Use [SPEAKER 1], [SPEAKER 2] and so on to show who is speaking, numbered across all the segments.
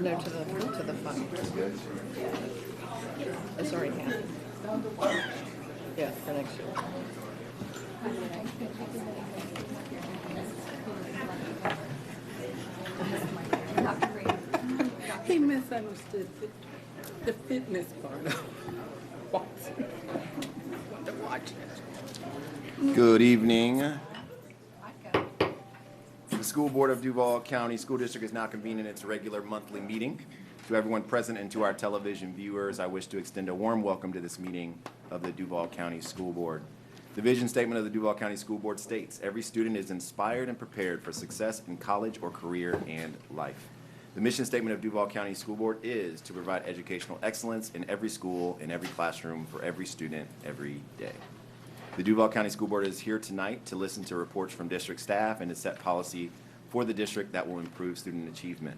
[SPEAKER 1] No, to the front. It's already happened. Yeah, for next year.
[SPEAKER 2] He misunderstood the fitness part of watching.
[SPEAKER 3] Good evening. The School Board of Duval County School District is now convening its regular monthly meeting. To everyone present and to our television viewers, I wish to extend a warm welcome to this meeting of the Duval County School Board. The vision statement of the Duval County School Board states, every student is inspired and prepared for success in college or career and life. The mission statement of Duval County School Board is to provide educational excellence in every school, in every classroom, for every student, every day. The Duval County School Board is here tonight to listen to reports from district staff and to set policy for the district that will improve student achievement.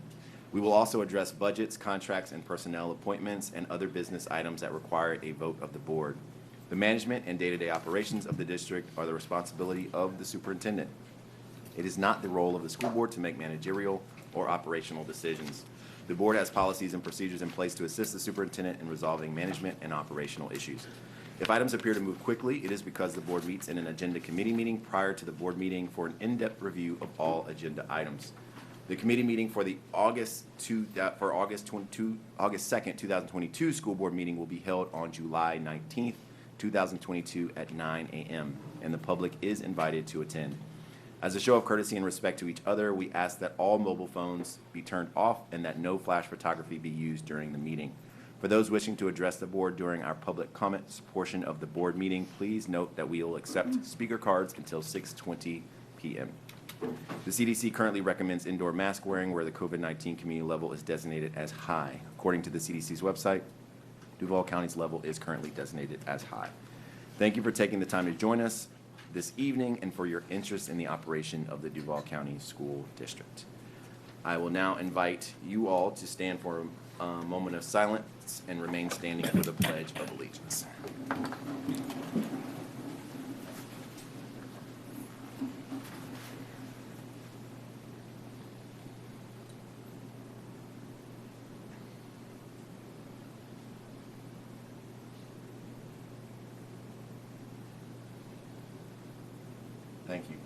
[SPEAKER 3] We will also address budgets, contracts, and personnel appointments and other business items that require a vote of the board. The management and day-to-day operations of the district are the responsibility of the superintendent. It is not the role of the school board to make managerial or operational decisions. The board has policies and procedures in place to assist the superintendent in resolving management and operational issues. If items appear to move quickly, it is because the board meets in an agenda committee meeting prior to the board meeting for an in-depth review of all agenda items. The committee meeting for the August 2nd, 2022 school board meeting will be held on July 19th, 2022 at 9 a.m. and the public is invited to attend. As a show of courtesy and respect to each other, we ask that all mobile phones be turned off and that no flash photography be used during the meeting. For those wishing to address the board during our public comments portion of the board meeting, please note that we will accept speaker cards until 6:20 p.m. The CDC currently recommends indoor mask wearing where the COVID-19 community level is designated as high. According to the CDC's website, Duval County's level is currently designated as high. Thank you for taking the time to join us this evening and for your interest in the operation of the Duval County School District. I will now invite you all to stand for a moment of silence and remain standing for the Pledge of Allegiance. Thank you.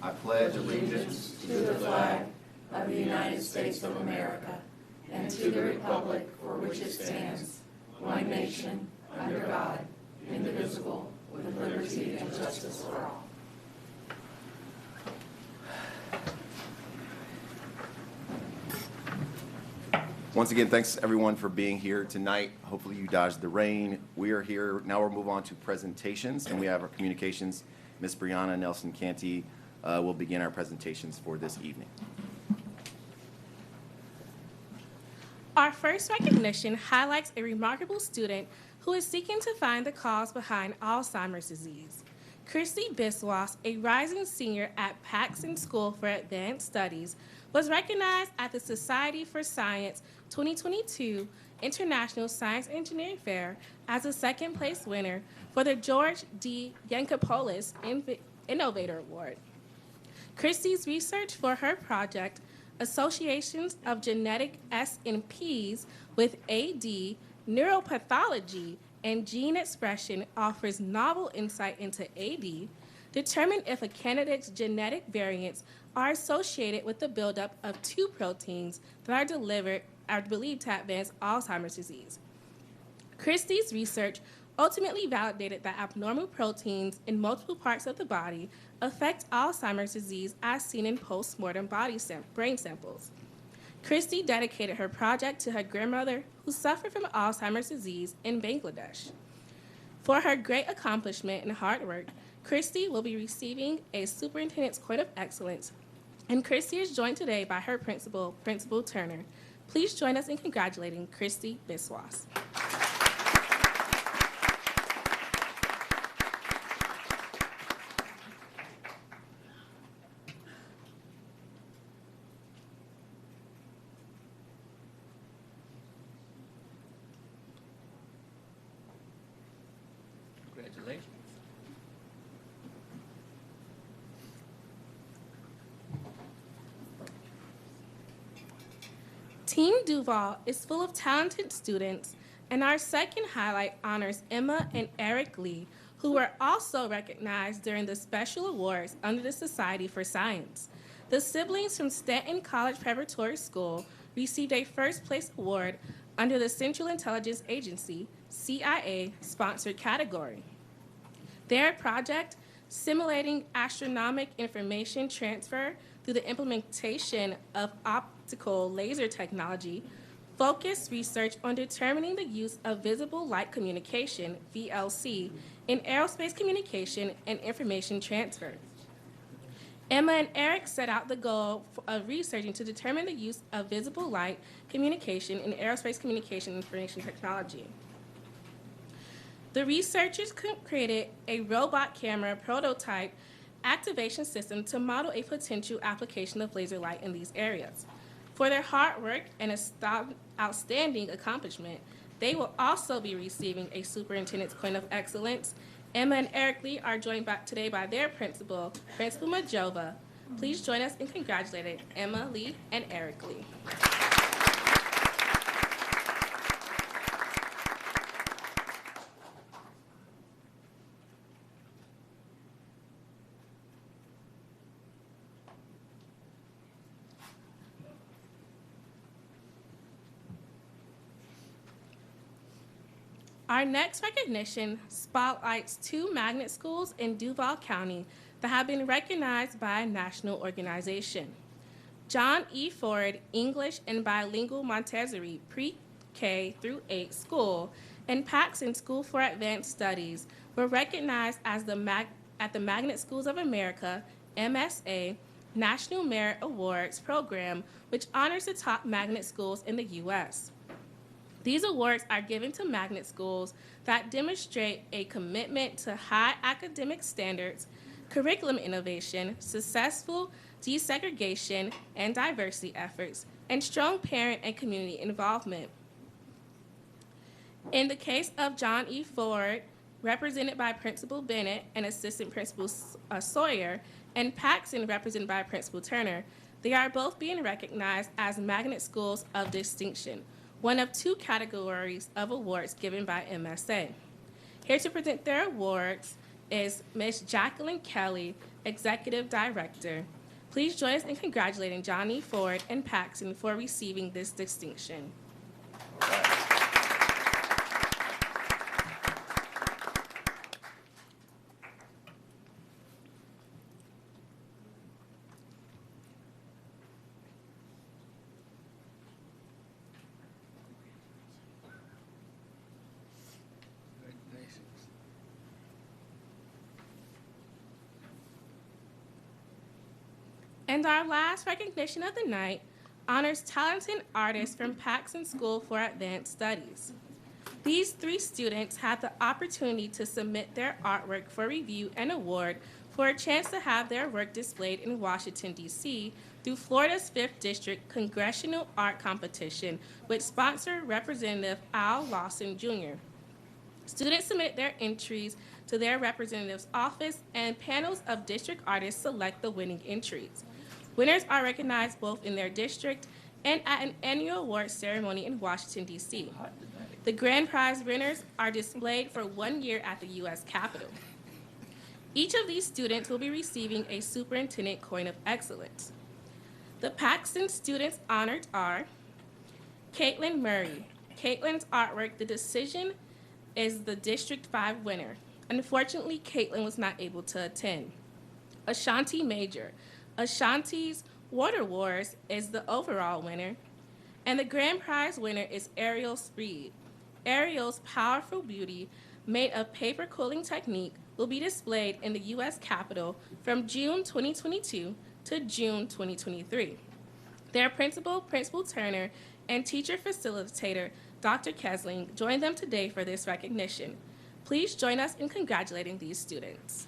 [SPEAKER 3] I pledge allegiance
[SPEAKER 4] to the flag of the United States of America and to the republic for which it stands, one nation, under God, indivisible, with liberty and justice for all.
[SPEAKER 3] Once again, thanks everyone for being here tonight. Hopefully you dodged the rain. We are here. Now we'll move on to presentations, and we have our communications. Ms. Brianna Nelson-Canty will begin our presentations for this evening.
[SPEAKER 5] Our first recognition highlights a remarkable student who is seeking to find the cause behind Alzheimer's disease. Christy Biswas, a rising senior at Paxson School for Advanced Studies, was recognized at the Society for Science 2022 International Science Engineering Fair as a second-place winner for the George D. Yankopoulos Innovator Award. Christy's research for her project, Associations of Genetic SNPs with AD, Neuropathology, and Gene Expression, offers novel insight into AD, determine if a candidate's genetic variants are associated with the buildup of two proteins that are believed to advance Alzheimer's disease. Christie's research ultimately validated that abnormal proteins in multiple parts of the body affect Alzheimer's disease as seen in post-mortem brain samples. Christy dedicated her project to her grandmother who suffered from Alzheimer's disease in Bangladesh. For her great accomplishment and hard work, Christy will be receiving a Superintendent's Court of Excellence, and Christy is joined today by her principal, Principal Turner. Please join us in congratulating Christy Biswas.
[SPEAKER 6] Congratulations.
[SPEAKER 5] Team Duval is full of talented students, and our second highlight honors Emma and Eric Lee, who were also recognized during the special awards under the Society for Science. The siblings from Stanton College Preparatory School received a first place award under the Central Intelligence Agency, CIA, sponsored category. Their project, Simulating Astronomic Information Transfer through the Implementation of Optical Laser Technology, focused research on determining the use of visible light communication, VLC, in aerospace communication and information transfer. Emma and Eric set out the goal of researching to determine the use of visible light communication in aerospace communication and information technology. The researchers created a robot camera prototype activation system to model a potential application of laser light in these areas. For their hard work and outstanding accomplishment, they will also be receiving a Superintendent's Coin of Excellence. Emma and Eric Lee are joined today by their principal, Principal Majova. Please join us in congratulating Emma Lee and Eric Lee. Our next recognition spotlights two magnet schools in Duval County that have been recognized by a national organization. John E. Ford English and Bilingual Montessori Pre-K through 8 School and Paxson School for Advanced Studies were recognized as at the Magnet Schools of America, MSA, National Merit Awards program, which honors the top magnet schools in the U.S. These awards are given to magnet schools that demonstrate a commitment to high academic standards, curriculum innovation, successful desegregation and diversity efforts, and strong parent and community involvement. In the case of John E. Ford, represented by Principal Bennett and Assistant Principal Sawyer, and Paxson, represented by Principal Turner, they are both being recognized as magnet schools of distinction, one of 2 categories of awards given by MSA. Here to present their awards is Ms. Jacqueline Kelly, Executive Director. Please join us in congratulating Johnny Ford and Paxson for receiving this distinction. And our last recognition of the night honors talented artists from Paxson School for Advanced Studies. These 3 students had the opportunity to submit their artwork for review and award for a chance to have their work displayed in Washington, D.C. through Florida's 5th District Congressional Art Competition, which sponsored Representative Al Lawson, Jr. Students submit their entries to their representative's office, and panels of district artists select the winning entries. Winners are recognized both in their district and at an annual awards ceremony in Washington, D.C. The grand prize winners are displayed for 1 year at the U.S. Capitol. Each of these students will be receiving a Superintendent Coin of Excellence. The Paxson students honored are Caitlin Murray. Caitlin's artwork, The Decision, is the District 5 winner. Unfortunately, Caitlin was not able to attend. Ashanti Major. Ashanti's Water Wars is the overall winner. And the grand prize winner is Ariel Speed. Ariel's powerful beauty, made of paper quilling technique, will be displayed in the U.S. Capitol from June 2022 to June 2023. Their principal, Principal Turner, and teacher facilitator, Dr. Kesling, joined them today for this recognition. Please join us in congratulating these students.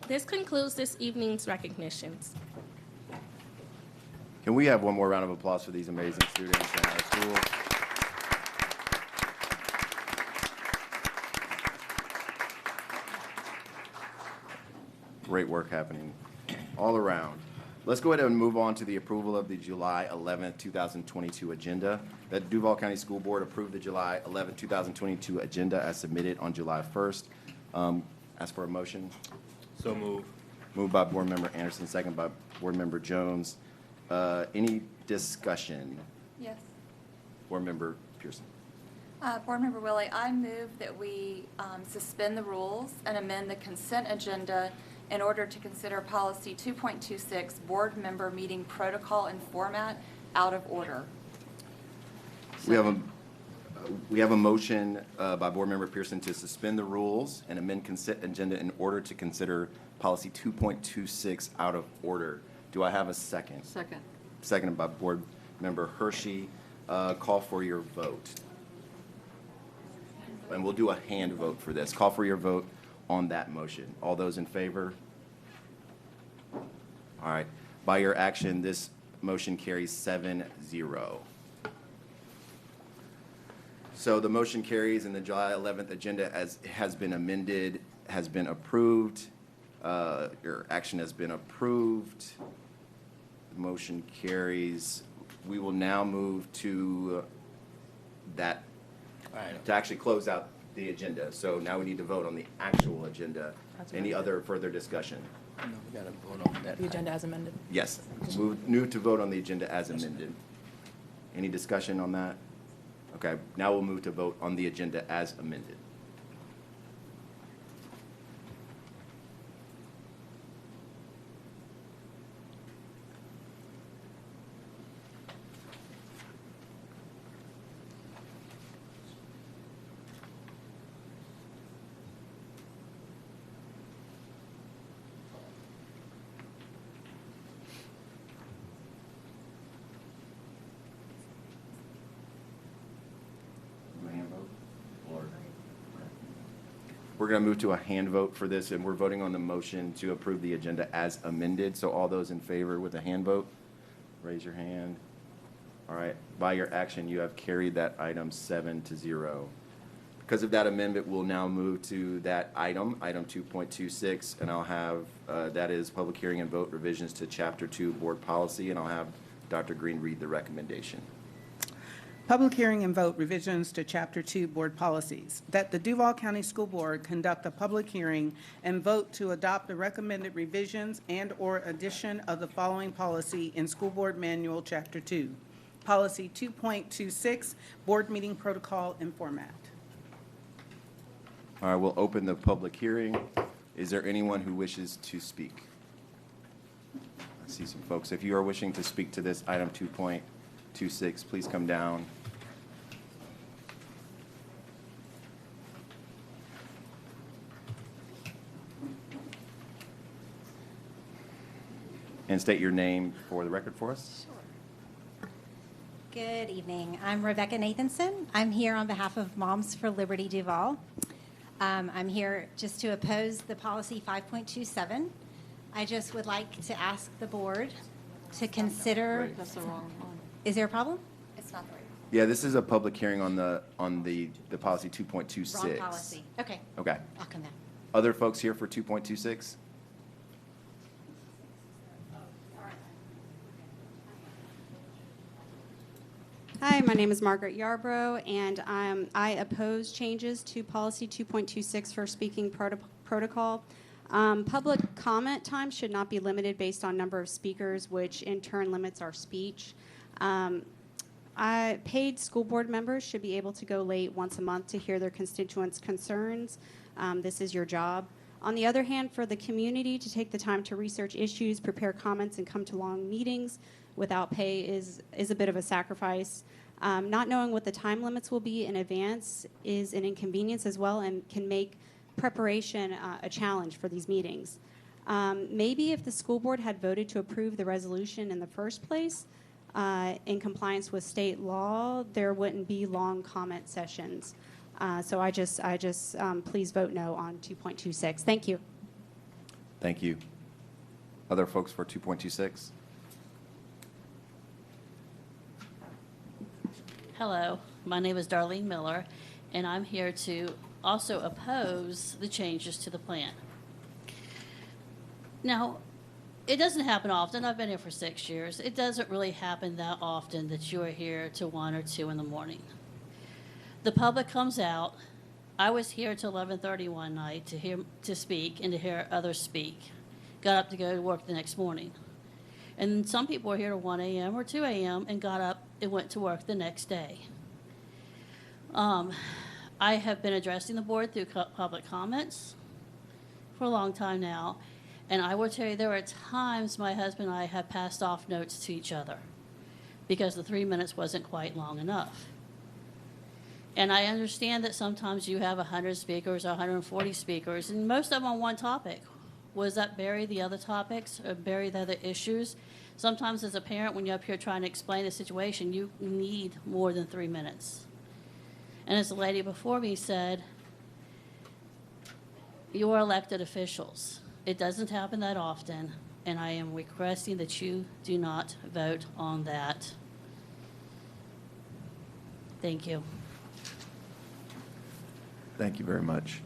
[SPEAKER 5] This concludes this evening's recognitions.
[SPEAKER 3] Can we have one more round of applause for these amazing students in our school? Great work happening all around. Let's go ahead and move on to the approval of the July 11th, 2022 agenda. The Duval County School Board approved the July 11th, 2022 agenda as submitted on July 1st. Ask for a motion.
[SPEAKER 6] So move.
[SPEAKER 3] Moved by Board Member Anderson, second by Board Member Jones. Any discussion?
[SPEAKER 4] Yes.
[SPEAKER 3] Board Member Pearson.
[SPEAKER 4] Board Member Willie, I move that we suspend the rules and amend the consent agenda in order to consider policy 2.26, board member meeting protocol and format, out of order.
[SPEAKER 3] We have a motion by Board Member Pearson to suspend the rules and amend consent agenda in order to consider policy 2.26 out of order. Do I have a second?
[SPEAKER 2] Second.
[SPEAKER 3] Seconded by Board Member Hershey. Call for your vote. And we'll do a hand vote for this. Call for your vote on that motion. All those in favor? All right. By your action, this motion carries 7-0. So the motion carries and the July 11th agenda as has been amended, has been approved. Your action has been approved. The motion carries. We will now move to that, to actually close out the agenda. So now we need to vote on the actual agenda. Any other further discussion?
[SPEAKER 1] No, we gotta vote on that. The agenda as amended.
[SPEAKER 3] Yes. Move to vote on the agenda as amended. Any discussion on that? Okay, now we'll move to vote on the agenda as amended. We're going to move to a hand vote for this, and we're voting on the motion to approve the agenda as amended. So all those in favor with a hand vote, raise your hand. All right. By your action, you have carried that item 7-0. Because of that amendment, we'll now move to that item 2.26, and I'll have, that is public hearing and vote revisions to Chapter 2 Board Policy, and I'll have Dr. Green read the recommendation.
[SPEAKER 7] Public hearing and vote revisions to Chapter 2 Board Policies. That the Duval County School Board conduct a public hearing and vote to adopt the recommended revisions and/or addition of the following policy in School Board Manual, Chapter 2. Policy 2.26, Board Meeting Protocol and Format.
[SPEAKER 3] All right, we'll open the public hearing. Is there anyone who wishes to speak? I see some folks. If you are wishing to speak to this item 2.26, please come down. And state your name for the record for us.
[SPEAKER 8] Sure. Good evening. I'm Rebecca Nathanson. I'm here on behalf of Moms for Liberty Duval. I'm here just to oppose the policy 5.27. I just would like to ask the board to consider.
[SPEAKER 2] That's the wrong one.
[SPEAKER 8] Is there a problem?
[SPEAKER 4] It's not the right.
[SPEAKER 3] Yeah, this is a public hearing on the policy 2.26.
[SPEAKER 8] Wrong policy. Okay.
[SPEAKER 3] Okay.
[SPEAKER 8] I'll come back.
[SPEAKER 3] Other folks here for 2.26?
[SPEAKER 9] Hi, my name is Margaret Yarbrough, and I oppose changes to policy 2.26 for speaking protocol. Public comment time should not be limited based on number of speakers, which in turn limits our speech. Paid school board members should be able to go late once a month to hear their constituents' concerns. This is your job. On the other hand, for the community to take the time to research issues, prepare comments, and come to long meetings without pay is a bit of a sacrifice. Not knowing what the time limits will be in advance is an inconvenience as well and can make preparation a challenge for these meetings. Maybe if the school board had voted to approve the resolution in the first place, in compliance with state law, there wouldn't be long comment sessions. So I just please vote no on 2.26. Thank you.
[SPEAKER 3] Thank you. Other folks for 2.26?
[SPEAKER 6] Hello, my name is Darlene Miller, and I'm here to also oppose the changes to the plan. Now, it doesn't happen often. I've been here for 6 years. It doesn't really happen that often that you are here till 1 or 2 in the morning. The public comes out. I was here till 11:30 one night to speak and to hear others speak. Got up to go to work the next morning. And some people were here till 1 a.m. or 2 a.m. and got up and went to work the next day. I have been addressing the board through public comments for a long time now, and I will tell you there are times my husband and I have passed off notes to each other because the 3 minutes wasn't quite long enough. And I understand that sometimes you have 100 speakers or 140 speakers, and most of them on one topic. Was that bury the other topics or bury the other issues? Sometimes as a parent, when you're up here trying to explain the situation, you need more than 3 minutes. And as the lady before me said, you are elected officials. It doesn't happen that often, and I am requesting that you do not vote on that. Thank you.
[SPEAKER 3] Thank you very much.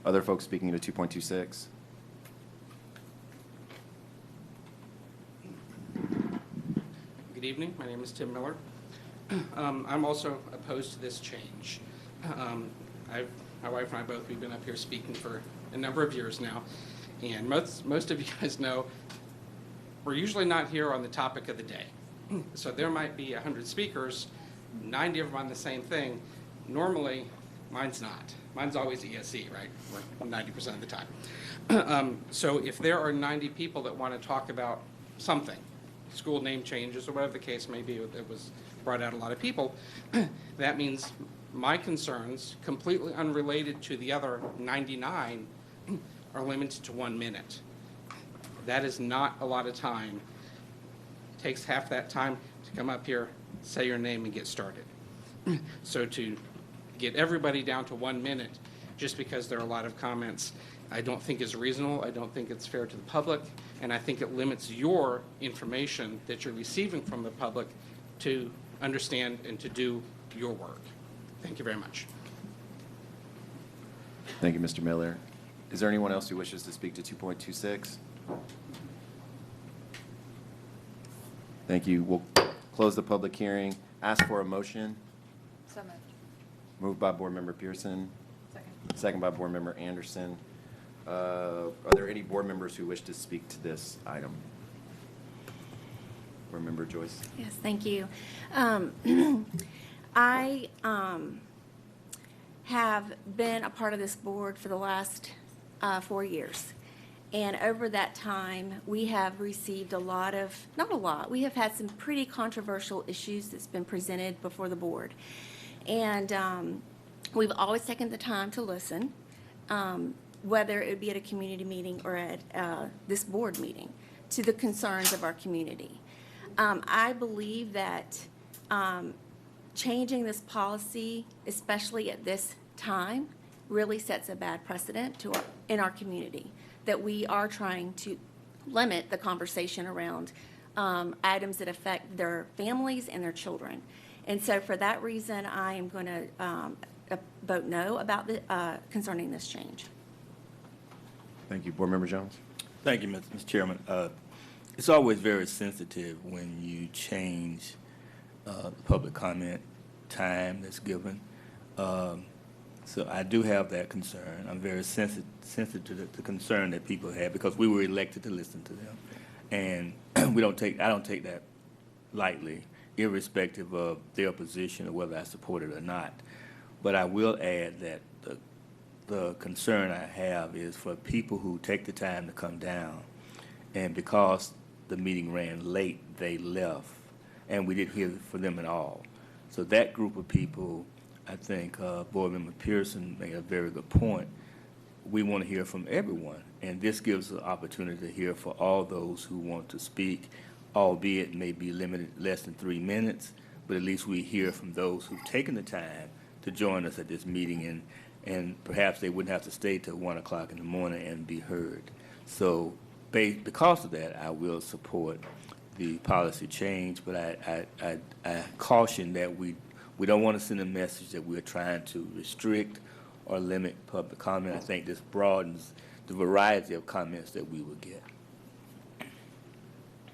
[SPEAKER 3] Other folks speaking to 2.26?
[SPEAKER 10] Good evening. My name is Tim Miller. I'm also opposed to this change. My wife and I both, we've been up here speaking for a number of years now, and most of you guys know we're usually not here on the topic of the day. So there might be 100 speakers, 90 of them on the same thing. Normally, mine's not. Mine's always ESE, right? 90% of the time. So if there are 90 people that want to talk about something, school name changes or whatever the case may be, it was brought out a lot of people, that means my concerns, completely unrelated to the other 99, are limited to 1 minute. That is not a lot of time. It takes half that time to come up here, say your name, and get started. So to get everybody down to 1 minute just because there are a lot of comments, I don't think is reasonable. I don't think it's fair to the public, and I think it limits your information that you're receiving from the public to understand and to do your work. Thank you very much.
[SPEAKER 3] Thank you, Mr. Miller. Is there anyone else who wishes to speak to 2.26? Thank you. We'll close the public hearing. Ask for a motion.
[SPEAKER 1] So moved.
[SPEAKER 3] Moved by Board Member Pearson.
[SPEAKER 1] Second.
[SPEAKER 3] Second by Board Member Anderson. Are there any board members who wish to speak to this item? Board Member Joyce.
[SPEAKER 4] Yes, thank you. I have been a part of this board for the last 4 years. And over that time, we have received we have had some pretty controversial issues that's been presented before the board. And we've always taken the time to listen, whether it would be at a community meeting or at this board meeting, to the concerns of our community. I believe that changing this policy, especially at this time, really sets a bad precedent in our community, that we are trying to limit the conversation around items that affect their families and their children. And so for that reason, I am going to vote no about concerning this change.
[SPEAKER 3] Thank you. Board Member Jones.
[SPEAKER 11] Thank you, Mr. Chairman. It's always very sensitive when you change the public comment time that's given. So I do have that concern. I'm very sensitive to the concern that people have because we were elected to listen to them. And I don't take that lightly, irrespective of their position or whether I support it or not. But I will add that the concern I have is for people who take the time to come down, and because the meeting ran late, they left, and we didn't hear from them at all. So that group of people, I think Board Member Pearson made a very good point. We want to hear from everyone, and this gives an opportunity to hear for all those who want to speak, albeit may be limited less than 3 minutes, but at least we hear from those who've taken the time to join us at this meeting, and perhaps they wouldn't have to stay till 1 o'clock in the morning and be heard. So because of that, I will support the policy change, but I caution that we don't want to send a message that we're trying to restrict or limit public comment. I think this broadens the variety of comments that we will get.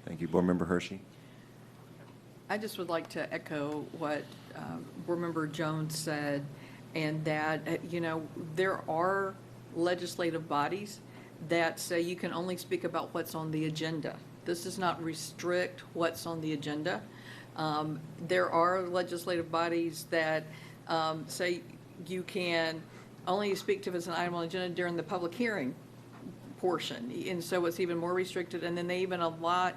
[SPEAKER 3] Thank you. Board Member Hershey?
[SPEAKER 2] I just would like to echo what Board Member Jones said, and that, there are legislative bodies that say you can only speak about what's on the agenda. This does not restrict what's on the agenda. There are legislative bodies that say you can only speak to if it's an item on the agenda during the public hearing portion, and so it's even more restricted, and then they even allot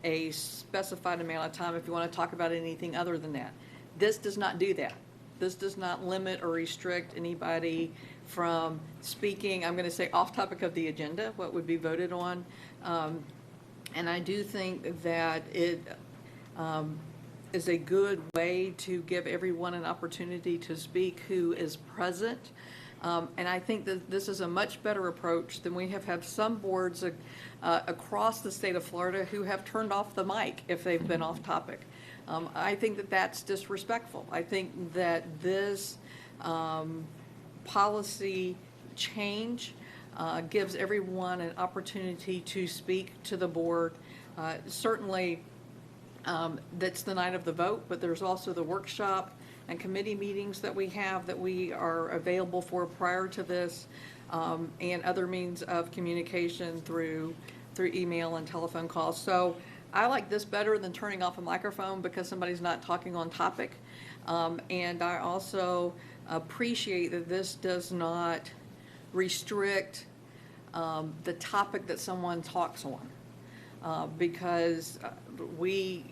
[SPEAKER 2] a specified amount of time if you want to talk about anything other than that. This does not do that. This does not limit or restrict anybody from speaking, I'm going to say, off topic of the agenda, what would be voted on. And I do think that it is a good way to give everyone an opportunity to speak who is present. And I think that this is a much better approach than we have had some boards across the state of Florida who have turned off the mic if they've been off topic. I think that that's disrespectful. I think that this policy change gives everyone an opportunity to speak to the board. Certainly, that's the night of the vote, but there's also the workshop and committee meetings that we have that we are available for prior to this, and other means of communication through email and telephone calls. So I like this better than turning off a microphone because somebody's not talking on topic. And I also appreciate that this does not restrict the topic that someone talks on, because we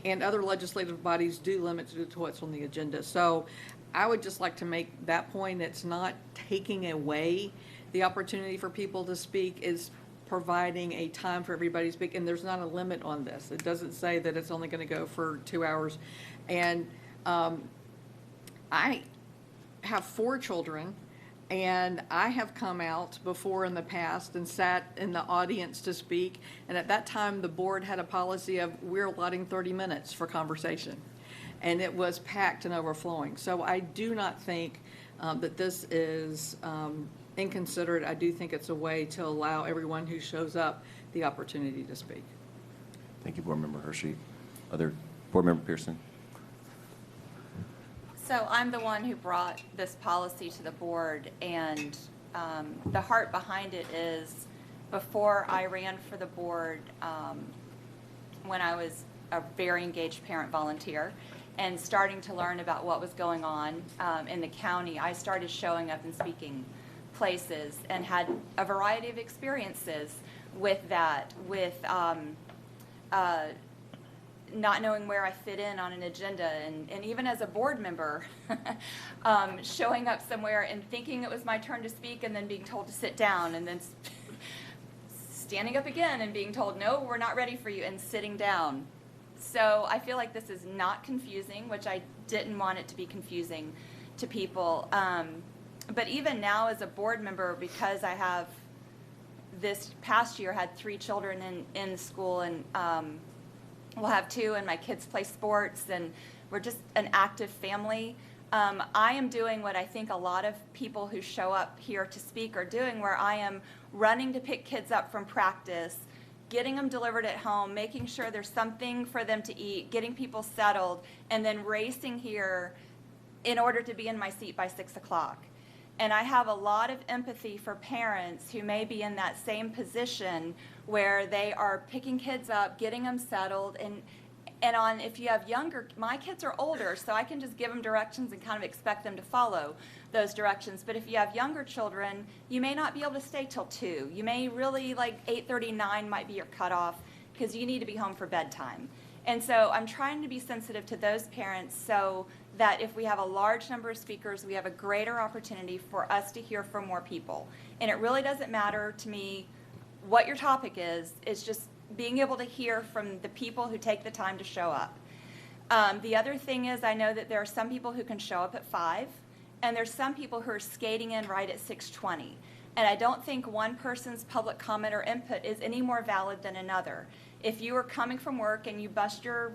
[SPEAKER 2] and other legislative bodies do limit to what's on the agenda. So I would just like to make that point. It's not taking away the opportunity for people to speak, is providing a time for everybody to speak, and there's not a limit on this. It doesn't say that it's only going to go for 2 hours. And I have 4 children, and I have come out before in the past and sat in the audience to speak, and at that time the board had a policy of we're allotting 30 minutes for conversation, and it was packed and overflowing. So I do not think that this is inconsiderate. I do think it's a way to allow everyone who shows up the opportunity to speak.
[SPEAKER 3] Thank you, Board Member Hershey. Other Board Member Pearson?
[SPEAKER 12] So I'm the one who brought this policy to the board, and the heart behind it is before I ran for the board, when I was a very engaged parent volunteer and starting to learn about what was going on in the county, I started showing up and speaking places and had a variety of experiences with that, with not knowing where I fit in on an agenda, and even as a board member, showing up somewhere and thinking it was my turn to speak and then being told to sit down, and then standing up again and being told, no, we're not ready for you, and sitting down. So I feel like this is not confusing, which I didn't want it to be confusing to people. But even now as a board member, because I have this past year had 3 children in school, and we'll have 2, and my kids play sports, and we're just an active family. I am doing what I think a lot of people who show up here to speak are doing, where I am running to pick kids up from practice, getting them delivered at home, making sure there's something for them to eat, getting people settled, and then racing here in order to be in my seat by 6 o'clock. And I have a lot of empathy for parents who may be in that same position where they are picking kids up, getting them settled, and if you have younger, my kids are older, so I can just give them directions and kind of expect them to follow those directions. But if you have younger children, you may not be able to stay till 2. You may really, like 8:39 might be your cutoff because you need to be home for bedtime. And so I'm trying to be sensitive to those parents so that if we have a large number of speakers, we have a greater opportunity for us to hear from more people. And it really doesn't matter to me what your topic is. It's just being able to hear from the people who take the time to show up. The other thing is, I know that there are some people who can show up at 5, and there's some people who are skating in right at 6:20. And I don't think one person's public comment or input is any more valid than another. If you are coming from work and you bust your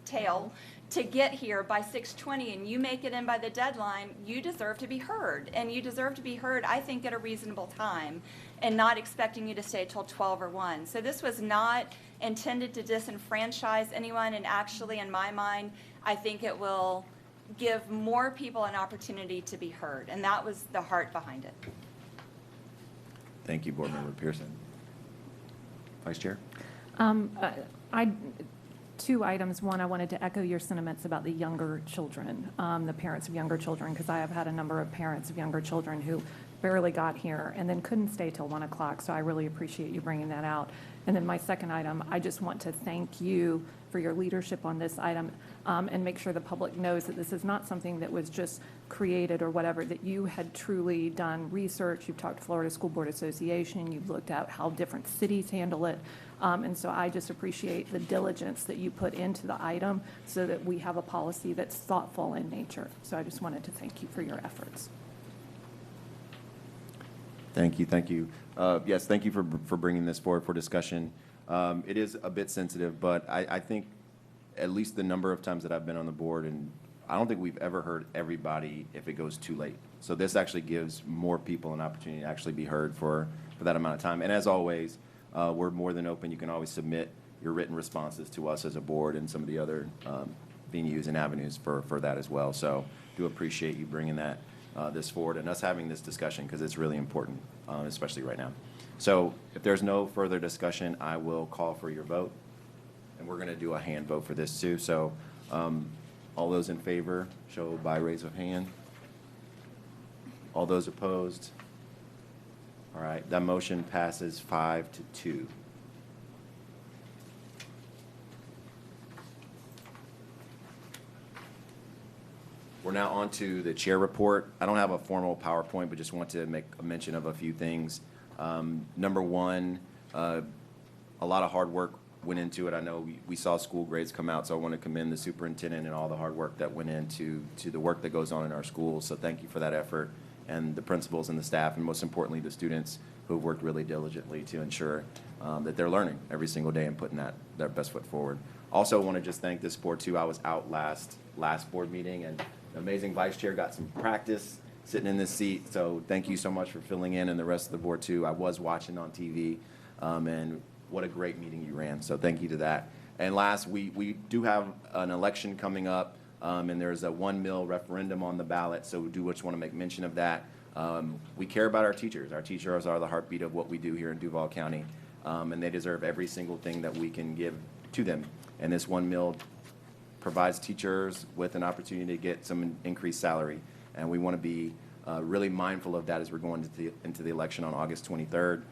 [SPEAKER 12] tail to get here by 6:20 and you make it in by the deadline, you deserve to be heard. And you deserve to be heard, I think, at a reasonable time and not expecting you to stay till 12 or 1. So this was not intended to disenfranchise anyone, and actually, in my mind, I think it will give more people an opportunity to be heard. And that was the heart behind it.
[SPEAKER 3] Thank you, Board Member Pearson. Vice Chair?
[SPEAKER 13] Two items. One, I wanted to echo your sentiments about the younger children, the parents of younger children, because I have had a number of parents of younger children who barely got here and then couldn't stay till 1 o'clock. So I really appreciate you bringing that out. And then my second item, I just want to thank you for your leadership on this item and make sure the public knows that this is not something that was just created or whatever, that you had truly done research. You've talked to Florida School Board Association. You've looked at how different cities handle it. And so I just appreciate the diligence that you put into the item so that we have a policy that's thoughtful in nature. So I just wanted to thank you for your efforts.
[SPEAKER 3] Thank you, thank you. Yes, thank you for bringing this forward for discussion. It is a bit sensitive, but I think at least the number of times that I've been on the board, and I don't think we've ever heard everybody if it goes too late. So this actually gives more people an opportunity to actually be heard for that amount of time. And as always, we're more than open. You can always submit your written responses to us as a board and some of the other venues and avenues for that as well. So do appreciate you bringing that this forward and us having this discussion because it's really important, especially right now. So if there's no further discussion, I will call for your vote. And we're going to do a hand vote for this too. So all those in favor, show by raise of hand. All those opposed? All right, that motion passes 5-2. We're now on to the chair report. I don't have a formal PowerPoint, but just want to make a mention of a few things. Number one, a lot of hard work went into it. I know we saw school grades come out, so I want to commend the superintendent and all the hard work that went into the work that goes on in our schools. So thank you for that effort, and the principals and the staff, and most importantly, the students who have worked really diligently to ensure that they're learning every single day and putting their best foot forward. Also want to just thank this board too. I was out last board meeting, and the amazing vice chair got some practice sitting in this seat. So thank you so much for filling in, and the rest of the board too. I was watching on TV, and what a great meeting you ran. So thank you to that. And last, we do have an election coming up, and there's a 1 mil referendum on the ballot. So we do just want to make mention of that. We care about our teachers. Our teachers are the heartbeat of what we do here in Duval County, and they deserve every single thing that we can give to them. And this 1 mil provides teachers with an opportunity to get some increased salary. And we want to be really mindful of that as we're going into the election on August 23rd.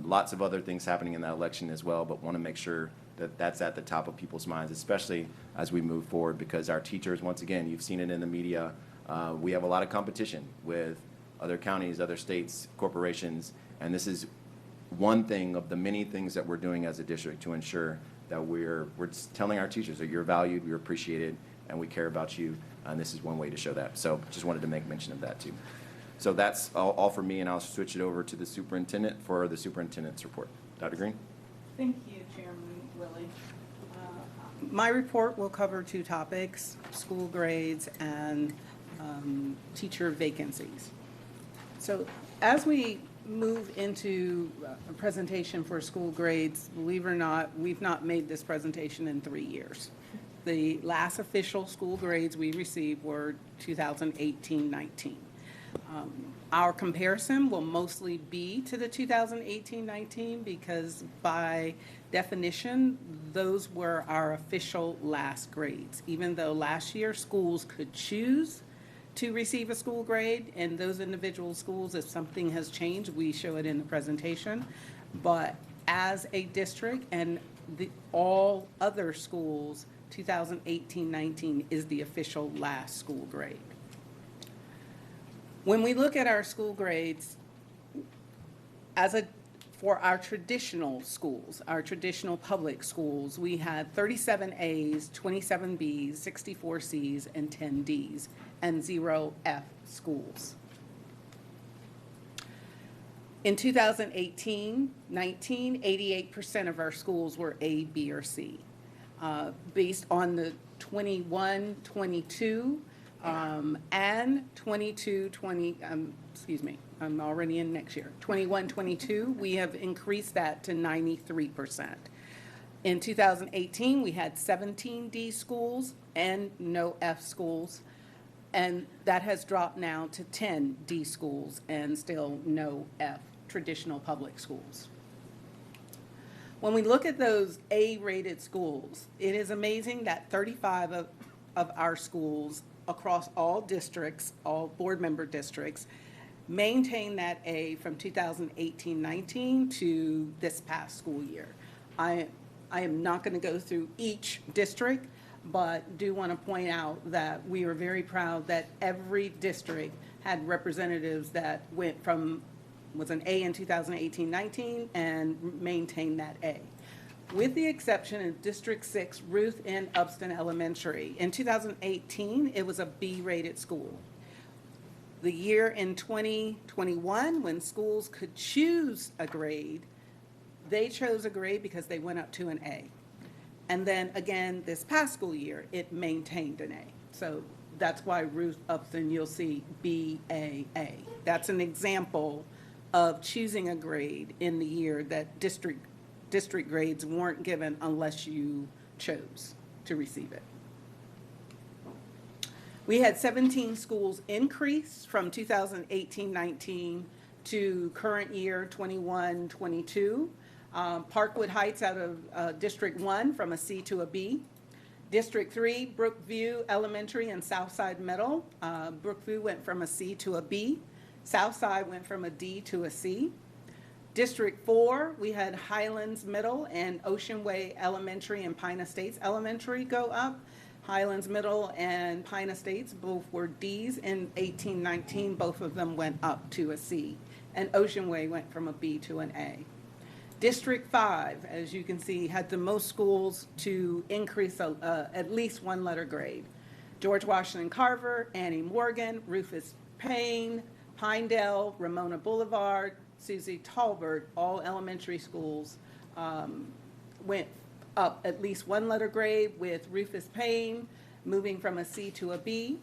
[SPEAKER 3] Lots of other things happening in that election as well, but want to make sure that that's at the top of people's minds, especially as we move forward, because our teachers, once again, you've seen it in the media, we have a lot of competition with other counties, other states, corporations, and this is one thing of the many things that we're doing as a district to ensure that we're telling our teachers that you're valued, you're appreciated, and we care about you, and this is one way to show that. So just wanted to make mention of that too. So that's all for me, and I'll switch it over to the superintendent for the superintendent's report. Dr. Green?
[SPEAKER 7] Thank you, Chairman Willie. My report will cover 2 topics, school grades and teacher vacancies. So as we move into a presentation for school grades, believe it or not, we've not made this presentation in 3 years. The last official school grades we received were 2018-19. Our comparison will mostly be to the 2018-19 because by definition, those were our official last grades. Even though last year schools could choose to receive a school grade, and those individual schools, if something has changed, we show it in the presentation. But as a district and all other schools, 2018-19 is the official last school grade. When we look at our school grades, for our traditional schools, our traditional public schools, we had 37 A's, 27 B's, 64 C's, and 10 D's, and 0 F schools. In 2018-19, 88% of our schools were A, B, or C. Based on the 21-22 and 22-20, excuse me, I'm already in next year. 21-22, we have increased that to 93%. In 2018, we had 17 D schools and no F schools, and that has dropped now to 10 D schools and still no F traditional public schools. When we look at those A-rated schools, it is amazing that 35 of our schools across all districts, all board member districts, maintain that A from 2018-19 to this past school year. I am not going to go through each district, but do want to point out that we are very proud that every district had representatives that went from, was an A in 2018-19 and maintained that A. With the exception of District 6, Ruth and Upston Elementary. In 2018, it was a B-rated school. The year in 2021, when schools could choose a grade, they chose a grade because they went up to an A. And then again, this past school year, it maintained an A. So that's why Ruth Upton, you'll see BAA. That's an example of choosing a grade in the year that district grades weren't given unless you chose to receive it. We had 17 schools increase from 2018-19 to current year 21-22. Parkwood Heights out of District 1 from a C to a B. District 3, Brookview Elementary and Southside Middle. Brookview went from a C to a B. Southside went from a D to a C. District 4, we had Highlands Middle and Ocean Way Elementary and Pine Estates Elementary go up. Highlands Middle and Pine Estates both were Ds in 18-19. Both of them went up to a C. And Ocean Way went from a B to an A. District 5, as you can see, had the most schools to increase at least one letter grade. George Washington Carver, Annie Morgan, Rufus Payne, Pinedale, Ramona Boulevard, Susie Talbert, all elementary schools went up at least one letter grade, with Rufus Payne moving from a C to a B.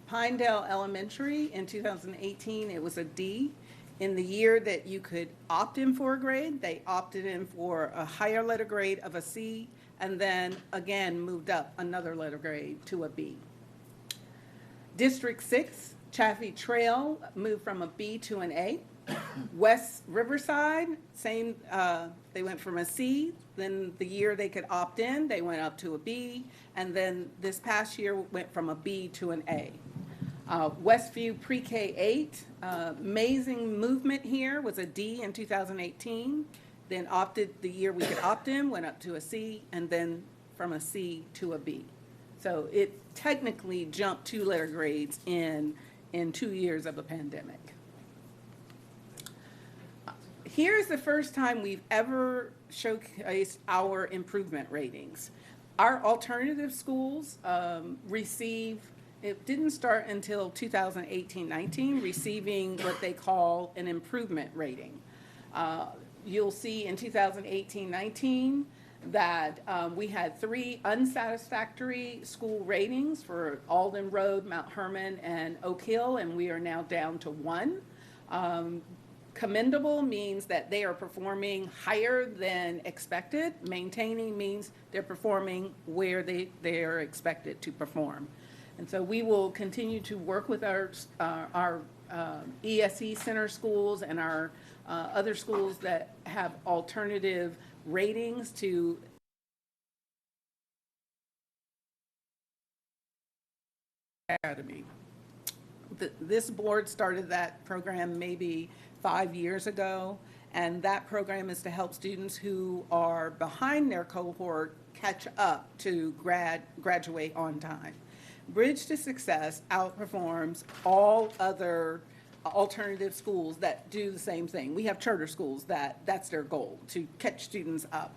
[SPEAKER 7] Pinedale Elementary in 2018, it was a D. In the year that you could opt in for a grade, they opted in for a higher letter grade of a C, and then again moved up another letter grade to a B. District 6, Chaffee Trail moved from a B to an A. West Riverside, same, they went from a C, then the year they could opt in, they went up to a B, and then this past year went from a B to an A. Westview Pre-K 8, amazing movement here, was a D in 2018, then opted the year we could opt in, went up to a C, and then from a C to a B. So it technically jumped 2 letter grades in 2 years of a pandemic. Here's the first time we've ever showcased our improvement ratings. Our alternative schools it didn't start until 2018-19, receiving what they call an improvement rating. You'll see in 2018-19 that we had 3 unsatisfactory school ratings for Alden Road, Mount Hermon, and Oak Hill, and we are now down to 1. Commendable means that they are performing higher than expected. Maintaining means they're performing where they are expected to perform. And so we will continue to work with our ESE center schools and our other schools that have alternative ratings to academy. This board started that program maybe 5 years ago, and that program is to help students who are behind their cohort catch up to graduate on time. Bridge to Success outperforms all other alternative schools that do the same thing. We have charter schools that's their goal, to catch students up.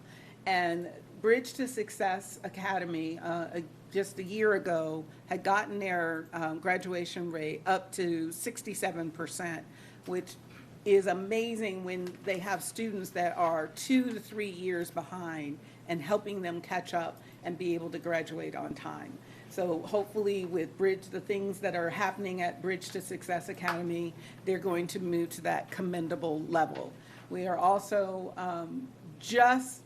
[SPEAKER 7] And Bridge to Success Academy, just a year ago, had gotten their graduation rate up to 67%, which is amazing when they have students that are 2 to 3 years behind and helping them catch up and be able to graduate on time. So hopefully with the things that are happening at Bridge to Success Academy, they're going to move to that commendable level. We are also just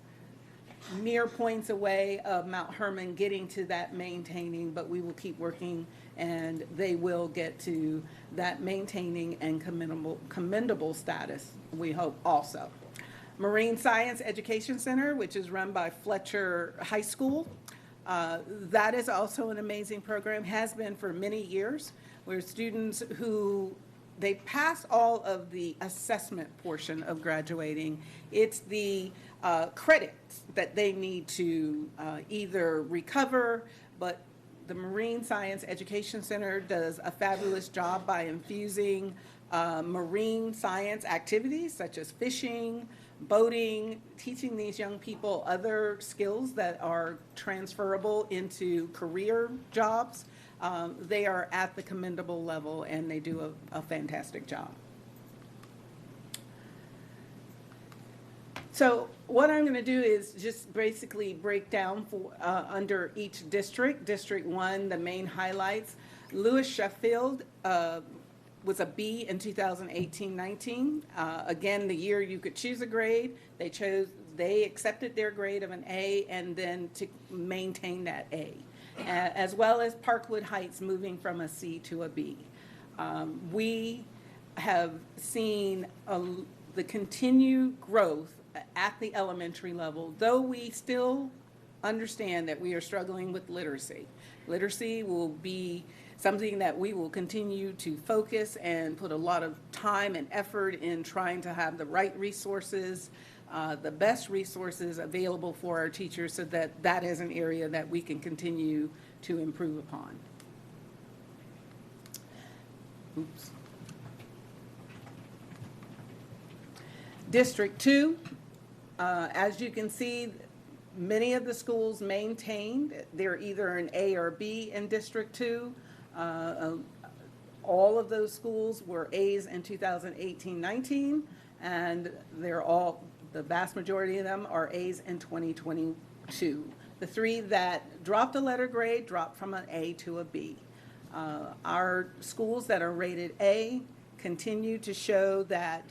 [SPEAKER 7] mere points away of Mount Hermon getting to that maintaining, but we will keep working and they will get to that maintaining and commendable status, we hope also. Marine Science Education Center, which is run by Fletcher High School. That is also an amazing program, has been for many years, where students who they pass all of the assessment portion of graduating. It's the credits that they need to either recover, but the Marine Science Education Center does a fabulous job by infusing marine science activities such as fishing, boating, teaching these young people other skills that are transferable into career jobs. They are at the commendable level and they do a fantastic job. So what I'm going to do is just basically break down for, under each district. District 1, the main highlights. Lewis Sheffield was a B in 2018-19. Again, the year you could choose a grade. They accepted their grade of an A and then to maintain that A. As well as Parkwood Heights moving from a C to a B. We have seen the continued growth at the elementary level, though we still understand that we are struggling with literacy. Literacy will be something that we will continue to focus and put a lot of time and effort in trying to have the right resources, the best resources available for our teachers so that that is an area that we can continue to improve upon. Oops. District 2, as you can see, many of the schools maintained, they're either an A or B in District 2. All of those schools were A's in 2018-19, and the vast majority of them are A's in 2022. The 3 that dropped a letter grade dropped from an A to a B. Our schools that are rated A continue to show that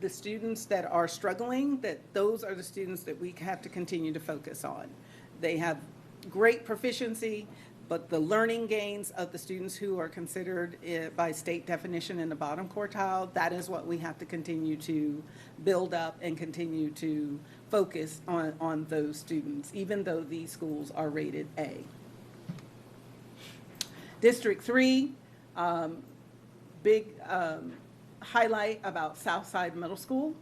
[SPEAKER 7] the students that are struggling, that those are the students that we have to continue to focus on. They have great proficiency, but the learning gains of the students who are considered by state definition in the bottom quartile, that is what we have to continue to build up and continue to focus on those students, even though these schools are rated A. District 3, big highlight about Southside Middle School.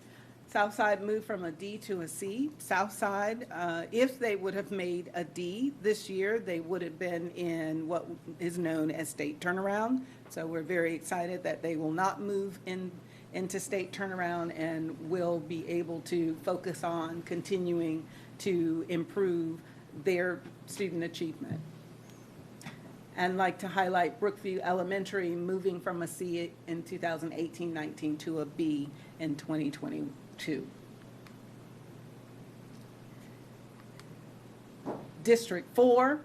[SPEAKER 7] Southside moved from a D to a C. Southside, if they would have made a D this year, they would have been in what is known as state turnaround. So we're very excited that they will not move into state turnaround and will be able to focus on continuing to improve their student achievement. And like to highlight Brookview Elementary moving from a C in 2018-19 to a B in 2022. District 4,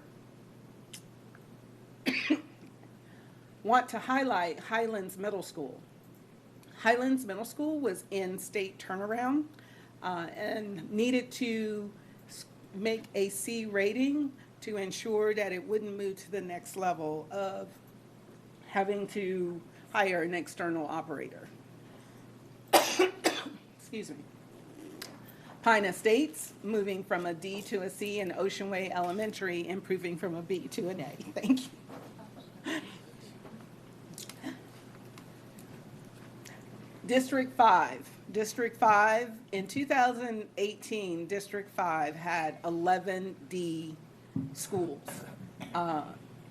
[SPEAKER 7] want to highlight Highlands Middle School. Highlands Middle School was in state turnaround and needed to make a C rating to ensure that it wouldn't move to the next level of having to hire an external operator. Excuse me. Pine Estates, moving from a D to a C, and Ocean Way Elementary, improving from a B to an A. Thank you. District 5. District 5, in 2018, District 5 had 11 D schools.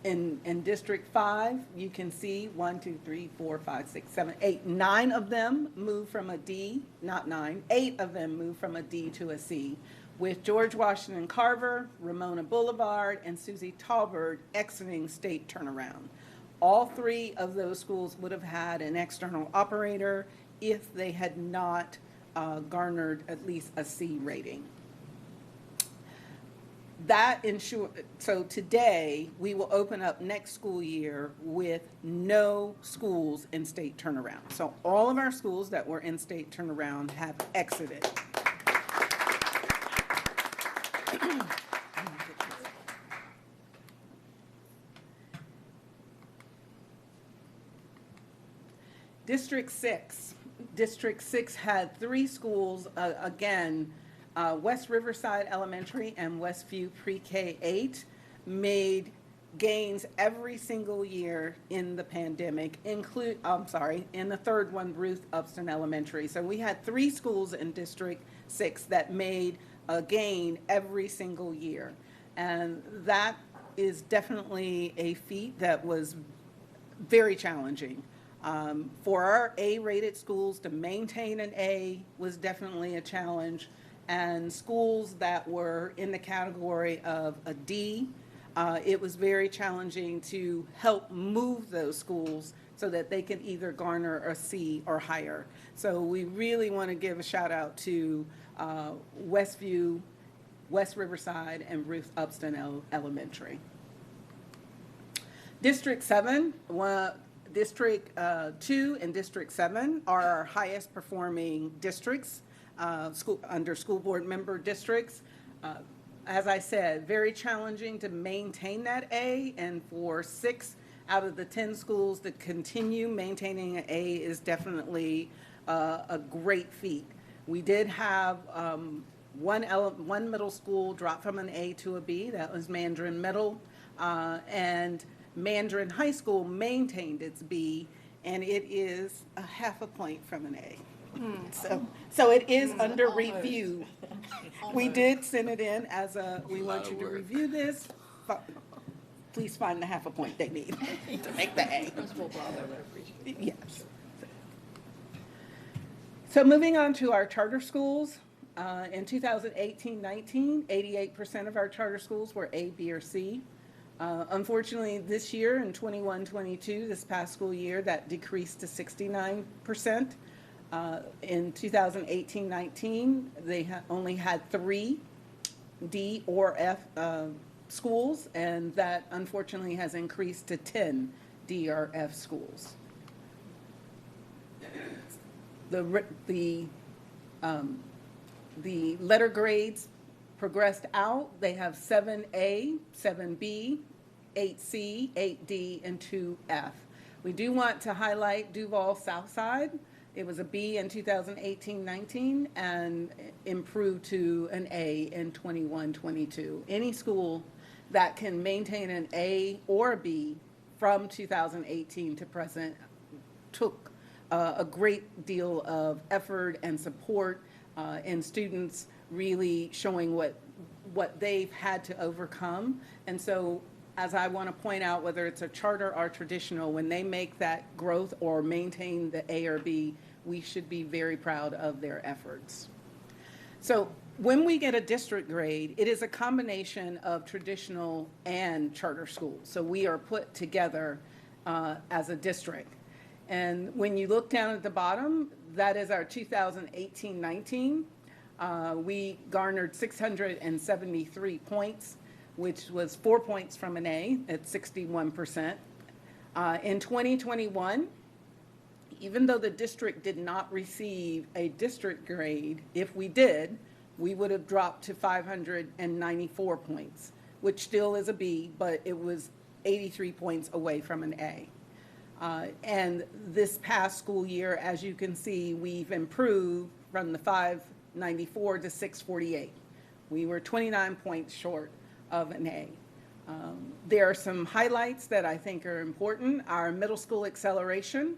[SPEAKER 7] In District 5, you can see 1, 2, 3, 4, 5, 6, 7, 8, 9 of them moved from a D, not 9, 8 of them moved from a D to a C, with George Washington Carver, Ramona Boulevard, and Susie Talbert exiting state turnaround. All three of those schools would have had an external operator if they had not garnered at least a C rating. So today, we will open up next school year with no schools in state turnaround. So all of our schools that were in state turnaround have exited. District 6. District 6 had 3 schools, again, West Riverside Elementary and Westview Pre-K 8 made gains every single year in the pandemic, in the third one, Ruth Upston Elementary. So we had 3 schools in District 6 that made a gain every single year. And that is definitely a feat that was very challenging. For our A-rated schools to maintain an A was definitely a challenge. And schools that were in the category of a D, it was very challenging to help move those schools so that they could either garner a C or higher. So we really want to give a shout out to Westview, West Riverside, and Ruth Upston Elementary. District 7, District 2 and District 7 are our highest performing districts under school board member districts. As I said, very challenging to maintain that A, and for 6 out of the 10 schools to continue maintaining an A is definitely a great feat. We did have one middle school drop from an A to a B, that was Mandarin Middle, and Mandarin High School maintained its B, and it is a half a point from an A. So it is under review. We did send it in as we want you to review this. Please find the half a point they need to make the A. Yes. So moving on to our charter schools. In 2018-19, 88% of our charter schools were A, B, or C. Unfortunately, this year in 21-22, this past school year, that decreased to 69%. In 2018-19, they only had 3 D or F schools, and that unfortunately has increased to 10 D or F schools. The letter grades progressed out. They have 7A, 7B, 8C, 8D, and 2F. We do want to highlight Duval Southside. It was a B in 2018-19 and improved to an A in 21-22. Any school that can maintain an A or a B from 2018 to present took a great deal of effort and support in students really showing what they've had to overcome. And so, as I want to point out, whether it's a charter or traditional, when they make that growth or maintain the A or B, we should be very proud of their efforts. So when we get a district grade, it is a combination of traditional and charter schools. So we are put together as a district. And when you look down at the bottom, that is our 2018-19. We garnered 673 points, which was 4 points from an A at 61%. In 2021, even though the district did not receive a district grade, if we did, we would have dropped to 594 points, which still is a B, but it was 83 points away from an A. And this past school year, as you can see, we've improved from the 594 to 648. We were 29 points short of an A. There are some highlights that I think are important. Our middle school acceleration,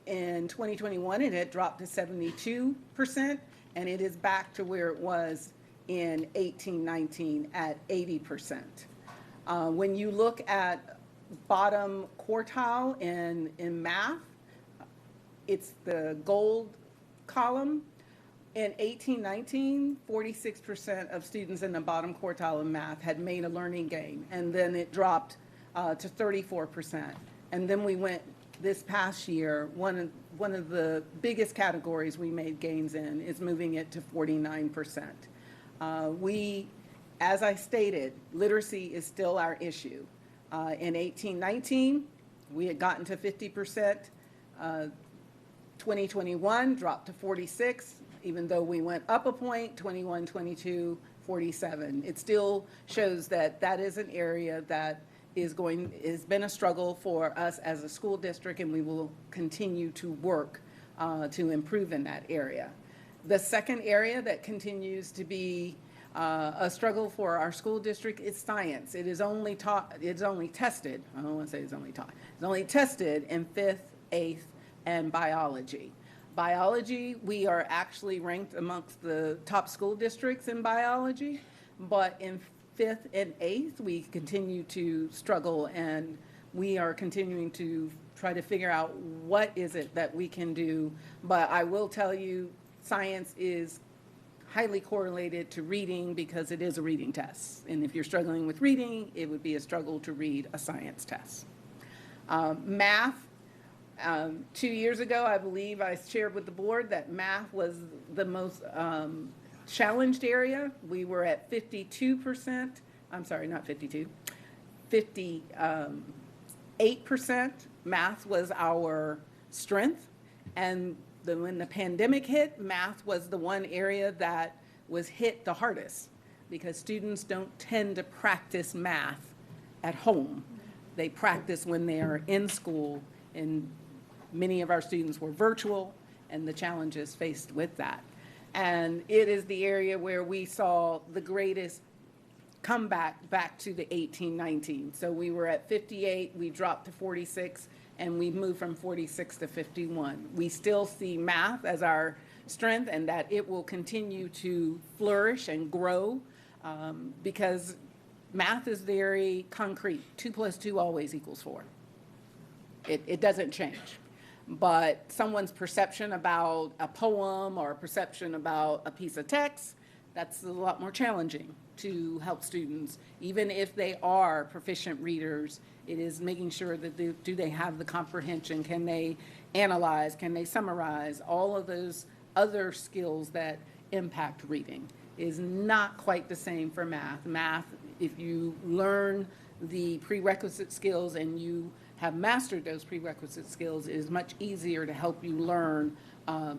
[SPEAKER 7] in 2021, it had dropped to 72%, and it is back to where it was in 18-19 at 80%. When you look at bottom quartile in math, it's the gold column. In 18-19, 46% of students in the bottom quartile in math had made a learning gain, and then it dropped to 34%. And then we went this past year, one of the biggest categories we made gains in is moving it to 49%. As I stated, literacy is still our issue. In 18-19, we had gotten to 50%. 2021 dropped to 46, even though we went up a point, 21-22, 47. It still shows that that is an area that has been a struggle for us as a school district, and we will continue to work to improve in that area. The second area that continues to be a struggle for our school district is science. It is only tested, I don't want to say it's only taught, it's only tested in 5th, 8th, and biology. Biology, we are actually ranked amongst the top school districts in biology, but in 5th and 8th, we continue to struggle, and we are continuing to try to figure out what is it that we can do. But I will tell you, science is highly correlated to reading because it is a reading test. And if you're struggling with reading, it would be a struggle to read a science test. Math, 2 years ago, I believe I shared with the board that math was the most challenged area. We were at 52%, I'm sorry, not 52, 58%. Math was our strength. And when the pandemic hit, math was the one area that was hit the hardest because students don't tend to practice math at home. They practice when they are in school, and many of our students were virtual and the challenges faced with that. And it is the area where we saw the greatest comeback back to the 18-19. So we were at 58, we dropped to 46, and we moved from 46 to 51. We still see math as our strength and that it will continue to flourish and grow because math is very concrete. 2 + 2 always equals 4. It doesn't change. But someone's perception about a poem or a perception about a piece of text, that's a lot more challenging to help students. Even if they are proficient readers, it is making sure that do they have the comprehension? Can they analyze? Can they summarize? All of those other skills that impact reading is not quite the same for math. Math, if you learn the prerequisite skills and you have mastered those prerequisite skills, it is much easier to help you learn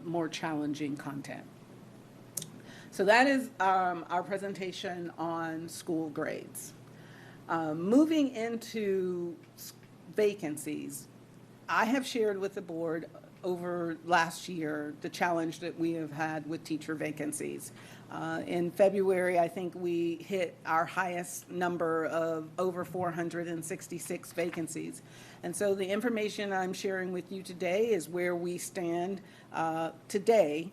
[SPEAKER 7] more challenging content. So that is our presentation on school grades. Moving into vacancies, I have shared with the board over last year the challenge that we have had with teacher vacancies. In February, I think we hit our highest number of over 466 vacancies. And so the information I'm sharing with you today is where we stand today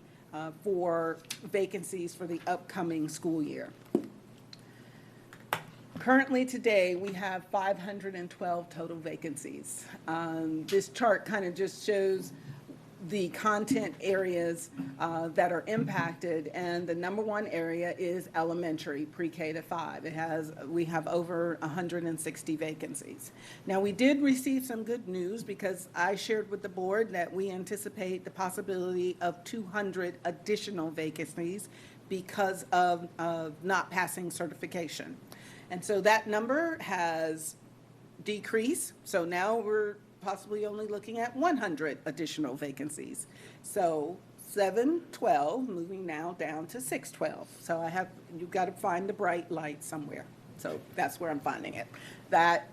[SPEAKER 7] for vacancies for the upcoming school year. Currently today, we have 512 total vacancies. This chart kind of just shows the content areas that are impacted, and the number one area is elementary, pre-K to 5. We have over 160 vacancies. Now, we did receive some good news because I shared with the board that we anticipate the possibility of 200 additional vacancies because of not passing certification. And so that number has decreased. So now we're possibly only looking at 100 additional vacancies. So 712, moving now down to 612. So you've got to find the bright light somewhere. So that's where I'm finding it. That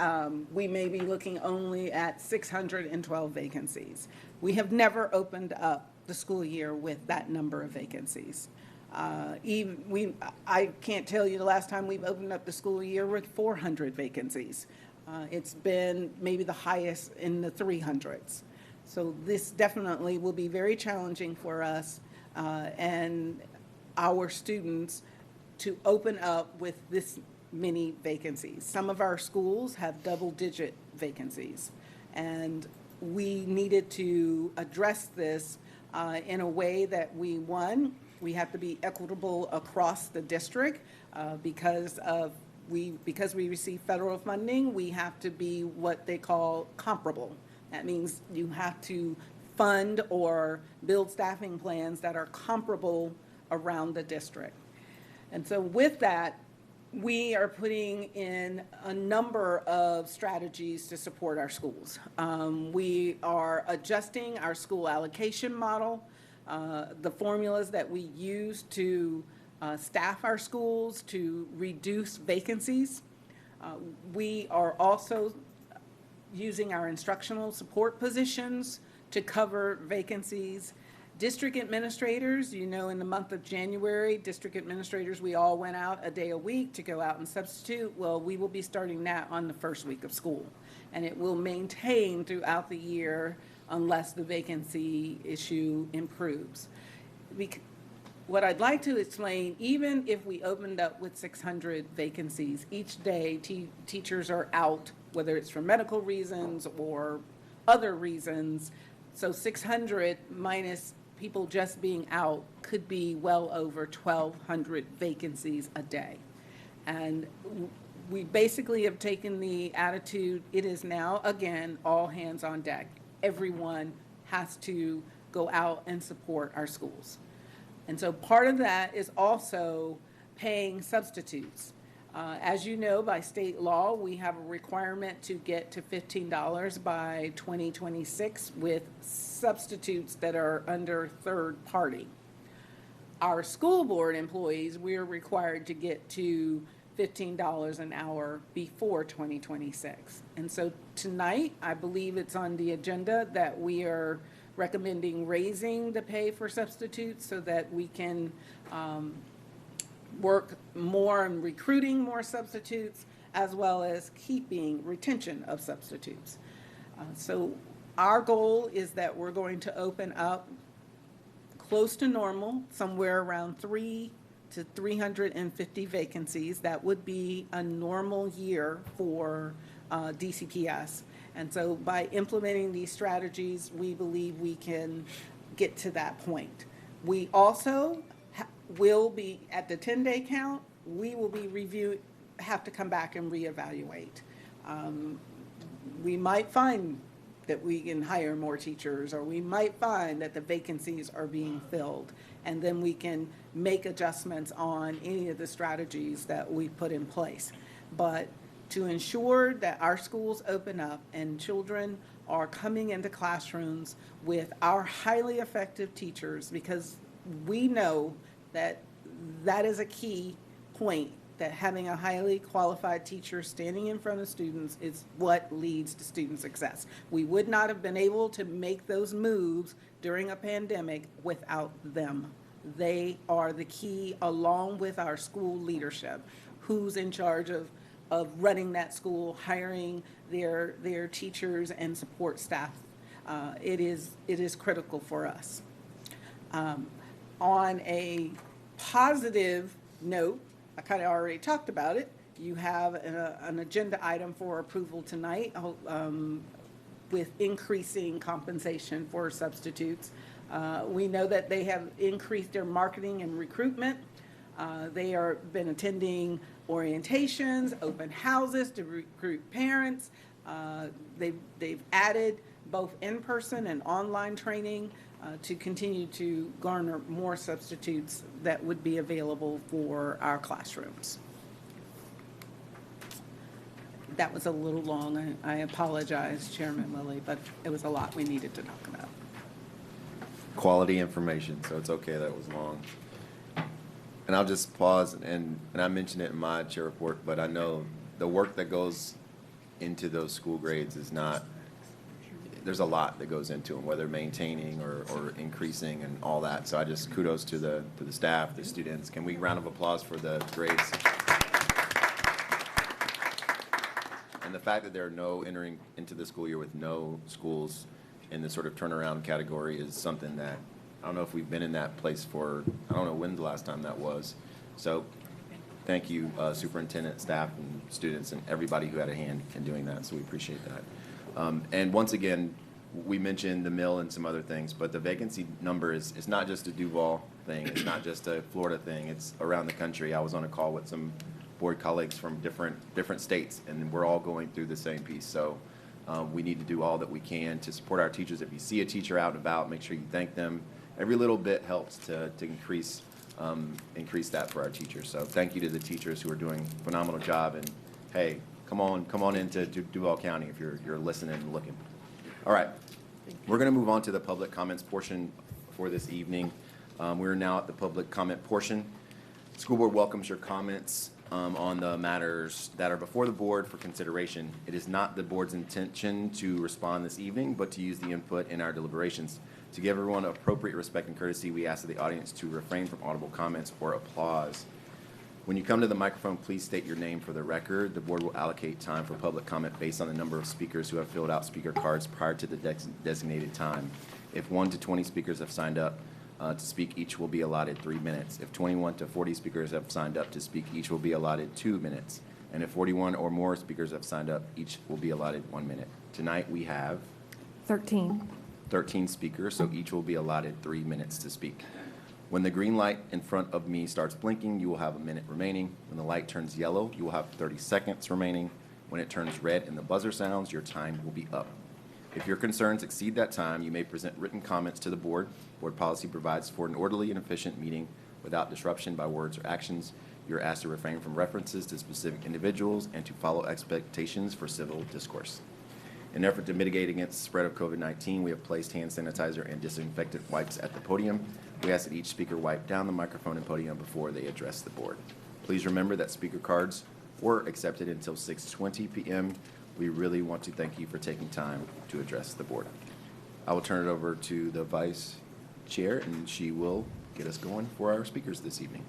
[SPEAKER 7] we may be looking only at 612 vacancies. We have never opened up the school year with that number of vacancies. I can't tell you the last time we've opened up the school year with 400 vacancies. It's been maybe the highest in the 300s. So this definitely will be very challenging for us and our students to open up with this many vacancies. Some of our schools have double-digit vacancies, and we needed to address this in a way that we have to be equitable across the district because of because we receive federal funding, we have to be what they call comparable. That means you have to fund or build staffing plans that are comparable around the district. And so with that, we are putting in a number of strategies to support our schools. We are adjusting our school allocation model, the formulas that we use to staff our schools to reduce vacancies. We are also using our instructional support positions to cover vacancies. District administrators, you know, in the month of January, district administrators, we all went out a day a week to go out and substitute. Well, we will be starting that on the first week of school. And it will maintain throughout the year unless the vacancy issue improves. What I'd like to explain, even if we opened up with 600 vacancies, each day teachers are out, whether it's for medical reasons or other reasons. So 600 minus people just being out could be well over 1,200 vacancies a day. And we basically have taken the attitude, it is now, again, all hands on deck. Everyone has to go out and support our schools. And so part of that is also paying substitutes. As you know, by state law, we have a requirement to get to $15 by 2026 with substitutes that are under third party. Our school board employees, we are required to get to $15 an hour before 2026. And so tonight, I believe it's on the agenda that we are recommending raising the pay for substitutes so that we can work more on recruiting more substitutes as well as keeping retention of substitutes. So our goal is that we're going to open up close to normal, somewhere around 300 to 350 vacancies. That would be a normal year for DCPS. And so by implementing these strategies, we believe we can get to that point. We also will be, at the 10-day count, we will be have to come back and reevaluate. We might find that we can hire more teachers, or we might find that the vacancies are being filled, and then we can make adjustments on any of the strategies that we put in place. But to ensure that our schools open up and children are coming into classrooms with our highly effective teachers, because we know that that is a key point, that having a highly qualified teacher standing in front of students is what leads to student success. We would not have been able to make those moves during a pandemic without them. They are the key, along with our school leadership, who's in charge of running that school, hiring their teachers and support staff. It is critical for us. On a positive note, I kind of already talked about it. You have an agenda item for approval tonight with increasing compensation for substitutes. We know that they have increased their marketing and recruitment. They have been attending orientations, open houses to recruit parents. They've added both in-person and online training to continue to garner more substitutes that would be available for our classrooms. That was a little long. I apologize, Chairman Lilly, but it was a lot we needed to talk about.
[SPEAKER 3] Quality information, so it's okay that it was long. And I'll just pause, and I mentioned it in my chair report, but I know the work that goes into those school grades is not, there's a lot that goes into them, whether maintaining or increasing and all that. So I just kudos to the staff, the students. Can we round of applause for the grades? And the fact that there are no entering into the school year with no schools in the sort of turnaround category is something that, I don't know if we've been in that place for, I don't know when the last time that was. So thank you, superintendent, staff, and students, and everybody who had a hand in doing that. So we appreciate that. And once again, we mentioned the mill and some other things, but the vacancy number is not just a Duval thing. It's not just a Florida thing. It's around the country. I was on a call with some board colleagues from different states, and we're all going through the same piece. So we need to do all that we can to support our teachers. If you see a teacher out and about, make sure you thank them. Every little bit helps to increase that for our teachers. So thank you to the teachers who are doing a phenomenal job. And hey, come on into Duval County if you're listening and looking. All right, we're going to move on to the public comments portion for this evening. We're now at the public comment portion. School board welcomes your comments on the matters that are before the board for consideration. It is not the board's intention to respond this evening, but to use the input in our deliberations. To give everyone appropriate respect and courtesy, we ask of the audience to refrain from audible comments or applause. When you come to the microphone, please state your name for the record. The board will allocate time for public comment based on the number of speakers who have filled out speaker cards prior to the designated time. If 1 to 20 speakers have signed up to speak, each will be allotted 3 minutes. If 21 to 40 speakers have signed up to speak, each will be allotted 2 minutes. And if 41 or more speakers have signed up, each will be allotted 1 minute. Tonight we have 13 speakers, so each will be allotted 3 minutes to speak. When the green light in front of me starts blinking, you will have a minute remaining. When the light turns yellow, you will have 30 seconds remaining. When it turns red and the buzzer sounds, your time will be up. If your concerns exceed that time, you may present written comments to the board. Board policy provides for an orderly and efficient meeting without disruption by words or actions. You're asked to refrain from references to specific individuals and to follow expectations for civil discourse. In an effort to mitigate against the spread of COVID-19, we have placed hand sanitizer and disinfectant wipes at the podium. We ask that each speaker wipe down the microphone and podium before they address the board. Please remember that speaker cards were accepted until 6:20 p.m. We really want to thank you for taking time to address the board. I will turn it over to the vice chair, and she will get us going for our speakers this evening.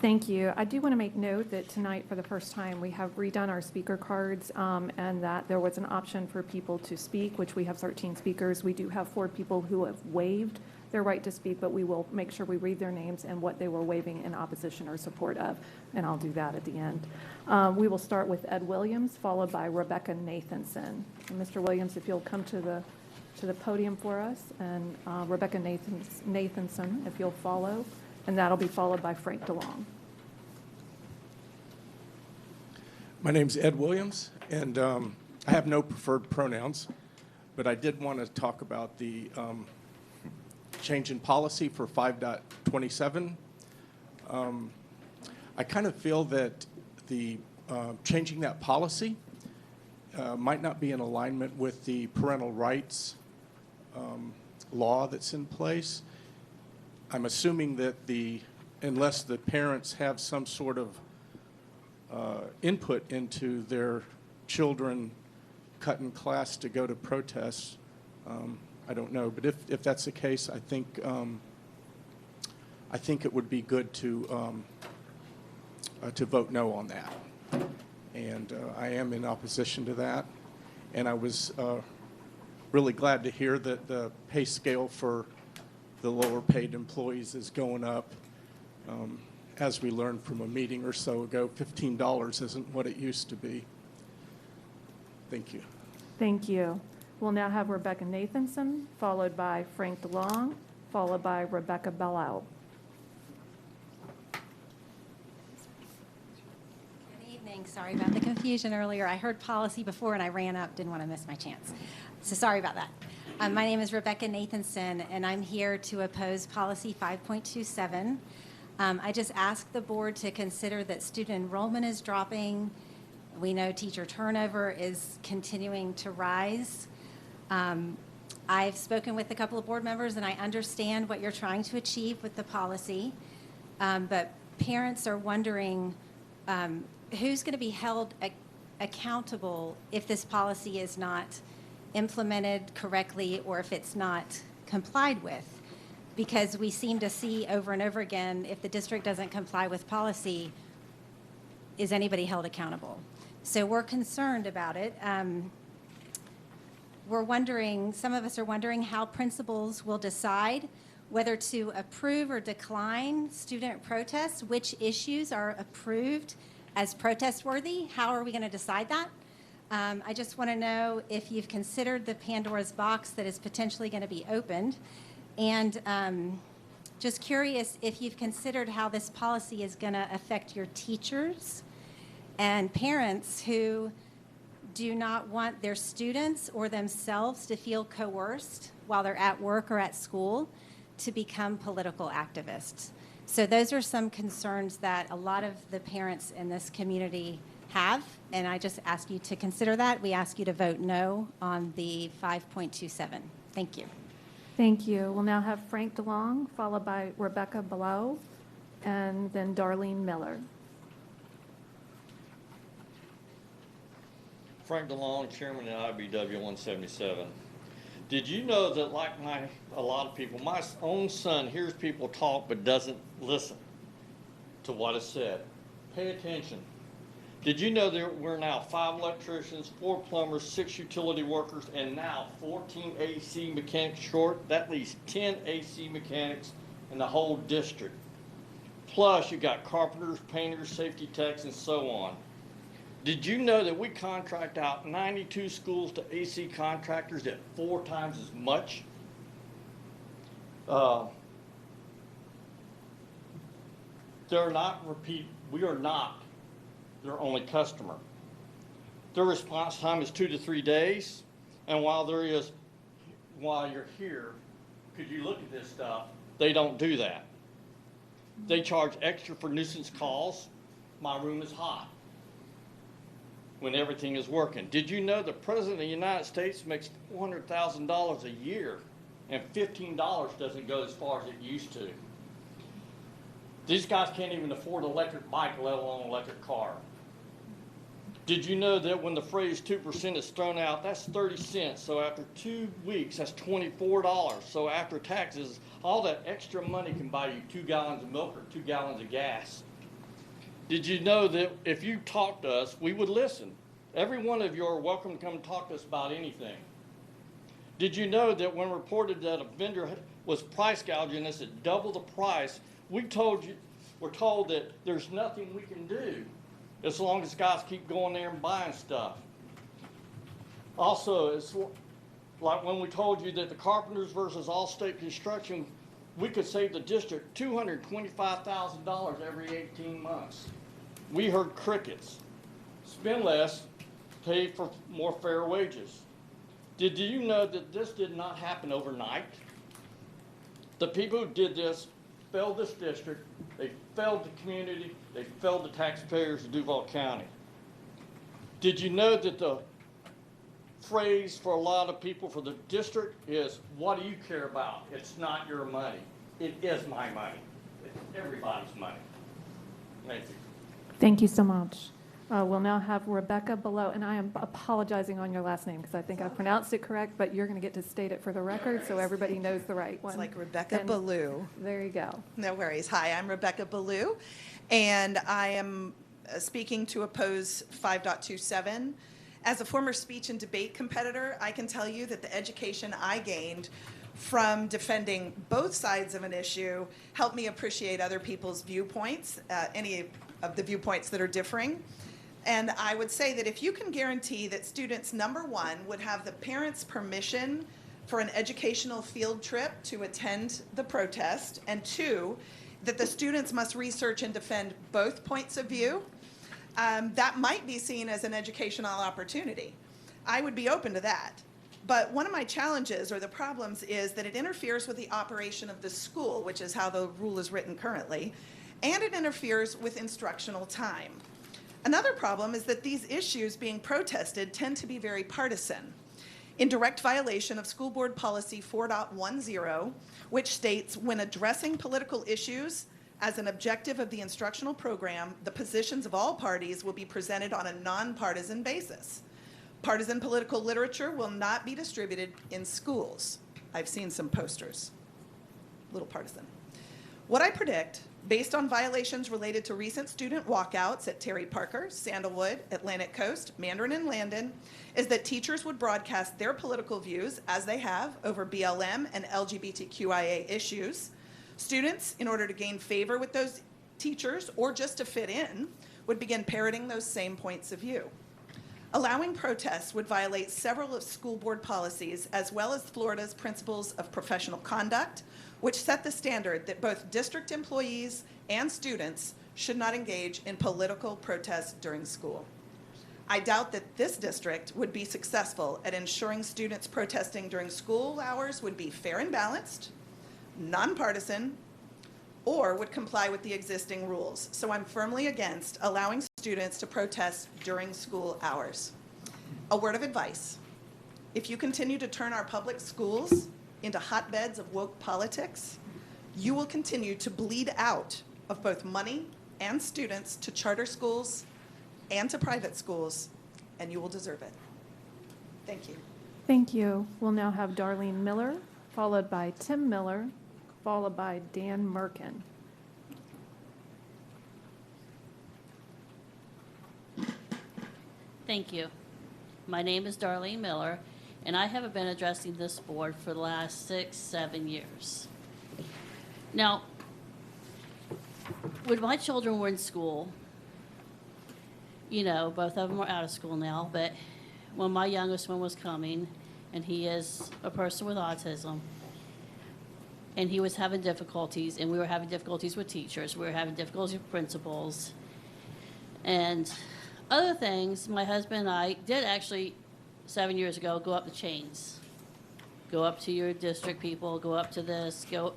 [SPEAKER 13] Thank you. I do want to make note that tonight, for the first time, we have redone our speaker cards, and that there was an option for people to speak, which we have 13 speakers. We do have 4 people who have waived their right to speak, but we will make sure we read their names and what they were waiving in opposition or support of, and I'll do that at the end. We will start with Ed Williams, followed by Rebecca Nathanson. And Mr. Williams, if you'll come to the podium for us, and Rebecca Nathanson, if you'll follow. And that'll be followed by Frank DeLong.
[SPEAKER 14] My name's Ed Williams, and I have no preferred pronouns, but I did want to talk about the change in policy for 5.27. I kind of feel that the changing that policy might not be in alignment with the parental rights law that's in place. I'm assuming that unless the parents have some sort of input into their children cutting class to go to protests, I don't know. But if that's the case, I think it would be good to vote no on that. And I am in opposition to that. And I was really glad to hear that the pay scale for the lower paid employees is going up. As we learned from a meeting or so ago, $15 isn't what it used to be. Thank you.
[SPEAKER 13] Thank you. We'll now have Rebecca Nathanson, followed by Frank DeLong, followed by Rebecca Bellow.
[SPEAKER 8] Good evening. Sorry about the confusion earlier. I heard policy before and I ran up, didn't want to miss my chance. So sorry about that. My name is Rebecca Nathanson, and I'm here to oppose policy 5.27. I just asked the board to consider that student enrollment is dropping. We know teacher turnover is continuing to rise. I've spoken with a couple of board members, and I understand what you're trying to achieve with the policy, but parents are wondering who's going to be held accountable if this policy is not implemented correctly or if it's not complied with, because we seem to see over and over again, if the district doesn't comply with policy, is anybody held accountable? So we're concerned about it. We're wondering, some of us are wondering how principals will decide whether to approve or decline student protests, which issues are approved as protest worthy. How are we going to decide that? I just want to know if you've considered the Pandora's box that is potentially going to be opened. And Just curious if you've considered how this policy is going to affect your teachers and parents who do not want their students or themselves to feel coerced while they're at work or at school to become political activists. So those are some concerns that a lot of the parents in this community have, and I just ask you to consider that. We ask you to vote no on the 5.27. Thank you.
[SPEAKER 13] Thank you. We'll now have Frank DeLong, followed by Rebecca Below, and then Darlene Miller.
[SPEAKER 15] Frank DeLong, Chairman at IBW 177. Did you know that, like a lot of people, my own son hears people talk but doesn't listen to what is said? Pay attention. Did you know that we're now 5 electricians, 4 plumbers, 6 utility workers, and now 14 AC mechanics short? That leaves 10 AC mechanics in the whole district. Plus, you got carpenters, painters, safety techs, and so on. Did you know that we contract out 92 schools to AC contractors at 4 times as much? We are not their only customer. Their response time is 2 to 3 days, and while you're here, could you look at this stuff? They don't do that. They charge extra for nuisance calls. My room is hot when everything is working. Did you know the President of the United States makes $400,000 a year, and $15 doesn't go as far as it used to? These guys can't even afford an electric bike, let alone an electric car. Did you know that when the phrase 2% is thrown out, that's 30 cents. So after 2 weeks, that's $24. So after taxes, all that extra money can buy you 2 gallons of milk or 2 gallons of gas. Did you know that if you talk to us, we would listen? Every one of you are welcome to come and talk to us about anything. Did you know that when reported that a vendor was price gouging us at double the price, we're told that there's nothing we can do as long as guys keep going there and buying stuff? Also, it's like when we told you that the Carpenters versus Allstate Construction, we could save the district $225,000 every 18 months. We heard crickets. Spend less, pay for more fair wages. Did you know that this did not happen overnight? The people who did this failed this district, they failed the community, they failed the taxpayers of Duval County. Did you know that the phrase for a lot of people for the district is, what do you care about? It's not your money. It is my money. It's everybody's money. Thank you.
[SPEAKER 13] Thank you so much. We'll now have Rebecca Below, and I am apologizing on your last name because I think I pronounced it correct, but you're going to get to state it for the record so everybody knows the right one.
[SPEAKER 16] It's like Rebecca Ballou.
[SPEAKER 13] There you go.
[SPEAKER 16] No worries. Hi, I'm Rebecca Ballou, and I am speaking to oppose 5.27. As a former speech and debate competitor, I can tell you that the education I gained from defending both sides of an issue helped me appreciate other people's viewpoints, any of the viewpoints that are differing. And I would say that if you can guarantee that students, number one, would have the parents' permission for an educational field trip to attend the protest, and two, that the students must research and defend both points of view, that might be seen as an educational opportunity. I would be open to that. But one of my challenges or the problems is that it interferes with the operation of the school, which is how the rule is written currently, and it interferes with instructional time. Another problem is that these issues being protested tend to be very partisan, in direct violation of School Board Policy 4.10, which states, when addressing political issues as an objective of the instructional program, the positions of all parties will be presented on a nonpartisan basis. Partisan political literature will not be distributed in schools. I've seen some posters, a little partisan. What I predict, based on violations related to recent student walkouts at Terry Parker, Sandalwood, Atlantic Coast, Mandarin, and Landon, is that teachers would broadcast their political views, as they have, over BLM and LGBTQIA issues. Students, in order to gain favor with those teachers or just to fit in, would begin parroting those same points of view. Allowing protests would violate several of school board policies, as well as Florida's principles of professional conduct, which set the standard that both district employees and students should not engage in political protests during school. I doubt that this district would be successful at ensuring students protesting during school hours would be fair and balanced, nonpartisan, or would comply with the existing rules. So I'm firmly against allowing students to protest during school hours. A word of advice: if you continue to turn our public schools into hotbeds of woke politics, you will continue to bleed out of both money and students to charter schools and to private schools, and you will deserve it. Thank you.
[SPEAKER 13] Thank you. We'll now have Darlene Miller, followed by Tim Miller, followed by Dan Merkin.
[SPEAKER 6] Thank you. My name is Darlene Miller, and I have been addressing this board for the last 6-7 years. Now, when my children were in school, you know, both of them are out of school now, but when my youngest one was coming, and he is a person with autism, and he was having difficulties, and we were having difficulties with teachers, we were having difficulties with principals, and other things, my husband and I did actually, 7 years ago, go up the chains. Go up to your district people, go up to this, go.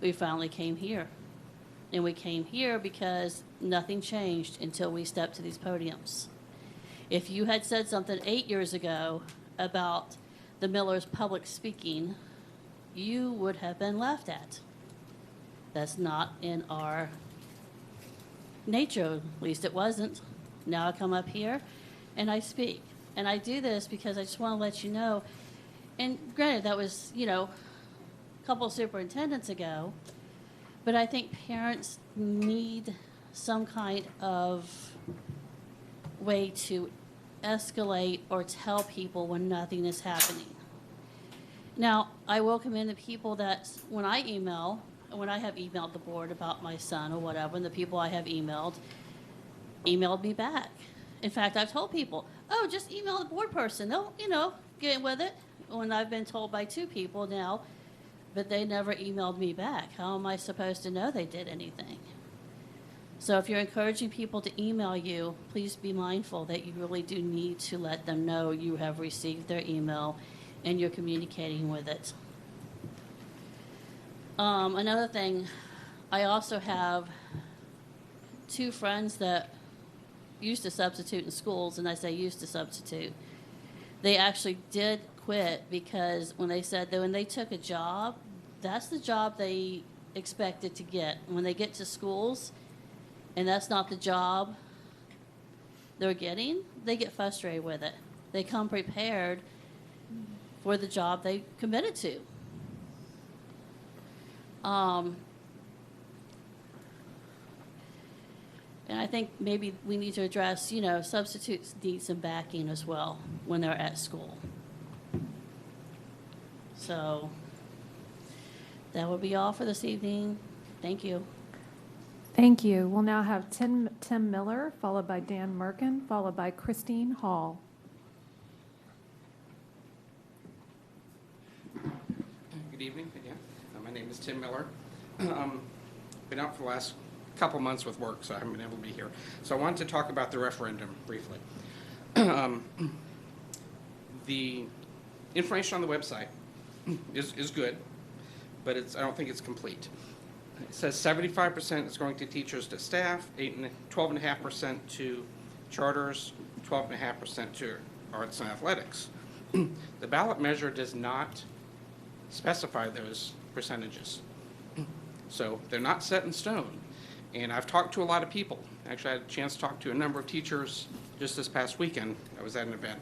[SPEAKER 6] We finally came here. And we came here because nothing changed until we stepped to these podiums. If you had said something 8 years ago about the Millers' public speaking, you would have been laughed at. That's not in our nature, at least it wasn't. Now I come up here and I speak. And I do this because I just want to let you know, and granted, that was, you know, a couple of superintendents ago, but I think parents need some kind of way to escalate or tell people when nothing is happening. Now, I will commend the people that, when I have emailed the board about my son or whatever, and the people I have emailed me back. In fact, I've told people, oh, just email the board person. They'll, you know, get with it. When I've been told by 2 people now, but they never emailed me back. How am I supposed to know they did anything? So if you're encouraging people to email you, please be mindful that you really do need to let them know you have received their email and you're communicating with it. Another thing, I also have 2 friends that used to substitute in schools, and I say used to substitute. They actually did quit because when they said that when they took a job, that's the job they expected to get. When they get to schools, and that's not the job they're getting, they get frustrated with it. They come prepared for the job they committed to. And I think maybe we need to address, you know, substitutes need some backing as well when they're at school. So that will be all for this evening. Thank you.
[SPEAKER 13] Thank you. We'll now have Tim Miller, followed by Dan Merkin, followed by Christine Hall.
[SPEAKER 10] Good evening again. My name is Tim Miller. Been out for the last couple months with work, so I haven't been able to be here. So I wanted to talk about the referendum briefly. The information on the website is good, but I don't think it's complete. It says 75% is going to teachers to staff, 12.5% to charters, 12.5% to arts and athletics. The ballot measure does not specify those percentages. So they're not set in stone. And I've talked to a lot of people. Actually, I had a chance to talk to a number of teachers just this past weekend. I was at an event.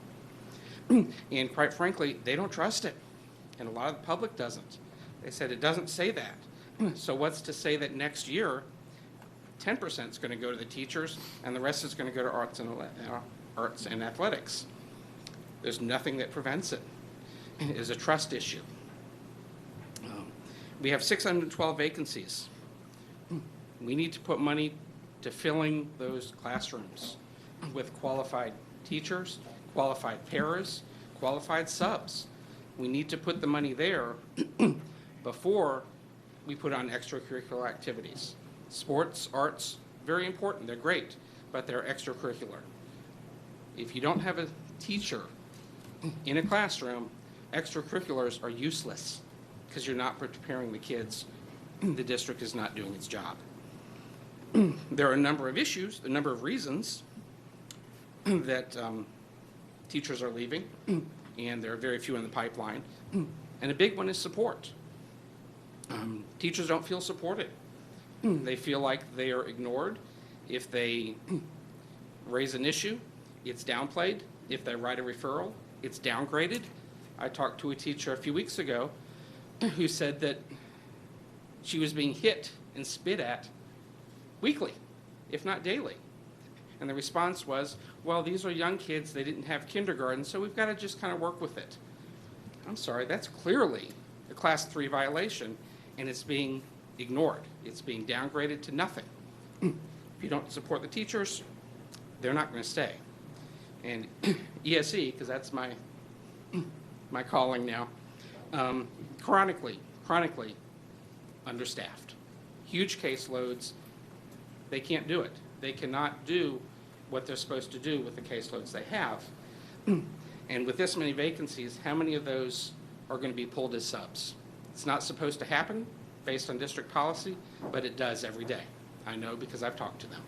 [SPEAKER 10] And quite frankly, they don't trust it. And a lot of the public doesn't. They said it doesn't say that. So what's to say that next year, 10% is going to go to the teachers and the rest is going to go to arts and athletics? There's nothing that prevents it. It is a trust issue. We have 612 vacancies. We need to put money to filling those classrooms with qualified teachers, qualified paras, qualified subs. We need to put the money there before we put on extracurricular activities. Sports, arts, very important, they're great, but they're extracurricular. If you don't have a teacher in a classroom, extracurriculars are useless because you're not preparing the kids. The district is not doing its job. There are a number of issues, a number of reasons that teachers are leaving, and there are very few in the pipeline. And a big one is support. Teachers don't feel supported. They feel like they are ignored. If they raise an issue, it's downplayed. If they write a referral, it's downgraded. I talked to a teacher a few weeks ago who said that she was being hit and spit at weekly, if not daily. And the response was, well, these are young kids, they didn't have kindergarten, so we've got to just kind of work with it. I'm sorry, that's clearly a Class 3 violation, and it's being ignored. It's being downgraded to nothing. If you don't support the teachers, they're not going to stay. And ESE, because that's my calling now, chronically understaffed. Huge caseloads. They can't do it. They cannot do what they're supposed to do with the caseloads they have. And with this many vacancies, how many of those are going to be pulled as subs? It's not supposed to happen based on district policy, but it does every day. I know because I've talked to them.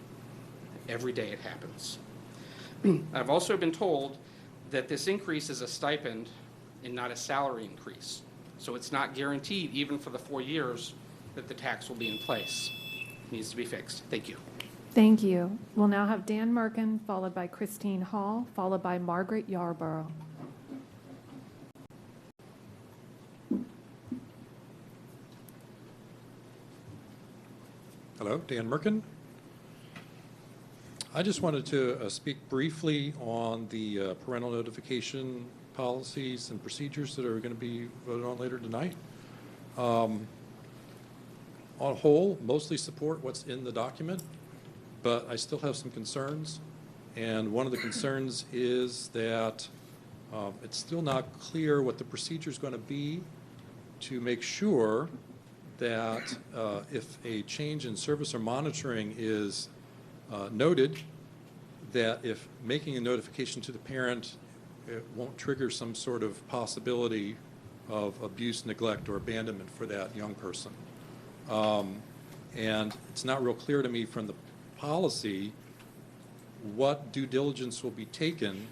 [SPEAKER 10] Every day it happens. I've also been told that this increase is a stipend and not a salary increase. So it's not guaranteed, even for the 4 years, that the tax will be in place. It needs to be fixed. Thank you.
[SPEAKER 13] Thank you. We'll now have Dan Merkin, followed by Christine Hall, followed by Margaret Yarborough.
[SPEAKER 17] Hello, Dan Merkin. I just wanted to speak briefly on the parental notification policies and procedures that are going to be voted on later tonight. On a whole, mostly support what's in the document, but I still have some concerns. And one of the concerns is that it's still not clear what the procedure is going to be to make sure that if a change in service or monitoring is noted, that if making a notification to the parent, it won't trigger some sort of possibility of abuse, neglect, or abandonment for that young person. And it's not real clear to me from the policy what due diligence will be taken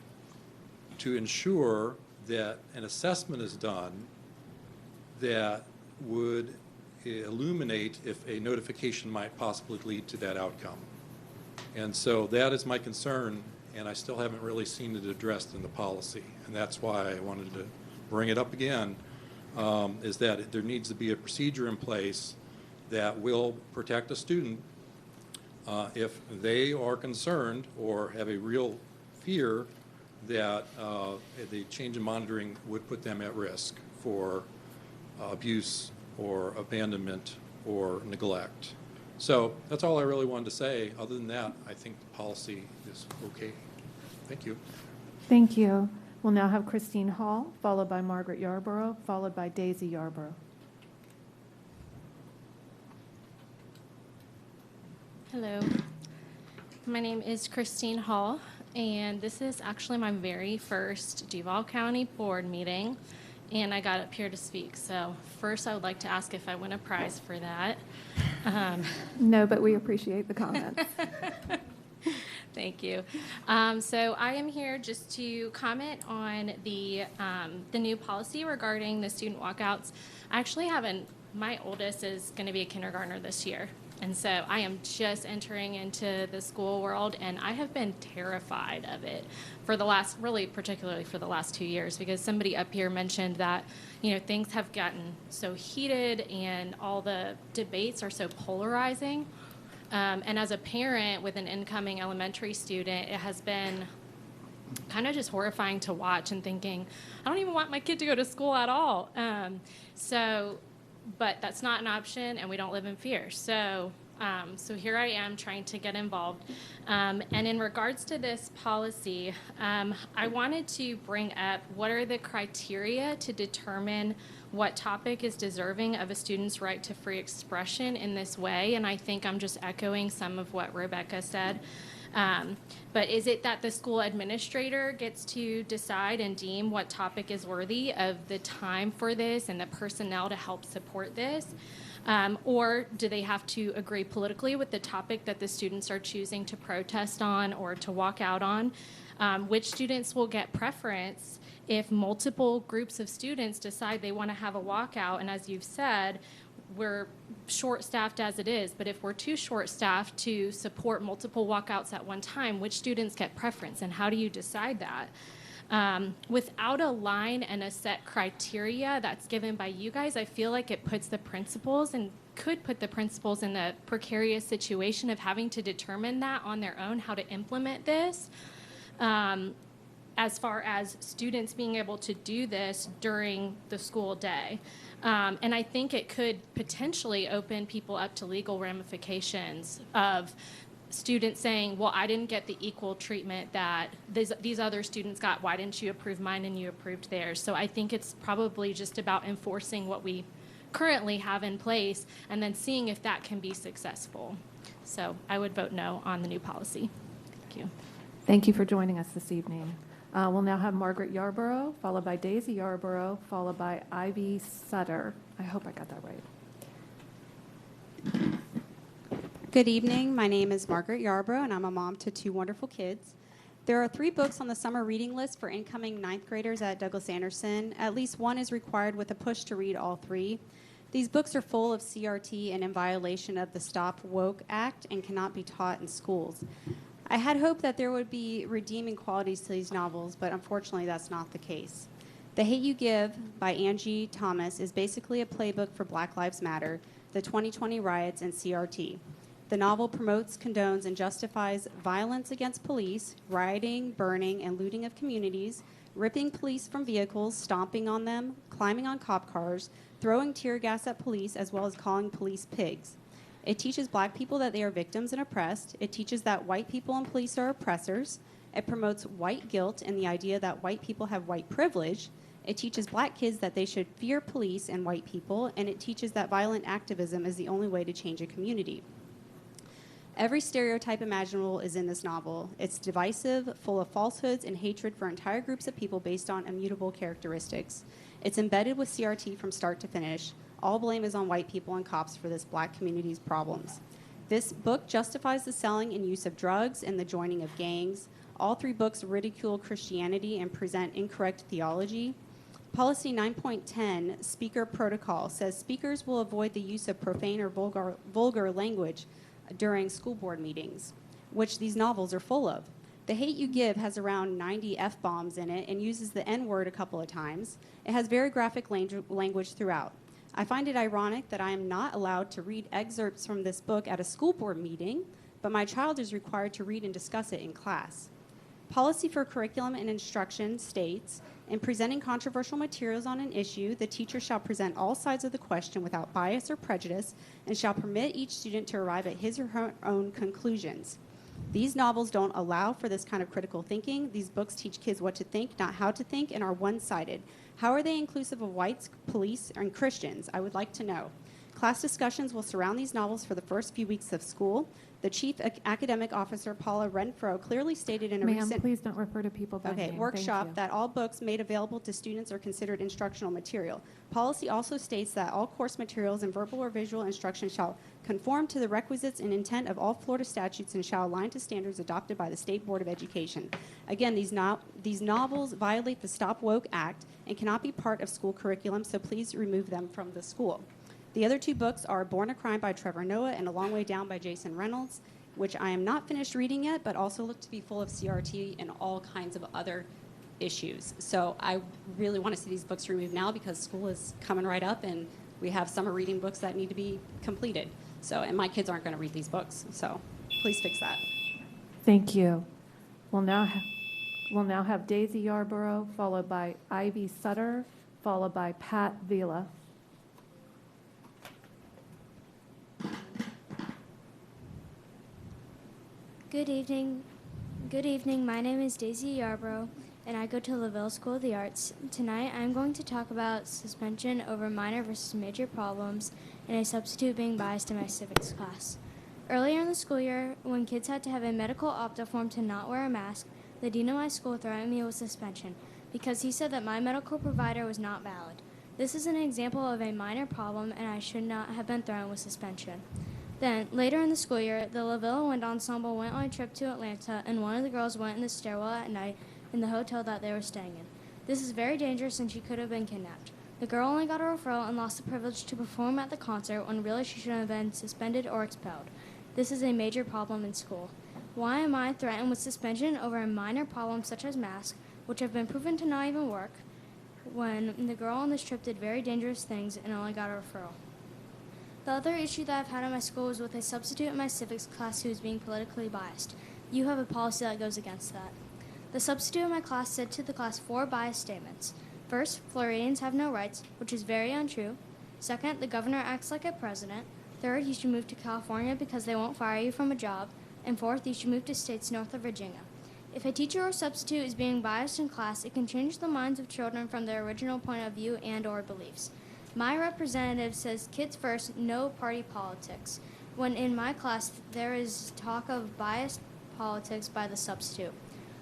[SPEAKER 17] to ensure that an assessment is done that would illuminate if a notification might possibly lead to that outcome. And so that is my concern, and I still haven't really seen it addressed in the policy. And that's why I wanted to bring it up again, is that there needs to be a procedure in place that will protect a student if they are concerned or have a real fear that the change in monitoring would put them at risk for abuse or abandonment or neglect. So that's all I really wanted to say. Other than that, I think the policy is okay. Thank you.
[SPEAKER 13] Thank you. We'll now have Christine Hall, followed by Margaret Yarborough, followed by Daisy Yarborough.
[SPEAKER 5] Hello. My name is Christine Hall, and this is actually my very first Duval County Board meeting, and I got up here to speak. So first, I would like to ask if I win a prize for that.
[SPEAKER 13] No, but we appreciate the comments.
[SPEAKER 5] Thank you. So I am here just to comment on the new policy regarding the student walkouts. I actually haven't, my oldest is going to be a kindergartner this year. And so I am just entering into the school world, and I have been terrified of it for the last, really particularly for the last 2 years, because somebody up here mentioned that, you know, things have gotten so heated and all the debates are so polarizing. And as a parent with an incoming elementary student, it has been kind of just horrifying to watch and thinking, I don't even want my kid to go to school at all. But that's not an option, and we don't live in fear. So So here I am trying to get involved. And in regards to this policy, I wanted to bring up what are the criteria to determine what topic is deserving of a student's right to free expression in this way. And I think I'm just echoing some of what Rebecca said. But is it that the school administrator gets to decide and deem what topic is worthy of the time for this and the personnel to help support this? Or do they have to agree politically with the topic that the students are choosing to protest on or to walk out on? Which students will get preference if multiple groups of students decide they want to have a walkout? And as you've said, we're short-staffed as it is, but if we're too short-staffed to support multiple walkouts at one time, which students get preference, and how do you decide that? Without a line and a set criteria that's given by you guys, I feel like it puts the principals and could put the principals in a precarious situation of having to determine that on their own, how to implement this. As far as students being able to do this during the school day. And I think it could potentially open people up to legal ramifications of students saying, well, I didn't get the equal treatment that these other students got. Why didn't you approve mine and you approved theirs? So I think it's probably just about enforcing what we currently have in place and then seeing if that can be successful. So I would vote no on the new policy. Thank you.
[SPEAKER 13] Thank you for joining us this evening. We'll now have Margaret Yarborough, followed by Daisy Yarborough, followed by Ivy Sutter. I hope I got that right.
[SPEAKER 9] Good evening. My name is Margaret Yarborough, and I'm a mom to 2 wonderful kids. There are 3 books on the summer reading list for incoming 9th graders at Douglas Anderson. At least one is required with a push to read all 3. These books are full of CRT and in violation of the Stop Woke Act and cannot be taught in schools. I had hoped that there would be redeeming qualities to these novels, but unfortunately that's not the case. The Hate You Give by Angie Thomas is basically a playbook for Black Lives Matter, the 2020 riots, and CRT. The novel promotes, condones, and justifies violence against police, rioting, burning, and looting of communities, ripping police from vehicles, stomping on them, climbing on cop cars, throwing tear gas at police, as well as calling police pigs. It teaches black people that they are victims and oppressed. It teaches that white people and police are oppressors. It promotes white guilt and the idea that white people have white privilege. It teaches black kids that they should fear police and white people, and it teaches that violent activism is the only way to change a community. Every stereotype imaginable is in this novel. It's divisive, full of falsehoods and hatred for entire groups of people based on immutable characteristics. It's embedded with CRT from start to finish. All blame is on white people and cops for this black community's problems. This book justifies the selling and use of drugs and the joining of gangs. All 3 books ridicule Christianity and present incorrect theology. Policy 9.10, Speaker Protocol, says speakers will avoid the use of profane or vulgar language during school board meetings, which these novels are full of. The Hate You Give has around 90 F-bombs in it and uses the N-word a couple of times. It has very graphic language throughout. I find it ironic that I am not allowed to read excerpts from this book at a school board meeting, but my child is required to read and discuss it in class. Policy for Curriculum and Instruction states, in presenting controversial materials on an issue, the teacher shall present all sides of the question without bias or prejudice and shall permit each student to arrive at his or her own conclusions. These novels don't allow for this kind of critical thinking. These books teach kids what to think, not how to think, and are one-sided. How are they inclusive of whites, police, and Christians? I would like to know. Class discussions will surround these novels for the first few weeks of school. The chief academic officer, Paula Renfro, clearly stated in a
[SPEAKER 13] Ma'am,
[SPEAKER 9] recent
[SPEAKER 13] please don't refer to people by name.
[SPEAKER 9] workshop
[SPEAKER 13] Thank you.
[SPEAKER 9] that all books made available to students are considered instructional material. Policy also states that all course materials in verbal or visual instruction shall conform to the requisites and intent of all Florida statutes and shall align to standards adopted by the State Board of Education. Again, these novels violate the Stop Woke Act and cannot be part of school curriculum, so please remove them from the school. The other 2 books are Born a Crime by Trevor Noah and A Long Way Down by Jason Reynolds, which I am not finished reading yet, but also look to be full of CRT and all kinds of other issues. So I really want to see these books removed now because school is coming right up and we have summer reading books that need to be completed. So, and my kids aren't going to read these books, so please fix that.
[SPEAKER 13] Thank you. We'll now have Daisy Yarborough, followed by Ivy Sutter, followed by Pat Vila.
[SPEAKER 18] Good evening. Good evening. My name is Daisy Yarbrough, and I go to LaVille School of the Arts. Tonight, I'm going to talk about suspension over minor versus major problems and a substitute being biased in my civics class. Earlier in the school year, when kids had to have a medical opt-out form to not wear a mask, the dean of my school threatened me with suspension because he said that my medical provider was not valid. This is an example of a minor problem, and I should not have been threatened with suspension. Then, later in the school year, the LaVille Wind Ensemble went on a trip to Atlanta, and one of the girls went in the stairwell at night in the hotel that they were staying in. This is very dangerous, and she could have been kidnapped. The girl only got a referral and lost the privilege to perform at the concert when really she should have been suspended or expelled. This is a major problem in school. Why am I threatened with suspension over a minor problem such as masks, which have been proven to not even work, when the girl on this trip did very dangerous things and only got a referral? The other issue that I've had at my school was with a substitute in my civics class who is being politically biased. You have a policy that goes against that. The substitute in my class said to the class 4 biased statements. First, Floridians have no rights, which is very untrue. Second, the governor acts like a president. Third, you should move to California because they won't fire you from a job. And fourth, you should move to states north of Virginia. If a teacher or substitute is being biased in class, it can change the minds of children from their original point of view and or beliefs. My representative says kids first, no party politics, when in my class there is talk of biased politics by the substitute.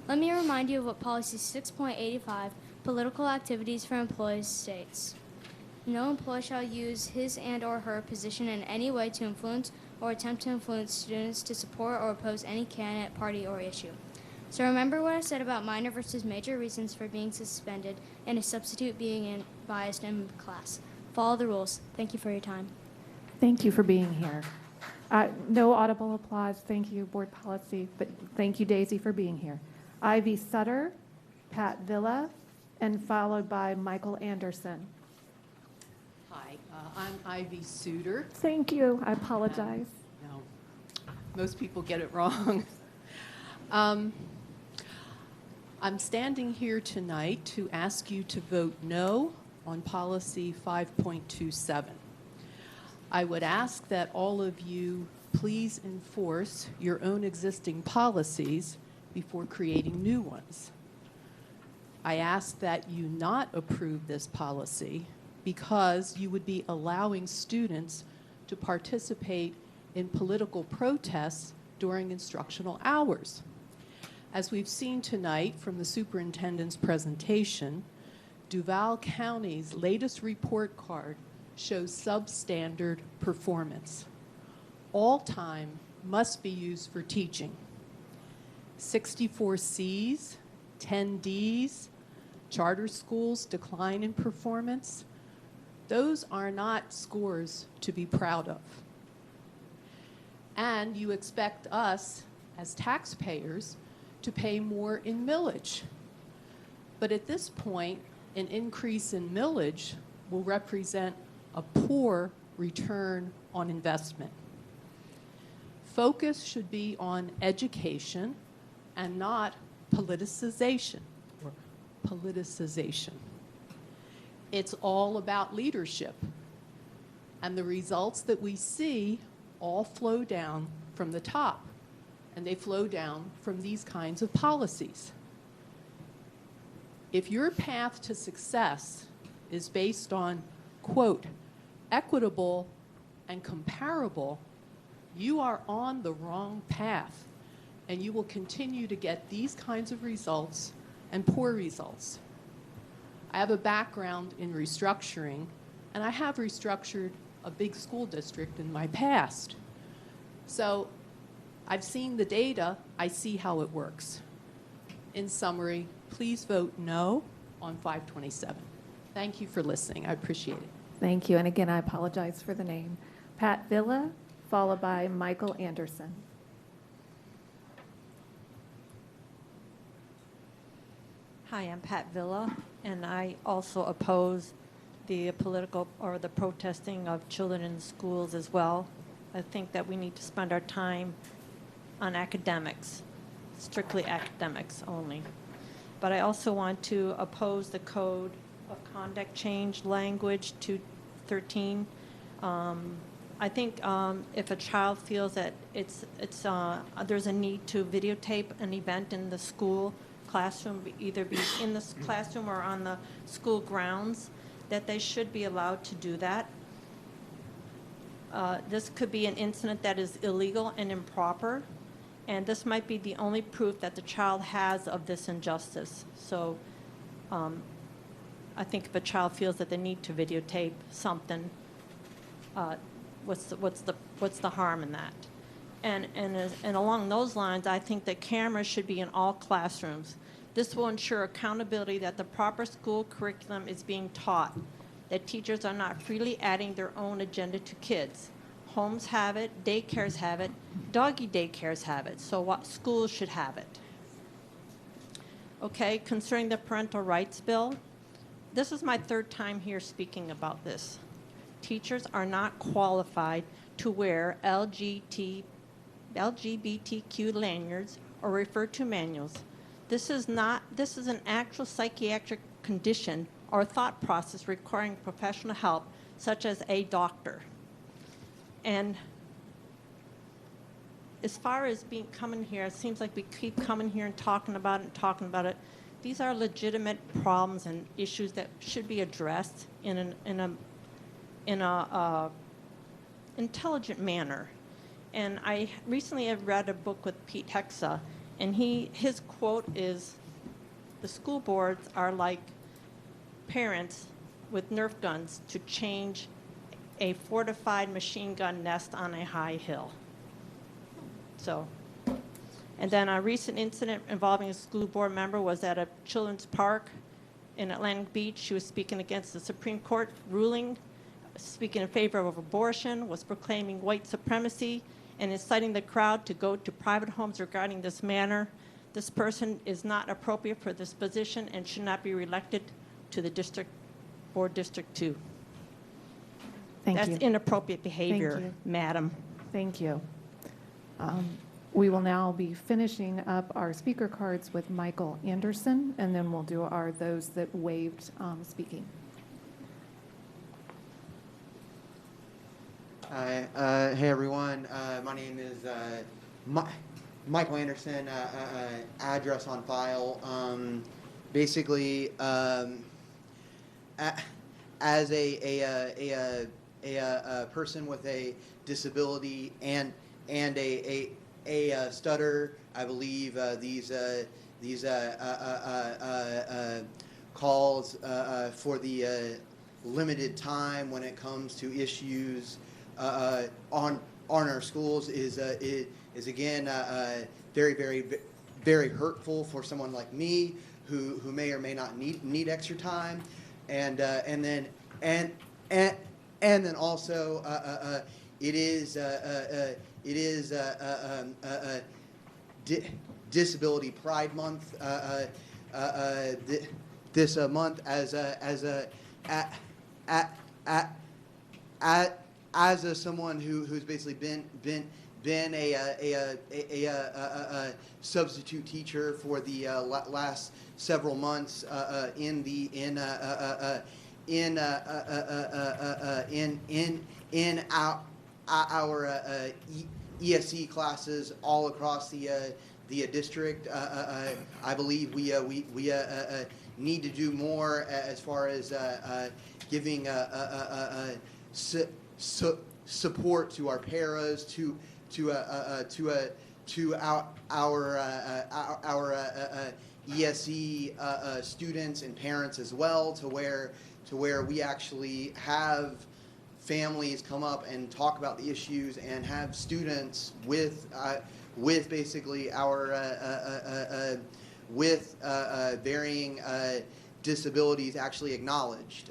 [SPEAKER 18] Let me remind you of what Policy 6.85, Political Activities for Employees, states. No employee shall use his and or her position in any way to influence or attempt to influence students to support or oppose any candidate, party, or issue. So remember what I said about minor versus major reasons for being suspended and a substitute being biased in class. Follow the rules. Thank you for your time.
[SPEAKER 13] Thank you for being here. No audible applause. Thank you, Board Policy, but thank you, Daisy, for being here. Ivy Sutter, Pat Villa, and followed by Michael Anderson.
[SPEAKER 19] Hi, I'm Ivy Suter.
[SPEAKER 13] Thank you. I apologize.
[SPEAKER 19] No, most people get it wrong. I'm standing here tonight to ask you to vote no on Policy 5.27. I would ask that all of you please enforce your own existing policies before creating new ones. I ask that you not approve this policy because you would be allowing students to participate in political protests during instructional hours. As we've seen tonight from the superintendent's presentation, Duval County's latest report card shows substandard performance. All time must be used for teaching. 64 Cs, 10 Ds, charter schools decline in performance. Those are not scores to be proud of. And you expect us as taxpayers to pay more in millage. But at this point, an increase in millage will represent a poor return on investment. Focus should be on education and not politicization or politicization. It's all about leadership. And the results that we see all flow down from the top. And they flow down from these kinds of policies. If your path to success is based on, quote, equitable and comparable, you are on the wrong path, and you will continue to get these kinds of results and poor results. I have a background in restructuring, and I have restructured a big school district in my past. So I've seen the data, I see how it works. In summary, please vote no on 527. Thank you for listening. I appreciate it.
[SPEAKER 13] Thank you. And again, I apologize for the name. Pat Villa, followed by Michael Anderson.
[SPEAKER 20] Hi, I'm Pat Villa, and I also oppose the political or the protesting of children in schools as well. I think that we need to spend our time on academics, strictly academics only. But I also want to oppose the code of conduct change language to 13. I think if a child feels that there's a need to videotape an event in the school classroom, either be in the classroom or on the school grounds, that they should be allowed to do that. This could be an incident that is illegal and improper, and this might be the only proof that the child has of this injustice. So I think if a child feels that they need to videotape something, what's the harm in that? And along those lines, I think that cameras should be in all classrooms. This will ensure accountability that the proper school curriculum is being taught, that teachers are not freely adding their own agenda to kids. Homes have it, daycares have it, doggy daycares have it, so what schools should have it. Okay, concerning the parental rights bill, this is my third time here speaking about this. Teachers are not qualified to wear LGBTQ lanyards or refer to manuals. This is an actual psychiatric condition or thought process requiring professional help, such as a doctor. And as far as coming here, it seems like we keep coming here and talking about it. These are legitimate problems and issues that should be addressed in a intelligent manner. And I recently have read a book with Pete Hexa, and his quote is, "The school boards are like parents with Nerf guns to change a fortified machine gun nest on a high hill." So, and then a recent incident involving a school board member was at a children's park in Atlantic Beach. She was speaking against the Supreme Court ruling, speaking in favor of abortion, was proclaiming white supremacy, and inciting the crowd to go to private homes regarding this matter. This person is not appropriate for this position and should not be reelected to the district board, District 2.
[SPEAKER 13] Thank you.
[SPEAKER 20] That's inappropriate behavior,
[SPEAKER 13] Thank you.
[SPEAKER 20] madam.
[SPEAKER 13] Thank you. We will now be finishing up our speaker cards with Michael Anderson, and then we'll do those that waived speaking.
[SPEAKER 21] Hi, hey everyone. My name is Michael Anderson. Address on file. Basically, as a person with a disability and a stutter, I believe these calls for the limited time when it comes to issues on our schools is again very hurtful for someone like me who may or may not need extra time, and then also it is Disability Pride Month this month as someone who's basically been a substitute teacher for the last several months in our ESE classes all across the district. I believe we need to do more as far as giving support to our paras, to our ESE students and parents as well, to where we actually have families come up and talk about the issues and have students with basically our with varying disabilities actually acknowledged,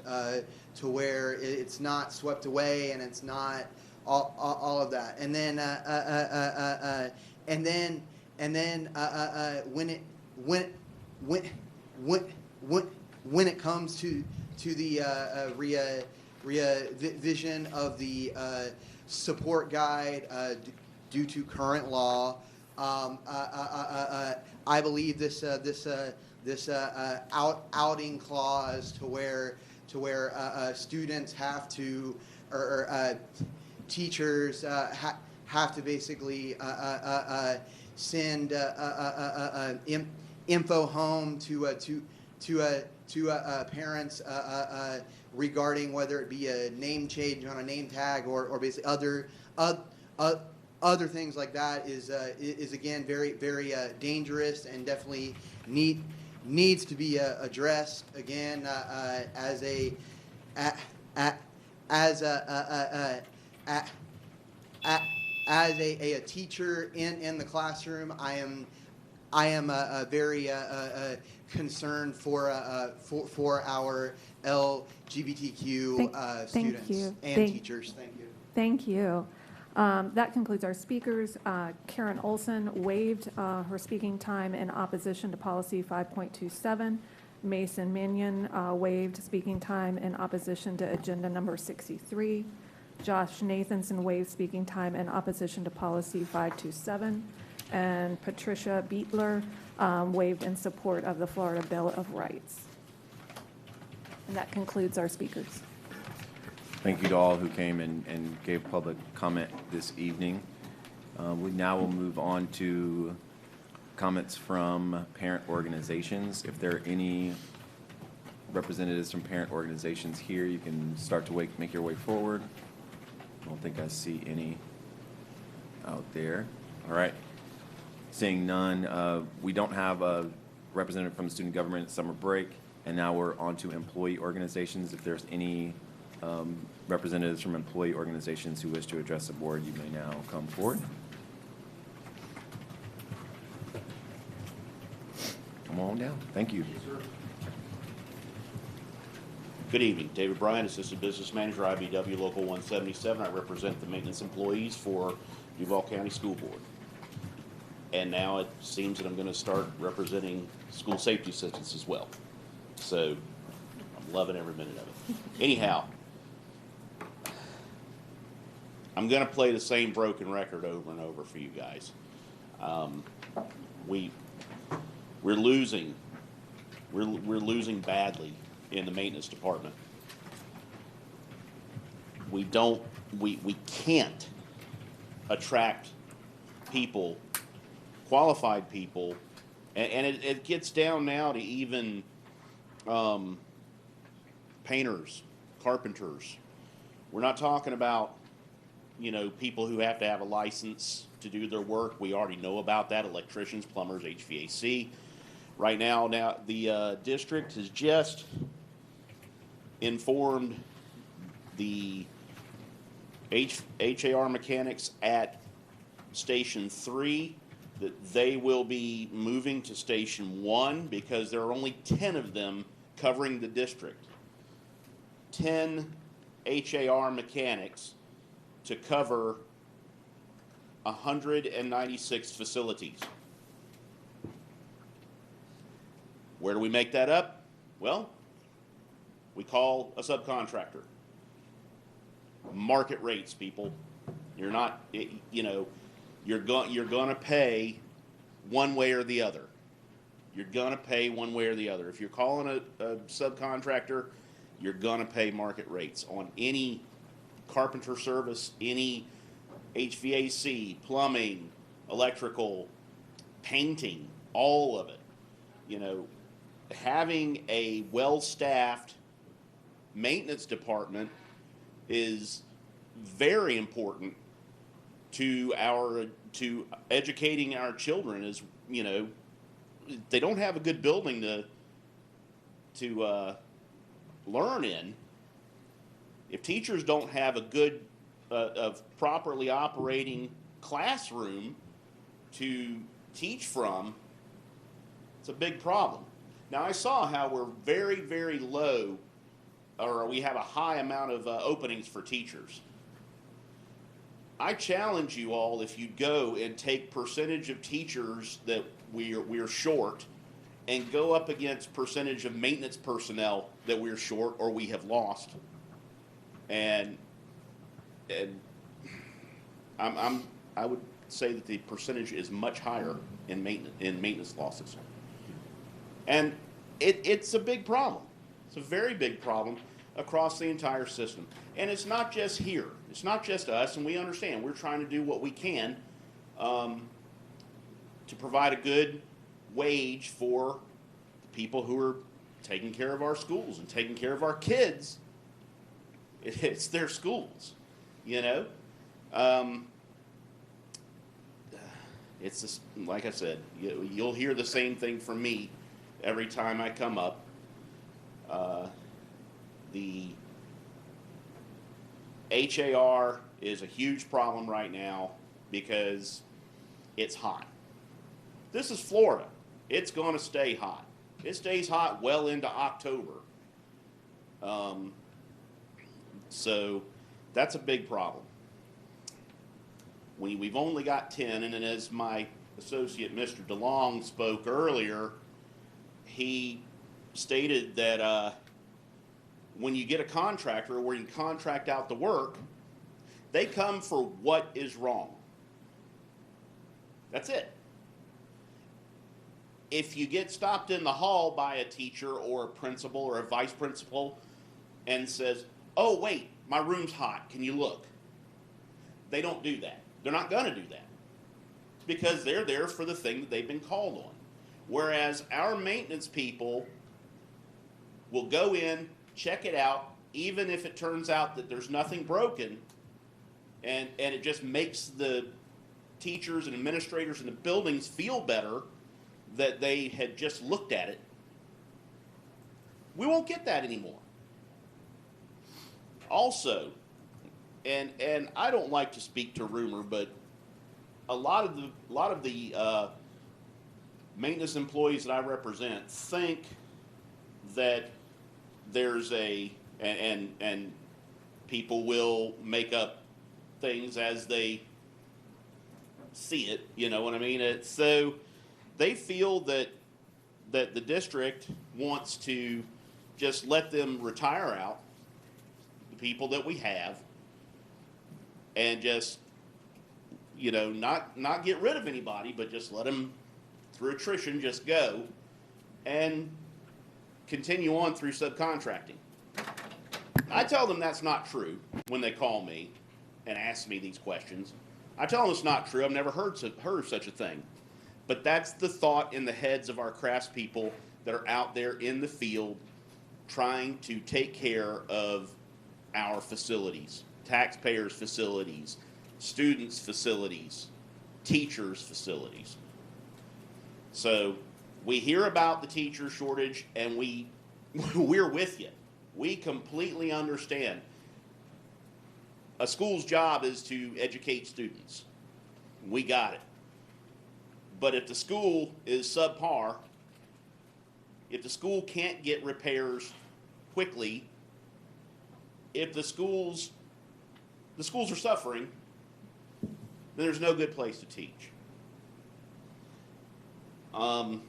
[SPEAKER 21] to where it's not swept away and it's not all of that. And then when it comes to the revision of the support guide due to current law, I believe this outing clause to where students have to teachers have to basically send info home to parents regarding whether it be a name change on a name tag or basically other things like that is again very dangerous and definitely needs to be addressed again as a teacher in the classroom. I am very concerned for our LGBTQ students and teachers. Thank you.
[SPEAKER 13] Thank you. That concludes our speakers. Karen Olson waived her speaking time in opposition to policy 5.27. Mason Minion waived speaking time in opposition to agenda number 63. Josh Nathanson waived speaking time in opposition to policy 527. And Patricia Beetler waived in support of the Florida Bill of Rights. And that concludes our speakers.
[SPEAKER 3] Thank you to all who came and gave public comment this evening. We now will move on to comments from parent organizations. If there are any representatives from parent organizations here, you can start to make your way forward. I don't think I see any out there. All right. Seeing none, we don't have a representative from the student government summer break, and now we're on to employee organizations. If there's any representatives from employee organizations who wish to address the board, you may now come forward. Come on down. Thank you.
[SPEAKER 1] Good evening. David Bryan, Assistant Business Manager, IBW Local 177. I represent the maintenance employees for Duval County School Board. And now it seems that I'm going to start representing school safety assistants as well. So I'm loving every minute of it. Anyhow, I'm going to play the same broken record over and over for you guys. We're losing badly in the maintenance department. We can't attract people, qualified people, and it gets down now to even painters, carpenters. We're not talking about, people who have to have a license to do their work. We already know about that. Electricians, plumbers, HVAC. Right now the district has just informed the HAR mechanics at Station 3 that they will be moving to Station 1 because there are only 10 of them covering the district. 10 HAR mechanics to cover 196 facilities. Where do we make that up? Well, we call a subcontractor. Market rates, people. You're not, you're going to pay one way or the other. You're going to pay one way or the other. If you're calling a subcontractor, you're going to pay market rates on any carpenter service, any HVAC, plumbing, electrical, painting, all of it. Having a well-staffed maintenance department is very important to educating our children. As they don't have a good building to learn in. If teachers don't have a good properly operating classroom to teach from, it's a big problem. Now, I saw how we're very, very low, or we have a high amount of openings for teachers. I challenge you all, if you go and take percentage of teachers that we're short and go up against percentage of maintenance personnel that we're short or we have lost. And I would say that the percentage is much higher in maintenance losses. And it's a big problem. It's a very big problem. across the entire system. And it's not just here. It's not just us, and we understand. We're trying to do what we can to provide a good wage for the people who are taking care of our schools and taking care of our kids. It's their schools, you know. It's just, like I said, you'll hear the same thing from me every time I come up. The HAR is a huge problem right now because it's hot. This is Florida. It's going to stay hot. It stays hot well into October. So that's a big problem. We've only got 10, and then as my associate, Mr. DeLong, spoke earlier, he stated that when you get a contractor or when you contract out the work, they come for what is wrong. That's it. If you get stopped in the hall by a teacher or a principal or a vice principal and says, "Oh, wait, my room's hot, can you look?" They don't do that. They're not going to do that because they're there for the thing that they've been called on. Whereas our maintenance people will go in, check it out, even if it turns out that there's nothing broken, and it just makes the teachers and administrators in the buildings feel better that they had just looked at it. We won't get that anymore. Also, and I don't like to speak to rumor, but a lot of the maintenance employees that I represent think that there's and people will make up things as they see it, you know what I mean? So they feel that the district wants to just let them retire out, the people that we have, and just, you know, not get rid of anybody, but just let them, through attrition, just go and continue on through subcontracting. I tell them that's not true when they call me and ask me these questions. I tell them it's not true. I've never heard of such a thing. But that's the thought in the heads of our craftspeople that are out there in the field trying to take care of our facilities, taxpayers' facilities, students' facilities, teachers' facilities. So we hear about the teacher shortage, and we're with you. We completely understand. A school's job is to educate students. We got it. But if the school is subpar, if the school can't get repairs quickly, if the schools are suffering, then there's no good place to teach. The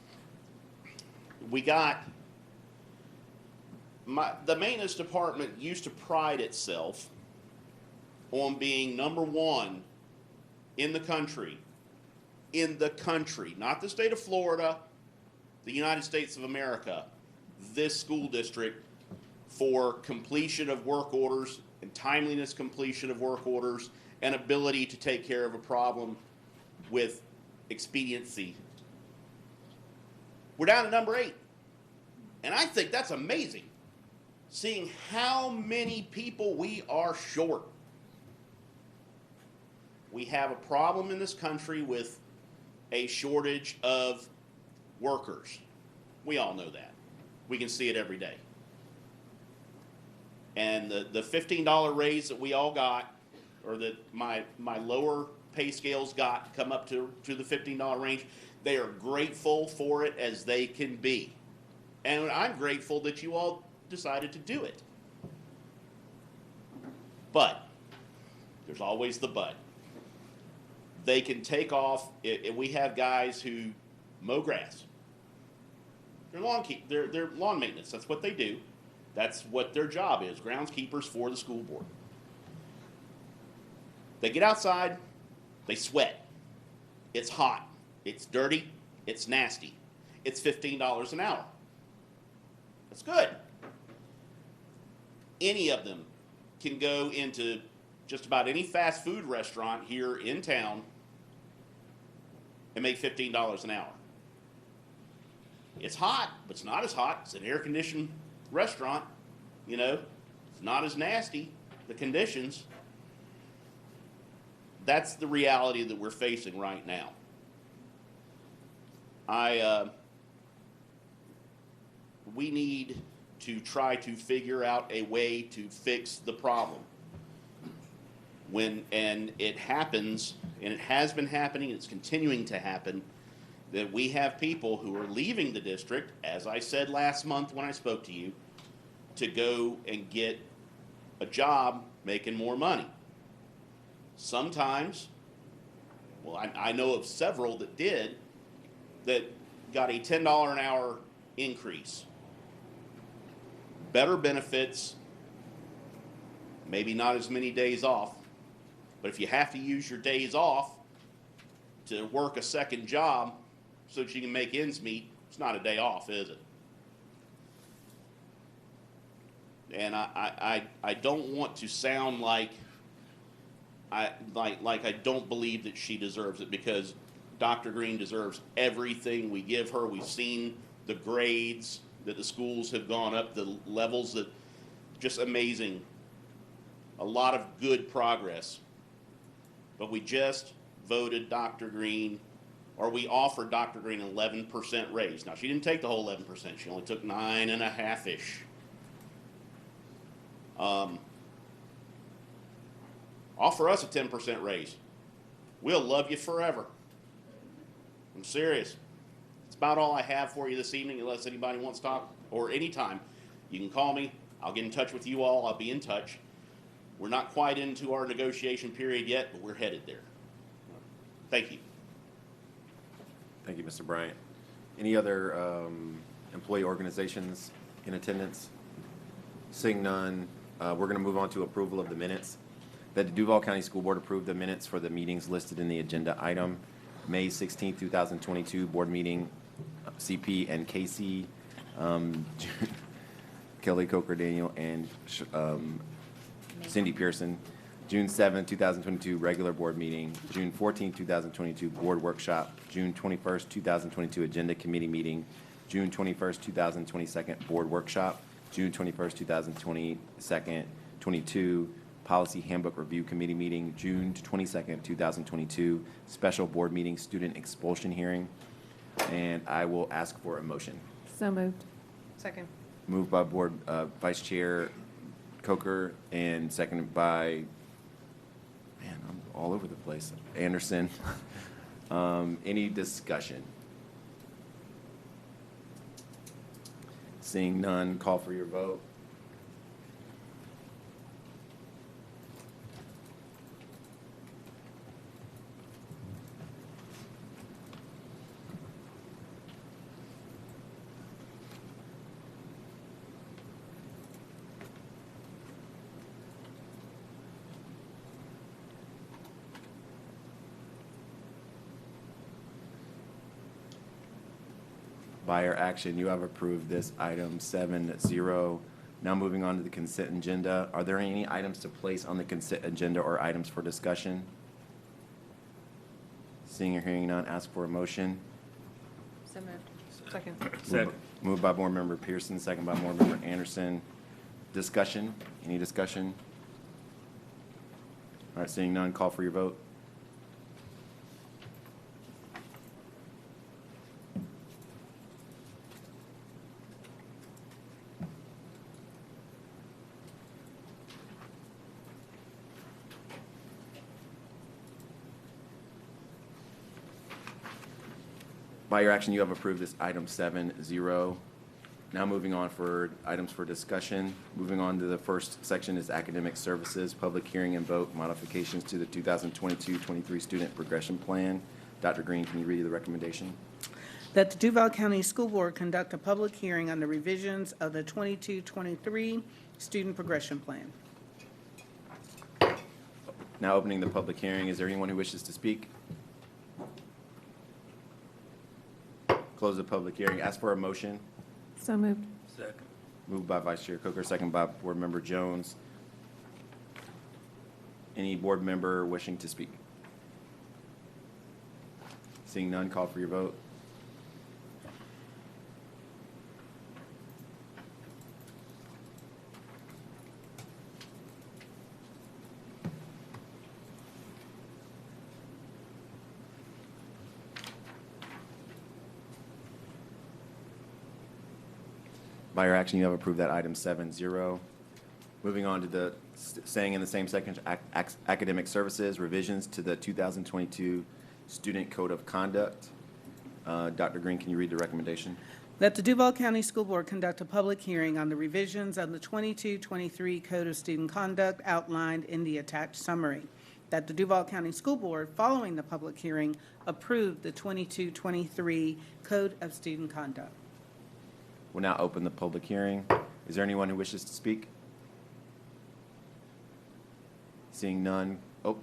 [SPEAKER 1] maintenance department used to pride itself on being #1 in the country, not the state of Florida, the United States of America, this school district, for completion of work orders and timeliness completion of work orders and ability to take care of a problem with expediency. We're down to #8. And I think that's amazing, seeing how many people we are short. We have a problem in this country with a shortage of workers. We all know that. We can see it every day. And the $15 raise that we all got, or that my lower pay scales got, come up to the $15 range, they are grateful for it as they can be. And I'm grateful that you all decided to do it. But there's always the but. They can take off. We have guys who mow grass. They're lawn maintenance. That's what they do. That's what their job is, groundskeepers for the school board. They get outside, they sweat. It's hot, it's dirty, it's nasty. It's $15 an hour. That's good. any of them can go into just about any fast food restaurant here in town and make $15 an hour. It's hot, but it's not as hot. It's an air-conditioned restaurant, you know. It's not as nasty, the conditions. That's the reality that we're facing right now. We need to try to figure out a way to fix the problem. And it happens, and it has been happening, and it's continuing to happen, that we have people who are leaving the district, as I said last month when I spoke to you, to go and get a job making more money. Sometimes, well, I know of several that did, that got a $10 an hour increase. Better benefits, maybe not as many days off, but if you have to use your days off to work a second job so that you can make ends meet, it's not a day off, is it? And I don't want to sound like I don't believe that she deserves it, because Dr. Green deserves everything we give her. We've seen the grades that the schools have gone up, the levels that just amazing. A lot of good progress. But we just voted Dr. Green, or we offered Dr. Green an 11% raise. Now, she didn't take the whole 11%. She only took 9.5-ish. Offer us a 10% raise. We'll love you forever. I'm serious. It's about all I have for you this evening, unless anybody wants to talk, or anytime. You can call me. I'll get in touch with you all. I'll be in touch. We're not quite into our negotiation period yet, but we're headed there. Thank you.
[SPEAKER 3] Thank you, Mr. Bryant. Any other employee organizations in attendance? Seeing none, we're going to move on to approval of the minutes. That the Duval County School Board approve the minutes for the meetings listed in the agenda item. May 16, 2022, board meeting, CP and KC, Kelly Coker Daniel and Cindy Pearson. June 7, 2022, regular board meeting. June 14, 2022, board workshop. June 21st, 2022, agenda committee meeting. June 21st, 2022, board workshop. June 21st, 2022, policy handbook review committee meeting. June 22nd, 2022, special board meeting, student expulsion hearing. And I will ask for a motion.
[SPEAKER 13] So moved.
[SPEAKER 2] Second.
[SPEAKER 3] Moved by Board Vice Chair Coker and seconded by, man, I'm all over the place, Anderson. Any discussion? Seeing none, call for your vote. By your action, you have approved this item 7-0. Now moving on to the consent agenda. Are there any items to place on the consent agenda or items for discussion? Seeing or hearing none, ask for a motion.
[SPEAKER 2] So moved. Second.
[SPEAKER 11] Second.
[SPEAKER 3] Moved by Board Member Pearson, second by Board Member Anderson. Discussion? Any discussion? All right, seeing none, call for your vote. By your action, you have approved this item 7-0. Now moving on for items for discussion. Moving on to the first section is academic services, public hearing and vote modifications to the 2022-23 student progression plan. Dr. Green, can you read the recommendation?
[SPEAKER 7] That the Duval County School Board conduct a public hearing on the revisions of the 22-23 student progression plan.
[SPEAKER 3] Now opening the public hearing. Is there anyone who wishes to speak? Close the public hearing. Ask for a motion.
[SPEAKER 13] So moved.
[SPEAKER 11] Second.
[SPEAKER 3] Moved by Vice Chair Coker, second by Board Member Jones. Any board member wishing to speak? Seeing none, call for your vote. By your action, you have approved that item 7-0. Moving on to the, staying in the same section, academic services, revisions to the 2022 Student Code of Conduct. Dr. Green, can you read the recommendation?
[SPEAKER 7] That the Duval County School Board conduct a public hearing on the revisions of the 22-23 Code of Student Conduct outlined in the attached summary. That the Duval County School Board, following the public hearing, approve the 22-23 Code of Student Conduct.
[SPEAKER 3] We'll now open the public hearing. Is there anyone who wishes to speak? Seeing none. Oh.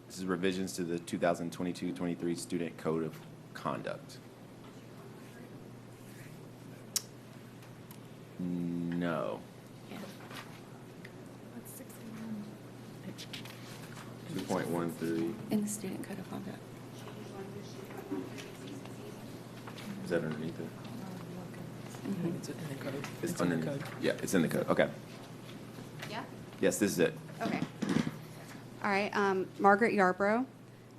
[SPEAKER 3] This is revisions to the 2022-23 Student Code of Conduct. No. 2.13.
[SPEAKER 12] In the Student Code of Conduct.
[SPEAKER 3] Is that underneath it?
[SPEAKER 4] It's in the code.
[SPEAKER 3] It's in the code. Yeah, it's in the code. Okay.
[SPEAKER 9] Yeah?
[SPEAKER 3] Yes, this is it.
[SPEAKER 9] Okay. All right, Margaret Yarbrough.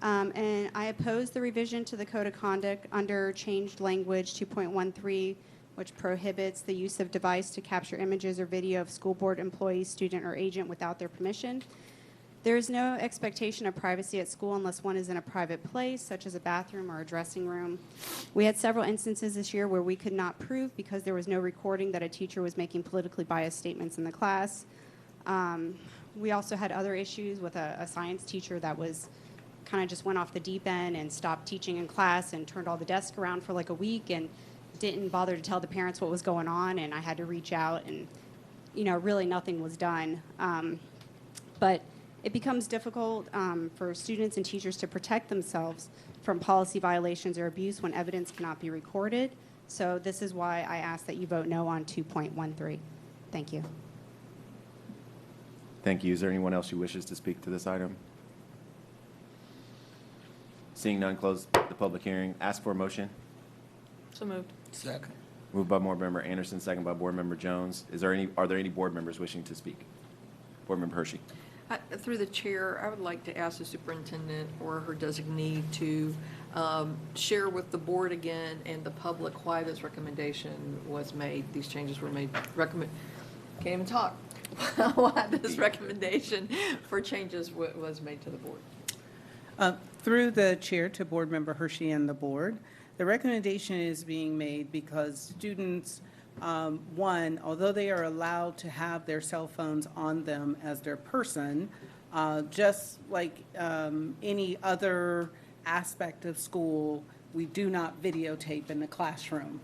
[SPEAKER 9] And I oppose the revision to the Code of Conduct under changed language 2.13, which prohibits the use of device to capture images or video of school board employee, student, or agent without their permission. There is no expectation of privacy at school unless one is in a private place, such as a bathroom or a dressing room. We had several instances this year where we could not prove because there was no recording that a teacher was making politically biased statements in the class. We also had other issues with a science teacher that was kind of just went off the deep end and stopped teaching in class and turned all the desks around for like a week and didn't bother to tell the parents what was going on, and I had to reach out and, really nothing was done. But it becomes difficult for students and teachers to protect themselves from policy violations or abuse when evidence cannot be recorded. So this is why I ask that you vote no on 2.13. Thank you.
[SPEAKER 3] Thank you. Is there anyone else who wishes to speak to this item? Seeing none, close the public hearing. Ask for a motion.
[SPEAKER 2] So moved.
[SPEAKER 4] Second.
[SPEAKER 3] Moved by Board Member Anderson, second by Board Member Jones. Are there any board members wishing to speak? Board Member Hershey.
[SPEAKER 2] Through the chair, I would like to ask the superintendent or her designee to share with the board again and the public why this recommendation was made, these changes were made, can't even talk, why this recommendation for changes was made to the board.
[SPEAKER 7] Through the chair to Board Member Hershey and the board, the recommendation is being made because students, one, although they are allowed to have their cell phones on them as their person, just like any other aspect of school, we do not videotape in the classroom.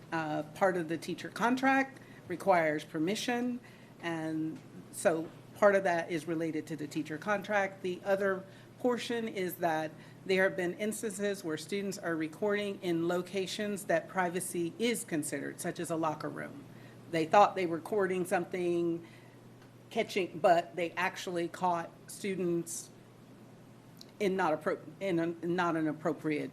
[SPEAKER 7] Part of the teacher contract requires permission, and so part of that is related to the teacher contract. The other portion is that there have been instances where students are recording in locations that privacy is considered, such as a locker room. They thought they were recording something, but they actually caught students in not an appropriate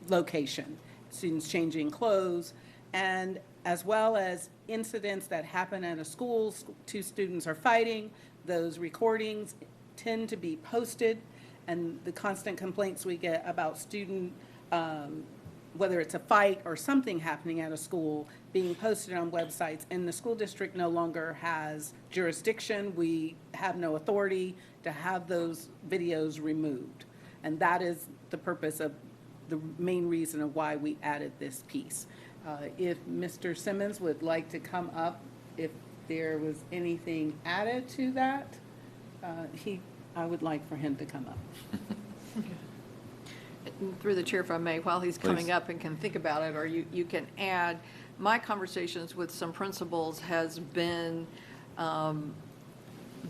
[SPEAKER 7] location. Students changing clothes, and as well as incidents that happen at a school, two students are fighting. Those recordings tend to be posted, and the constant complaints we get about student, whether it's a fight or something happening at a school, being posted on websites, and the school district no longer has jurisdiction. We have no authority to have those videos removed. And that is the purpose of the main reason of why we added this piece. If Mr. Simmons would like to come up, if there was anything added to that, I would like for him to come up.
[SPEAKER 2] Through the chair, if I may, while he's coming
[SPEAKER 3] Please.
[SPEAKER 2] up and can think about it, or you can add, my conversations with some principals has been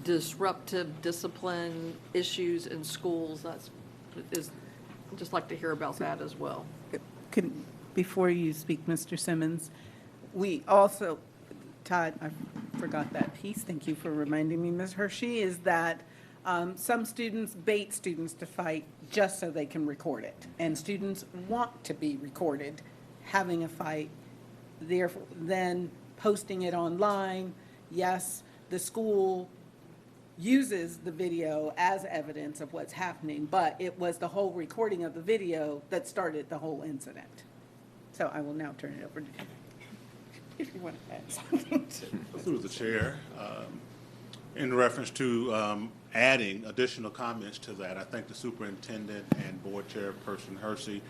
[SPEAKER 2] disruptive discipline issues in schools. I'd just like to hear about that as well.
[SPEAKER 7] Before you speak, Mr. Simmons, We also, Todd, I forgot that piece, thank you for reminding me, Ms. Hershey, is that some students bait students to fight just so they can record it. And students want to be recorded having a fight, therefore, then posting it online. Yes, the school uses the video as evidence of what's happening, but it was the whole recording of the video that started the whole incident. So I will now turn it over to you, if you want to add something.
[SPEAKER 14] Through the chair, in reference to adding additional comments to that, I think the superintendent and board chairperson Hersey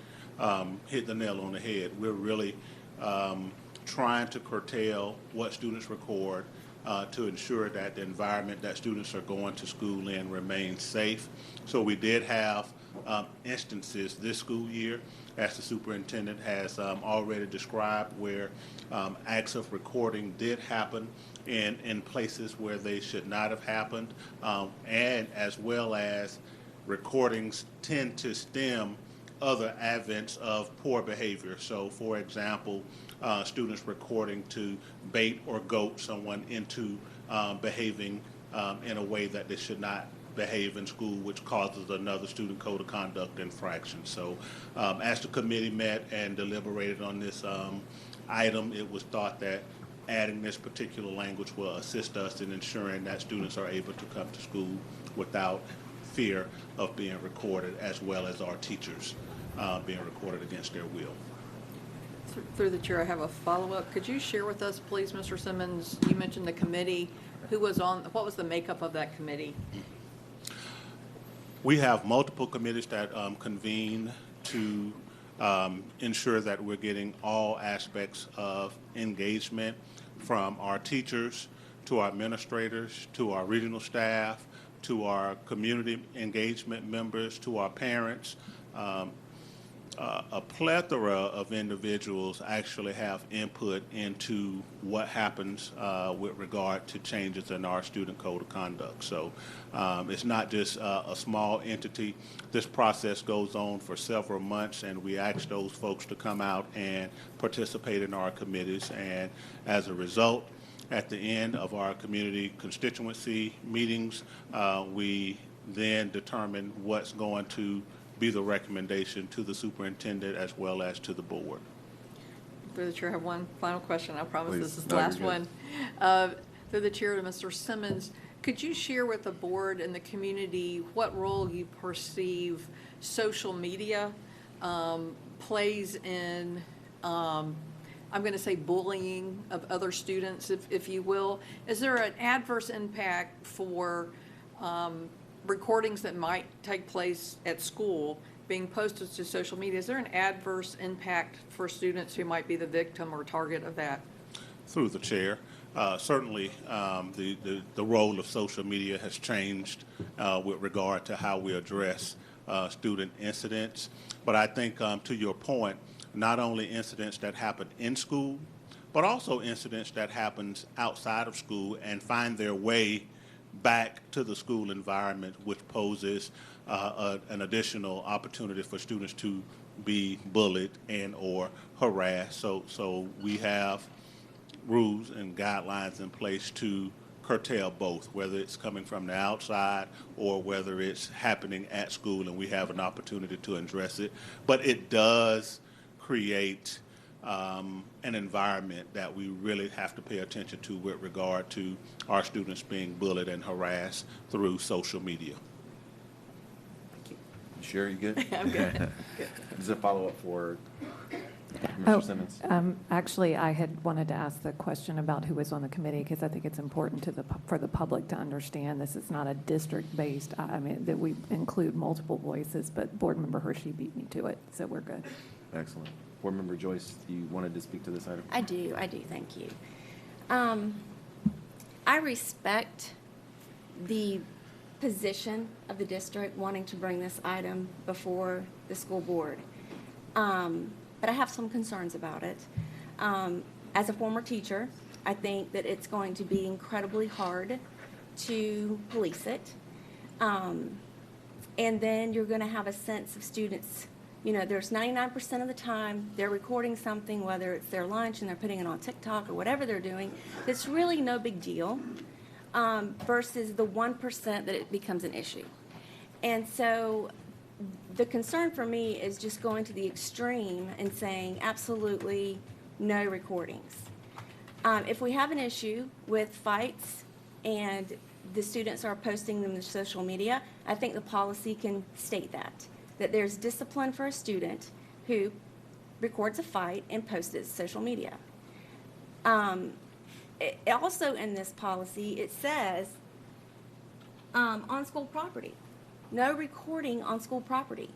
[SPEAKER 14] hit the nail on the head. We're really trying to curtail what students record to ensure that the environment that students are going to school in remains safe. So we did have instances this school year, as the superintendent has already described, where acts of recording did happen in places where they should not have happened, and as well as recordings tend to stem other advents of poor behavior. So, for example, students recording to bait or goat someone into behaving in a way that they should not behave in school, which causes another student code of conduct infraction. So as the committee met and deliberated on this item, it was thought that adding this particular language will assist us in ensuring that students are able to come to school without fear of being recorded, as well as our teachers being recorded against their will.
[SPEAKER 2] Through the chair, I have a follow-up. Could you share with us, please, Mr. Simmons, you mentioned the committee. Who was on, what was the makeup of that committee?
[SPEAKER 14] We have multiple committees that convene to ensure that we're getting all aspects of engagement, from our teachers to our administrators to our regional staff to our community engagement members to our parents. A plethora of individuals actually have input into what happens with regard to changes in our student code of conduct. So it's not just a small entity. This process goes on for several months, and we ask those folks to come out and participate in our committees. And as a result, at the end of our community constituency meetings, we then determine what's going to be the recommendation to the superintendent as well as to the board.
[SPEAKER 2] Through the chair, I have one final question. I promise
[SPEAKER 3] Please.
[SPEAKER 2] this is the
[SPEAKER 3] No, you're
[SPEAKER 2] last
[SPEAKER 3] good.
[SPEAKER 2] one. Through the chair to Mr. Simmons, could you share with the board and the community what role you perceive social media plays in, I'm going to say, bullying of other students, if you will? Is there an adverse impact for recordings that might take place at school being posted to social media? Is there an adverse impact for students who might be the victim or target of that?
[SPEAKER 14] Through the chair, certainly the role of social media has changed with regard to how we address student incidents. But I think to your point, not only incidents that happen in school, but also incidents that happens outside of school and find their way back to the school environment, which poses an additional opportunity for students to be bullied and or harassed. So we have rules and guidelines in place to curtail both, whether it's coming from the outside or whether it's happening at school, and we have an opportunity to address it. But it does create an environment that we really have to pay attention to with regard to our students being bullied and harassed through social media.
[SPEAKER 3] You sure you good?
[SPEAKER 2] I'm good. Good.
[SPEAKER 3] Is a follow-up for Mr. Simmons?
[SPEAKER 13] Actually, I had wanted to ask the question about who was on the committee, because I think it's important for the public to understand this is not a district-based, I mean, that we include multiple voices, but Board Member Hershey beat me to it, so we're good.
[SPEAKER 3] Excellent. Board Member Joyce, you wanted to speak to this item?
[SPEAKER 22] I do, thank you. I respect the position of the district wanting to bring this item before the school board, but I have some concerns about it. As a former teacher, I think that it's going to be incredibly hard to police it, and then you're going to have a sense of students You know, there's 99% of the time they're recording something, whether it's their lunch and they're putting it on TikTok or whatever they're doing, that's really no big deal, versus the 1% that it becomes an issue. And so the concern for me is just going to the extreme and saying absolutely no recordings. If we have an issue with fights and the students are posting them to social media, I think the policy can state that there's discipline for a student who records a fight and posts it to social media. Also in this policy, it says on school property, no recording on school property.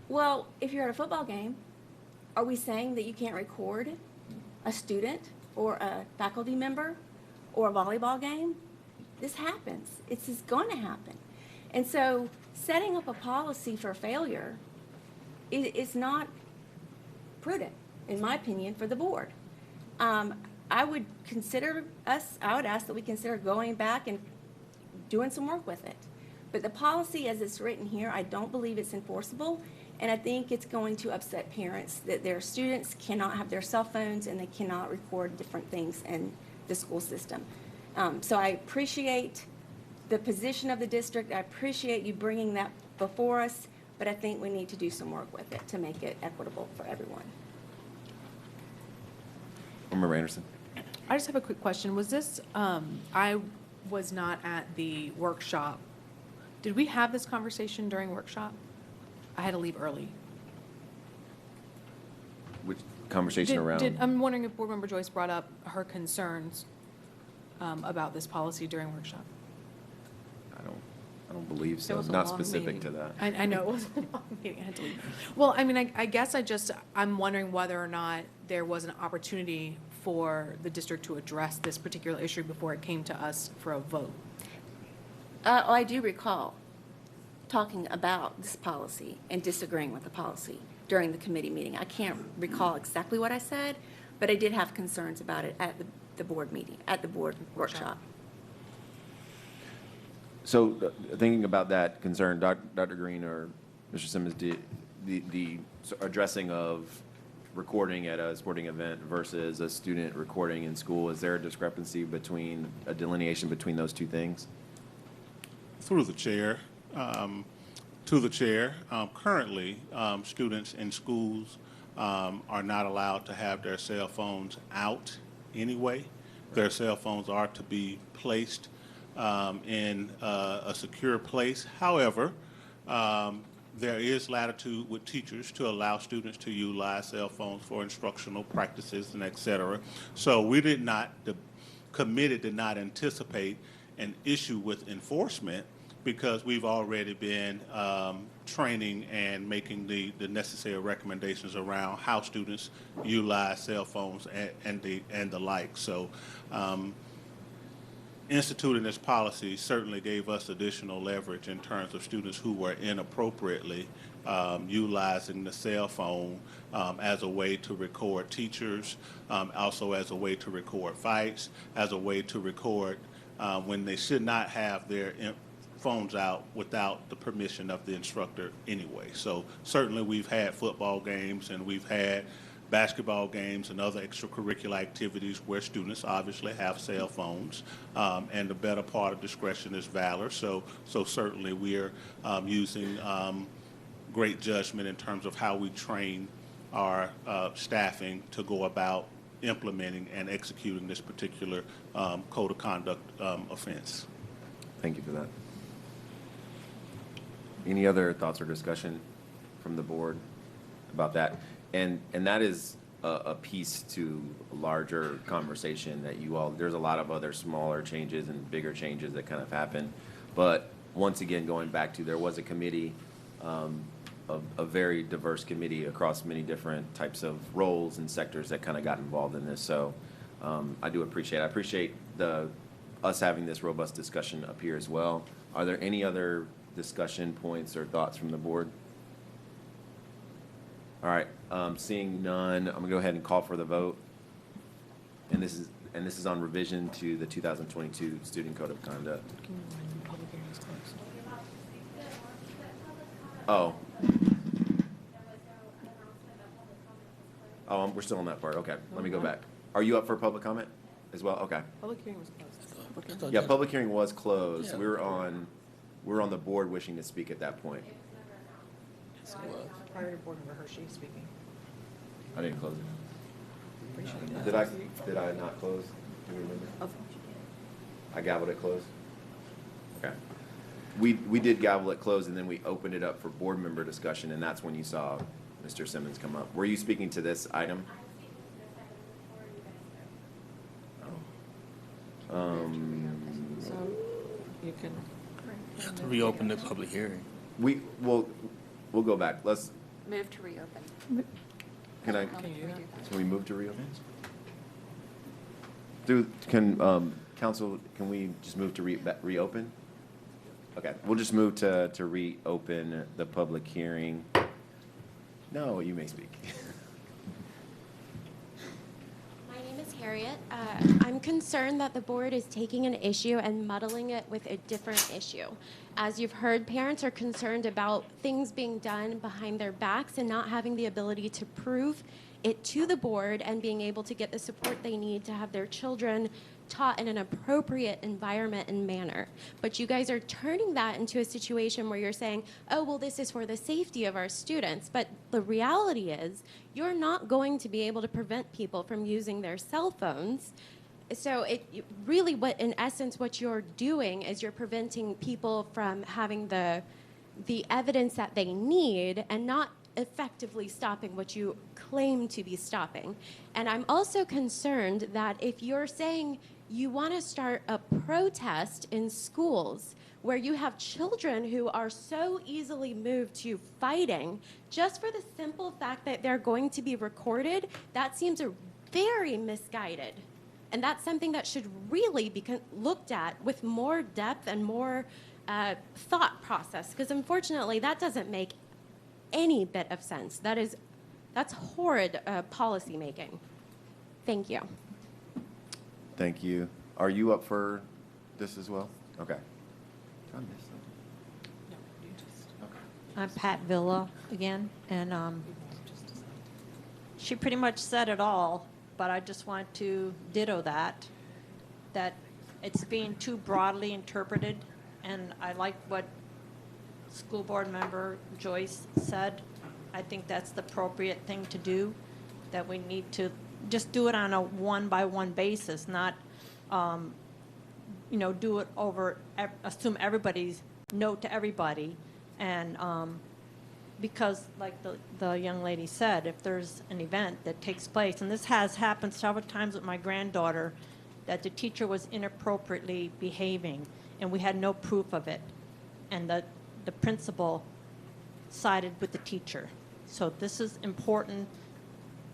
[SPEAKER 22] Well, if you're at a football game, are we saying that you can't record a student or a faculty member or a volleyball game? This happens. It's just going to happen. And so setting up a policy for failure is not prudent, in my opinion, for the board. I would ask that we consider going back and doing some work with it. But the policy as it's written here, I don't believe it's enforceable, and I think it's going to upset parents that their students cannot have their cell phones and they cannot record different things in the school system. So I appreciate the position of the district. I appreciate you bringing that before us, but I think we need to do some work with it to make it equitable for everyone.
[SPEAKER 3] Member Anderson.
[SPEAKER 4] I just have a quick question. Was this, I was not at the workshop. Did we have this conversation during workshop? I had to leave early.
[SPEAKER 3] Which conversation around?
[SPEAKER 4] I'm wondering if Board Member Joyce brought up her concerns about this policy during workshop.
[SPEAKER 3] I don't believe so. Not specific to that.
[SPEAKER 4] I know it was a long meeting. I had to leave. Well, I mean, I guess I'm wondering whether or not there was an opportunity for the district to address this particular issue before it came to us for a vote.
[SPEAKER 22] I do recall talking about this policy and disagreeing with the policy during the committee meeting. I can't recall exactly what I said, but I did have concerns about it at the board meeting, at the board workshop.
[SPEAKER 3] So thinking about that concern, Dr. Green or Mr. Simmons, the addressing of recording at a sporting event versus a student recording in school, is there a discrepancy between, a delineation between those two things?
[SPEAKER 14] Through the chair, to the chair, currently students in schools are not allowed to have their cell phones out anyway. Their cell phones are to be placed in a secure place. However, there is latitude with teachers to allow students to utilize cell phones for instructional practices and et cetera. So we did not, the committee did not anticipate an issue with enforcement because we've already been training and making the necessary recommendations around how students utilize cell phones and the like. So instituting this policy certainly gave us additional leverage in terms of students who were inappropriately utilizing the cell phone as a way to record teachers, also as a way to record fights, as a way to record when they should not have their phones out without the permission of the instructor anyway. So certainly we've had football games and we've had basketball games and other extracurricular activities where students obviously have cell phones, and the better part of discretion is valor. So certainly we are using great judgment in terms of how we train our staffing to go about implementing and executing this particular code of conduct offense.
[SPEAKER 3] Thank you for that. Any other thoughts or discussion from the board about that? And that is a piece to a larger conversation that you all, there's a lot of other smaller changes and bigger changes that kind of happen. But once again, going back to, there was a committee, a very diverse committee across many different types of roles and sectors that kind of got involved in this. So I do appreciate it. I appreciate us having this robust discussion up here as well. Are there any other discussion points or thoughts from the board? All right, seeing none, I'm gonna go ahead and call for the vote. And this is on revision to the 2022 Student Code of Conduct. Oh, Oh, we're still on that part. Okay, let me go back. Are you up for public comment as well? Okay.
[SPEAKER 4] Public hearing was closed.
[SPEAKER 3] Yeah, public hearing was closed.
[SPEAKER 11] Yeah.
[SPEAKER 3] We were on the board wishing to speak at that point.
[SPEAKER 4] Prior to Board Member Hershey speaking.
[SPEAKER 3] I didn't close it.
[SPEAKER 4] Pretty sure you did.
[SPEAKER 3] Did I not close? Do you remember? I gavelled it closed? Okay. We did gavel it closed, and then we opened it up for board member discussion, and that's when you saw Mr. Simmons come up. Were you speaking to this item?
[SPEAKER 20] So you can.
[SPEAKER 11] You have to reopen the public hearing.
[SPEAKER 3] We'll go back. Let's,
[SPEAKER 12] Move to reopen.
[SPEAKER 3] can we move to reopen? Council, can we just move to reopen? Okay, we'll just move to reopen the public hearing. No, you may speak.
[SPEAKER 8] My name is Harriet. I'm concerned that the board is taking an issue and muddling it with a different issue. As you've heard, parents are concerned about things being done behind their backs and not having the ability to prove it to the board and being able to get the support they need to have their children taught in an appropriate environment and manner. But you guys are turning that into a situation where you're saying, oh, well, this is for the safety of our students. But the reality is you're not going to be able to prevent people from using their cell phones. So really in essence, what you're doing is you're preventing people from having the evidence that they need and not effectively stopping what you claim to be stopping. And I'm also concerned that if you're saying you want to start a protest in schools where you have children who are so easily moved to fighting just for the simple fact that they're going to be recorded, that seems very misguided. And that's something that should really be looked at with more depth and more thought process, because unfortunately that doesn't make any bit of sense. That's horrid policy making. Thank you.
[SPEAKER 3] Thank you. Are you up for this as well? Okay. Did I miss something?
[SPEAKER 20] I'm Pat Villa again, and she pretty much said it all, but I just want to ditto that it's being too broadly interpreted, and I like what School Board Member Joyce said. I think that's the appropriate thing to do, that we need to just do it on a one-by-one basis, not, do it over, assume everybody's no to everybody. And because, like the young lady said, if there's an event that takes place, and this has happened several times with my granddaughter, that the teacher was inappropriately behaving, and we had no proof of it. And the principal sided with the teacher. So this is important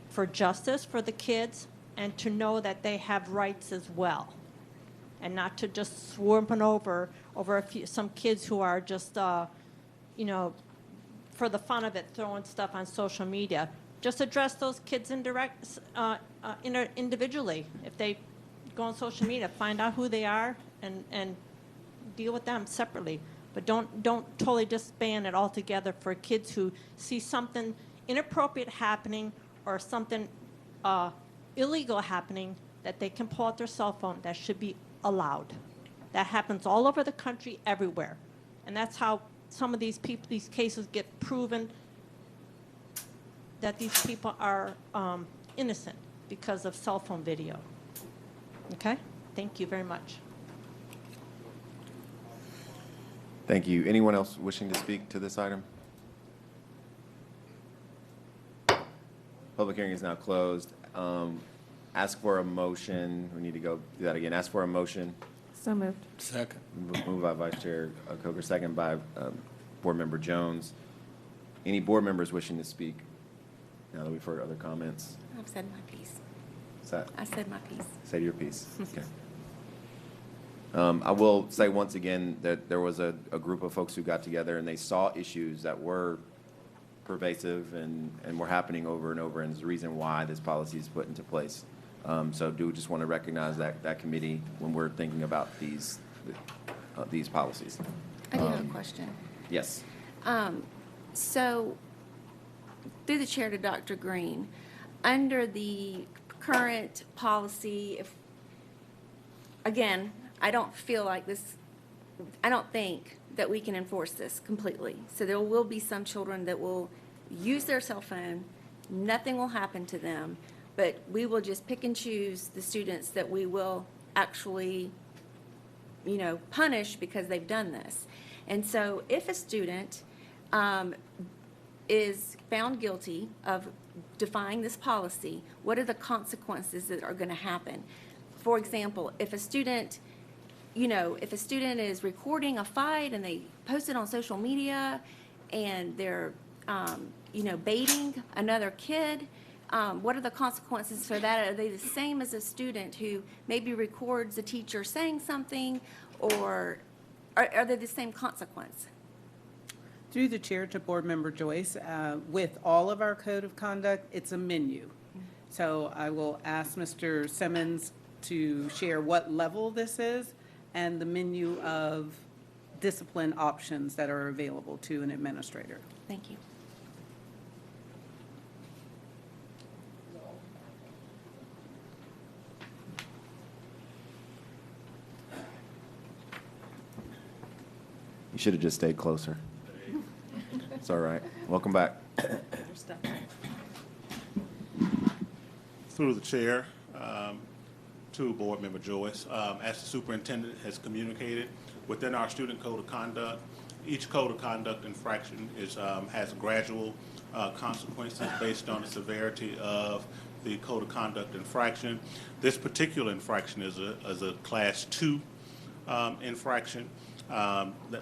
[SPEAKER 20] for justice for the kids, and to know that they have rights as well, and not to just swarming over some kids who are just, for the fun of it, throwing stuff on social media. Just address those kids individually. If they go on social media, find out who they are and deal with them separately. But don't totally disband it altogether for kids who see something inappropriate happening or something illegal happening, that they can pull out their cell phone. That should be allowed. That happens all over the country, everywhere. And that's how some of these cases get proven that these people are innocent because of cell phone video. Okay? Thank you very much.
[SPEAKER 3] Thank you. Anyone else wishing to speak to this item? Public hearing is now closed. Ask for a motion. We need to go do that again. Ask for a motion.
[SPEAKER 13] So moved.
[SPEAKER 11] Second.
[SPEAKER 3] Moved by Vice Chair Coker, second by Board Member Jones. Any board members wishing to speak? Now that we've heard other comments.
[SPEAKER 12] I've said my piece.
[SPEAKER 3] I
[SPEAKER 12] said my piece.
[SPEAKER 3] Say your piece. Okay. I will say once again that there was a group of folks who got together and they saw issues that were pervasive and were happening over and over, and is the reason why this policy is put into place. So do just want to recognize that committee when we're thinking about these policies.
[SPEAKER 12] I do have a question.
[SPEAKER 3] Yes.
[SPEAKER 12] So, through the chair to Dr. Green,
[SPEAKER 22] under the current policy, if, again, I don't feel like this, I don't think that we can enforce this completely. So there will be some children that will use their cell phone, nothing will happen to them, but we will just pick and choose the students that we will actually, you know, punish because they've done this. And so if a student is found guilty of defying this policy, what are the consequences that are going to happen? For example, if a student, you know, if a student is recording a fight and they post it on social media and they're, you know, baiting another kid, what are the consequences for that? Are they the same as a student who maybe records a teacher saying something, or are they the same consequence?
[SPEAKER 7] Through the chair to Board Member Joyce, with all of our code of conduct, it's a menu. So I will ask Mr. Simmons to share what level this is and the menu of discipline options that are available to an administrator.
[SPEAKER 22] Thank you.
[SPEAKER 3] You should have just stayed closer. It's all right. Welcome back.
[SPEAKER 14] Through the chair, to Board Member Joyce, as the superintendent has communicated, within our student code of conduct, each code of conduct infraction is, has gradual consequences based on the severity of the code of conduct infraction. This particular infraction is a class 2 infraction.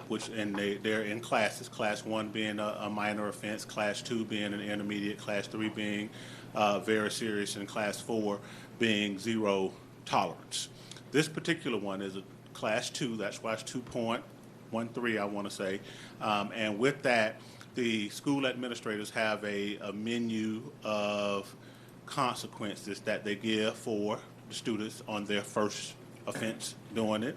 [SPEAKER 14] Which they're in classes, class 1 being a minor offense, class 2 being an intermediate, class 3 being very serious, and class 4 being zero tolerance. This particular one is a class 2, that's why it's 2.13, I want to say. And with that, the school administrators have a menu of consequences that they give for the students on their first offense doing it.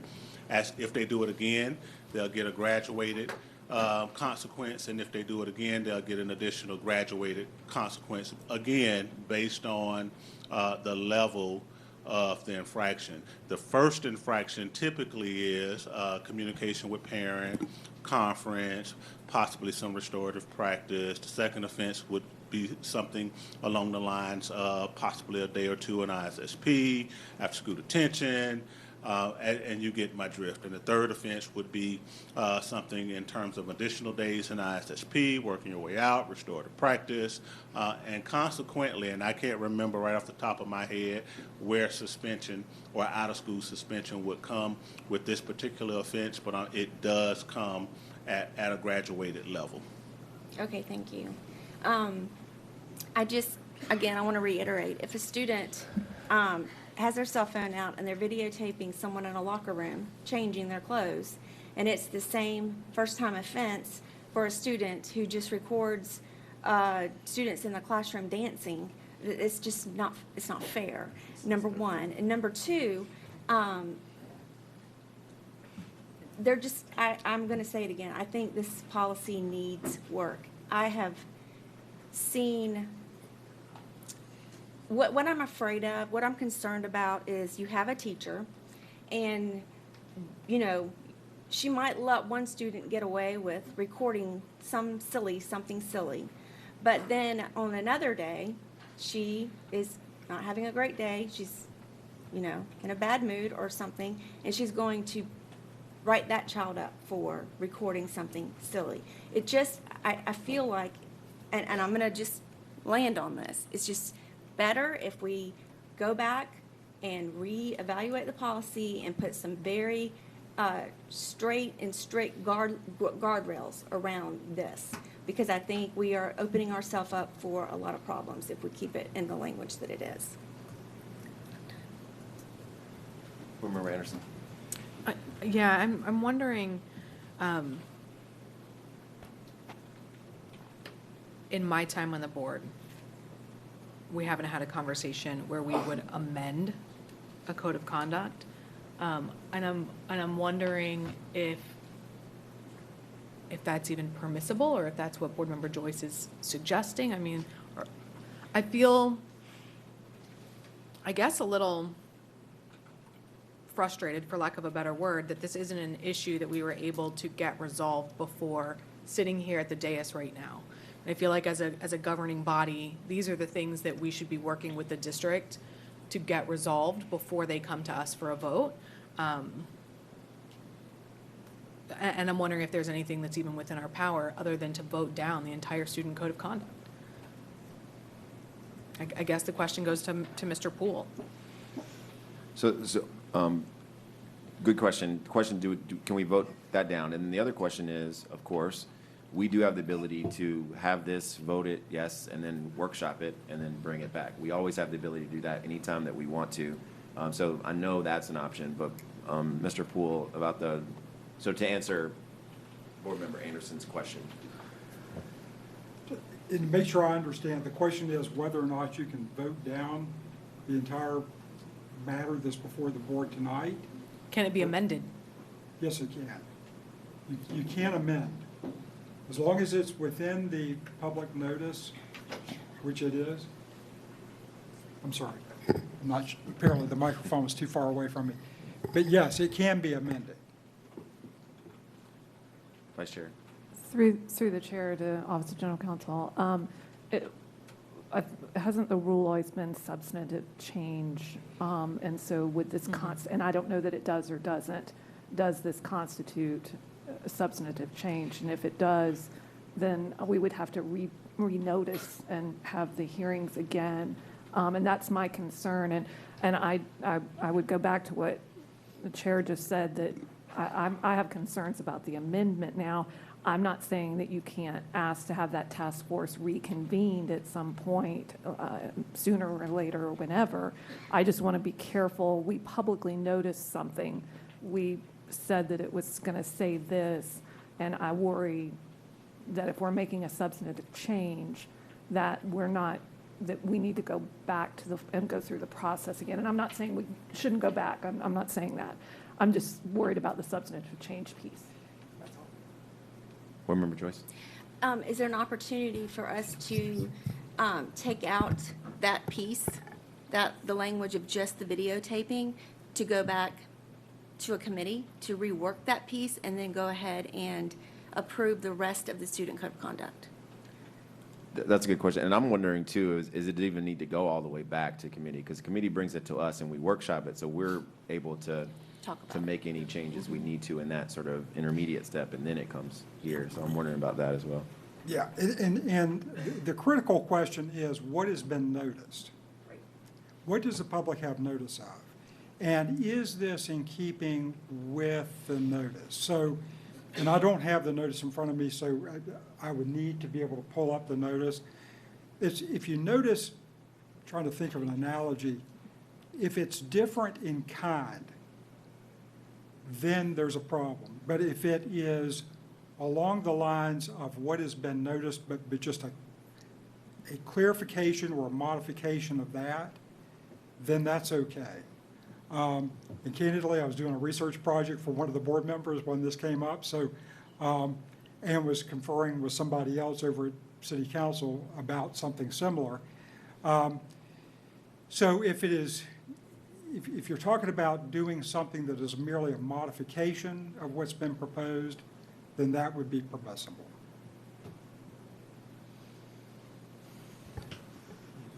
[SPEAKER 14] As if they do it again, they'll get a graduated consequence, and if they do it again, they'll get an additional graduated consequence, again, based on the level of the infraction. The first infraction typically is communication with parent, conference, possibly some restorative practice. The second offense would be something along the lines of possibly a day or two in ISSP, after school detention, and you get my drift. And the third offense would be something in terms of additional days in ISSP, working your way out, restorative practice, and consequently, and I can't remember right off the top of my head where suspension or out-of-school suspension would come with this particular offense, but it does come at a graduated level.
[SPEAKER 22] Okay, thank you. Again, I want to reiterate, if a student has their cell phone out and they're videotaping someone in a locker room changing their clothes, and it's the same first-time offense for a student who just records students in the classroom dancing, it's just not, it's not fair, number one. And number two, they're just, I'm going to say it again, I think this policy needs work. I have seen, what I'm afraid of, what I'm concerned about is you have a teacher and, you know, she might let one student get away with recording something silly. But then on another day, she is not having a great day. She's, you know, in a bad mood or something, and she's going to write that child up for recording something silly. It just, I feel like, and I'm going to just land on this, it's just better if we go back and reevaluate the policy and put some very straight and strict guardrails around this, because I think we are opening ourselves up for a lot of problems if we keep it in the language that it is.
[SPEAKER 3] Board Member Anderson.
[SPEAKER 4] Yeah, I'm wondering, in my time on the board, we haven't had a conversation where we would amend a code of conduct. And I'm wondering if that's even permissible, or if that's what Board Member Joyce is suggesting. I mean, I feel I guess, a little frustrated, for lack of a better word, that this isn't an issue that we were able to get resolved before sitting here at the dais right now. And I feel like as a governing body, these are the things that we should be working with the district to get resolved before they come to us for a vote. And I'm wondering if there's anything that's even within our power other than to vote down the entire student code of conduct. I guess the question goes to Mr. Poole.
[SPEAKER 3] Good question. Can we vote that down? And then the other question is, of course, we do have the ability to have this voted, yes, and then workshop it, and then bring it back. We always have the ability to do that anytime that we want to. So I know that's an option, but Mr. Poole, so to answer Board Member Anderson's question.
[SPEAKER 15] And make sure I understand, the question is whether or not you can vote down the entire matter that's before the board tonight?
[SPEAKER 4] Can it be amended?
[SPEAKER 15] Yes, it can. You can amend. As long as it's within the public notice, which it is. I'm sorry. Apparently the microphone was too far away from me. But yes, it can be amended.
[SPEAKER 3] Vice Chair.
[SPEAKER 13] Through the chair to Office of General Counsel, hasn't the rule always been substantive change? And so would this and I don't know that it does or doesn't, does this constitute a substantive change? And if it does, then we would have to renotice and have the hearings again. And that's my concern. And I would go back to what the chair just said, that I have concerns about the amendment. Now, I'm not saying that you can't ask to have that task force reconvened at some point, sooner or later or whenever. I just want to be careful. We publicly noticed something. We said that it was going to say this, and I worry that if we're making a substantive change, that we need to go back to and go through the process again. And I'm not saying we shouldn't go back. I'm not saying that. I'm just worried about the substantive change piece.
[SPEAKER 3] Board Member Joyce.
[SPEAKER 22] Is there an opportunity for us to take out that piece, the language of just the videotaping, to go back to a committee to rework that piece and then go ahead and approve the rest of the student code of conduct?
[SPEAKER 3] That's a good question. And I'm wondering too, is it even need to go all the way back to committee? Because the committee brings it to us and we workshop it, so we're able to make any changes we need to in that sort of intermediate step, and then it comes here. So I'm wondering about that as well.
[SPEAKER 15] Yeah, and the critical question is what has been noticed? What does the public have notice of? And is this in keeping with the notice? So, and I don't have the notice in front of me, so I would need to be able to pull up the notice. If you notice, trying to think of an analogy, if it's different in kind, then there's a problem. But if it is along the lines of what has been noticed, but just a clarification or a modification of that, then that's okay. And candidly, I was doing a research project for one of the board members when this came up, so, and was conferring with somebody else over at City Council about something similar. So if it is, if you're talking about doing something that is merely a modification of what's been proposed, then that would be permissible.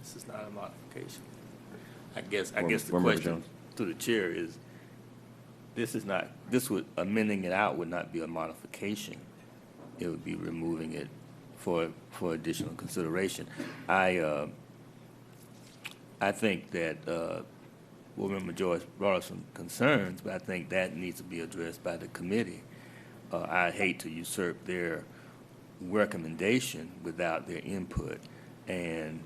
[SPEAKER 11] This is not a modification. I guess the question to the chair is, amending it out would not be a modification. It would be removing it for additional consideration. I think that Board Member Joyce brought up some concerns, but I think that needs to be addressed by the committee. I hate to usurp their recommendation without their input, and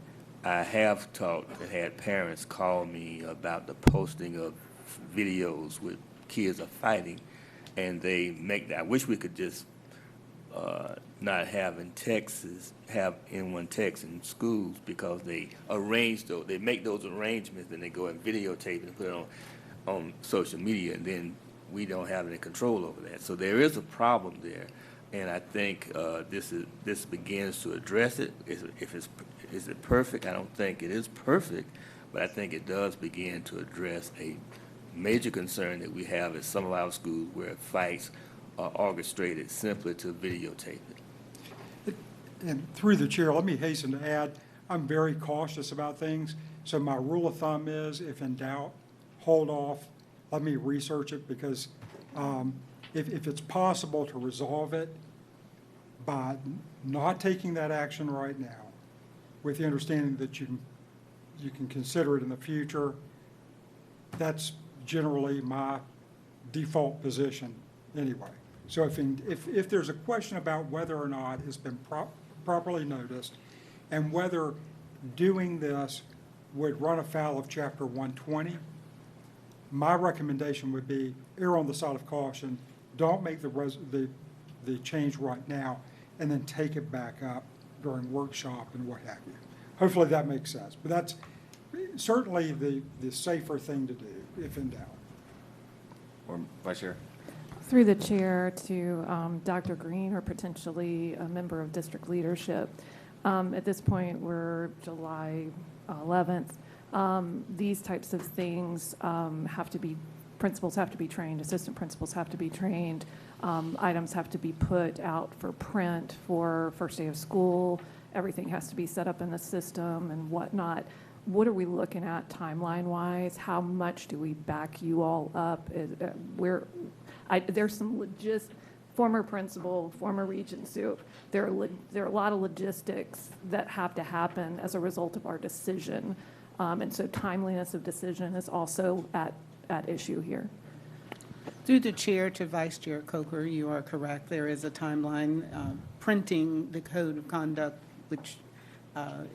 [SPEAKER 11] I have had parents call me about the posting of videos with kids are fighting, and they make that. I wish we could just not have in Texas, have N1 text in schools, because they they make those arrangements, and they go and videotape and put it on social media, and then we don't have any control over that. So there is a problem there, and I think this begins to address it. Is it perfect? I don't think it is perfect, but I think it does begin to address a major concern that we have at some of our schools where fights are orchestrated simply to videotape it.
[SPEAKER 15] And through the chair, let me hasten to add, I'm very cautious about things. So my rule of thumb is, if in doubt, hold off, let me research it, because if it's possible to resolve it by not taking that action right now, with the understanding that you can consider it in the future, that's generally my default position anyway. So if there's a question about whether or not it's been properly noticed, and whether doing this would run afoul of Chapter 120, my recommendation would be err on the side of caution. Don't make the change right now, and then take it back up during workshop and what have you. Hopefully that makes sense. But that's certainly the safer thing to do, if in doubt.
[SPEAKER 3] Or Vice Chair?
[SPEAKER 13] Through the chair to Dr. Green, or potentially a member of district leadership. At this point, we're July 11th. These types of things principals have to be trained, assistant principals have to be trained, items have to be put out for print for first day of school, everything has to be set up in the system and whatnot. What are we looking at timeline-wise? How much do we back you all up? There's some former principal, former regent soup. There are a lot of logistics that have to happen as a result of our decision. And so timeliness of decision is also at issue here.
[SPEAKER 7] Through the chair to Vice Chair Coker, you are correct. There is a timeline. Printing the code of conduct, which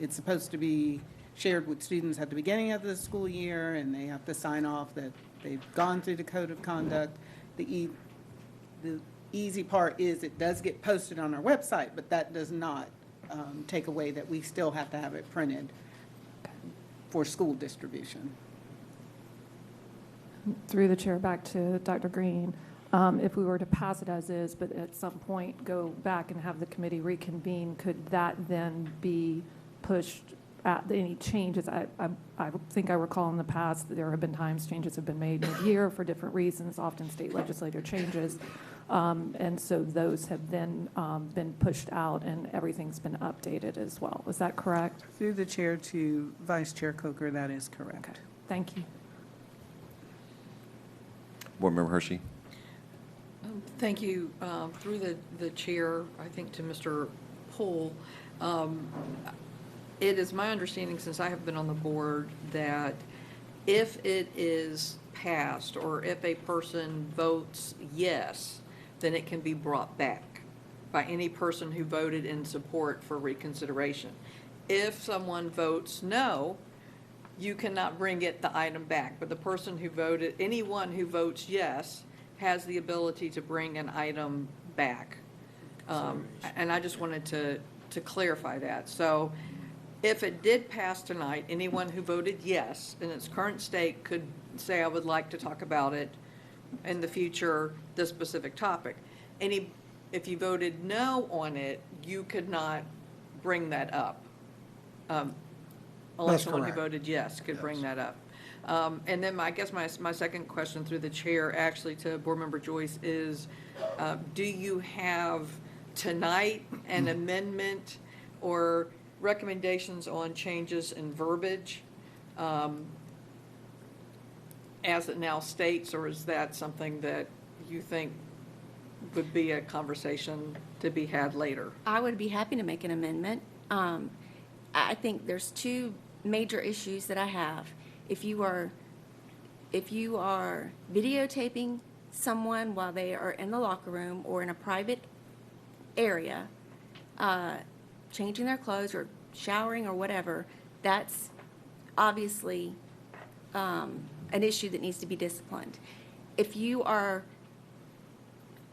[SPEAKER 7] it's supposed to be shared with students at the beginning of the school year, and they have to sign off that they've gone through the code of conduct. The easy part is it does get posted on our website, but that does not take away that we still have to have it printed for school distribution.
[SPEAKER 13] Through the chair back to Dr. Green, if we were to pass it as is, but at some point go back and have the committee reconvene, could that then be pushed at any changes? I think I recall in the past that there have been times changes have been made mid-year for different reasons, often state legislature changes. And so those have then been pushed out and everything's been updated as well. Is that correct?
[SPEAKER 7] Through the chair to Vice Chair Coker, that is correct.
[SPEAKER 13] Okay. Thank you.
[SPEAKER 3] Board Member Hershey?
[SPEAKER 2] Thank you. Through the chair, I think to Mr. Poole, it is my understanding, since I have been on the board, that if it is passed or if a person votes yes, then it can be brought back by any person who voted in support for reconsideration. If someone votes no, you cannot bring the item back, but the person who voted, anyone who votes yes, has the ability to bring an item back. And I just wanted to clarify that. So if it did pass tonight, anyone who voted yes in its current state could say, I would like to talk about it in the future, this specific topic. If you voted no on it, you could not bring that up. Unless someone who voted yes could bring that up. And then I guess my second question through the chair actually to Board Member Joyce is, do you have tonight an amendment or recommendations on changes in verbiage as it now states, or is that something that you think would be a conversation to be had later?
[SPEAKER 22] I would be happy to make an amendment. I think there's two major issues that I have. If you are videotaping someone while they are in the locker room or in a private area, changing their clothes or showering or whatever, that's obviously an issue that needs to be disciplined. If you are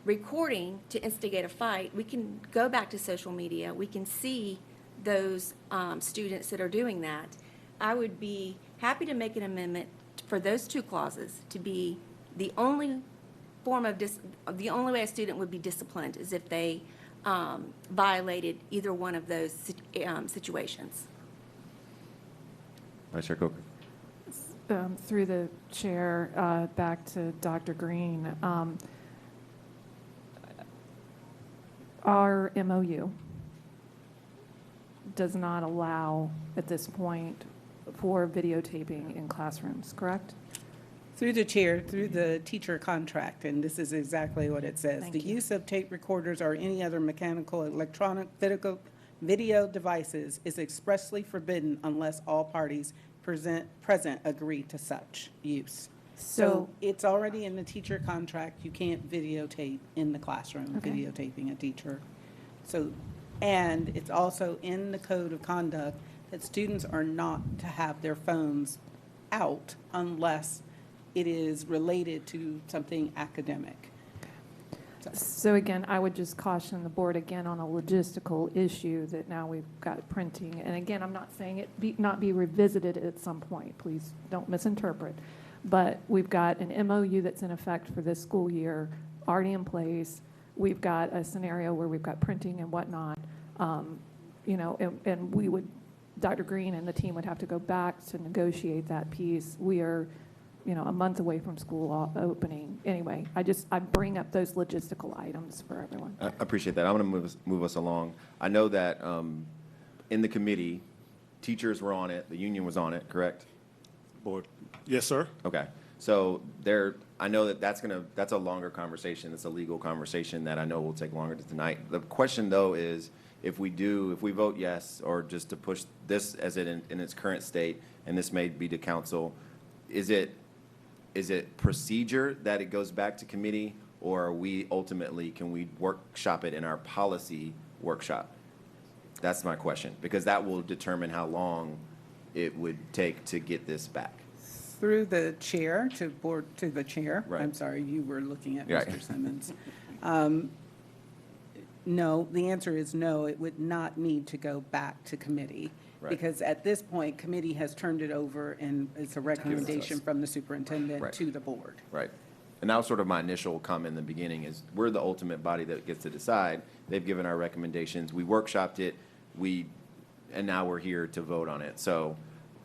[SPEAKER 22] recording to instigate a fight, we can go back to social media. We can see those students that are doing that. I would be happy to make an amendment for those two clauses to be the only form of the only way a student would be disciplined is if they violated either one of those situations.
[SPEAKER 3] Vice Chair Coker.
[SPEAKER 13] Through the chair, back to Dr. Green. Our MOU does not allow, at this point, for videotaping in classrooms, correct?
[SPEAKER 7] Through the chair, through the teacher contract, and this is exactly what it says.
[SPEAKER 13] Thank
[SPEAKER 7] The
[SPEAKER 13] you.
[SPEAKER 7] use of tape recorders or any other mechanical, electronic, video devices is expressly forbidden unless all parties present agree to such use. So it's already in the teacher contract. You can't videotape in the classroom,
[SPEAKER 13] Okay.
[SPEAKER 7] videotaping a teacher. So, and it's also in the code of conduct that students are not to have their phones out unless it is related to something academic.
[SPEAKER 13] So again, I would just caution the board again on a logistical issue that now we've got printing. And again, I'm not saying it not be revisited at some point. Please don't misinterpret. But we've got an MOU that's in effect for this school year, already in place. We've got a scenario where we've got printing and whatnot. And we would, Dr. Green and the team would have to go back to negotiate that piece. We are a month away from school opening. Anyway, I bring up those logistical items for everyone.
[SPEAKER 3] I appreciate that. I'm going to move us along. I know that in the committee, teachers were on it, the union was on it, correct?
[SPEAKER 14] Board. Yes, sir.
[SPEAKER 3] Okay. So I know that's a longer conversation. It's a legal conversation that I know will take longer tonight. The question though is, if we vote yes, or just to push this as it in its current state, and this may be to council, is it procedure that it goes back to committee, or can we workshop it in our policy workshop? That's my question, because that will determine how long it would take to get this back.
[SPEAKER 7] Through the chair, to the chair.
[SPEAKER 3] Right.
[SPEAKER 7] I'm sorry, you were looking at
[SPEAKER 3] Right.
[SPEAKER 7] Mr. Simmons. No, the answer is no, it would not need to go back to committee.
[SPEAKER 3] Right.
[SPEAKER 7] Because at this point, committee has turned it over and it's a recommendation from the superintendent
[SPEAKER 3] Right.
[SPEAKER 7] to the board.
[SPEAKER 3] Right. And that was sort of my initial comment in the beginning, is we're the ultimate body that gets to decide. They've given our recommendations. We workshopped it. And now we're here to vote on it. So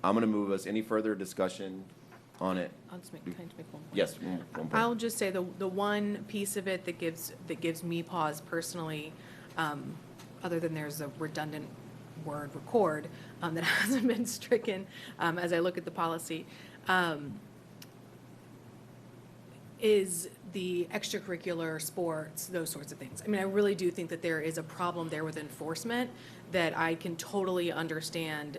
[SPEAKER 3] I'm going to move us. Any further discussion on it?
[SPEAKER 4] Can I just make one point?
[SPEAKER 3] Yes, one point.
[SPEAKER 4] I'll just say the one piece of it that gives me pause personally, other than there's a redundant word record that hasn't been stricken as I look at the policy, is the extracurricular sports, those sorts of things. I mean, I really do think that there is a problem there with enforcement that I can totally understand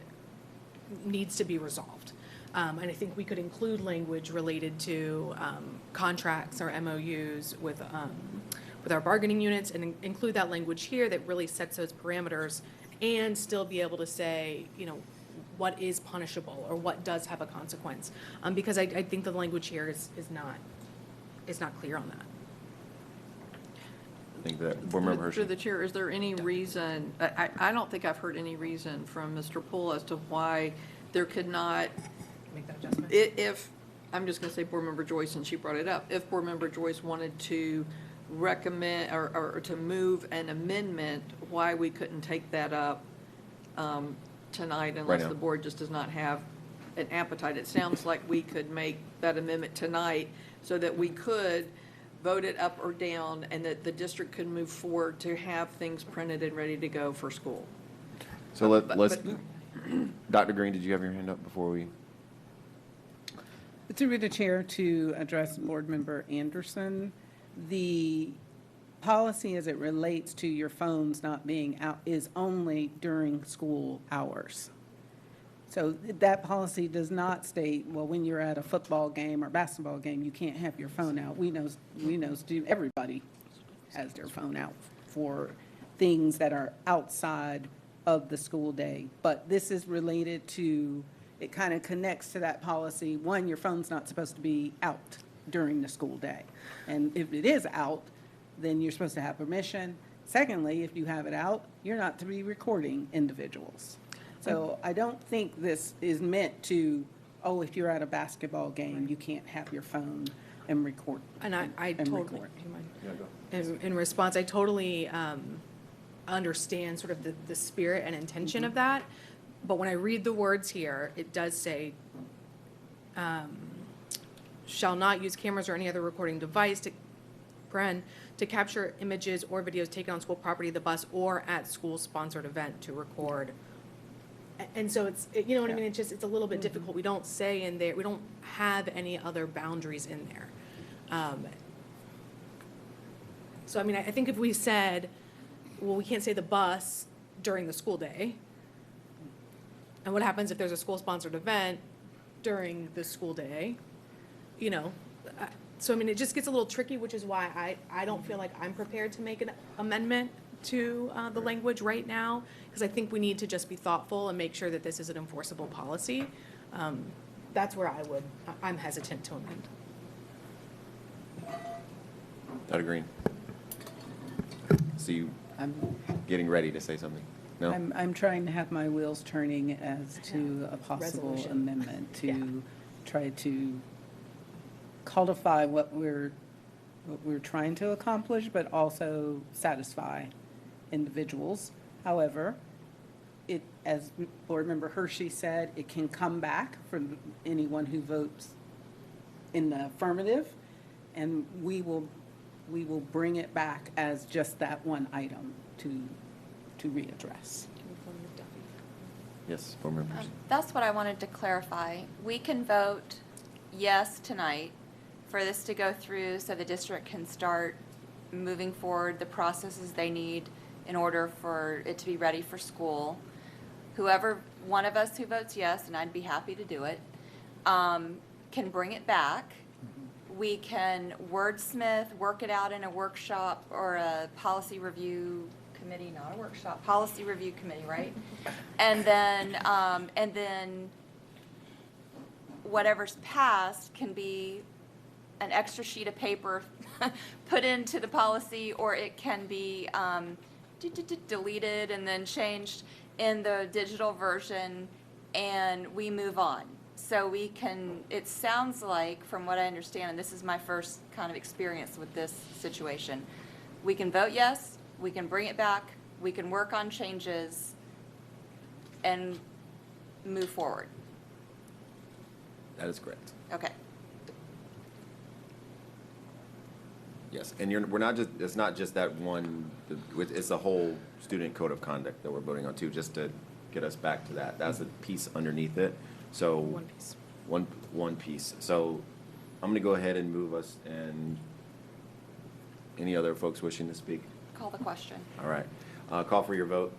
[SPEAKER 4] needs to be resolved. And I think we could include language related to contracts or MOUs with our bargaining units, and include that language here that really sets those parameters, and still be able to say, what is punishable or what does have a consequence. Because I think the language here is not clear on that.
[SPEAKER 3] I think that board member Hershey.
[SPEAKER 2] Through the chair, is there any reason, I don't think I've heard any reason from Mr. Poole as to why there could not,
[SPEAKER 4] Make that adjustment.
[SPEAKER 2] if, I'm just going to say Board Member Joyce, and she brought it up, if Board Member Joyce wanted to recommend or to move an amendment, why we couldn't take that up tonight unless
[SPEAKER 3] now.
[SPEAKER 2] the board just does not have an appetite. It sounds like we could make that amendment tonight so that we could vote it up or down, and that the district could move forward to have things printed and ready to go for school.
[SPEAKER 3] So let's, Dr. Green, did you have your hand up before we?
[SPEAKER 7] Through the chair, to address Board Member Anderson, the policy as it relates to your phones not being out is only during school hours. So that policy does not state, well, when you're at a football game or basketball game, you can't have your phone out. We know, everybody has their phone out for things that are outside of the school day. But this is related to, it kind of connects to that policy. One, your phone's not supposed to be out during the school day. And if it is out, then you're supposed to have permission. Secondly, if you have it out, you're not to be recording individuals. So I don't think this is meant to, oh, if you're at a basketball game, you can't have your phone and record.
[SPEAKER 4] And I totally,
[SPEAKER 7] record.
[SPEAKER 4] do you mind? In response, I totally understand sort of the spirit and intention of that. But when I read the words here, it does say shall not use cameras or any other recording device to capture images or videos taken on school property, the bus, or at school-sponsored event to record. And so it's, you know what I mean? It's just, it's a little bit difficult. We don't say in there, we don't have any other boundaries in there. So, I mean, I think if we said, well, we can't say the bus during the school day, and what happens if there's a school-sponsored event during the school day, you know? So, I mean, it just gets a little tricky, which is why I don't feel like I'm prepared to make an amendment to the language right now, because I think we need to just be thoughtful and make sure that this is an enforceable policy. That's where I'm hesitant to amend.
[SPEAKER 3] Dr. Green. See you getting ready to say something. No?
[SPEAKER 7] I'm trying to have my wheels turning as to a possible
[SPEAKER 4] Resolution.
[SPEAKER 7] amendment to try to codify what we're trying to accomplish, but also satisfy individuals. However, it, as Board Member Hershey said, it can come back from anyone who votes in the affirmative, and we will bring it back as just that one item to readdress.
[SPEAKER 3] Yes, Board members.
[SPEAKER 12] That's what I wanted to clarify. We can vote yes tonight for this to go through so the district can start moving forward the processes they need in order for it to be ready for school. Whoever, one of us who votes yes, and I'd be happy to do it, can bring it back. We can wordsmith, work it out in a workshop or a policy review committee, not a workshop, policy review committee, right? And then whatever's passed can be an extra sheet of paper put into the policy, or it can be deleted and then changed in the digital version, and we move on. So we can, it sounds like, from what I understand, and this is my first kind of experience with this situation, we can vote yes, we can bring it back, we can work on changes, and move forward.
[SPEAKER 3] That is correct.
[SPEAKER 12] Okay.
[SPEAKER 3] Yes, and we're not just, it's not just that one, it's a whole student code of conduct that we're voting on too, just to get us back to that. That's a piece underneath it. So
[SPEAKER 4] One piece.
[SPEAKER 3] One piece. So I'm gonna go ahead and move us, and any other folks wishing to speak?
[SPEAKER 12] Call the question.
[SPEAKER 3] All right. Call for your vote.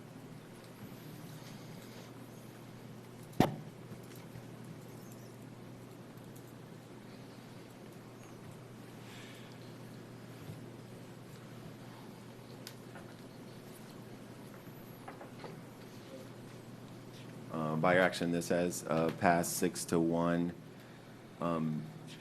[SPEAKER 3] By your action, this has passed 6-1.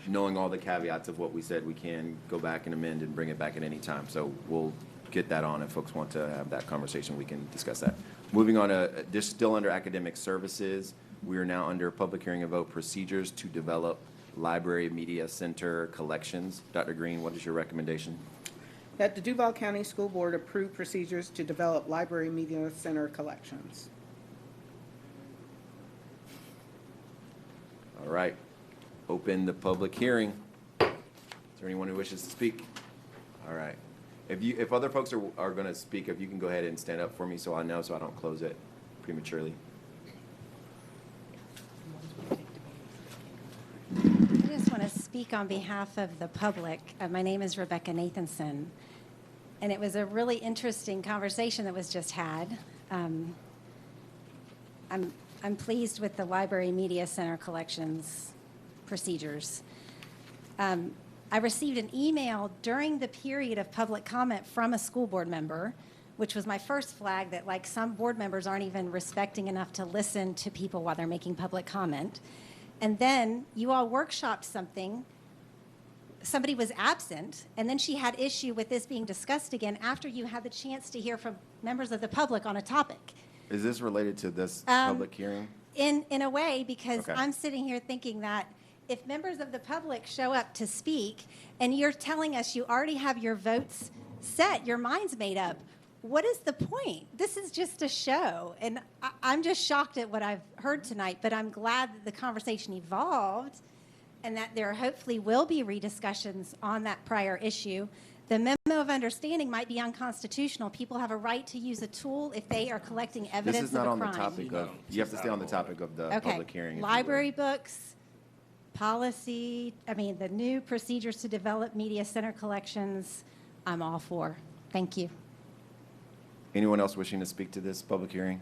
[SPEAKER 3] Knowing all the caveats of what we said, we can go back and amend and bring it back at any time. So we'll get that on. If folks want to have that conversation, we can discuss that. Moving on to, just still under academic services, we are now under public hearing and vote procedures to develop library media center collections. Dr. Green, what is your recommendation?
[SPEAKER 7] That the Duval County School Board approve procedures to develop library media center collections.
[SPEAKER 3] All right. Open the public hearing. Is there anyone who wishes to speak? All right. If other folks are going to speak, if you can go ahead and stand up for me so I know, so I don't close it prematurely.
[SPEAKER 6] I just want to speak on behalf of the public. My name is Rebecca Nathanson, and it was a really interesting conversation that was just had. I'm pleased with the Library Media Center collections procedures. I received an email during the period of public comment from a school board member, which was my first flag that, like, some board members aren't even respecting enough to listen to people while they're making public comment. And then you all workshopped something. Somebody was absent, and then she had issue with this being discussed again after you had the chance to hear from members of the public on a topic.
[SPEAKER 3] Is this related to this public hearing?
[SPEAKER 6] In a way, because
[SPEAKER 3] Okay.
[SPEAKER 6] I'm sitting here thinking that if members of the public show up to speak and you're telling us you already have your votes set, your mind's made up, what is the point? This is just a show. And I'm just shocked at what I've heard tonight, but I'm glad that the conversation evolved. and that there hopefully will be rediscussions on that prior issue. The memo of understanding might be unconstitutional. People have a right to use a tool if they are collecting
[SPEAKER 3] This
[SPEAKER 6] evidence
[SPEAKER 3] is not
[SPEAKER 6] of
[SPEAKER 3] on
[SPEAKER 6] a
[SPEAKER 3] the
[SPEAKER 6] crime.
[SPEAKER 3] topic of, you have to stay on the topic of the
[SPEAKER 6] Okay.
[SPEAKER 3] public hearing. if you would.
[SPEAKER 6] Library books, policy, the new procedures to develop media center collections, I'm all for. Thank you.
[SPEAKER 3] Anyone else wishing to speak to this public hearing?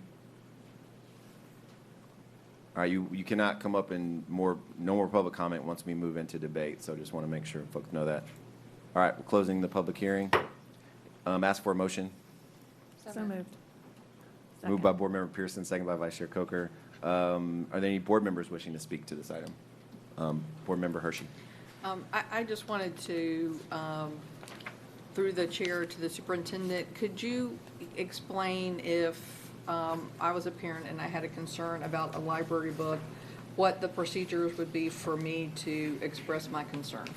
[SPEAKER 3] All right, you cannot come up and no more public comment once we move into debate, so just want to make sure folks know that. All right, we're closing the public hearing. Ask for a motion.
[SPEAKER 13] So moved.
[SPEAKER 3] Moved by Board Member Pearson, second by Vice Chair Coker. Are there any board members wishing to speak to this item? Board Member Hershey.
[SPEAKER 2] I just wanted to, through the chair to the superintendent, could you explain if I was a parent and I had a concern about a library book, what the procedures would be for me to express my concern?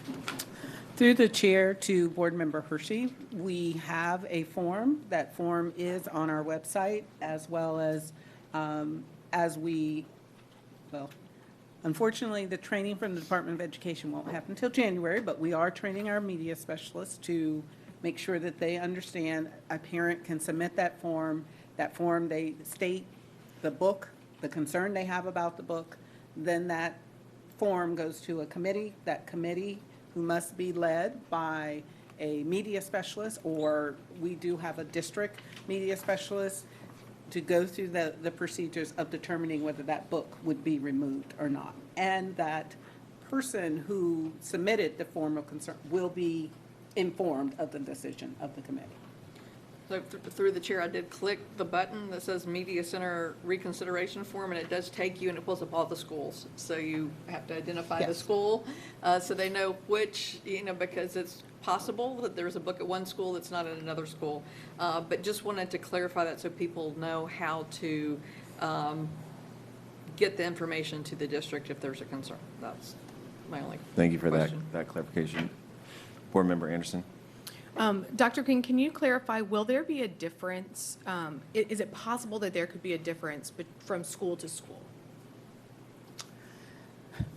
[SPEAKER 7] Through the chair to Board Member Hershey, we have a form. That form is on our website, as well as unfortunately, the training from the Department of Education won't happen until January, but we are training our media specialists to make sure that they understand a parent can submit that form. That form, they state the book, the concern they have about the book. Then that form goes to a committee. That committee, who must be led by a media specialist, or we do have a district media specialist, to go through the procedures of determining whether that book would be removed or not. And that person who submitted the form of concern will be informed of the decision of the committee.
[SPEAKER 2] So through the chair, I did click the button that says Media Center Reconsideration Form, and it does take you, and it pulls up all the schools. So you have to identify the
[SPEAKER 7] Yes.
[SPEAKER 2] school, so they know which, because it's possible that there's a book at one school that's not at another school. But just wanted to clarify that so people know how to get the information to the district if there's a concern. That's my only
[SPEAKER 3] Thank you for
[SPEAKER 2] question.
[SPEAKER 3] that clarification. Board Member Anderson.
[SPEAKER 4] Dr. King, can you clarify, will there be a difference? Is it possible that there could be a difference from school to school?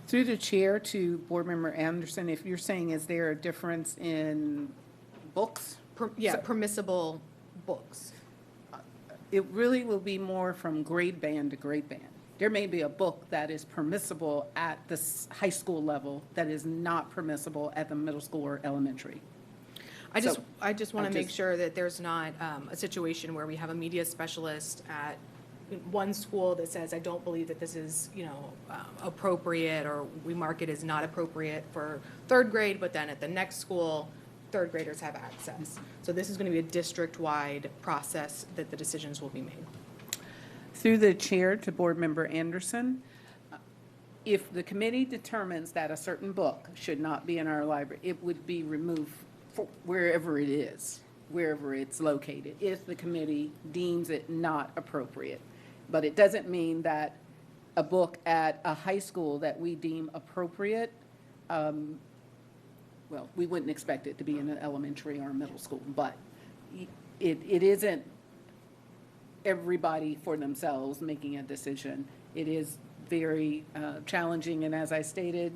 [SPEAKER 7] Through the chair to Board Member Anderson, if you're saying, is there a difference in books?
[SPEAKER 4] Permissible books.
[SPEAKER 7] It really will be more from grade band to grade band. There may be a book that is permissible at the high school level that is not permissible at the middle school or elementary.
[SPEAKER 4] I just want to make sure that there's not a situation where we have a media specialist at one school that says, I don't believe that this is, appropriate, or we mark it as not appropriate for third grade, but then at the next school, third graders have access. So this is going to be a district-wide process that the decisions will be made.
[SPEAKER 7] Through the chair to Board Member Anderson, if the committee determines that a certain book should not be in our library, it would be removed wherever it is, wherever it's located, if the committee deems it not appropriate. But it doesn't mean that a book at a high school that we deem appropriate, we wouldn't expect it to be in an elementary or a middle school, but it isn't everybody for themselves making a decision. It is very challenging, and as I stated,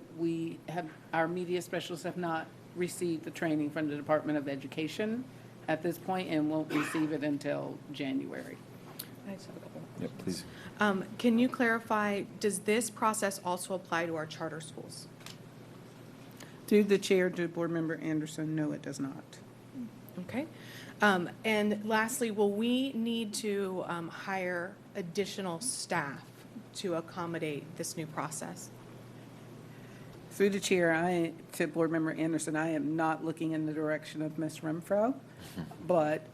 [SPEAKER 7] our media specialists have not received the training from the Department of Education at this point and won't receive it until January.
[SPEAKER 4] I just have a couple.
[SPEAKER 3] Yep, please.
[SPEAKER 4] Can you clarify, does this process also apply to our charter schools?
[SPEAKER 7] Through the chair to Board Member Anderson, no, it does not.
[SPEAKER 4] Okay. And lastly, will we need to hire additional staff to accommodate this new process?
[SPEAKER 7] Through the chair, to Board Member Anderson, I am not looking in the direction of Ms. Renfro, but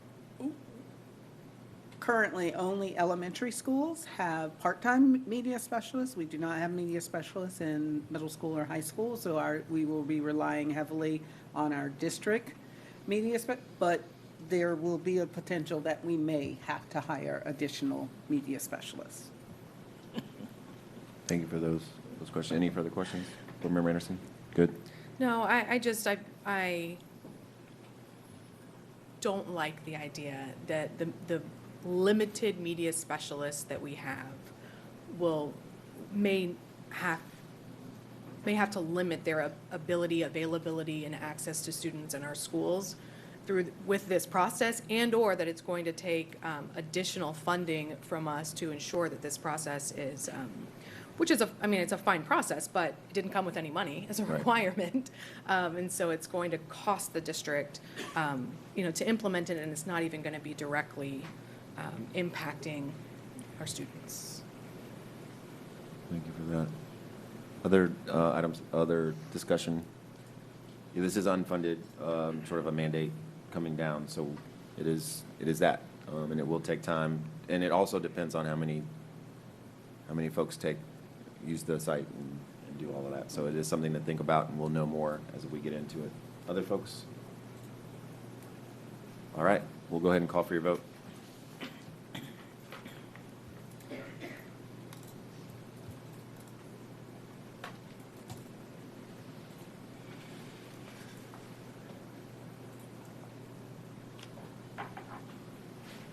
[SPEAKER 7] currently only elementary schools have part-time media specialists. We do not have media specialists in middle school or high school, so we will be relying heavily on our district media, but there will be a potential that we may have to hire additional media specialists.
[SPEAKER 3] Thank you for those questions. Any further questions? Board Member Anderson? Good.
[SPEAKER 4] No, I don't like the idea that the limited media specialists that we have may have may have to limit their ability, availability, and access to students in our schools with this process, and/or that it's going to take additional funding from us to ensure that this process is, which is it's a fine process, but it didn't come with any money as a
[SPEAKER 3] Right.
[SPEAKER 4] requirement. And so it's going to cost the district, to implement it, and it's not even going to be directly impacting our students.
[SPEAKER 3] Thank you for that. Other items, other discussion? Yeah, this is unfunded, sort of a mandate coming down, so it is that, and it will take time, and it also depends on how many folks use the site and do all of that. So it is something to think about, and we'll know more as we get into it. Other folks? All right, we'll go ahead and call for your vote.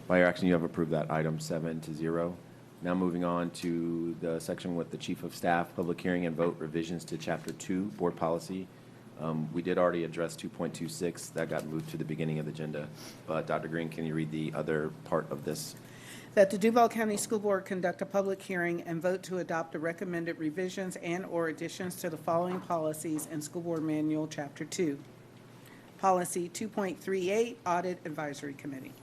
[SPEAKER 3] By your action, you have approved that item 7-0. Now moving on to the section with the Chief of Staff, public hearing and vote revisions to Chapter 2, Board Policy. We did already address 2.26. That got moved to the beginning of the agenda. But Dr. Green, can you read the other part of this?
[SPEAKER 7] That the Duval County School Board conduct a public hearing and vote to adopt the recommended revisions and/or additions to the following policies in School Board Manual, Chapter 2. Policy 2.38, Audit Advisory Committee.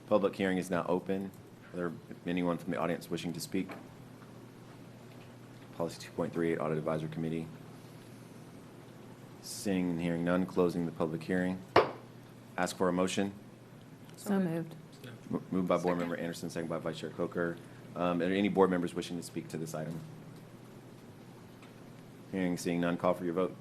[SPEAKER 3] Public hearing is now open. Are there anyone from the audience wishing to speak? Policy 2.38, Audit Advisory Committee. Seeing and hearing none, closing the public hearing. Ask for a motion.
[SPEAKER 13] So moved.
[SPEAKER 3] Moved by Board Member Anderson, second by Vice Chair Coker. Are there any board members wishing to speak to this item? Hearing, seeing none, call for your vote.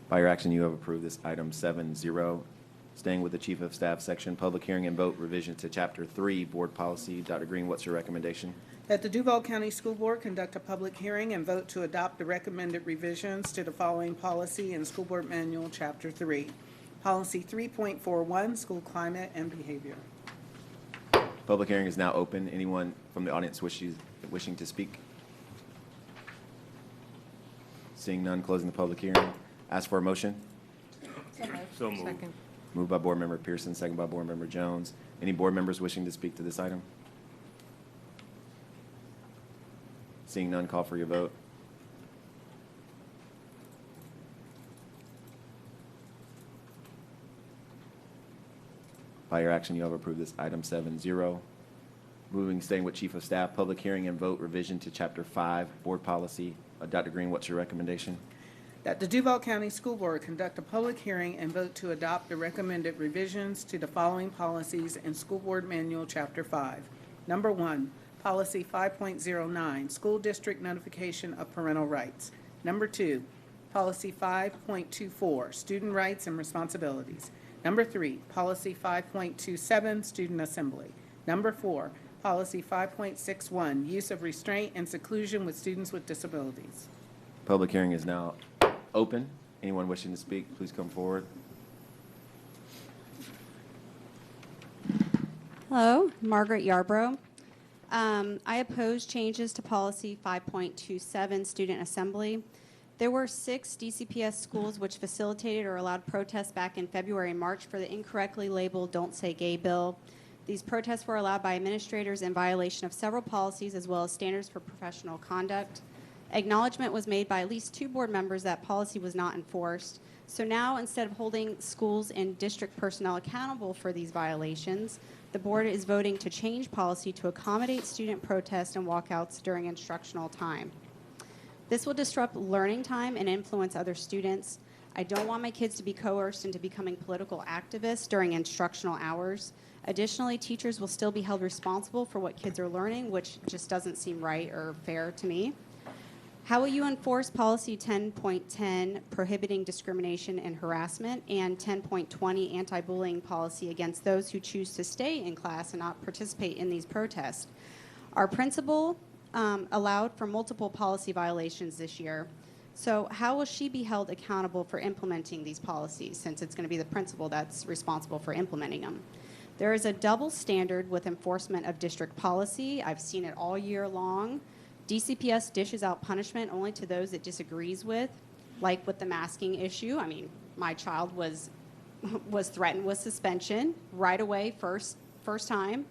[SPEAKER 3] By your action, you have approved this item 7-0. Staying with the Chief of Staff section, public hearing and vote revision to Chapter 3, Board Policy. Dr. Green, what's your recommendation?
[SPEAKER 7] That the Duval County School Board conduct a public hearing and vote to adopt the recommended revisions to the following policy in School Board Manual, Chapter 3. Policy 3.41, School Climate and Behavior.
[SPEAKER 3] Public hearing is now open. Anyone from the audience wishing to speak? Seeing none, closing the public hearing. Ask for a motion.
[SPEAKER 11] So moved.
[SPEAKER 2] Second.
[SPEAKER 3] Moved by Board Member Pearson, second by Board Member Jones. Any board members wishing to speak to this item? Seeing none, call for your vote. By your action, you have approved this item 7-0. Moving, staying with Chief of Staff, public hearing and vote revision to Chapter 5, Board Policy. Dr. Green, what's your recommendation?
[SPEAKER 7] That the Duval County School Board conduct a public hearing and vote to adopt the recommended revisions to the following policies in School Board Manual, Chapter 5. Number 1, Policy 5.09, School District Notification of Parental Rights. Number 2, Policy 5.24, Student Rights and Responsibilities. Number 3, Policy 5.27, Student Assembly. Number 4, Policy 5.61, Use of Restraint and Seclusion with Students with Disabilities.
[SPEAKER 3] Public hearing is now open. Anyone wishing to speak, please come forward.
[SPEAKER 9] Hello, Margaret Yarbrough. I oppose changes to policy 5.27, student assembly. There were 6 DCPS schools which facilitated or allowed protests back in February and March for the incorrectly labeled Don't Say Gay bill. These protests were allowed by administrators in violation of several policies as well as standards for professional conduct. Acknowledgement was made by at least 2 board members that policy was not enforced. So now, instead of holding schools and district personnel accountable for these violations, the board is voting to change policy to accommodate student protests and walkouts during instructional time. This will disrupt learning time and influence other students. I don't want my kids to be coerced into becoming political activists during instructional hours. Additionally, teachers will still be held responsible for what kids are learning, which just doesn't seem right or fair to me. How will you enforce policy 10.10 prohibiting discrimination and harassment and 10.20 anti-bullying policy against those who choose to stay in class and not participate in these protests? Our principal allowed for multiple policy violations this year. So how will she be held accountable for implementing these policies, since it's going to be the principal that's responsible for implementing them? There is a double standard with enforcement of district policy. I've seen it all year long. DCPS dishes out punishment only to those it disagrees with, like with the masking issue. I mean, my child was threatened with suspension right away, first time.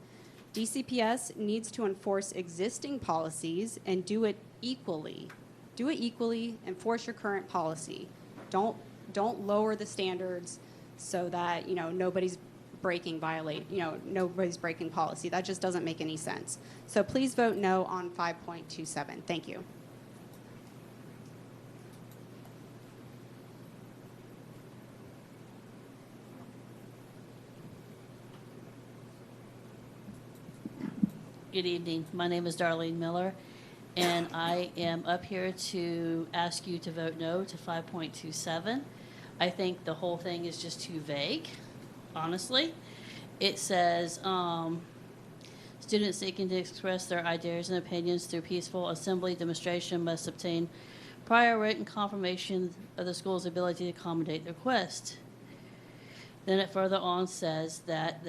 [SPEAKER 9] DCPS needs to enforce existing policies and do it equally. Do it equally, enforce your current policy. Don't lower the standards so that, nobody's breaking policy. That just doesn't make any sense. So please vote no on 5.27. Thank you.
[SPEAKER 10] Good evening. My name is Darlene Miller, and I am up here to ask you to vote no to 5.27. I think the whole thing is just too vague, honestly. It says, students seeking to express their ideas and opinions through peaceful assembly demonstration must obtain prior written confirmation of the school's ability to accommodate the request. Then it further on says that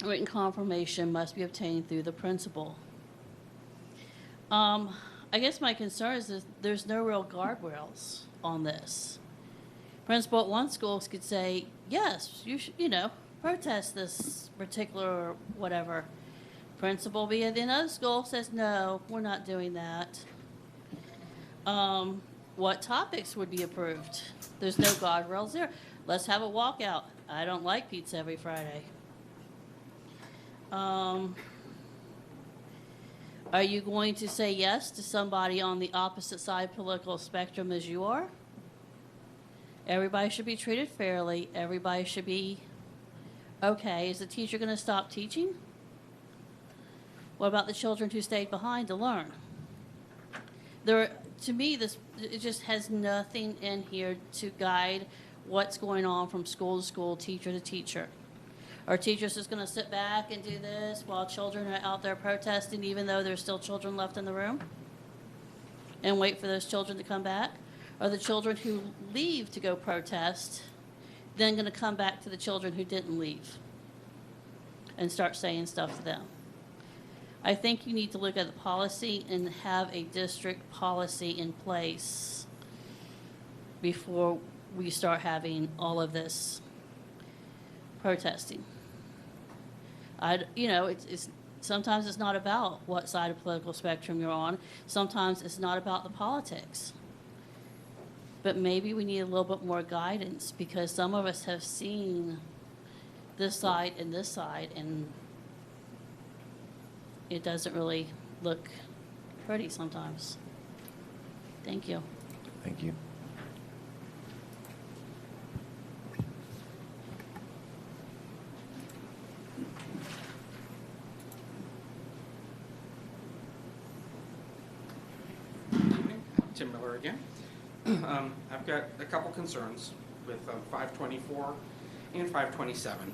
[SPEAKER 10] written confirmation must be obtained through the principal. I guess my concern is that there's no real guardrails on this. Principal at one school could say, yes, you should, protest this particular whatever. Principal be at another school says, no, we're not doing that. What topics would be approved? There's no guardrails there. Let's have a walkout. I don't like pizza every Friday. Are you going to say yes to somebody on the opposite side political spectrum as you are? Everybody should be treated fairly. Everybody should be okay. Is the teacher going to stop teaching? What about the children who stayed behind to learn? To me, it just has nothing in here to guide what's going on from school to school, teacher to teacher. Are teachers just going to sit back and do this while children are out there protesting, even though there's still children left in the room, and wait for those children to come back? Are the children who leave to go protest then going to come back to the children who didn't leave and start saying stuff to them? I think you need to look at the policy and have a district policy in place before we start having all of this protesting. Sometimes it's not about what side of the political spectrum you're on. Sometimes it's not about the politics. But maybe we need a little bit more guidance, because some of us have seen this side, and it doesn't really look pretty sometimes. Thank you.
[SPEAKER 3] Thank you.
[SPEAKER 16] Tim Miller again. I've got a couple concerns with 524 and 527.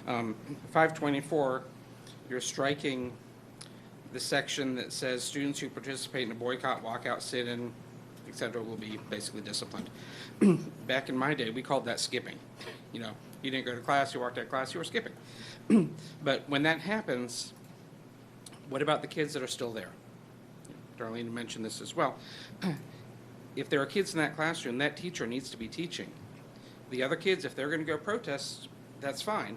[SPEAKER 16] 524, you're striking the section that says students who participate in a boycott, walkout, sit-in, etc. will be basically disciplined. Back in my day, we called that skipping. You didn't go to class, you walked out of class, you were skipping. But when that happens, what about the kids that are still there? Darlene mentioned this as well. If there are kids in that classroom, that teacher needs to be teaching. The other kids, if they're going to go protest, that's fine.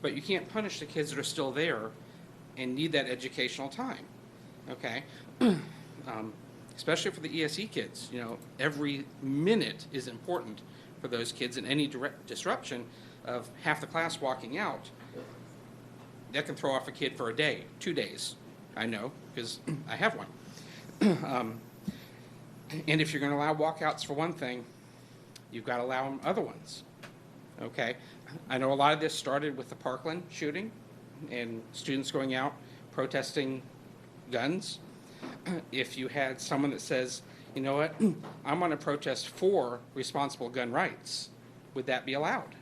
[SPEAKER 16] But you can't punish the kids that are still there and need that educational time, okay? Especially for the ESE kids, every minute is important for those kids, and any direct disruption of half the class walking out, that can throw off a kid for a day, 2 days. I know, because I have one. And if you're going to allow walkouts for one thing, you've got to allow them other ones, okay? I know a lot of this started with the Parkland shooting and students going out protesting guns. If you had someone that says, you know what, I'm going to protest for responsible gun rights, would that be allowed?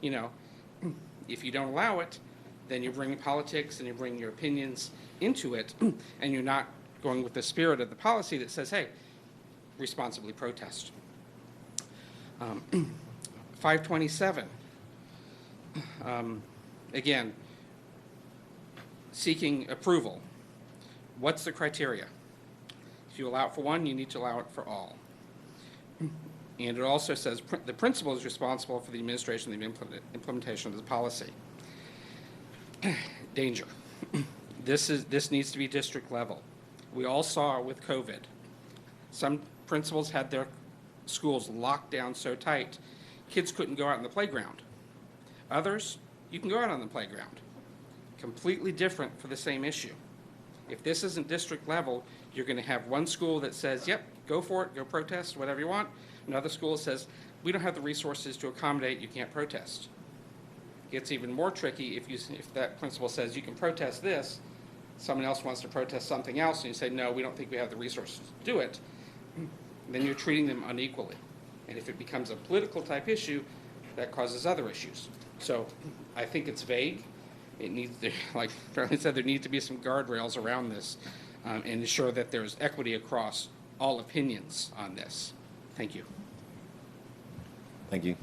[SPEAKER 16] If you don't allow it, then you bring politics and you bring your opinions into it, and you're not going with the spirit of the policy that says, hey, responsibly protest. 527, again, seeking approval. What's the criteria? If you allow it for one, you need to allow it for all. And it also says the principal is responsible for the administration and the implementation of the policy. Danger. This needs to be district level. We all saw with COVID, some principals had their schools locked down so tight, kids couldn't go out on the playground. Others, you can go out on the playground. Completely different for the same issue. If this isn't district level, you're going to have one school that says, yep, go for it, go protest, whatever you want. Another school says, we don't have the resources to accommodate, you can't protest. It gets even more tricky if that principal says you can protest this, someone else wants to protest something else, and you say, no, we don't think we have the resources to do it, then you're treating them unequally. And if it becomes a political type issue, that causes other issues. So I think it's vague. It needs to, like Charlie said, there need to be some guardrails around this and ensure that there's equity across all opinions on this. Thank you.
[SPEAKER 3] Thank you.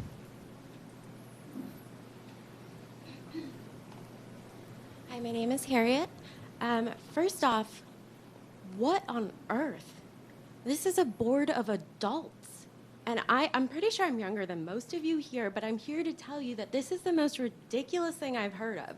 [SPEAKER 8] Hi, my name is Harriet. First off, what on earth? This is a board of adults. And I'm pretty sure I'm younger than most of you here, but I'm here to tell you that this is the most ridiculous thing I've heard of.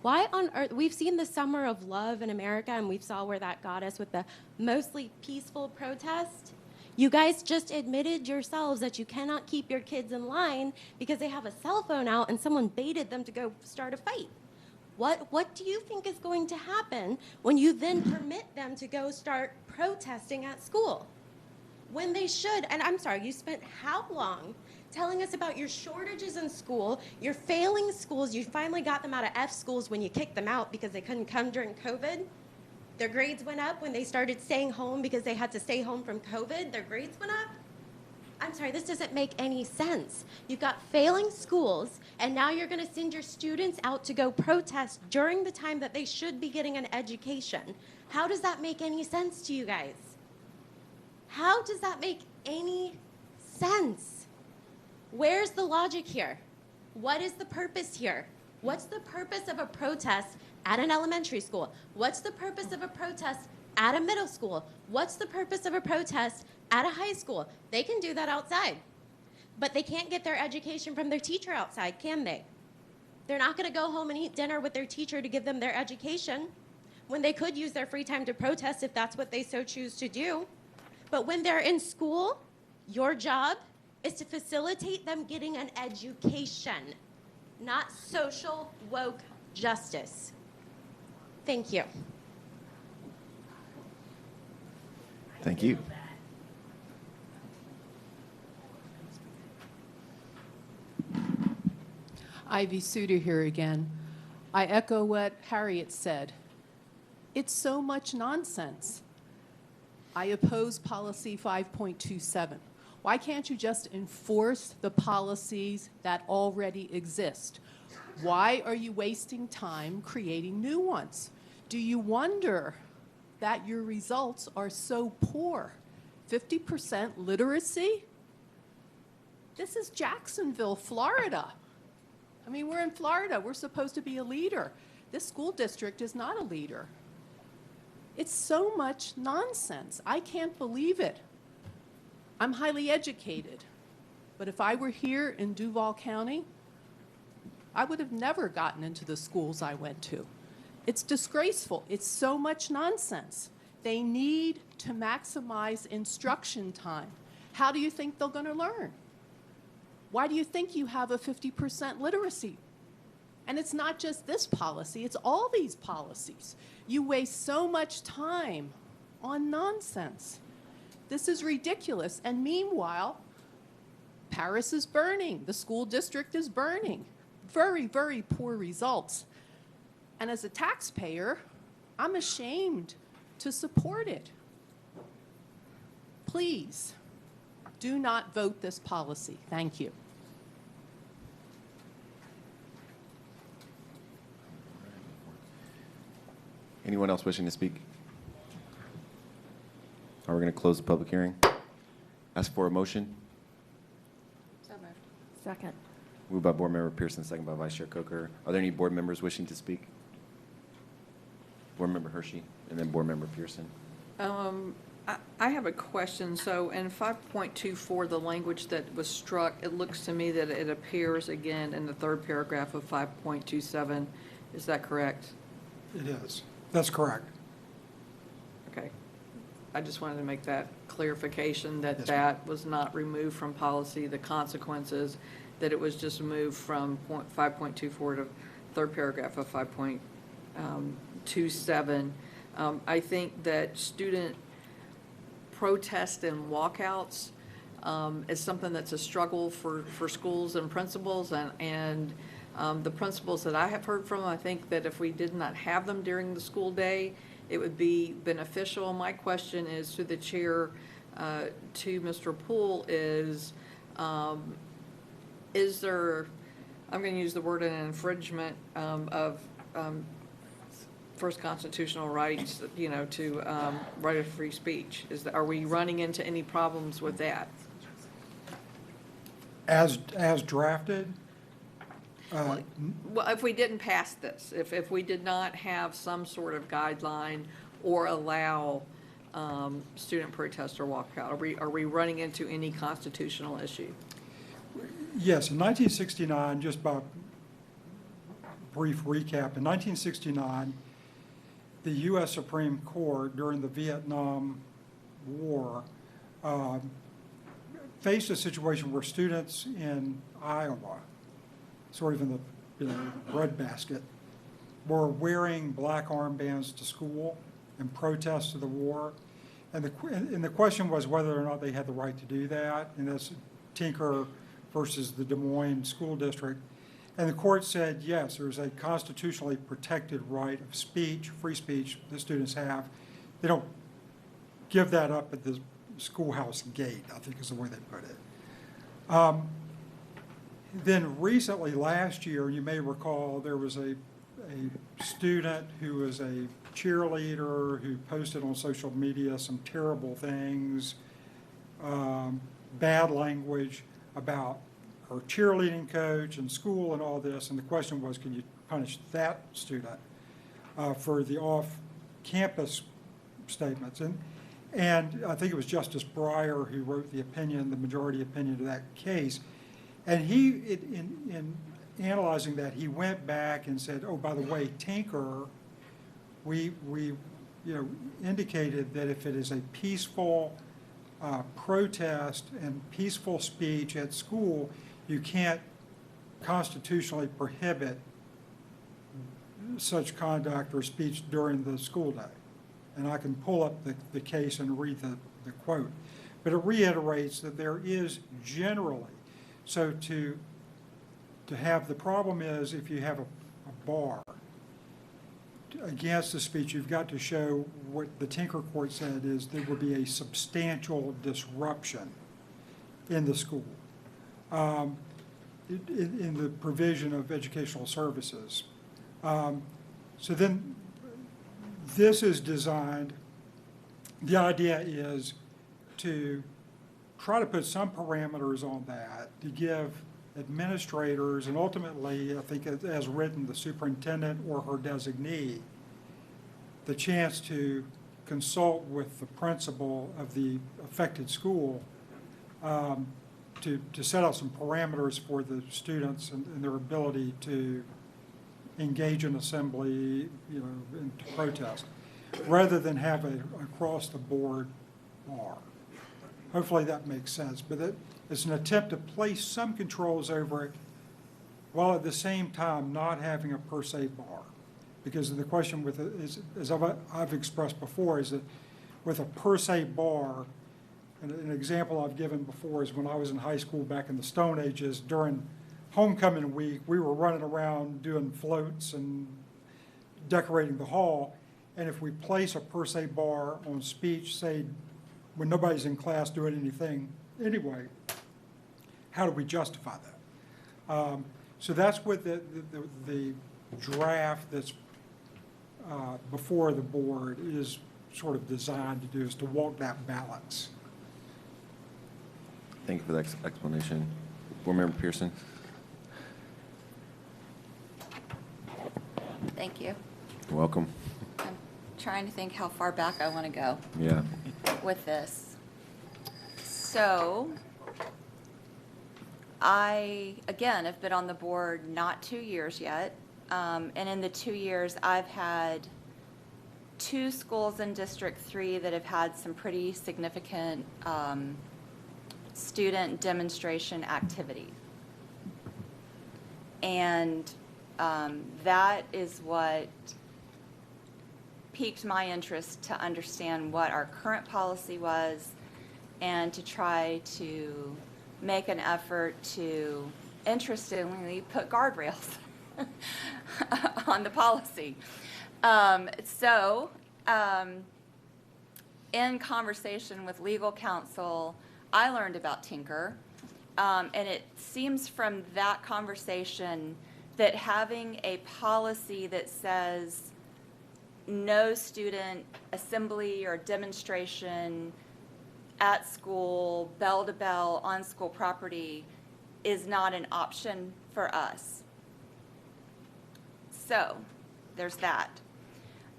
[SPEAKER 8] Why on earth? We've seen the Summer of Love in America, and we saw where that got us with the mostly peaceful protest. You guys just admitted yourselves that you cannot keep your kids in line because they have a cell phone out and someone baited them to go start a fight. What do you think is going to happen when you then permit them to go start protesting at school? When they should, and I'm sorry, you spent how long telling us about your shortages in school, your failing schools, you finally got them out of F schools when you kicked them out because they couldn't come during COVID. Their grades went up when they started staying home because they had to stay home from COVID. Their grades went up. I'm sorry, this doesn't make any sense. You've got failing schools, and now you're going to send your students out to go protest during the time that they should be getting an education. How does that make any sense to you guys? How does that make any sense? Where's the logic here? What is the purpose here? What's the purpose of a protest at an elementary school? What's the purpose of a protest at a middle school? What's the purpose of a protest at a high school? They can do that outside, but they can't get their education from their teacher outside, can they? They're not going to go home and eat dinner with their teacher to give them their education when they could use their free time to protest if that's what they so choose to do. But when they're in school, your job is to facilitate them getting an education, not social woke justice. Thank you.
[SPEAKER 3] Thank you.
[SPEAKER 19] Ivy Suter here again. I echo what Harriet said. It's so much nonsense. I oppose policy 5.27. Why can't you just enforce the policies that already exist? Why are you wasting time creating new ones? Do you wonder that your results are so poor? 50% literacy? This is Jacksonville, Florida. I mean, we're in Florida. We're supposed to be a leader. This school district is not a leader. It's so much nonsense. I can't believe it. I'm highly educated, but if I were here in Duval County, I would have never gotten into the schools I went to. It's disgraceful. It's so much nonsense. They need to maximize instruction time. How do you think they're going to learn? Why do you think you have a 50% literacy? And it's not just this policy, it's all these policies. You waste so much time on nonsense. This is ridiculous. And meanwhile, Paris is burning. The school district is burning. Very, very poor results. And as a taxpayer, I'm ashamed to support it. Please, do not vote this policy. Thank you.
[SPEAKER 3] Anyone else wishing to speak? Are we going to close the public hearing? Ask for a motion.
[SPEAKER 2] So moved.
[SPEAKER 13] Second.
[SPEAKER 3] Moved by Board Member Pearson, second by Vice Chair Coker. Are there any board members wishing to speak? Board Member Hershey, and then Board Member Pearson.
[SPEAKER 2] I have a question. So in 5.24, the language that was struck, it looks to me that it appears again in the third paragraph of 5.27. Is that correct?
[SPEAKER 15] It is. That's correct.
[SPEAKER 2] Okay. I just wanted to make that clarification that
[SPEAKER 15] Yes,
[SPEAKER 2] that was not removed from policy, the consequences, that it was just moved from 5.24 to third paragraph of 5.27. I think that student protest and walkouts is something that's a struggle for schools and principals, and the principals that I have heard from, I think that if we did not have them during the school day, it would be beneficial. My question is to the chair, to Mr. Poole, is there, I'm going to use the word an infringement of first constitutional rights, to right of free speech? Are we running into any problems with that?
[SPEAKER 15] As drafted,
[SPEAKER 2] Well, if we didn't pass this, if we did not have some sort of guideline or allow student protest or walkout, are we running into any constitutional issue?
[SPEAKER 15] yes, in 1969, just by brief recap, in 1969, the U.S. Supreme Court during the Vietnam War faced a situation where students in Iowa, sort of in the breadbasket, were wearing black armbands to school in protest of the war. And the question was whether or not they had the right to do that, and that's Tinker versus the Des Moines School District. And the court said, yes, there's a constitutionally protected right of speech, free speech, the students have. They don't give that up at the schoolhouse gate, I think is the way they put it. Then recently, last year, you may recall, there was a student who was a cheerleader who posted on social media some terrible things, bad language about her cheerleading coach and school and all this. And the question was, can you punish that student for the off-campus statements? And I think it was Justice Breyer who wrote the opinion, the majority opinion of that case. And he, in analyzing that, he went back and said, oh, by the way, Tinker, we indicated that if it is a peaceful protest and peaceful speech at school, you can't constitutionally prohibit such conduct or speech during the school day. And I can pull up the case and read the quote. But it reiterates that there is generally, so to have, the problem is if you have a bar against the speech, you've got to show what the Tinker court said is there would be a substantial disruption in the school, in the provision of educational services. So then this is designed, the idea is to try to put some parameters on that to give administrators and ultimately, I think as written, the superintendent or her designee, the chance to consult with the principal of the affected school to set out some parameters for the students and their ability to engage in assembly, and to protest, rather than have an across-the-board bar. Hopefully that makes sense, but it's an attempt to place some controls over it while at the same time not having a per se bar. Because the question with it is, as I've expressed before, is that with a per se bar, and an example I've given before is when I was in high school back in the Stone Ages, during homecoming week, we were running around doing floats and decorating the hall, and if we place a per se bar on speech, say, when nobody's in class doing anything anyway, how do we justify that? So that's what the draft that's before the board is sort of designed to do, is to walk that balance.
[SPEAKER 3] Thank you for that explanation. Board Member Pearson?
[SPEAKER 12] Thank you.
[SPEAKER 3] You're welcome.
[SPEAKER 12] I'm trying to think how far back I want to go
[SPEAKER 3] Yeah.
[SPEAKER 12] with this. So, I, again, have been on the board not 2 years yet. And in the 2 years, I've had 2 schools in District 3 that have had some pretty significant student demonstration activity. And that is what piqued my interest to understand what our current policy was and to try to make an effort to, interestingly, put guardrails on the policy. In conversation with legal counsel, I learned about Tinker, and it seems from that conversation that having a policy that says no student assembly or demonstration at school, bell to bell, on school property, is not an option for us. So, there's that.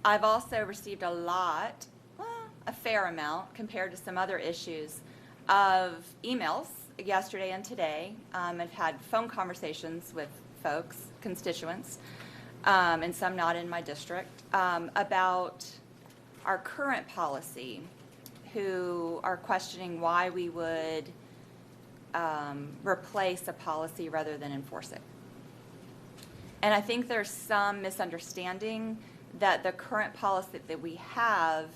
[SPEAKER 12] I've also received a fair amount compared to some other issues, of emails yesterday and today. I've had phone conversations with folks, constituents, and some not in my district, about our current policy, who are questioning why we would replace a policy rather than enforce it. And I think there's some misunderstanding that the current policy that we have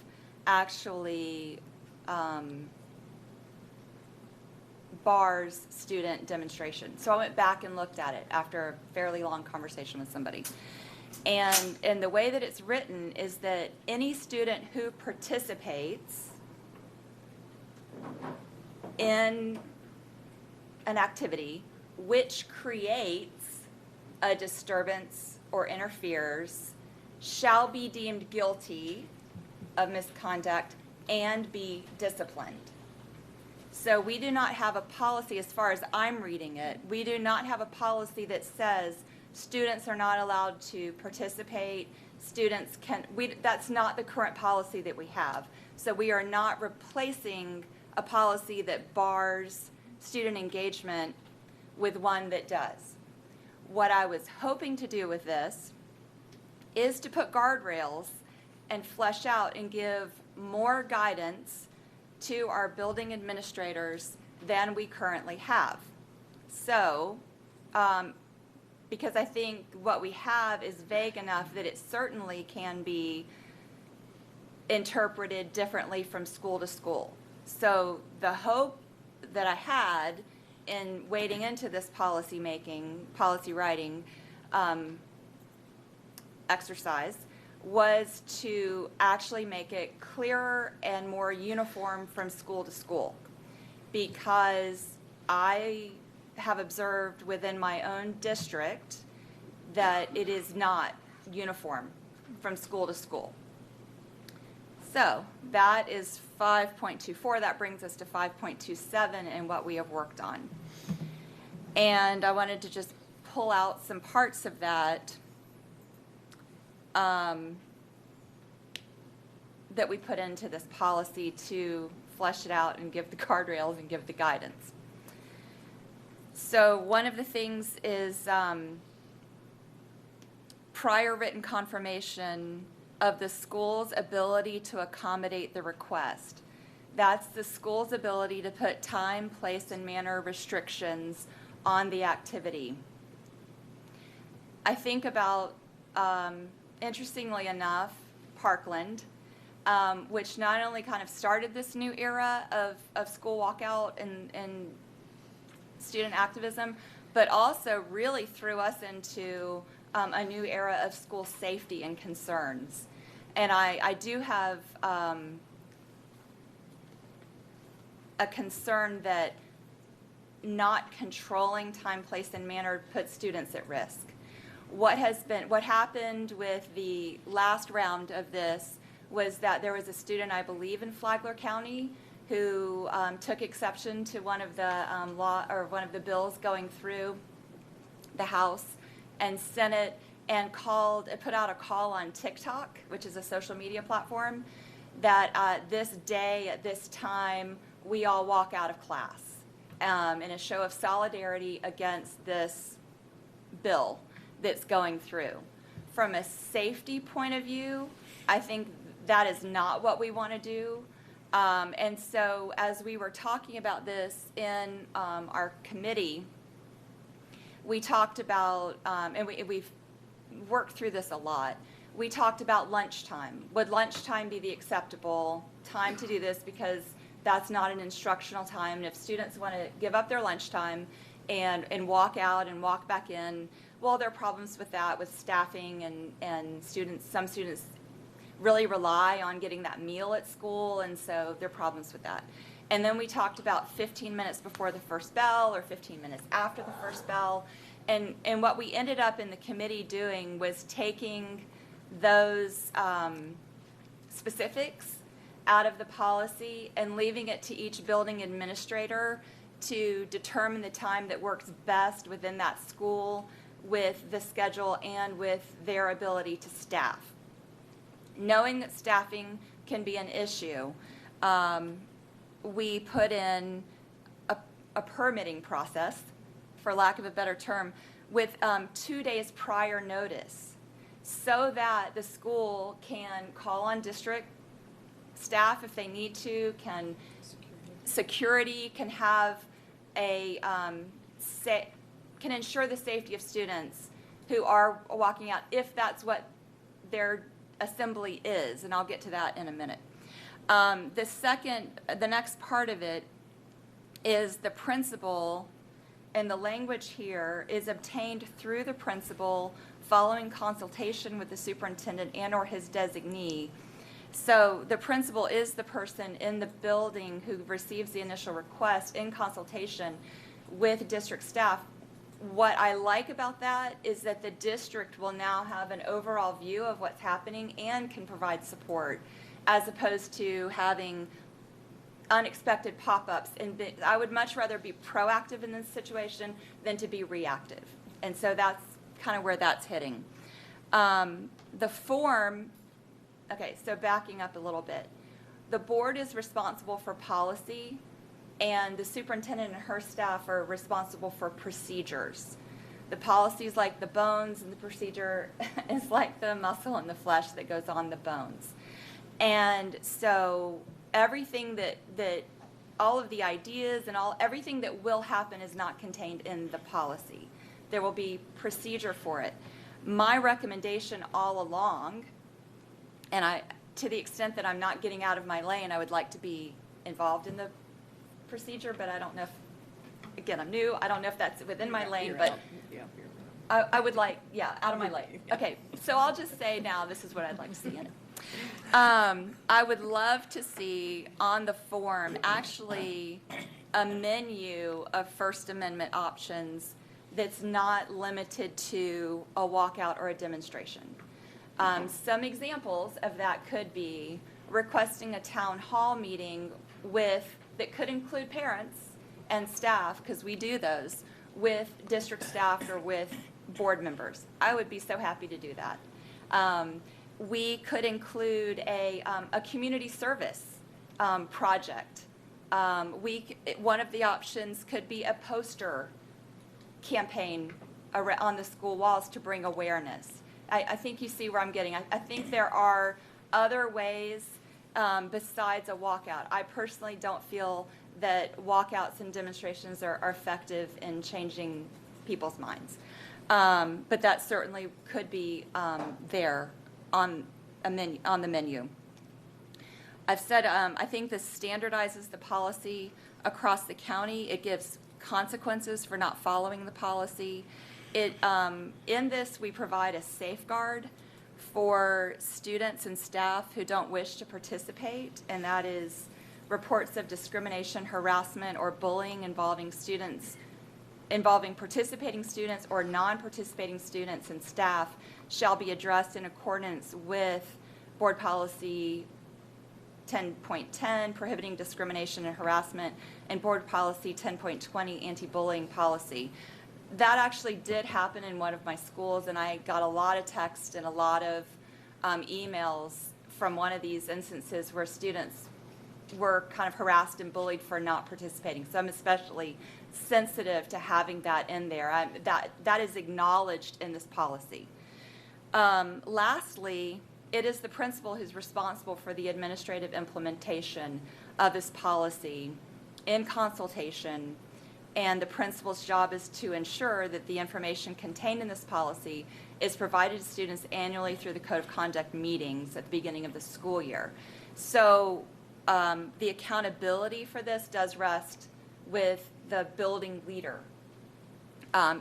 [SPEAKER 12] actually bars student demonstration. So I went back and looked at it after a fairly long conversation with somebody. And the way that it's written is that any student who participates in an activity which creates a disturbance or interferes shall be deemed guilty of misconduct and be disciplined. So we do not have a policy, as far as I'm reading it, we do not have a policy that says students are not allowed to participate, students can, that's not the current policy that we have. So we are not replacing a policy that bars student engagement with one that does. What I was hoping to do with this is to put guardrails and flesh out and give more guidance to our building administrators than we currently have. So, because I think what we have is vague enough that it certainly can be interpreted differently from school to school. So the hope that I had in wading into this policy writing exercise was to actually make it clearer and more uniform from school to school, because I have observed within my own district that it is not uniform from school to school. So that is 5.24. That brings us to 5.27 and what we have worked on. And I wanted to just pull out some parts of that that we put into this policy to flesh it out and give the guardrails and give the guidance. So one of the things is prior written confirmation of the school's ability to accommodate the request. That's the school's ability to put time, place, and manner restrictions on the activity. I think about, interestingly enough, Parkland, which not only kind of started this new era of school walkout and student activism, but also really threw us into a new era of school safety and concerns. And I do have a concern that not controlling time, place, and manner puts students at risk. What happened with the last round of this was that there was a student, I believe, in Flagler County who took exception to one of the bills going through the House and Senate and put out a call on TikTok, which is a social media platform, that this day at this time we all walk out of class in a show of solidarity against this bill that's going through. From a safety point of view, I think that is not what we want to do. And so as we were talking about this in our committee, we talked about, and we've worked through this a lot, we talked about lunchtime. Would lunchtime be the acceptable time to do this? Because that's not an instructional time. And if students want to give up their lunchtime and walk out and walk back in, well, there are problems with that, with staffing and students. Some students really rely on getting that meal at school, and so there are problems with that. And then we talked about 15 minutes before the first bell or 15 minutes after the first bell. And what we ended up in the committee doing was taking those specifics out of the policy and leaving it to each building administrator to determine the time that works best within that school with the schedule and with their ability to staff. Knowing that staffing can be an issue, we put in a permitting process, for lack of a better term, with 2 days prior notice so that the school can call on district staff if they need to, security can have can ensure the safety of students who are walking out, if that's what their assembly is, and I'll get to that in a minute. The next part of it is the principal, and the language here is obtained through the principal following consultation with the superintendent and or his designee. So the principal is the person in the building who receives the initial request in consultation with district staff. What I like about that is that the district will now have an overall view of what's happening and can provide support, as opposed to having unexpected pop-ups. And I would much rather be proactive in this situation than to be reactive. And so that's kind of where that's hitting. The form, okay, so backing up a little bit. The board is responsible for policy, and the superintendent and her staff are responsible for procedures. The policy is like the bones, and the procedure is like the muscle and the flesh that goes on the bones. And so everything that all of the ideas and everything that will happen is not contained in the policy. There will be procedure for it. My recommendation all along, and to the extent that I'm not getting out of my lane, I would like to be involved in the procedure, but I don't know if, again, I'm new, I don't know if that's within my lane, but I would like, out of my lane. Okay, so I'll just say now, this is what I'd like to see in it. I would love to see on the form actually a menu of First Amendment options that's not limited to a walkout or a demonstration. Some examples of that could be requesting a town hall meeting that could include parents and staff, because we do those, with district staff or with board members. I would be so happy to do that. We could include a community service project. One of the options could be a poster campaign on the school walls to bring awareness. I think you see where I'm getting. I think there are other ways besides a walkout. I personally don't feel that walkouts and demonstrations are effective in changing people's minds. But that certainly could be there on the menu. I've said I think this standardizes the policy across the county. It gives consequences for not following the policy. In this, we provide a safeguard for students and staff who don't wish to participate, and that is reports of discrimination, harassment, or bullying involving students involving participating students or non-participating students and staff shall be addressed in accordance with Board Policy 10.10, prohibiting discrimination and harassment, and Board Policy 10.20, anti-bullying policy. That actually did happen in one of my schools, and I got a lot of text and a lot of emails from one of these instances where students were kind of harassed and bullied for not participating. So I'm especially sensitive to having that in there. That is acknowledged in this policy. Lastly, it is the principal who's responsible for the administrative implementation of this policy in consultation, and the principal's job is to ensure that the information contained in this policy is provided to students annually through the Code of Conduct meetings at the beginning of the school year. So the accountability for this does rest with the building leader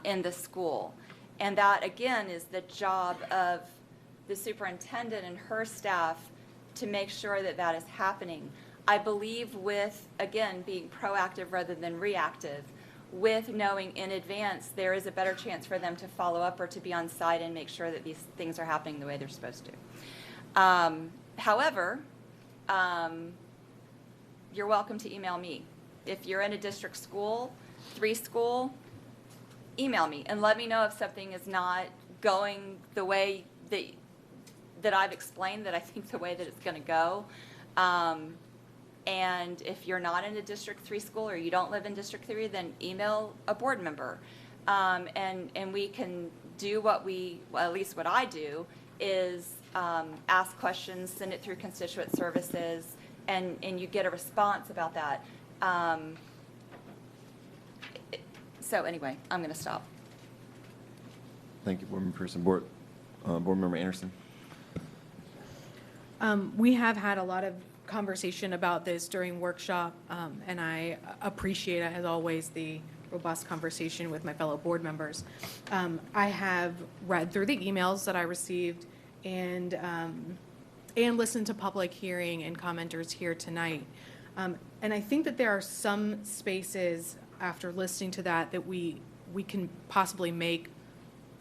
[SPEAKER 12] in the school. And that, again, is the job of the superintendent and her staff to make sure that that is happening. I believe with, again, being proactive rather than reactive, with knowing in advance, there is a better chance for them to follow up or to be on site and make sure that these things are happening the way they're supposed to. However, you're welcome to email me. If you're in a district school, 3 school, email me and let me know if something is not going the way that I've explained, that I think the way that it's going to go. And if you're not in a District 3 school or you don't live in District 3, then email a board member. And we can do what well, at least what I do, is ask questions, send it through constituent services, and you get a response about that. So anyway, I'm going to stop.
[SPEAKER 3] Thank you, Board Member Person. Board Member Anderson.
[SPEAKER 4] We have had a lot of conversation about this during workshop, and I appreciate, as always, the robust conversation with my fellow board members. I have read through the emails that I received and listened to public hearing and commenters here tonight. And I think that there are some spaces after listening to that we can possibly make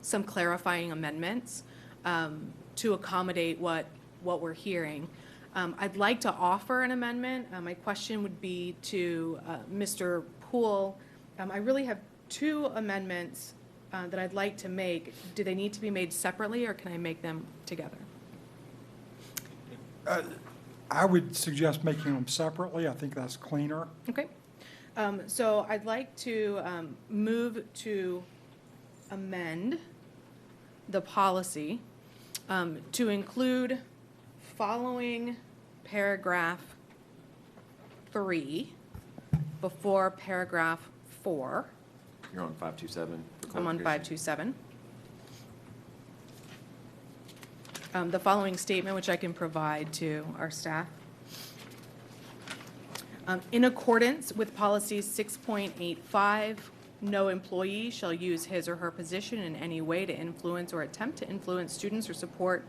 [SPEAKER 4] some clarifying amendments to accommodate what we're hearing. I'd like to offer an amendment. My question would be to Mr. Poole. I really have 2 amendments that I'd like to make. Do they need to be made separately, or can I make them together?
[SPEAKER 15] I would suggest making them separately. I think that's cleaner.
[SPEAKER 4] Okay. So I'd like to move to amend the policy to include following paragraph 3 before paragraph 4.
[SPEAKER 3] You're on 527.
[SPEAKER 4] I'm on 527. The following statement, which I can provide to our staff. In accordance with policy 6.85, no employee shall use his or her position in any way to influence or attempt to influence students or support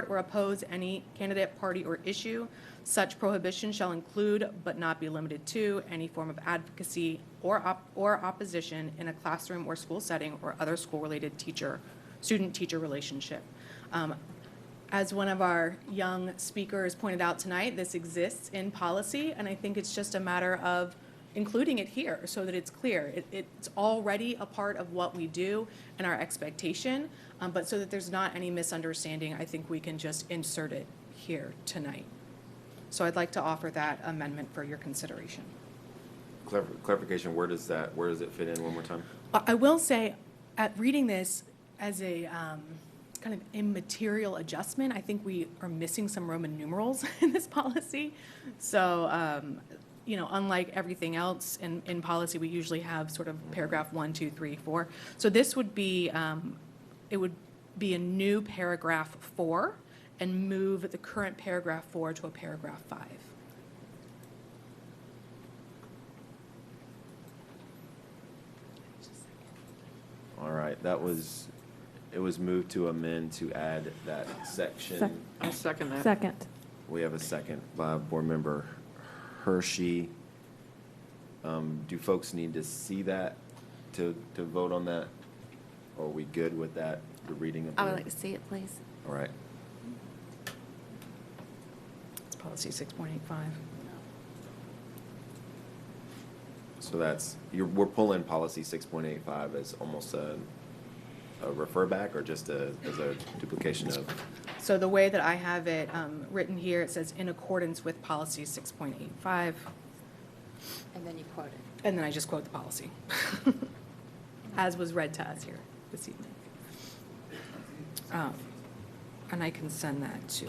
[SPEAKER 4] or oppose any candidate, party, or issue. Such prohibition shall include, but not be limited to, any form of advocacy or opposition in a classroom or school setting or other school-related student-teacher relationship. As one of our young speakers pointed out tonight, this exists in policy, and I think it's just a matter of including it here so that it's clear. It's already a part of what we do and our expectation, but so that there's not any misunderstanding, I think we can just insert it here tonight. So I'd like to offer that amendment for your consideration.
[SPEAKER 3] Clarification, where does it fit in one more time?
[SPEAKER 4] I will say, at reading this as a kind of immaterial adjustment, I think we are missing some Roman numerals in this policy. So, unlike everything else in policy, we usually have sort of paragraph 1, 2, 3, 4. So this would be, it would be a new paragraph 4 and move the current paragraph 4 to a paragraph 5.
[SPEAKER 3] All right, it was moved to amend to add that section.
[SPEAKER 2] I second that.
[SPEAKER 13] Second.
[SPEAKER 3] We have a second by Board Member Hershey. Do folks need to see that to vote on that? Or are we good with that, the reading of
[SPEAKER 22] I
[SPEAKER 3] the?
[SPEAKER 22] would like to see it, please.
[SPEAKER 3] All right.
[SPEAKER 4] It's policy 6.85.
[SPEAKER 3] So that's, we're pulling policy 6.85 as almost a refer back or just as a duplication of?
[SPEAKER 4] So the way that I have it written here, it says in accordance with policy 6.85,
[SPEAKER 22] And then you quote it.
[SPEAKER 4] and then I just quote the policy, as was read to us here this evening. And I can send that to.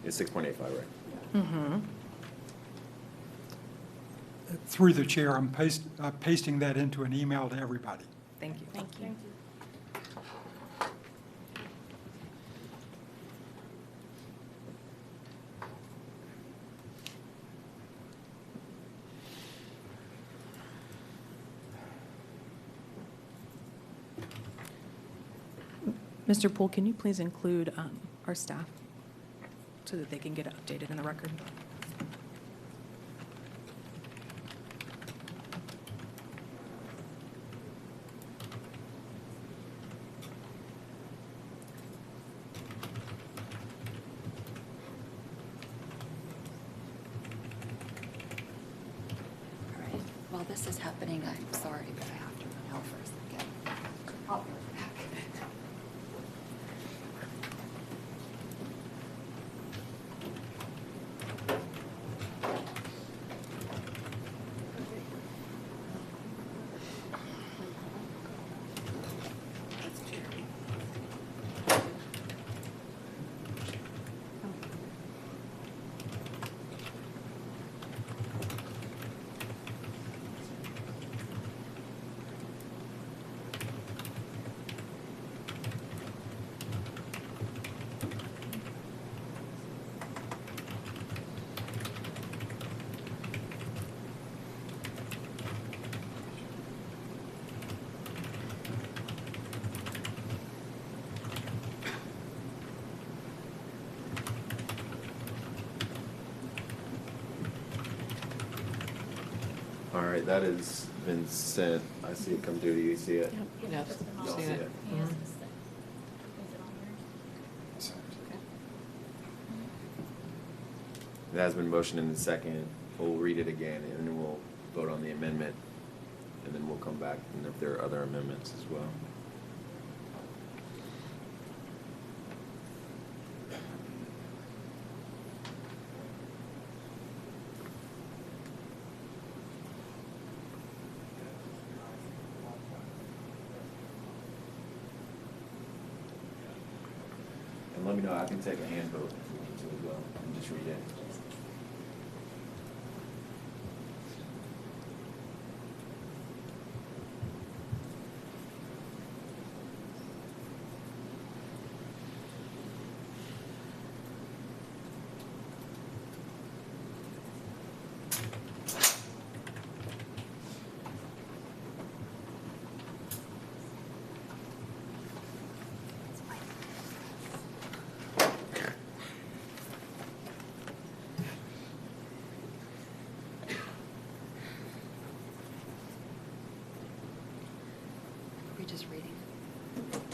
[SPEAKER 3] It's 6.85, right?
[SPEAKER 4] Mm-hmm.
[SPEAKER 15] Through the chair, I'm pasting that into an email to everybody.
[SPEAKER 4] Thank you.
[SPEAKER 22] Thank you.
[SPEAKER 4] Mr. Poole, can you please include our staff so that they can get it updated in the record?
[SPEAKER 22] All right. While this is happening, I'm sorry, but I have to run out for a second. I'll be right back.
[SPEAKER 3] All right, that has been sent. I see it come through. Do you see it?
[SPEAKER 4] Yes,
[SPEAKER 3] Y'all
[SPEAKER 4] see
[SPEAKER 3] see
[SPEAKER 4] it.
[SPEAKER 3] it? It has been motioned in the second. We'll read it again, and then we'll vote on the amendment, and then we'll come back, and if there are other amendments as well. And let me know, I can take a hand vote if we need to as well, and just read it.
[SPEAKER 22] Are we just reading?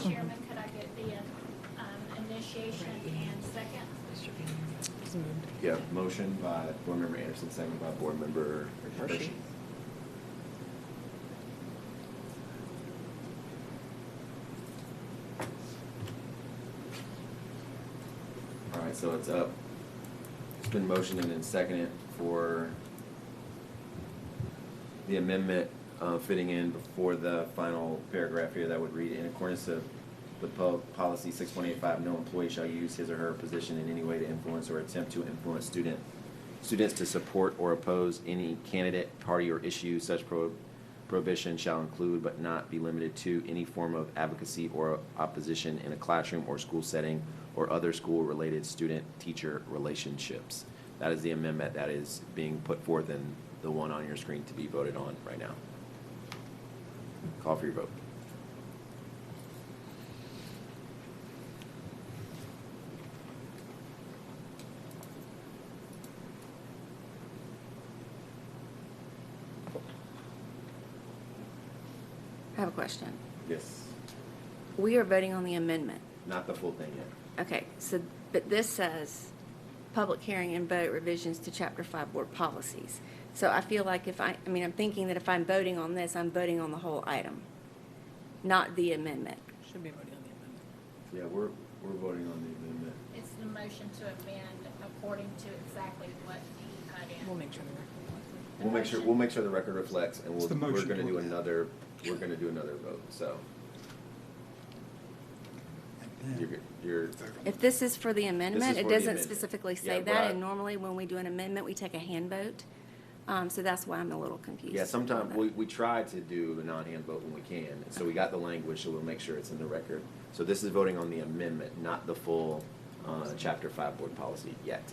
[SPEAKER 5] Chairman, could I get the initiation and second?
[SPEAKER 3] Yeah, motion by Board Member Anderson, second by Board Member Hershey. All right, so it's up. It's been motioned and then seconded for the amendment fitting in before the final paragraph here that would read, in accordance with policy 6.85, no employee shall use his or her position in any way to influence or attempt to influence students to support or oppose any candidate, party, or issue. Such prohibition shall include but not be limited to any form of advocacy or opposition in a classroom or school setting or other school-related student-teacher relationships. That is the amendment that is being put forth and the one on your screen to be voted on right now. Call for your vote.
[SPEAKER 22] question.
[SPEAKER 3] Yes,
[SPEAKER 22] We are voting on the amendment.
[SPEAKER 3] not the full thing yet.
[SPEAKER 22] Okay, so, but this says public hearing and vote revisions to Chapter 5 board policies. So I feel like if I'm thinking that if I'm voting on this, I'm voting on the whole item, not the amendment.
[SPEAKER 4] Should be voting on the amendment.
[SPEAKER 3] Yeah, we're voting on the amendment.
[SPEAKER 5] It's the motion to amend according to exactly what he put in.
[SPEAKER 4] We'll make sure the record.
[SPEAKER 3] We'll make sure the record reflects, and
[SPEAKER 15] It's the
[SPEAKER 3] we're
[SPEAKER 15] motion
[SPEAKER 3] gonna
[SPEAKER 15] to
[SPEAKER 3] do
[SPEAKER 15] amend.
[SPEAKER 3] another vote, so. You're,
[SPEAKER 22] If this is for the amendment,
[SPEAKER 3] for
[SPEAKER 22] it
[SPEAKER 3] the
[SPEAKER 22] doesn't
[SPEAKER 3] amendment.
[SPEAKER 22] specifically
[SPEAKER 3] Yeah,
[SPEAKER 22] say
[SPEAKER 3] but
[SPEAKER 22] that,
[SPEAKER 3] I-
[SPEAKER 22] and normally when we do an amendment, we take a hand vote. So that's why I'm a little confused.
[SPEAKER 3] yeah, sometimes we try to do a non-hand vote when we can, and so we got the language, so we'll make sure it's in the record. So this is voting on the amendment, not the full, Chapter 5 board policy yet.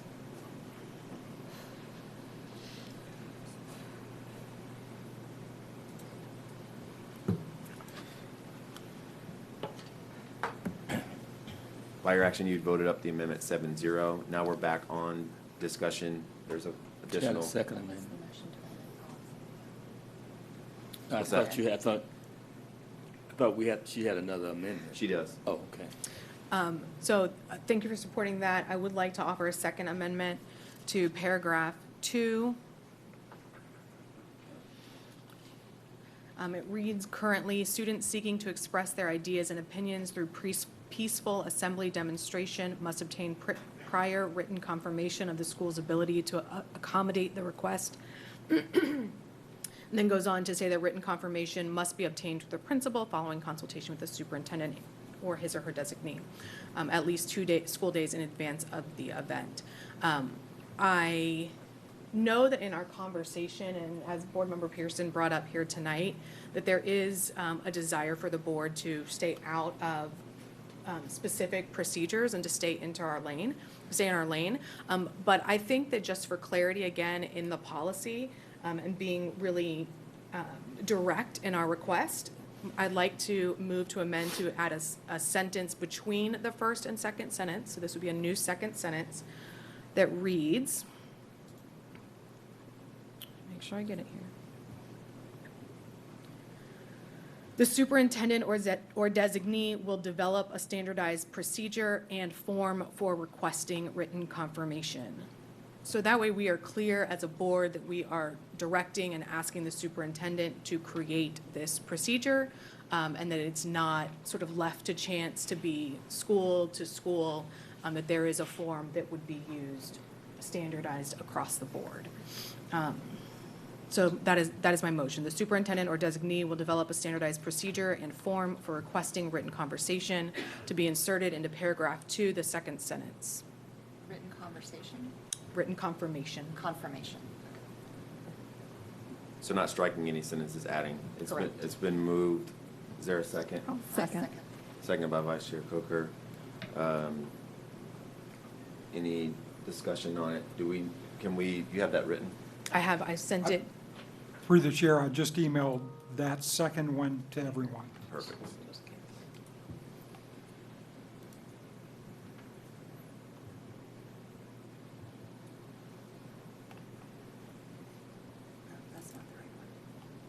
[SPEAKER 3] By your action, you voted up the amendment 7-0. Now we're back on discussion. There's a
[SPEAKER 11] She had
[SPEAKER 3] additional.
[SPEAKER 11] a second amendment. I
[SPEAKER 3] What's
[SPEAKER 11] thought
[SPEAKER 3] that?
[SPEAKER 11] you had, she had another amendment.
[SPEAKER 3] She does.
[SPEAKER 11] Oh, okay.
[SPEAKER 4] So thank you for supporting that. I would like to offer a second amendment to paragraph 2. It reads, currently, students seeking to express their ideas and opinions through peaceful assembly demonstration must obtain prior written confirmation of the school's ability to accommodate the request. And then goes on to say that written confirmation must be obtained with the principal following consultation with the superintendent or his or her designee, at least 2 school days in advance of the event. I know that in our conversation, and as Board Member Pearson brought up here tonight, that there is a desire for the board to stay out of specific procedures and to stay in our lane. But I think that just for clarity, again, in the policy, and being really direct in our request, I'd like to move to amend to add a sentence between the first and second sentence. So this would be a new second sentence that reads, make sure I get it here. The superintendent or designee will develop a standardized procedure and form for requesting written confirmation. So that way we are clear as a board that we are directing and asking the superintendent to create this procedure, and that it's not sort of left to chance to be school to school, that there is a form that would be used standardized across the board. So that is my motion. The superintendent or designee will develop a standardized procedure and form for requesting written conversation to be inserted into paragraph 2, the second sentence.
[SPEAKER 17] Written conversation,
[SPEAKER 4] Written confirmation.
[SPEAKER 17] confirmation.
[SPEAKER 3] So not striking any sentences, adding.
[SPEAKER 4] Correct.
[SPEAKER 3] It's been moved. Is there a second?
[SPEAKER 13] Second.
[SPEAKER 3] Seconded by Vice Chair Coker. Any discussion on it? You have that written?
[SPEAKER 4] I sent it.
[SPEAKER 15] Through the chair, I just emailed that second one to everyone.
[SPEAKER 3] Perfect.
[SPEAKER 17] That's not the right one.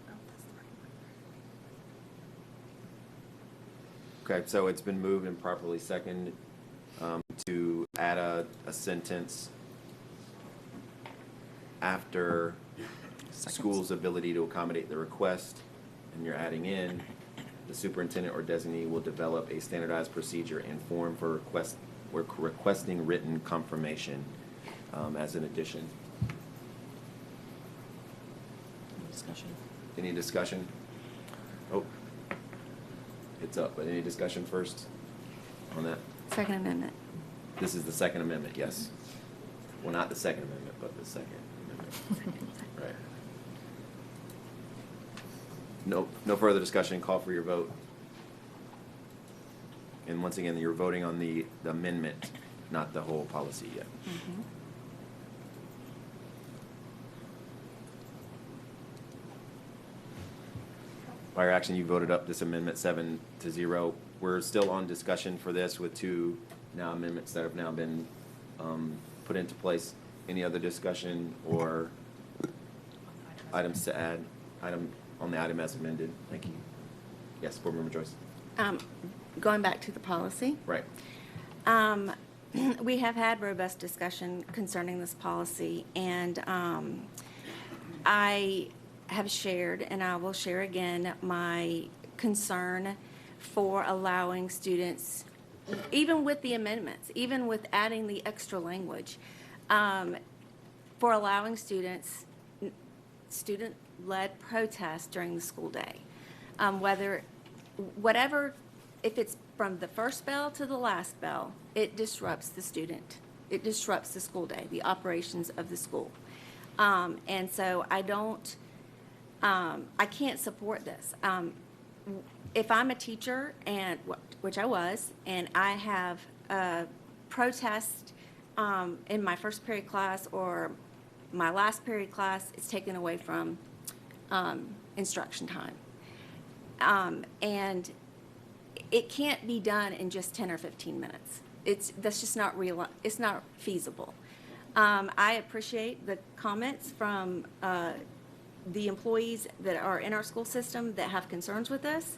[SPEAKER 17] Oh, that's the right one.
[SPEAKER 3] Okay, so it's been moved and properly seconded to add a sentence after school's ability to accommodate the request, and you're adding in, the superintendent or designee will develop a standardized procedure and form for requesting written confirmation as an addition.
[SPEAKER 4] Discussion.
[SPEAKER 3] Any discussion? Oh, it's up, but any discussion first on that?
[SPEAKER 22] Second amendment.
[SPEAKER 3] This is the Second Amendment, yes. Well, not the Second Amendment, but the Second Amendment. Right. No further discussion. Call for your vote. And once again, you're voting on the amendment, not the whole policy yet.
[SPEAKER 22] Mm-hmm.
[SPEAKER 3] By your action, you voted up this amendment 7-0. We're still on discussion for this with 2 now amendments that have now been put into place. Any other discussion or items to add? On the item as amended. Thank you. Yes, Board Member Joyce.
[SPEAKER 22] Going back to the policy.
[SPEAKER 3] Right.
[SPEAKER 22] We have had robust discussion concerning this policy, and I have shared, and I will share again, my concern for allowing students, even with the amendments, even with adding the extra language, for allowing students, student-led protests during the school day. Whatever, if it's from the first bell to the last bell, it disrupts the student. It disrupts the school day, the operations of the school. And so I can't support this. If I'm a teacher, and which I was, and I have a protest in my first period class or my last period class, it's taken away from instruction time. And it can't be done in just 10 or 15 minutes. That's just not real. It's not feasible. I appreciate the comments from the employees that are in our school system that have concerns with this.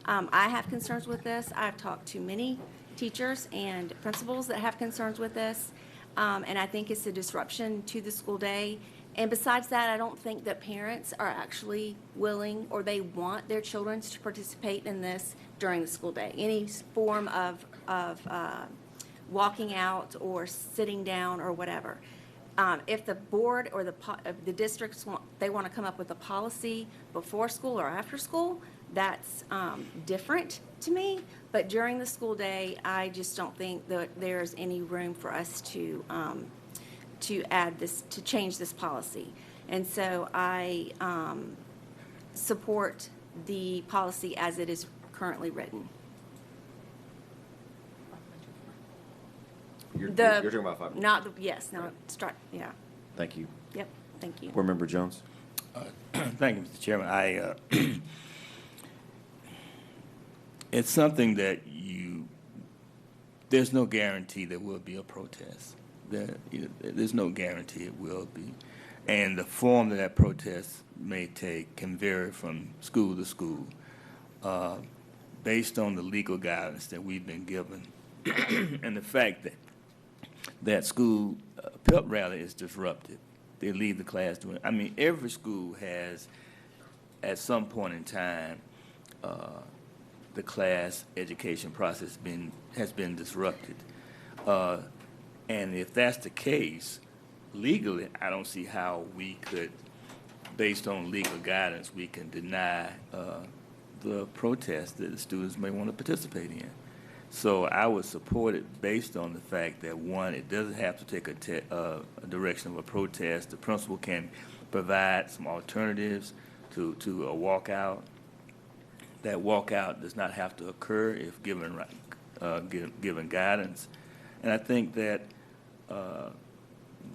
[SPEAKER 22] I have concerns with this. I've talked to many teachers and principals that have concerns with this, and I think it's a disruption to the school day. And besides that, I don't think that parents are actually willing or they want their children to participate in this during the school day. Any form of walking out or sitting down or whatever. If the board or the districts want to come up with a policy before school or after school, that's different to me. But during the school day, I just don't think that there's any room for us to add this, to change this policy. And so I support the policy as it is currently written.
[SPEAKER 3] You're talking about 5.
[SPEAKER 22] Not the, yes, no, yeah.
[SPEAKER 3] Thank you.
[SPEAKER 22] Yep, thank you.
[SPEAKER 3] Board Member Jones.
[SPEAKER 11] Thank you, Mr. Chairman. It's something that there's no guarantee there will be a protest. There's no guarantee it will be. And the form that protest may take can vary from school to school based on the legal guidance that we've been given and the fact that school pep rally is disrupted. They leave the class doing, I mean, every school has, at some point in time, the class education process has been disrupted. And if that's the case, legally, I don't see how we could, based on legal guidance, we can deny the protest that the students may want to participate in. So I would support it based on the fact that, one, it doesn't have to take a direction of a protest. The principal can provide some alternatives to a walkout. That walkout does not have to occur if given guidance. And I think that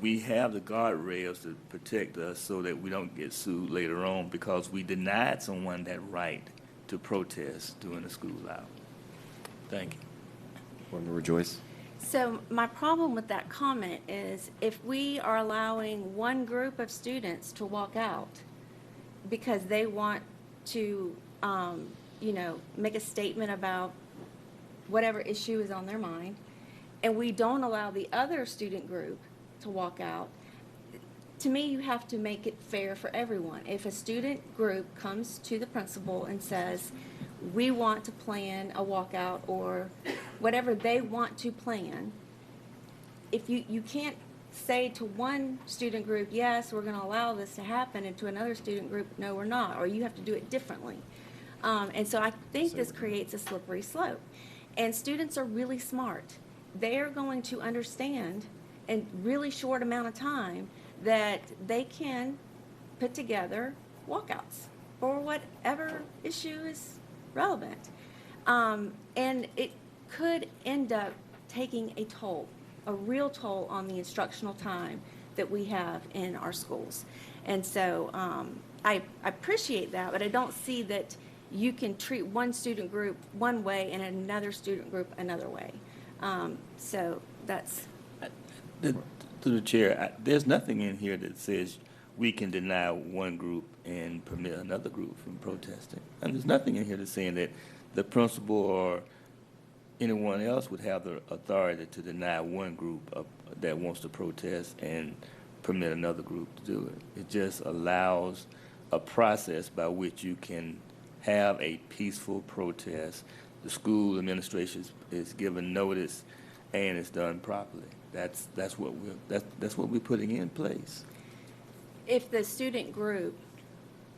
[SPEAKER 11] we have the guardrails to protect us so that we don't get sued later on because we denied someone that right to protest during the school hour. Thank you.
[SPEAKER 3] Board Member Joyce.
[SPEAKER 22] So my problem with that comment is if we are allowing one group of students to walk out because they want to, make a statement about whatever issue is on their mind, and we don't allow the other student group to walk out, to me, you have to make it fair for everyone. If a student group comes to the principal and says, we want to plan a walkout or whatever they want to plan, if you can't say to one student group, yes, we're going to allow this to happen, and to another student group, no, we're not, or you have to do it differently. And so I think this creates a slippery slope. And students are really smart. They're going to understand in really short amount of time that they can put together walkouts for whatever issue is relevant. And it could end up taking a toll, a real toll on the instructional time that we have in our schools. And so I appreciate that, but I don't see that you can treat one student group one way and another student group another way. So that's...
[SPEAKER 11] To the chair, there's nothing in here that says we can deny one group and permit another group from protesting. And there's nothing in here that's saying that the principal or anyone else would have the authority to deny one group that wants to protest and permit another group to do it. It just allows a process by which you can have a peaceful protest. The school administration is given notice, and it's done properly. That's what we're putting in place.
[SPEAKER 22] If the student group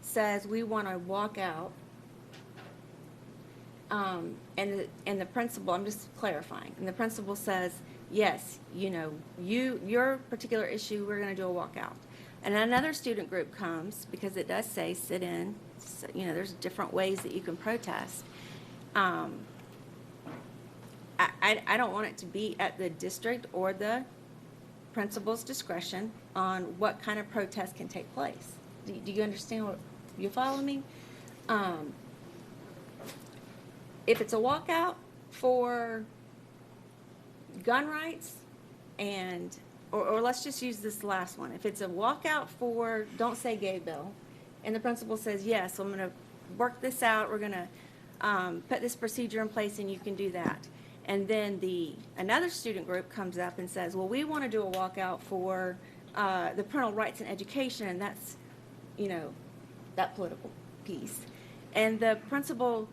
[SPEAKER 22] says we want to walk out, and the principal, I'm just clarifying, and the principal says, yes, your particular issue, we're going to do a walkout. And another student group comes, because it does say sit in, so, there's different ways that you can protest. I don't want it to be at the district or the principal's discretion on what kind of protest can take place. Do you understand what, you follow me? If it's a walkout for gun rights or let's just use this last one. If it's a walkout for Don't Say Gay Bill, and the principal says, yes, I'm going to work this out, we're going to put this procedure in place and you can do that. And then another student group comes up and says, well, we want to do a walkout for the parental rights and education, and that's, that political piece. And the principal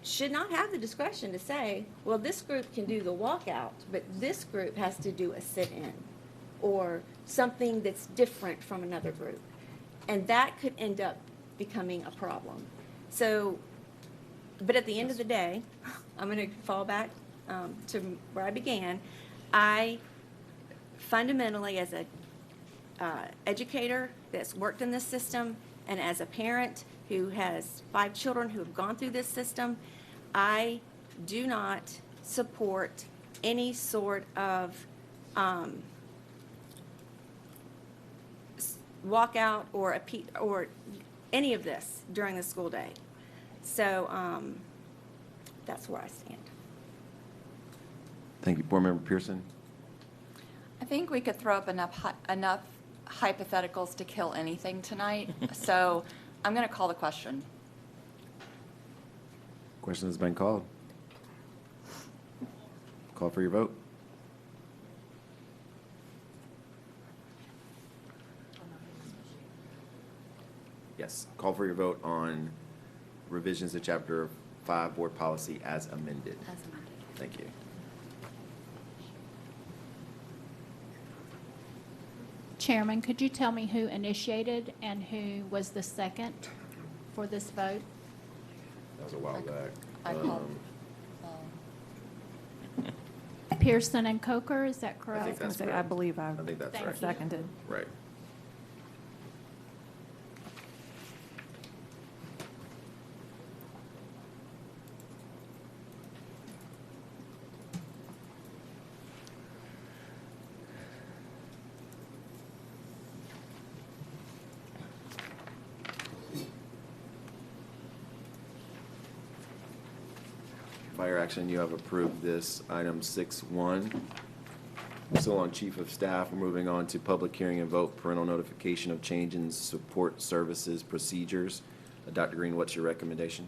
[SPEAKER 22] should not have the discretion to say, well, this group can do the walkout, but this group has to do a sit-in or something that's different from another group. And that could end up becoming a problem. So, but at the end of the day, I'm going to fall back to where I began. I fundamentally, as a educator that's worked in this system, and as a parent who has 5 children who have gone through this system, I do not support any sort of walkout or any of this during the school day. So that's where I stand.
[SPEAKER 3] Thank you. Board Member Pearson?
[SPEAKER 12] I think we could throw up enough hypotheticals to kill anything tonight. So I'm going to call the question.
[SPEAKER 3] Question has been called. Call for your vote. Yes, call for your vote on revisions to Chapter 5 Board Policy as amended.
[SPEAKER 12] As amended.
[SPEAKER 3] Thank you.
[SPEAKER 5] Chairman, could you tell me who initiated and who was the second for this vote?
[SPEAKER 3] That was a while back.
[SPEAKER 12] I called.
[SPEAKER 5] Pearson and Coker, is that
[SPEAKER 3] I
[SPEAKER 5] correct?
[SPEAKER 3] think that's
[SPEAKER 13] I
[SPEAKER 3] correct.
[SPEAKER 13] believe
[SPEAKER 3] I think that's
[SPEAKER 5] Thank
[SPEAKER 3] right.
[SPEAKER 5] you.
[SPEAKER 13] seconded.
[SPEAKER 3] Right. By your action, you have approved this item 6-1. Still on Chief of Staff, we're moving on to public hearing and vote parental notification of change in support services procedures. Dr. Green, what's your recommendation?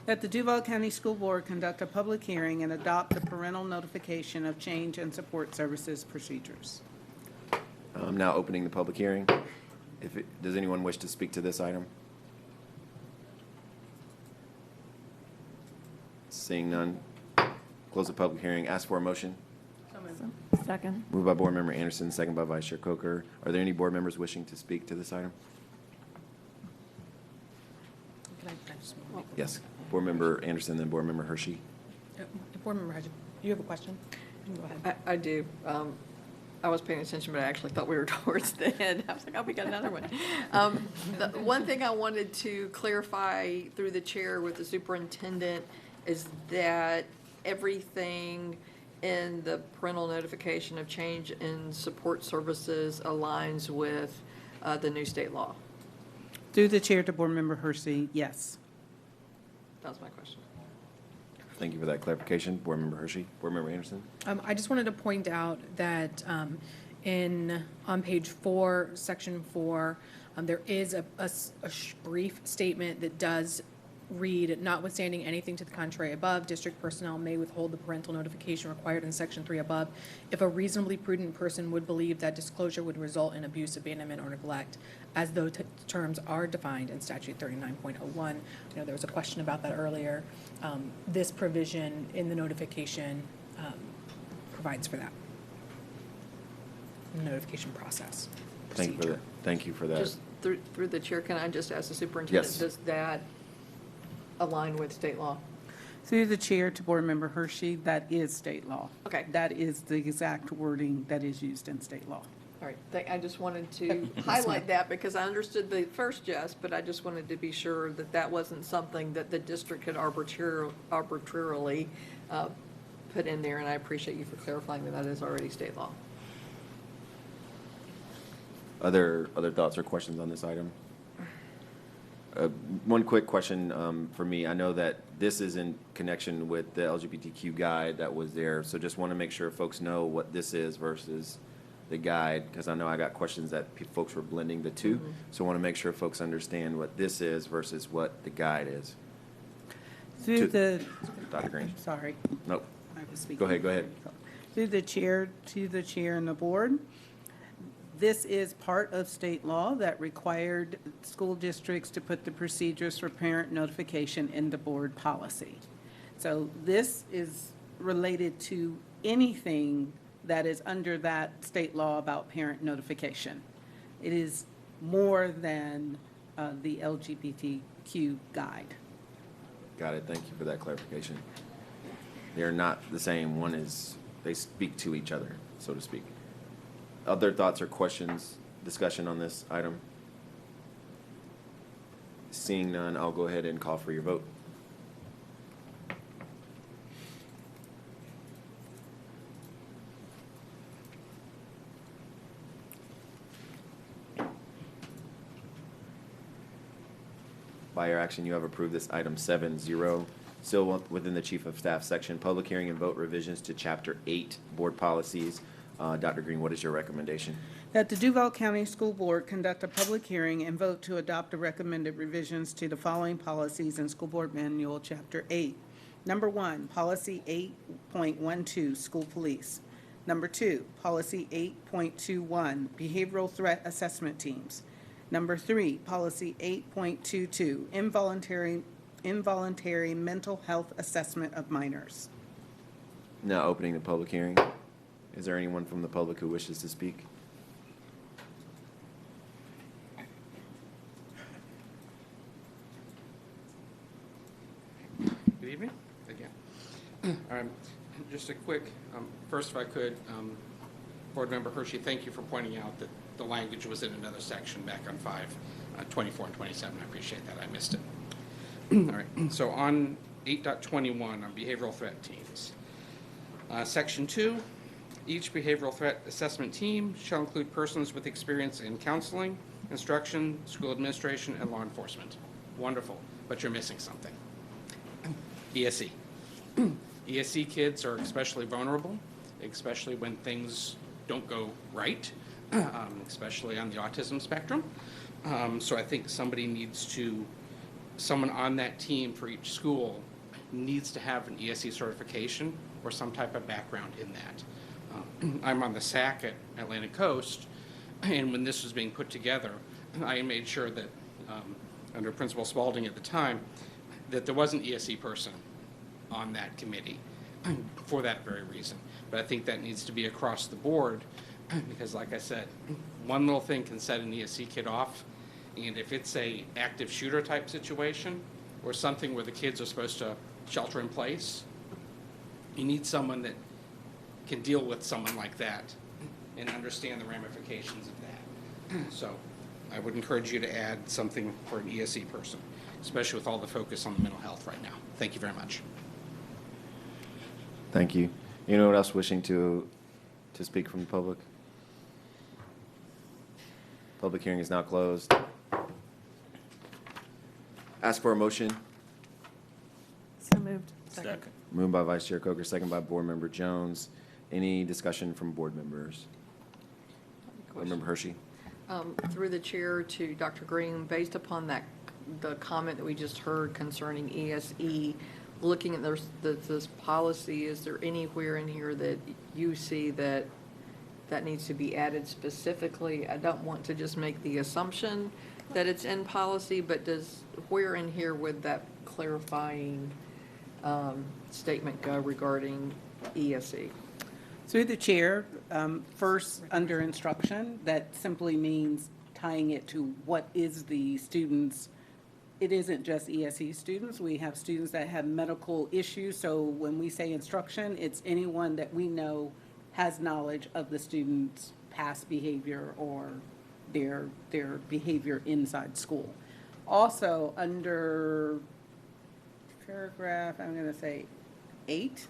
[SPEAKER 7] That the Duval County School Board conduct a public hearing and adopt the parental notification of change in support services procedures.
[SPEAKER 3] I'm now opening the public hearing. Does anyone wish to speak to this item? Seeing none, close the public hearing. Ask for a motion.
[SPEAKER 13] Second.
[SPEAKER 3] Moved by Board Member Anderson, second by Vice Chair Coker. Are there any board members wishing to speak to this item? Yes. Board Member Anderson, then Board Member Hershey.
[SPEAKER 4] Board Member Hodges, you have a question? Go ahead.
[SPEAKER 2] I do. I was paying attention, but I actually thought we were towards the end. I was like, oh, we got another one. The one thing I wanted to clarify through the chair with the superintendent is that everything in the parental notification of change in support services aligns with the new state law.
[SPEAKER 7] Through the chair to Board Member Hershey, yes.
[SPEAKER 2] That was my question.
[SPEAKER 3] Thank you for that clarification. Board Member Hershey. Board Member Anderson.
[SPEAKER 4] I just wanted to point out that on page 4, section 4, there is a brief statement that does read, notwithstanding anything to the contrary above, district personnel may withhold the parental notification required in section 3 above if a reasonably prudent person would believe that disclosure would result in abuse, abandonment, or neglect, as those terms are defined in statute 39.01. There was a question about that earlier. This provision in the notification provides for that. Notification process.
[SPEAKER 3] Thank you for that. Thank you for that.
[SPEAKER 2] Just through the chair, can I just ask the superintendent?
[SPEAKER 3] Yes.
[SPEAKER 2] Does that align with state law?
[SPEAKER 7] Through the chair to Board Member Hershey, that is state law.
[SPEAKER 2] Okay.
[SPEAKER 7] That is the exact wording that is used in state law.
[SPEAKER 2] All right, I just wanted to highlight that because I understood the first yes, but I just wanted to be sure that that wasn't something that the district had arbitrarily put in there, and I appreciate you for clarifying that that is already state law.
[SPEAKER 3] Other thoughts or questions on this item? One quick question for me. I know that this is in connection with the LGBTQ guide that was there, so just want to make sure folks know what this is versus the guide, because I know I got questions that folks were blending the two. So I want to make sure folks understand what this is versus what the guide is. Dr. Green.
[SPEAKER 7] Sorry.
[SPEAKER 3] Nope.
[SPEAKER 7] I was speaking.
[SPEAKER 3] Go ahead.
[SPEAKER 7] Through the chair to the chair and the board. This is part of state law that required school districts to put the procedures for parent notification in the board policy. So this is related to anything that is under that state law about parent notification. It is more than the LGBTQ guide.
[SPEAKER 3] Got it. Thank you for that clarification. They're not the same. One is, they speak to each other, so to speak. Other thoughts or questions, discussion on this item? Seeing none, I'll go ahead and call for your vote. By your action, you have approved this item 7-0. Still within the Chief of Staff section, public hearing and vote revisions to Chapter 8 Board Policies. Dr. Green, what is your recommendation?
[SPEAKER 7] That the Duval County School Board conduct a public hearing and vote to adopt the recommended revisions to the following policies in School Board Manual, Chapter 8. Number 1, Policy 8.12, School Police. Number 2, Policy 8.21, Behavioral Threat Assessment Teams. Number 3, Policy 8.22, Involuntary Mental Health Assessment of Minors.
[SPEAKER 3] Now opening the public hearing. Is there anyone from the public who wishes to speak?
[SPEAKER 16] Good evening, again. Just a quick, first if I could, Board Member Hershey, thank you for pointing out that the language was in another section back on 5:24 and 27. I appreciate that, I missed it. All right, so on 8.21 on behavioral threat teams. Section 2, each behavioral threat assessment team shall include persons with experience in counseling, instruction, school administration, and law enforcement. Wonderful, but you're missing something. ESE. ESE kids are especially vulnerable, especially when things don't go right, especially on the autism spectrum. So I think someone on that team for each school needs to have an ESE certification or some type of background in that. I'm on the SAC at Atlantic Coast, and when this was being put together, I made sure that, under Principal Spalding at the time, that there was an ESE person on that committee for that very reason. But I think that needs to be across the board because, like I said, one little thing can set an ESE kid off, and if it's a active shooter type situation or something where the kids are supposed to shelter in place, you need someone that can deal with someone like that and understand the ramifications of that. So I would encourage you to add something for an ESE person, especially with all the focus on the mental health right now. Thank you very much.
[SPEAKER 3] Thank you. Anyone else wishing to speak from the public? Public hearing is now closed. Ask for a motion.
[SPEAKER 13] So moved.
[SPEAKER 11] Second.
[SPEAKER 3] Moved by Vice Chair Coker, second by Board Member Jones. Any discussion from board members? Board Member Hershey.
[SPEAKER 2] Through the chair to Dr. Green, based upon that the comment that we just heard concerning ESE, looking at this policy, is there anywhere in here that you see that needs to be added specifically? I don't want to just make the assumption that it's in policy, but where in here would that clarifying statement go regarding ESE?
[SPEAKER 7] Through the chair, first, under instruction, that simply means tying it to what is the students. It isn't just ESE students. We have students that have medical issues. So when we say instruction, it's anyone that we know has knowledge of the student's past behavior or their behavior inside school. Also, under paragraph, I'm going to say 8,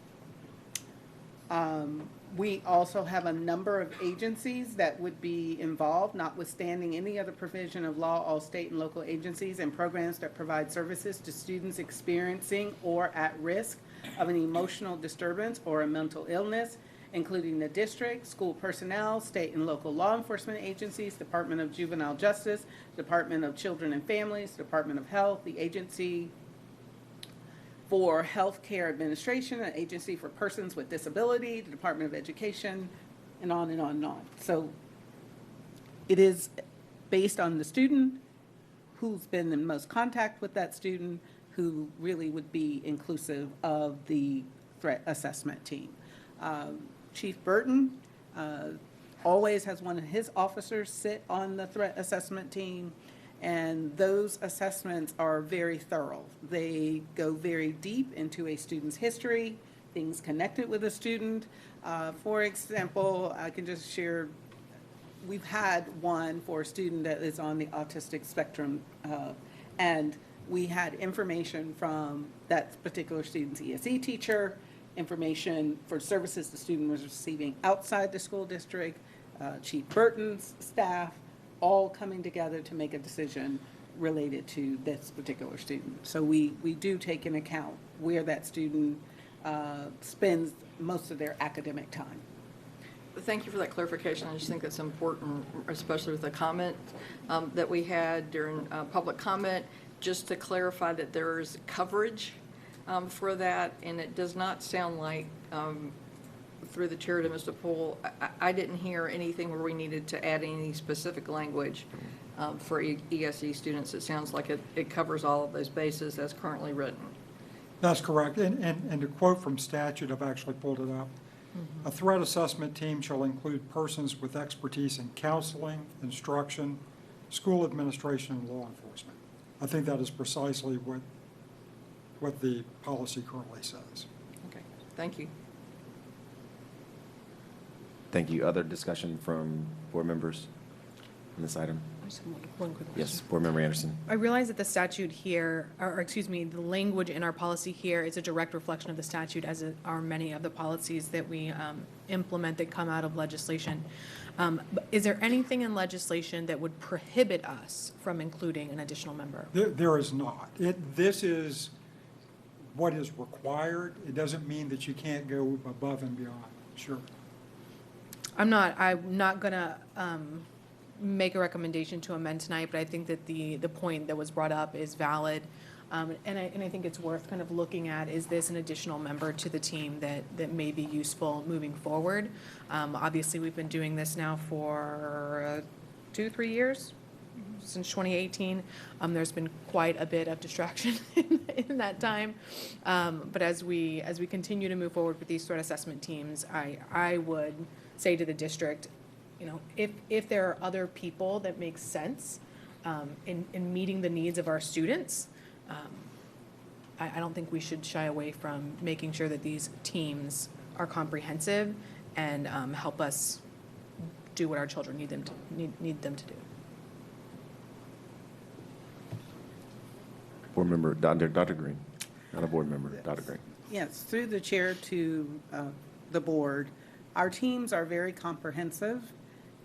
[SPEAKER 7] we also have a number of agencies that would be involved, notwithstanding any other provision of law. All state and local agencies and programs that provide services to students experiencing or at risk of an emotional disturbance or a mental illness, including the district, school personnel, state and local law enforcement agencies, Department of Juvenile Justice, Department of Children and Families, Department of Health, the Agency for Healthcare Administration, an agency for persons with disability, the Department of Education, and on and on and on. So it is based on the student, who's been in most contact with that student, who really would be inclusive of the threat assessment team. Chief Burton always has one of his officers sit on the threat assessment team. And those assessments are very thorough. They go very deep into a student's history, things connected with a student. For example, I can just share, we've had one for a student that is on the autistic spectrum, and we had information from that particular student's ESE teacher, information for services the student was receiving outside the school district, Chief Burton's staff, all coming together to make a decision related to this particular student. So we do take into account where that student spends most of their academic time.
[SPEAKER 2] Thank you for that clarification. I just think that's important, especially with the comment that we had during public comment, just to clarify that there's coverage for that, and it does not sound like, through the chair to Mr. Poole, I didn't hear anything where we needed to add any specific language for ESE students. It sounds like it covers all of those bases as currently written.
[SPEAKER 15] That's correct. And to quote from statute, I've actually pulled it up. A threat assessment team shall include persons with expertise in counseling, instruction, school administration, and law enforcement. I think that is precisely what the policy currently says.
[SPEAKER 2] Okay, thank you.
[SPEAKER 3] Thank you. Other discussion from board members on this item?
[SPEAKER 4] I just have one quick question.
[SPEAKER 3] Yes, Board Member Anderson.
[SPEAKER 4] I realize that the statute here, or excuse me, the language in our policy here is a direct reflection of the statute, as are many of the policies that we implement that come out of legislation. But is there anything in legislation that would prohibit us from including an additional member?
[SPEAKER 15] There is not. This is what is required. It doesn't mean that you can't go above and beyond. Sure.
[SPEAKER 4] I'm not gonna make a recommendation to amend tonight, but I think that the point that was brought up is valid. And I think it's worth kind of looking at, is this an additional member to the team that may be useful moving forward? Obviously, we've been doing this now for 2-3 years, since 2018. There's been quite a bit of distraction in that time. But as we continue to move forward with these threat assessment teams, I would say to the district, you know, if there are other people that make sense in meeting the needs of our students, I don't think we should shy away from making sure that these teams are comprehensive and help us do what our children need them to do.
[SPEAKER 3] Board Member Dr. Green, not a board member, Dr. Green.
[SPEAKER 7] Yes, through the chair to the board, our teams are very comprehensive.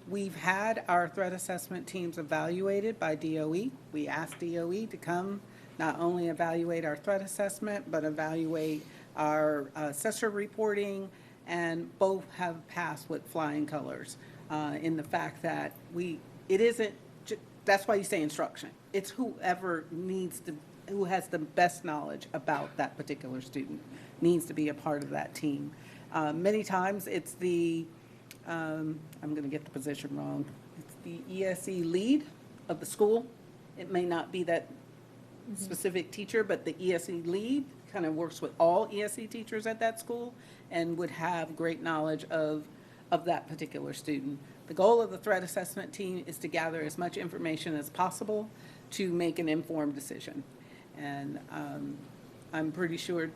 [SPEAKER 7] We've had our threat assessment teams evaluated by DOE. We asked DOE to come not only evaluate our threat assessment, but evaluate our assessor reporting, and both have passed with flying colors in the fact that it isn't that's why you say instruction. It's whoever who has the best knowledge about that particular student needs to be a part of that team. Many times it's I'm going to get the position wrong. It's the ESE lead of the school. It may not be that specific teacher, but the ESE lead kind of works with all ESE teachers at that school and would have great knowledge of that particular student. The goal of the threat assessment team is to gather as much information as possible to make an informed decision. And I'm pretty sure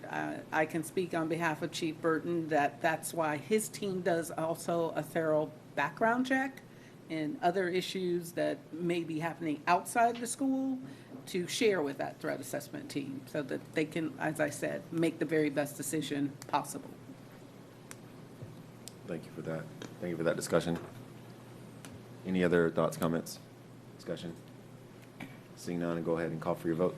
[SPEAKER 7] I can speak on behalf of Chief Burton that that's why his team does also a thorough background check and other issues that may be happening outside the school to share with that threat assessment team so that they can, as I said, make the very best decision possible.
[SPEAKER 3] Thank you for that. Thank you for that discussion. Any other thoughts, comments, discussion? Seeing none, go ahead and call for your vote.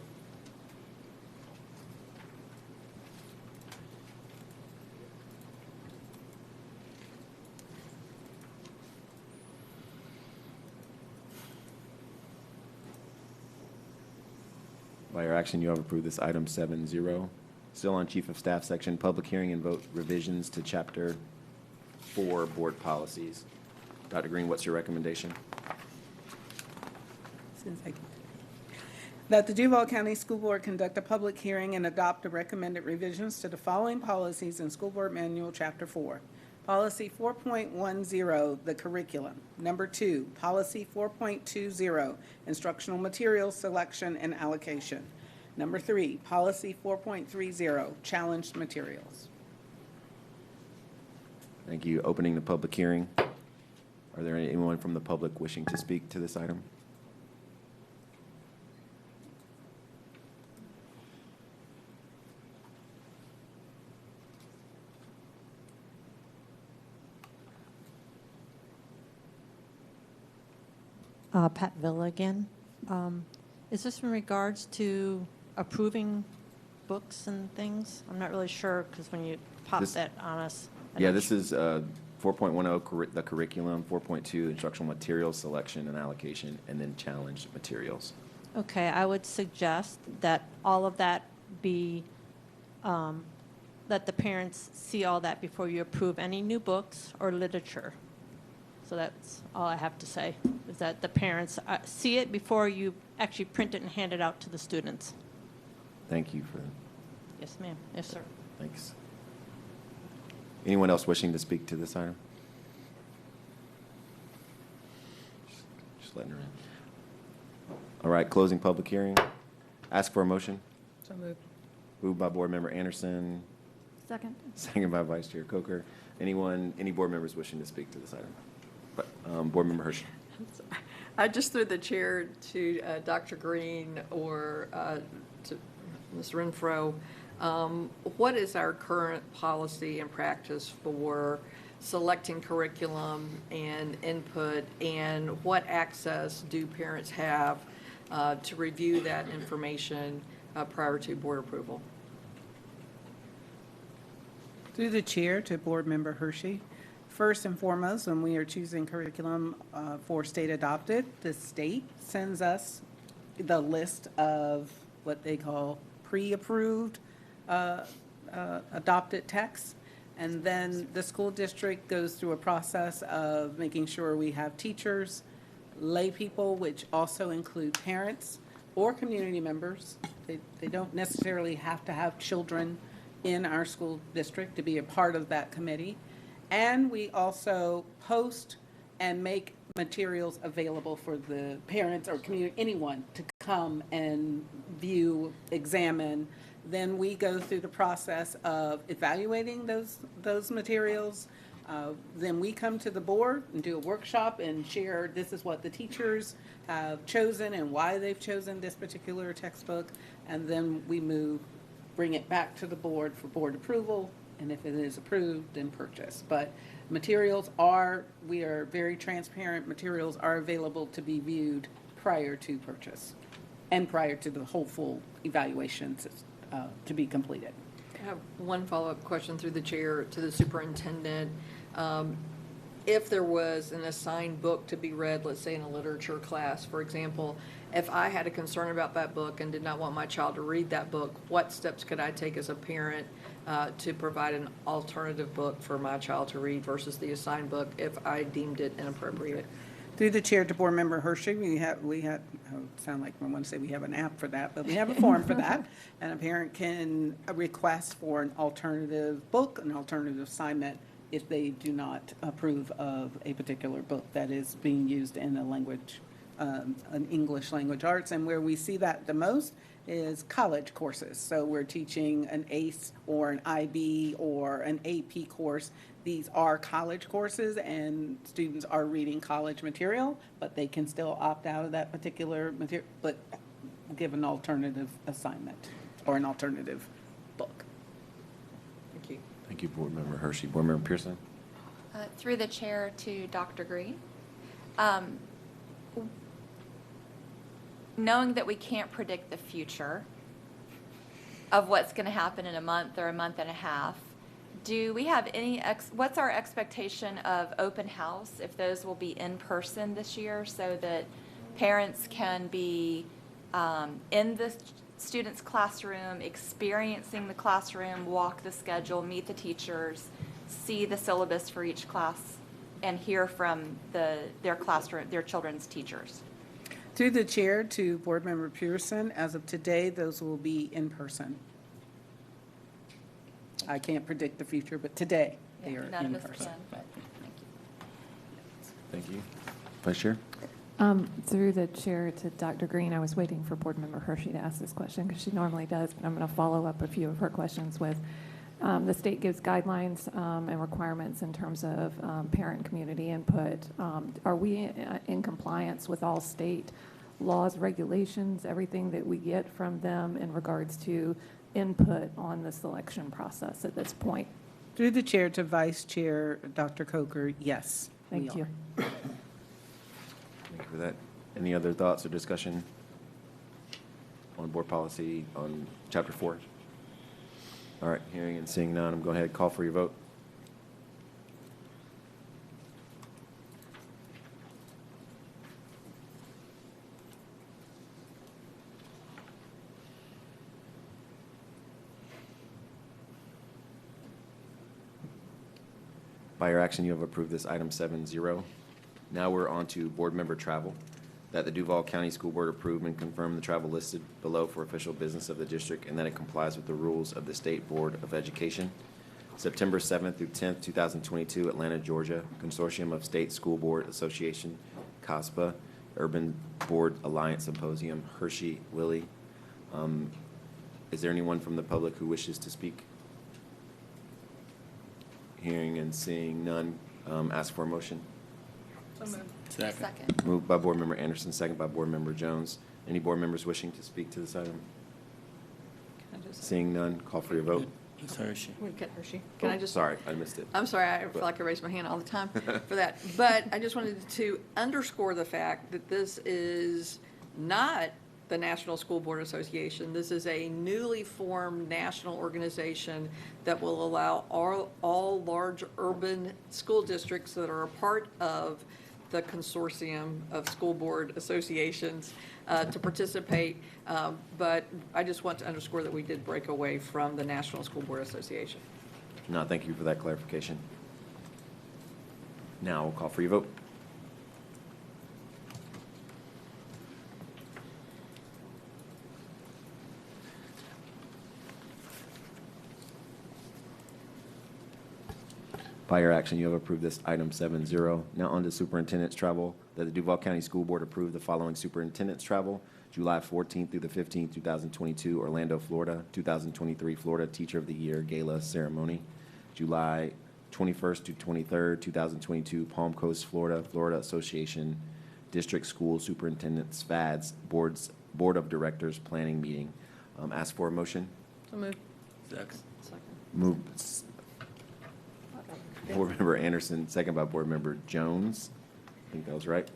[SPEAKER 3] By your action, you have approved this item 7-0. Still on Chief of Staff section, public hearing and vote revisions to Chapter 4 Board Policies. Dr. Green, what's your recommendation?
[SPEAKER 7] That the Duval County School Board conduct a public hearing and adopt the recommended revisions to the following policies in School Board Manual, Chapter 4. Policy 4.10, the curriculum. Number 2, Policy 4.20, instructional materials selection and allocation. Number 3, Policy 4.30, challenged materials.
[SPEAKER 3] Thank you. Opening the public hearing. Are there anyone from the public wishing to speak to this item?
[SPEAKER 20] Pat Villa again. Is this in regards to approving books and things? I'm not really sure, because when you pop that on us.
[SPEAKER 3] Yeah, this is 4.10, the curriculum, 4.2, instructional materials selection and allocation, and then challenged materials.
[SPEAKER 20] Okay, I would suggest that all of that be, let the parents see all that before you approve any new books or literature. So that's all I have to say, is that the parents see it before you actually print it and hand it out to the students.
[SPEAKER 3] Thank you for that.
[SPEAKER 20] Yes, ma'am. Yes, sir.
[SPEAKER 3] Thanks. Anyone else wishing to speak to this item? Just letting her in. All right, closing public hearing. Ask for a motion.
[SPEAKER 2] So moved.
[SPEAKER 3] Moved by Board Member Anderson.
[SPEAKER 5] Second.
[SPEAKER 3] Second by Vice Chair Coker. Any board members wishing to speak to this item? Board Member Hershey.
[SPEAKER 2] I just threw the chair to Dr. Green or to Ms. Renfro. What is our current policy and practice for selecting curriculum and input, and what access do parents have to review that information prior to board approval?
[SPEAKER 7] Through the chair to Board Member Hershey. First and foremost, when we are choosing curriculum for state adopted, the state sends us the list of what they call pre-approved adopted texts. And then the school district goes through a process of making sure we have teachers, lay people, which also include parents or community members. They don't necessarily have to have children in our school district to be a part of that committee. And we also post and make materials available for the parents or community, anyone to come and view, examine. Then we go through the process of evaluating those materials. Then we come to the board and do a workshop and share, this is what the teachers have chosen and why they've chosen this particular textbook. And then we bring it back to the board for board approval. And if it is approved, then purchase. But materials we are very transparent. Materials are available to be viewed prior to purchase and prior to the whole full evaluations to be completed.
[SPEAKER 2] I have one follow-up question through the chair to the superintendent. if there was an assigned book to be read, let's say in a literature class, for example, if I had a concern about that book and did not want my child to read that book, what steps could I take as a parent to provide an alternative book for my child to read versus the assigned book if I deemed it inappropriate?
[SPEAKER 7] Through the chair to Board Member Hershey, we have, sound like I want to say we have an app for that, but we have a form for that. And a parent can request for an alternative book, an alternative assignment, if they do not approve of a particular book that is being used in a language, an English language arts. And where we see that the most is college courses. So we're teaching an ACE or an IB or an AP course. These are college courses and students are reading college material, but they can still opt out of that particular material, but give an alternative assignment or an alternative book.
[SPEAKER 2] Thank you.
[SPEAKER 3] Thank you, Board Member Hershey. Board Member Pearson?
[SPEAKER 12] Through the chair to Dr. Green. Knowing that we can't predict the future of what's going to happen in a month or a month and a half, do we have any, what's our expectation of open house, if those will be in person this year, so that parents can be in the student's classroom, experiencing the classroom, walk the schedule, meet the teachers, see the syllabus for each class, and hear from their classroom, their children's teachers?
[SPEAKER 7] Through the chair to Board Member Pearson, as of today, those will be in person. I can't predict the future, but today they are
[SPEAKER 12] None
[SPEAKER 7] in
[SPEAKER 12] of us
[SPEAKER 7] person.
[SPEAKER 12] can.
[SPEAKER 3] Thank you. Vice Chair?
[SPEAKER 13] Through the chair to Dr. Green, I was waiting for Board Member Hershey to ask this question because she normally does, but I'm going to follow up a few of her questions with, the state gives guidelines and requirements in terms of parent and community input. Are we in compliance with all state laws, regulations, everything that we get from them in regards to input on the selection process at this point?
[SPEAKER 7] Through the chair to Vice Chair Dr. Coker, yes.
[SPEAKER 13] Thank you.
[SPEAKER 3] Thank you for that. Any other thoughts or discussion on board policy on Chapter 4? All right, hearing and seeing none, I'm going to go ahead and call for your vote. By your action, you have approved this item 7-0. Now we're on to board member travel. That the Duval County School Board approve and confirm the travel listed below for official business of the district and that it complies with the rules of the State Board of Education. September 7th through 10th, 2022, Atlanta, Georgia, Consortium of State School Board Association, COSPA, Urban Board Alliance Symposium, Hershey, Willie. Is there anyone from the public who wishes to speak? Hearing and seeing none, ask for a motion.
[SPEAKER 2] So moved.
[SPEAKER 12] Second.
[SPEAKER 3] Moved by Board Member Anderson, second by Board Member Jones. Any board members wishing to speak to this item?
[SPEAKER 2] Can I just-
[SPEAKER 3] Seeing none, call for your vote.
[SPEAKER 11] Ms. Hershey.
[SPEAKER 2] Wait, Hershey, can I just?
[SPEAKER 3] Sorry, I missed it.
[SPEAKER 2] I'm sorry, I feel like I raise my hand all the time for that. But I just wanted to underscore the fact that this is not the National School Board Association. This is a newly formed national organization that will allow all large urban school districts that are a part of the consortium of school board associations to participate. But I just want to underscore that we did break away from the National School Board Association.
[SPEAKER 3] No, thank you for that clarification. Now we'll call for your vote. By your action, you have approved this item 7-0. Now on to superintendent's travel. That the Duval County School Board approve the following superintendent's travel: July 14th through the 15th, 2022, Orlando, Florida. 2023 Florida Teacher of the Year Gala Ceremony. July 21st to 23rd, 2022, Palm Coast, Florida, Florida Association District School Superintendents FADS Board of Directors Planning Meeting. Ask for a motion.
[SPEAKER 2] So moved.
[SPEAKER 11] Second.
[SPEAKER 3] Move. Board Member Anderson, second by Board Member Jones. I think that was right.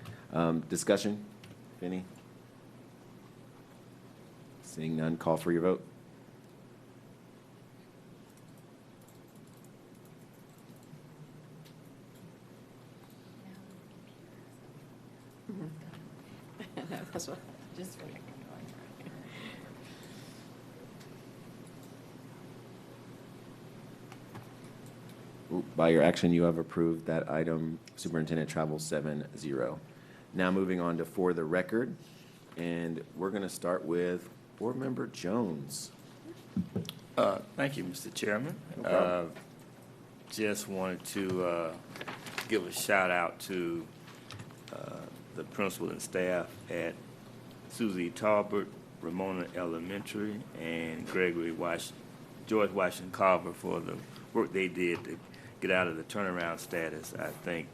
[SPEAKER 3] Discussion, if any? Seeing none, call for your vote.
[SPEAKER 2] That's what, just what
[SPEAKER 3] By your action, you have approved that item, Superintendent Travel 7-0. Now moving on to for the record, and we're going to start with Board Member Jones.
[SPEAKER 11] Thank you, Mr. Chairman.
[SPEAKER 3] No problem.
[SPEAKER 11] Just wanted to give a shout out to the principal and staff at Susie Talbert, Ramona Elementary, and George Washington Carver for the work they did to get out of the turnaround status. I think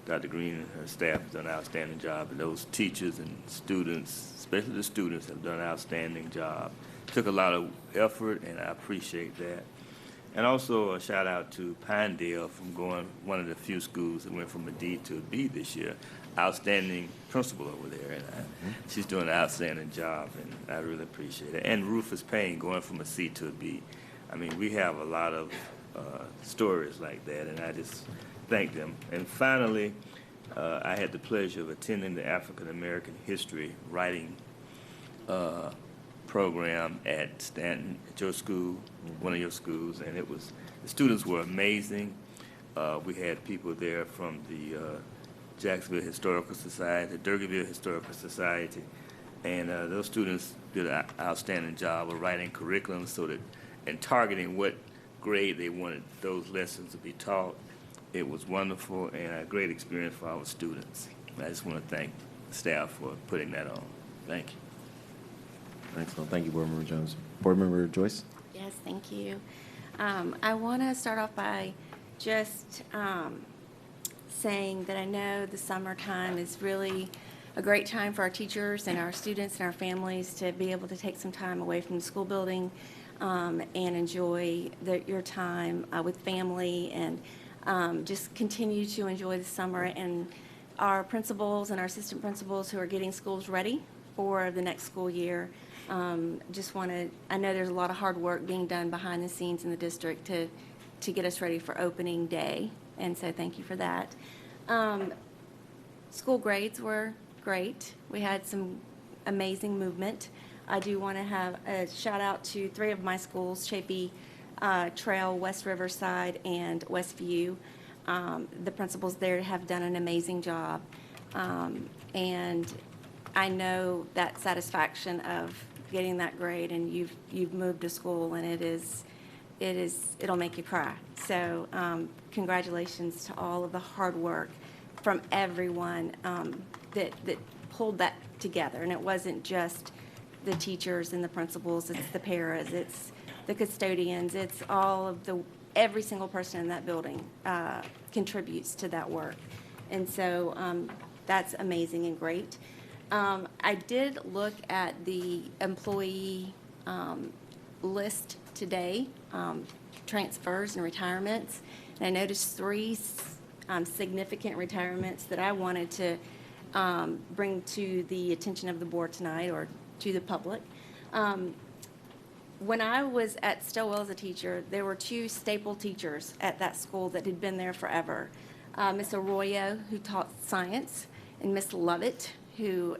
[SPEAKER 11] Dr. Green and her staff have done an outstanding job, and those teachers and students, especially the students, have done an outstanding job. Took a lot of effort, and I appreciate that. And also a shout out to Pinedale from going one of the few schools that went from a D to a B this year. Outstanding principal over there, and she's doing an outstanding job, and I really appreciate it. And Rufus Payne going from a C to a B. I mean, we have a lot of stories like that, and I just thank them. And finally, I had the pleasure of attending the African American History Writing program at Stanton, at your school, one of your schools, and the students were amazing. We had people there from the Jacksonville Historical Society, the Durgeville Historical Society, and those students did an outstanding job of writing curriculum and targeting what grade they wanted those lessons to be taught. It was wonderful and a great experience for our students. I just want to thank the staff for putting that on. Thank you.
[SPEAKER 3] Excellent. Thank you, Board Member Jones. Board Member Joyce?
[SPEAKER 22] Yes, thank you. I want to start off by just saying that I know the summertime is really a great time for our teachers and our students and our families to be able to take some time away from the school building and enjoy your time with family and just continue to enjoy the summer. And our principals and our assistant principals who are getting schools ready for the next school year, I know there's a lot of hard work being done behind the scenes in the district to get us ready for opening day, and so thank you for that. School grades were great. We had some amazing movement. I do want to have a shout out to 3 of my schools, Chapey Trail, West Riverside, and Westview. The principals there have done an amazing job, and I know that satisfaction of getting that grade, and you've moved to school, and it'll make you cry. So congratulations to all of the hard work from everyone that pulled that together. And it wasn't just the teachers and the principals, it's the paras, it's the custodians, it's every single person in that building contributes to that work. And so that's amazing and great. I did look at the employee list today, transfers and retirements, and I noticed 3 significant retirements that I wanted to bring to the attention of the board tonight, or to the public. When I was at Stillwell as a teacher, there were 2 staple teachers at that school that had been there forever. Miss Arroyo, who taught science, and Miss Lovett, who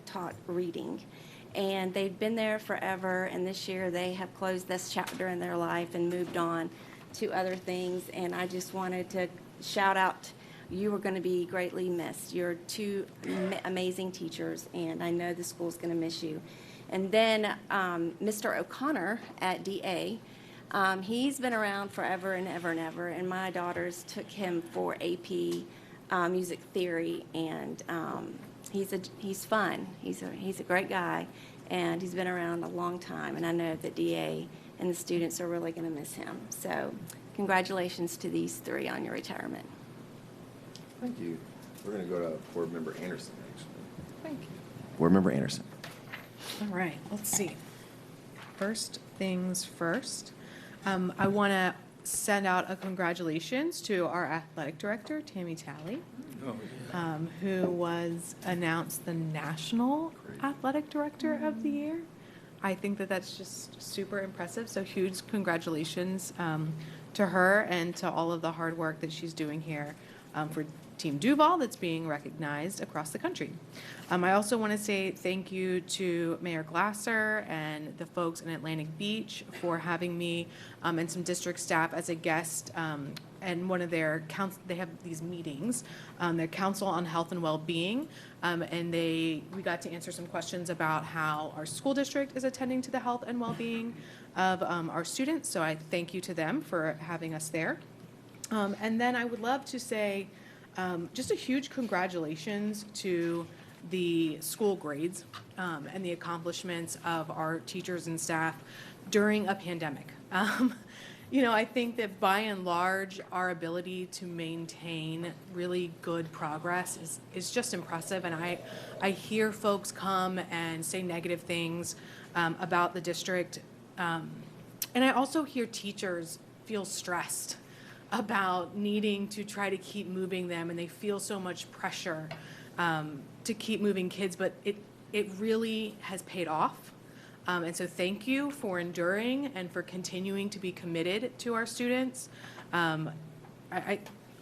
[SPEAKER 22] taught reading. And they've been there forever, and this year they have closed this chapter in their life and moved on to other things. And I just wanted to shout out, you are going to be greatly missed. You're 2 amazing teachers, and I know the school's going to miss you. And then Mr. O'Connor at DA, he's been around forever and ever and ever, and my daughters took him for AP music theory, and he's fun. He's a great guy, and he's been around a long time, and I know that DA and the students are really going to miss him. So congratulations to these 3 on your retirement.
[SPEAKER 3] Thank you. We're going to go to Board Member Anderson, actually.
[SPEAKER 4] Thank you.
[SPEAKER 3] Board Member Anderson.
[SPEAKER 4] All right, let's see. First things first, I want to send out a congratulations to our athletic director, Tammy Talley, who was announced the National Athletic Director of the Year. I think that that's just super impressive, so huge congratulations to her and to all of the hard work that she's doing here for Team Duval that's being recognized across the country. I also want to say thank you to Mayor Glasser and the folks in Atlantic Beach for having me and some district staff as a guest. And one of their they have these meetings, their Council on Health and Well-Being, and we got to answer some questions about how our school district is attending to the health and well-being of our students. So I thank you to them for having us there. And then I would love to say just a huge congratulations to the school grades and the accomplishments of our teachers and staff during a pandemic. You know, I think that by and large, our ability to maintain really good progress is just impressive. And I hear folks come and say negative things about the district. And I also hear teachers feel stressed about needing to try to keep moving them, and they feel so much pressure to keep moving kids, but it really has paid off. And so thank you for enduring and for continuing to be committed to our students. You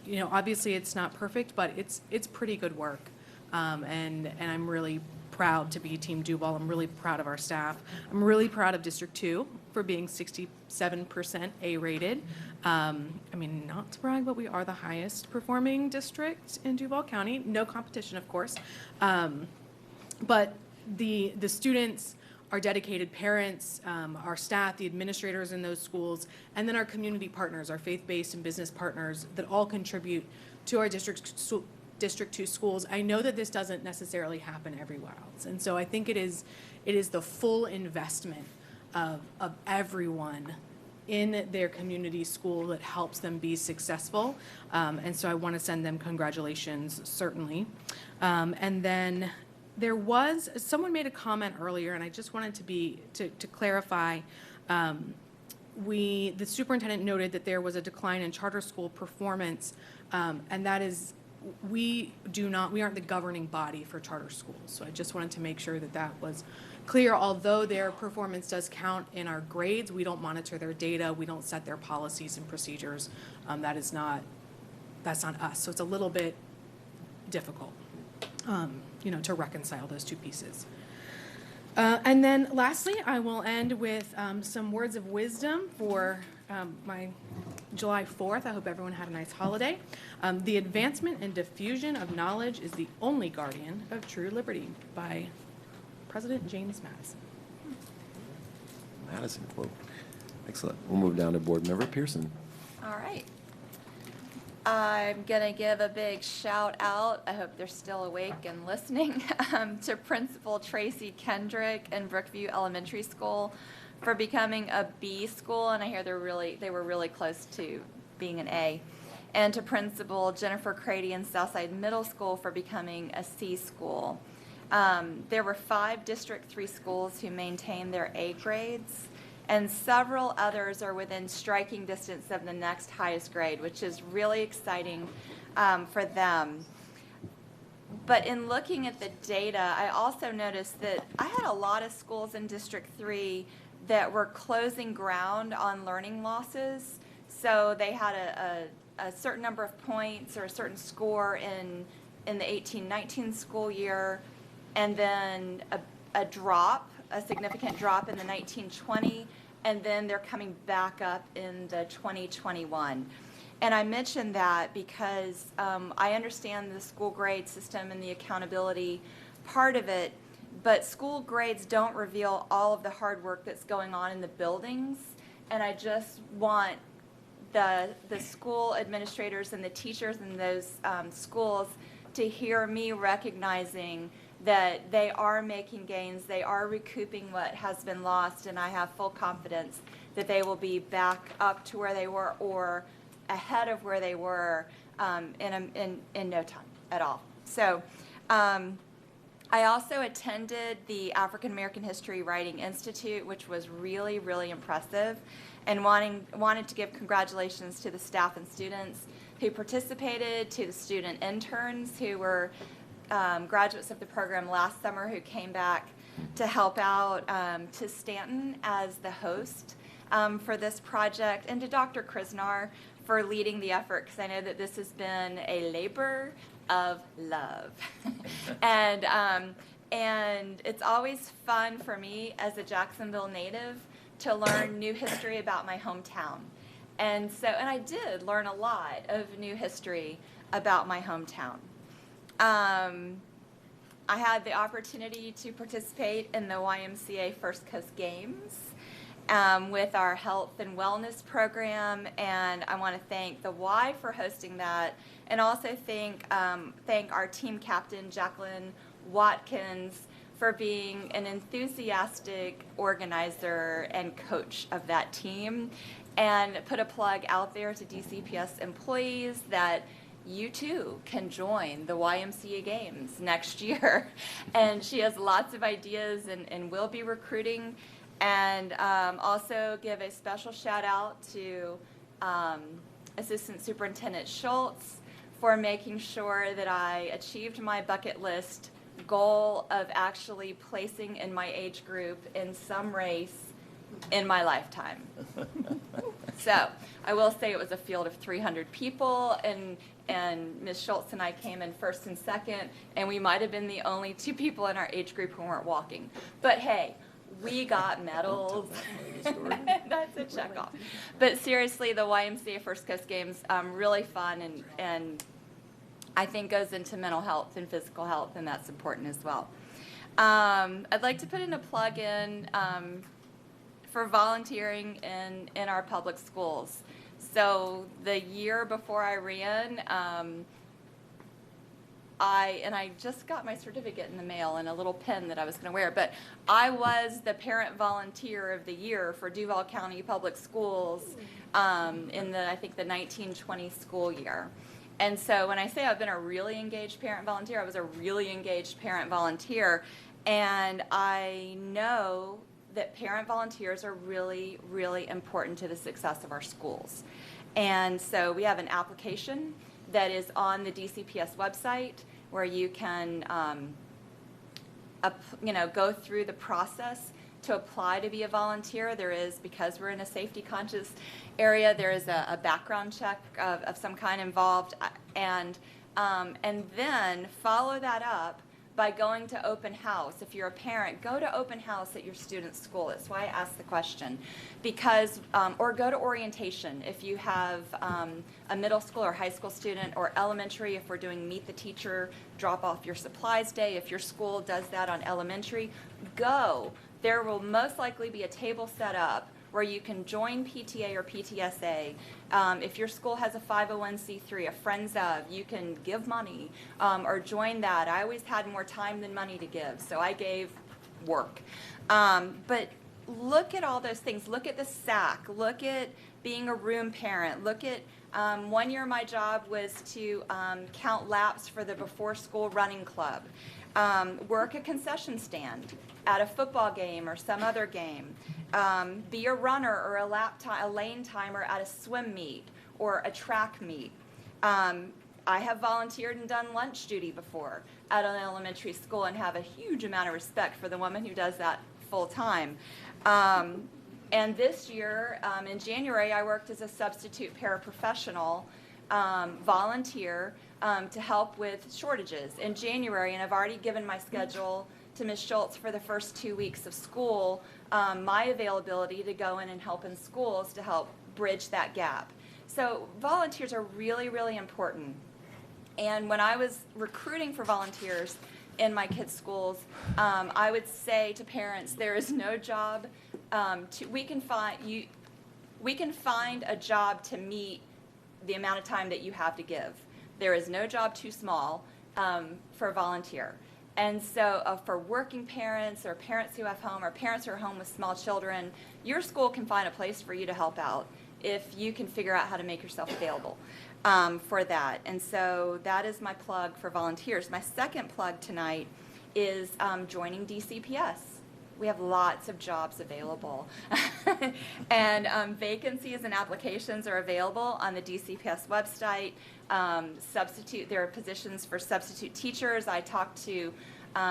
[SPEAKER 4] know, obviously it's not perfect, but it's pretty good work. And I'm really proud to be Team Duval. I'm really proud of our staff. I'm really proud of District 2 for being 67% A-rated. I mean, not to brag, but we are the highest performing district in Duval County. No competition, of course. But the students, our dedicated parents, our staff, the administrators in those schools, and then our community partners, our faith-based and business partners that all contribute to our District 2 schools. I know that this doesn't necessarily happen everywhere else. And so I think it is the full investment of everyone in their community school that helps them be successful. And so I want to send them congratulations, certainly. And then someone made a comment earlier, and I just wanted to clarify. The superintendent noted that there was a decline in charter school performance, and that is, we aren't the governing body for charter schools. So I just wanted to make sure that that was clear. Although their performance does count in our grades, we don't monitor their data, we don't set their policies and procedures. That's not us. So it's a little bit difficult. You know, to reconcile those two pieces. And then lastly, I will end with some words of wisdom for my July 4th. I hope everyone had a nice holiday. The advancement and diffusion of knowledge is the only guardian of true liberty, by President James Madison.
[SPEAKER 3] Madison quote. Excellent. We'll move down to Board Member Pearson.
[SPEAKER 12] All right. I'm going to give a big shout out, I hope they're still awake and listening, to Principal Tracy Kendrick in Brookview Elementary School for becoming a B school, and I hear they were really close to being an A. And to Principal Jennifer Crady in Southside Middle School for becoming a C school. There were 5 District 3 schools who maintained their A grades, and several others are within striking distance of the next highest grade, which is really exciting for them. But in looking at the data, I also noticed that I had a lot of schools in District 3 that were closing ground on learning losses. So they had a certain number of points or a certain score in the 18-19 school year, and then a significant drop in the 19-20, and then they're coming back up in the 2021. And I mention that because I understand the school grade system and the accountability part of it, but school grades don't reveal all of the hard work that's going on in the buildings. And I just want the school administrators and the teachers in those schools to hear me recognizing that they are making gains, they are recouping what has been lost, and I have full confidence that they will be back up to where they were or ahead of where they were in no time at all. So I also attended the African American History Writing Institute, which was really, really impressive, and wanted to give congratulations to the staff and students who participated, to the student interns who were graduates of the program last summer who came back to help out, to Stanton as the host for this project, and to Dr. Krisnar for leading the effort, because I know that this has been a labor of love. And it's always fun for me as a Jacksonville native to learn new history about my hometown. And I did learn a lot of new history about my hometown. I had the opportunity to participate in the YMCA First Coast Games with our health and wellness program, and I want to thank the Y for hosting that, and also thank our team captain, Jacqueline Watkins, for being an enthusiastic organizer and coach of that team, and put a plug out there to DCPS employees that you too can join the YMCA Games next year. And she has lots of ideas and will be recruiting. And also give a special shout out to Assistant Superintendent Schultz for making sure that I achieved my bucket list goal of actually placing in my age group in some race in my lifetime. So I will say it was a field of 300 people, and Ms. Schultz and I came in first and second, and we might have been the only two people in our age group who weren't walking. But hey, we got medals. That's a check off. But seriously, the YMCA First Coast Games, really fun, and I think goes into mental health and physical health, and that's important as well. I'd like to put in a plug in for volunteering in our public schools. So the year before I ran, I just got my certificate in the mail and a little pin that I was going to wear, but I was the Parent Volunteer of the Year for Duval County Public Schools in I think the 1920 school year. And so when I say I've been a really engaged parent volunteer, I was a really engaged parent volunteer, and I know that parent volunteers are really, really important to the success of our schools. And so we have an application that is on the DCPS website where you can go through the process to apply to be a volunteer. There is, because we're in a safety conscious area, there is a background check of some kind involved, and then follow that up by going to open house. If you're a parent, go to open house at your student's school. That's why I asked the question. Because, or go to orientation if you have a middle school or high school student, or elementary if we're doing meet the teacher, drop off your supplies day. If your school does that on elementary, go. There will most likely be a table set up where you can join PTA or PTSA. If your school has a 501c3, a Friends of, you can give money or join that. I always had more time than money to give, so I gave work. But look at all those things. Look at the SAC. Look at being a room parent. Look at, one year my job was to count laps for the before school running club. Work a concession stand at a football game or some other game. Be a runner or a lane timer at a swim meet or a track meet. I have volunteered and done lunch duty before at an elementary school, and have a huge amount of respect for the woman who does that full time. And this year, in January, I worked as a substitute paraprofessional volunteer to help with shortages in January, and I've already given my schedule to Ms. Schultz for the first 2 weeks of school, my availability to go in and help in schools to help bridge that gap. So volunteers are really, really important. And when I was recruiting for volunteers in my kids' schools, I would say to parents, there is no job, we can find a job to meet the amount of time that you have to give. There is no job too small for a volunteer. And so for working parents or parents who have home or parents who are home with small children, your school can find a place for you to help out if you can figure out how to make yourself available for that. And so that is my plug for volunteers. My second plug tonight is joining DCPS. We have lots of jobs available. And vacancies and applications are available on the DCPS website. There are positions for substitute teachers. I talk to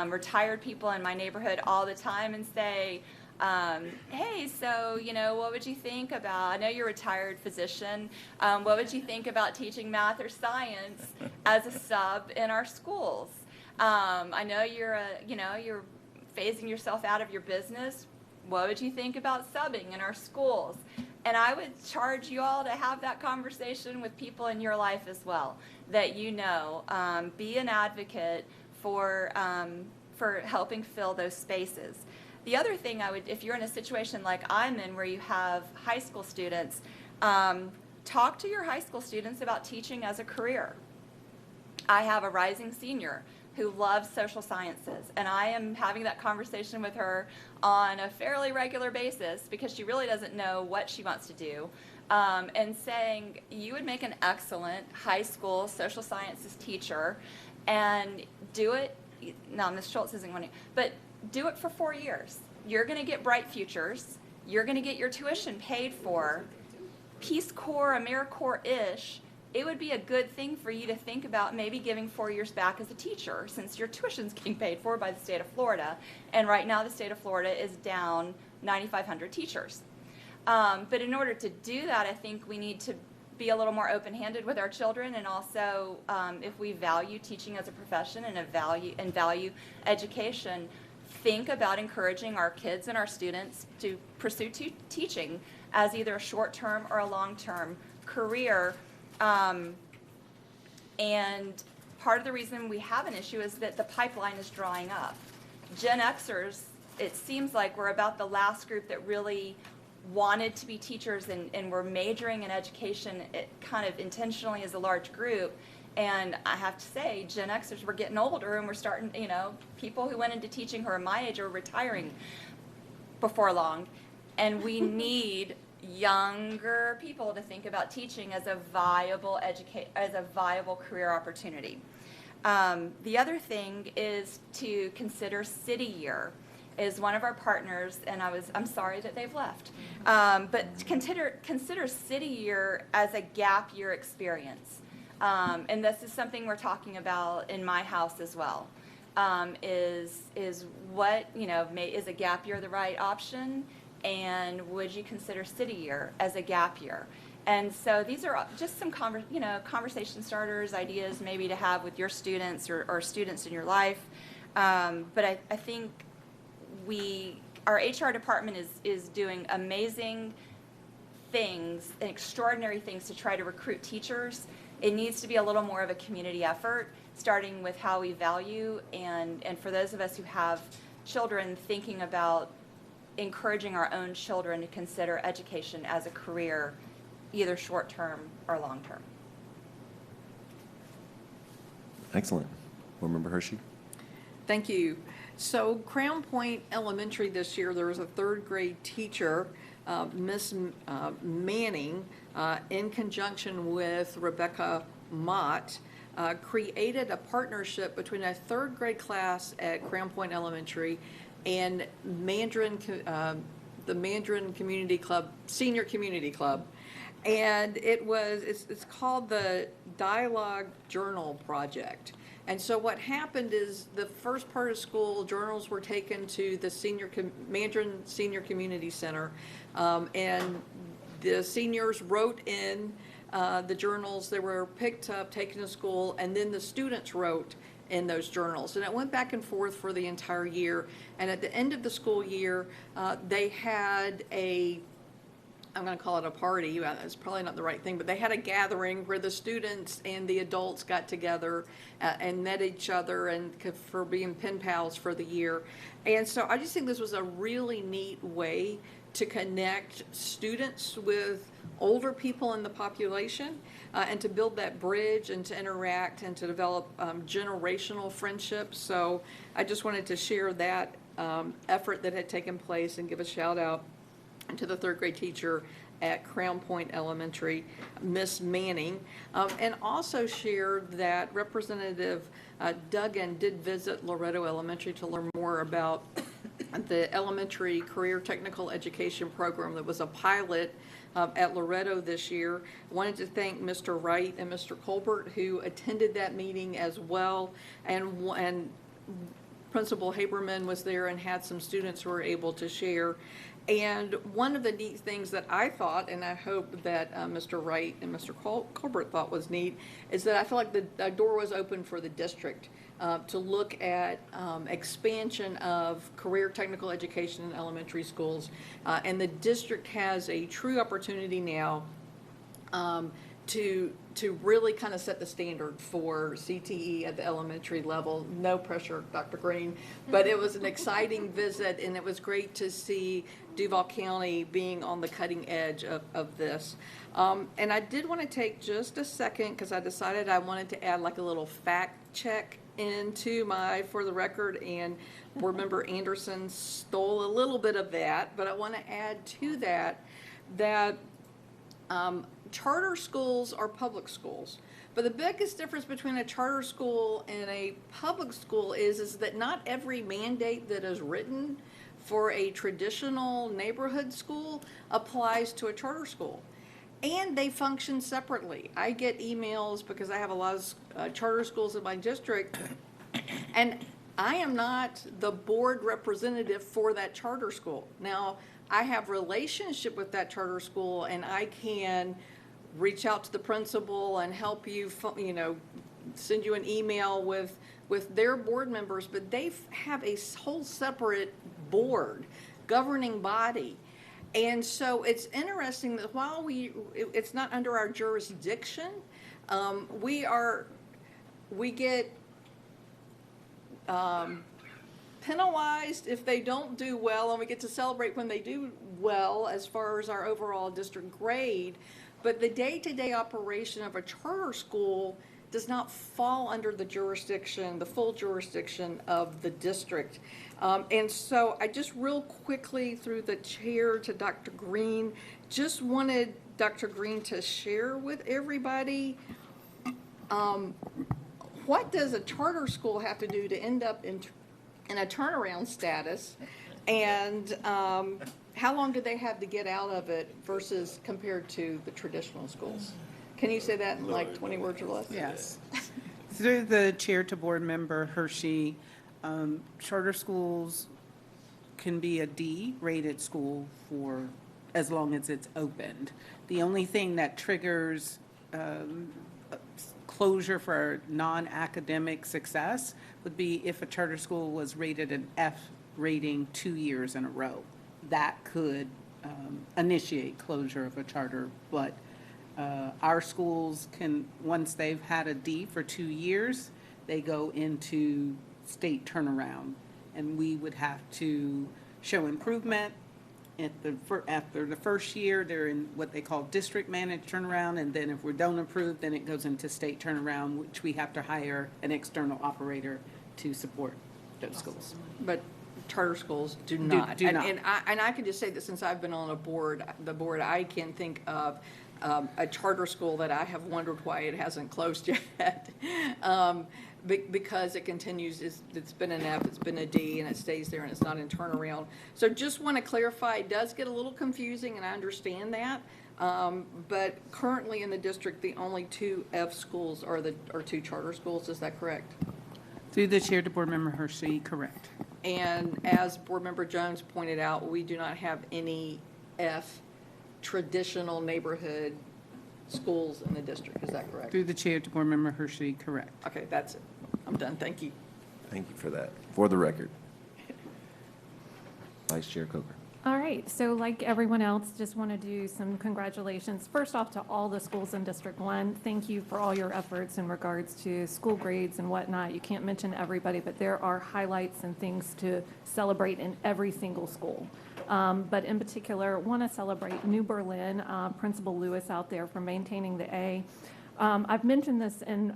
[SPEAKER 12] retired people in my neighborhood all the time and say, Hey, so, what would you think about, I know you're a retired physician, what would you think about teaching math or science as a sub in our schools? I know you're phasing yourself out of your business. What would you think about subbing in our schools? And I would charge you all to have that conversation with people in your life as well, that be an advocate for helping fill those spaces. The other thing if you're in a situation like I'm in where you have high school students, talk to your high school students about teaching as a career. I have a rising senior who loves social sciences, and I am having that conversation with her on a fairly regular basis because she really doesn't know what she wants to do, and saying, you would make an excellent high school social sciences teacher, and do it, no, Ms. Schultz isn't going to, but do it for 4 years. You're going to get bright futures. You're going to get your tuition paid for. Peace Corps, AmeriCorps-ish, it would be a good thing for you to think about maybe giving 4 years back as a teacher, since your tuition's getting paid for by the state of Florida. And right now the state of Florida is down 9,500 teachers. But in order to do that, I think we need to be a little more open-handed with our children, and also if we value teaching as a profession and value education, think about encouraging our kids and our students to pursue teaching as either a short-term or a long-term career. And part of the reason we have an issue is that the pipeline is drying up. Gen Xers, it seems like we're about the last group that really wanted to be teachers and were majoring in education kind of intentionally as a large group. And I have to say, Gen Xers, we're getting older, and we're starting, people who went into teaching who are my age are retiring before long. And we need younger people to think about teaching as a viable career opportunity. The other thing is to consider City Year. Is one of our partners, and I'm sorry that they've left, but consider City Year as a gap year experience. And this is something we're talking about in my house as well. Is a gap year the right option? And would you consider City Year as a gap year? And so these are just some conversation starters, ideas maybe to have with your students or students in your life. But I think our HR department is doing amazing things and extraordinary things to try to recruit teachers. It needs to be a little more of a community effort, starting with how we value, and for those of us who have children, thinking about encouraging our own children to consider education as a career, either short-term or long-term.
[SPEAKER 3] Excellent. Board Member Hershey?
[SPEAKER 2] Thank you. So Crown Point Elementary this year, there was a third grade teacher, Miss Manning, in conjunction with Rebecca Mott, created a partnership between a third grade class at Crown Point Elementary and the Mandarin Community Club, Senior Community Club. And it's called the Dialogue Journal Project. And so what happened is the first part of school, journals were taken to the Mandarin Senior Community Center, and the seniors wrote in the journals. They were picked up, taken to school, and then the students wrote in those journals. And it went back and forth for the entire year. And at the end of the school year, they had I'm going to call it a party. It's probably not the right thing, but they had a gathering where the students and the adults got together and met each other and for being pen pals for the year. And so I just think this was a really neat way to connect students with older people in the population and to build that bridge and to interact and to develop generational friendships. So I just wanted to share that effort that had taken place and give a shout out to the third grade teacher at Crown Point Elementary, Miss Manning, and also shared that Representative Duggan did visit Loretto Elementary to learn more about the elementary career technical education program that was a pilot at Loretto this year. I wanted to thank Mr. Wright and Mr. Colbert who attended that meeting as well, and Principal Haberman was there and had some students who were able to share. And one of the neat things that I thought, and I hope that Mr. Wright and Mr. Colbert thought was neat, is that I feel like the door was open for the district to look at expansion of career technical education in elementary schools. And the district has a true opportunity now to really kind of set the standard for CTE at the elementary level. No pressure, Dr. Green, but it was an exciting visit, and it was great to see Duval County being on the cutting edge of this. And I did want to take just a second, because I decided I wanted to add like a little fact check into my For the Record, and Board Member Anderson stole a little bit of that, but I want to add to that charter schools are public schools. But the biggest difference between a charter school and a public school is that not every mandate that is written for a traditional neighborhood school applies to a charter school. And they function separately. I get emails because I have a lot of charter schools in my district, and I am not the board representative for that charter school. Now, I have relationship with that charter school, and I can reach out to the principal and help you, send you an email with their board members, but they have a whole separate board, governing body. And so it's interesting that while it's not under our jurisdiction, we get penalized if they don't do well, and we get to celebrate when they do well as far as our overall district grade. But the day-to-day operation of a charter school does not fall under the jurisdiction, the full jurisdiction of the district. And so I just real quickly, through the chair to Dr. Green, just wanted Dr. Green to share with everybody, what does a charter school have to do to end up in a turnaround status? And how long do they have to get out of it versus compared to the traditional schools? Can you say that in like 20 words or less?
[SPEAKER 7] Yes. Through the chair to Board Member Hershey, charter schools can be a D-rated school for as long as it's opened. The only thing that triggers closure for non-academic success would be if a charter school was rated an F rating 2 years in a row. That could initiate closure of a charter, but our schools can, once they've had a D for 2 years, they go into state turnaround, and we would have to show improvement. After the first year, they're in what they call district managed turnaround, and then if we don't improve, then it goes into state turnaround, which we have to hire an external operator to support those schools.
[SPEAKER 2] But charter schools do not.
[SPEAKER 7] Do not.
[SPEAKER 2] And I can just say that since I've been on the board, I can think of a charter school that I have wondered why it hasn't closed yet. Because it continues, it's been an F, it's been a D, and it stays there, and it's not in turnaround. So just want to clarify, it does get a little confusing, and I understand that. But currently in the district, the only 2 F schools are 2 charter schools. Is that correct?
[SPEAKER 7] Through the chair to Board Member Hershey, correct.
[SPEAKER 2] And as Board Member Jones pointed out, we do not have any F traditional neighborhood schools in the district. Is that correct?
[SPEAKER 7] Through the chair to Board Member Hershey, correct.
[SPEAKER 2] Okay, that's it. I'm done. Thank you.
[SPEAKER 3] Thank you for that. For the record. Vice Chair Coker.
[SPEAKER 13] All right, so like everyone else, just want to do some congratulations. First off, to all the schools in District 1, thank you for all your efforts in regards to school grades and whatnot. You can't mention everybody, but there are highlights and things to celebrate in every single school. But in particular, want to celebrate New Berlin, Principal Lewis out there for maintaining the A. I've mentioned this in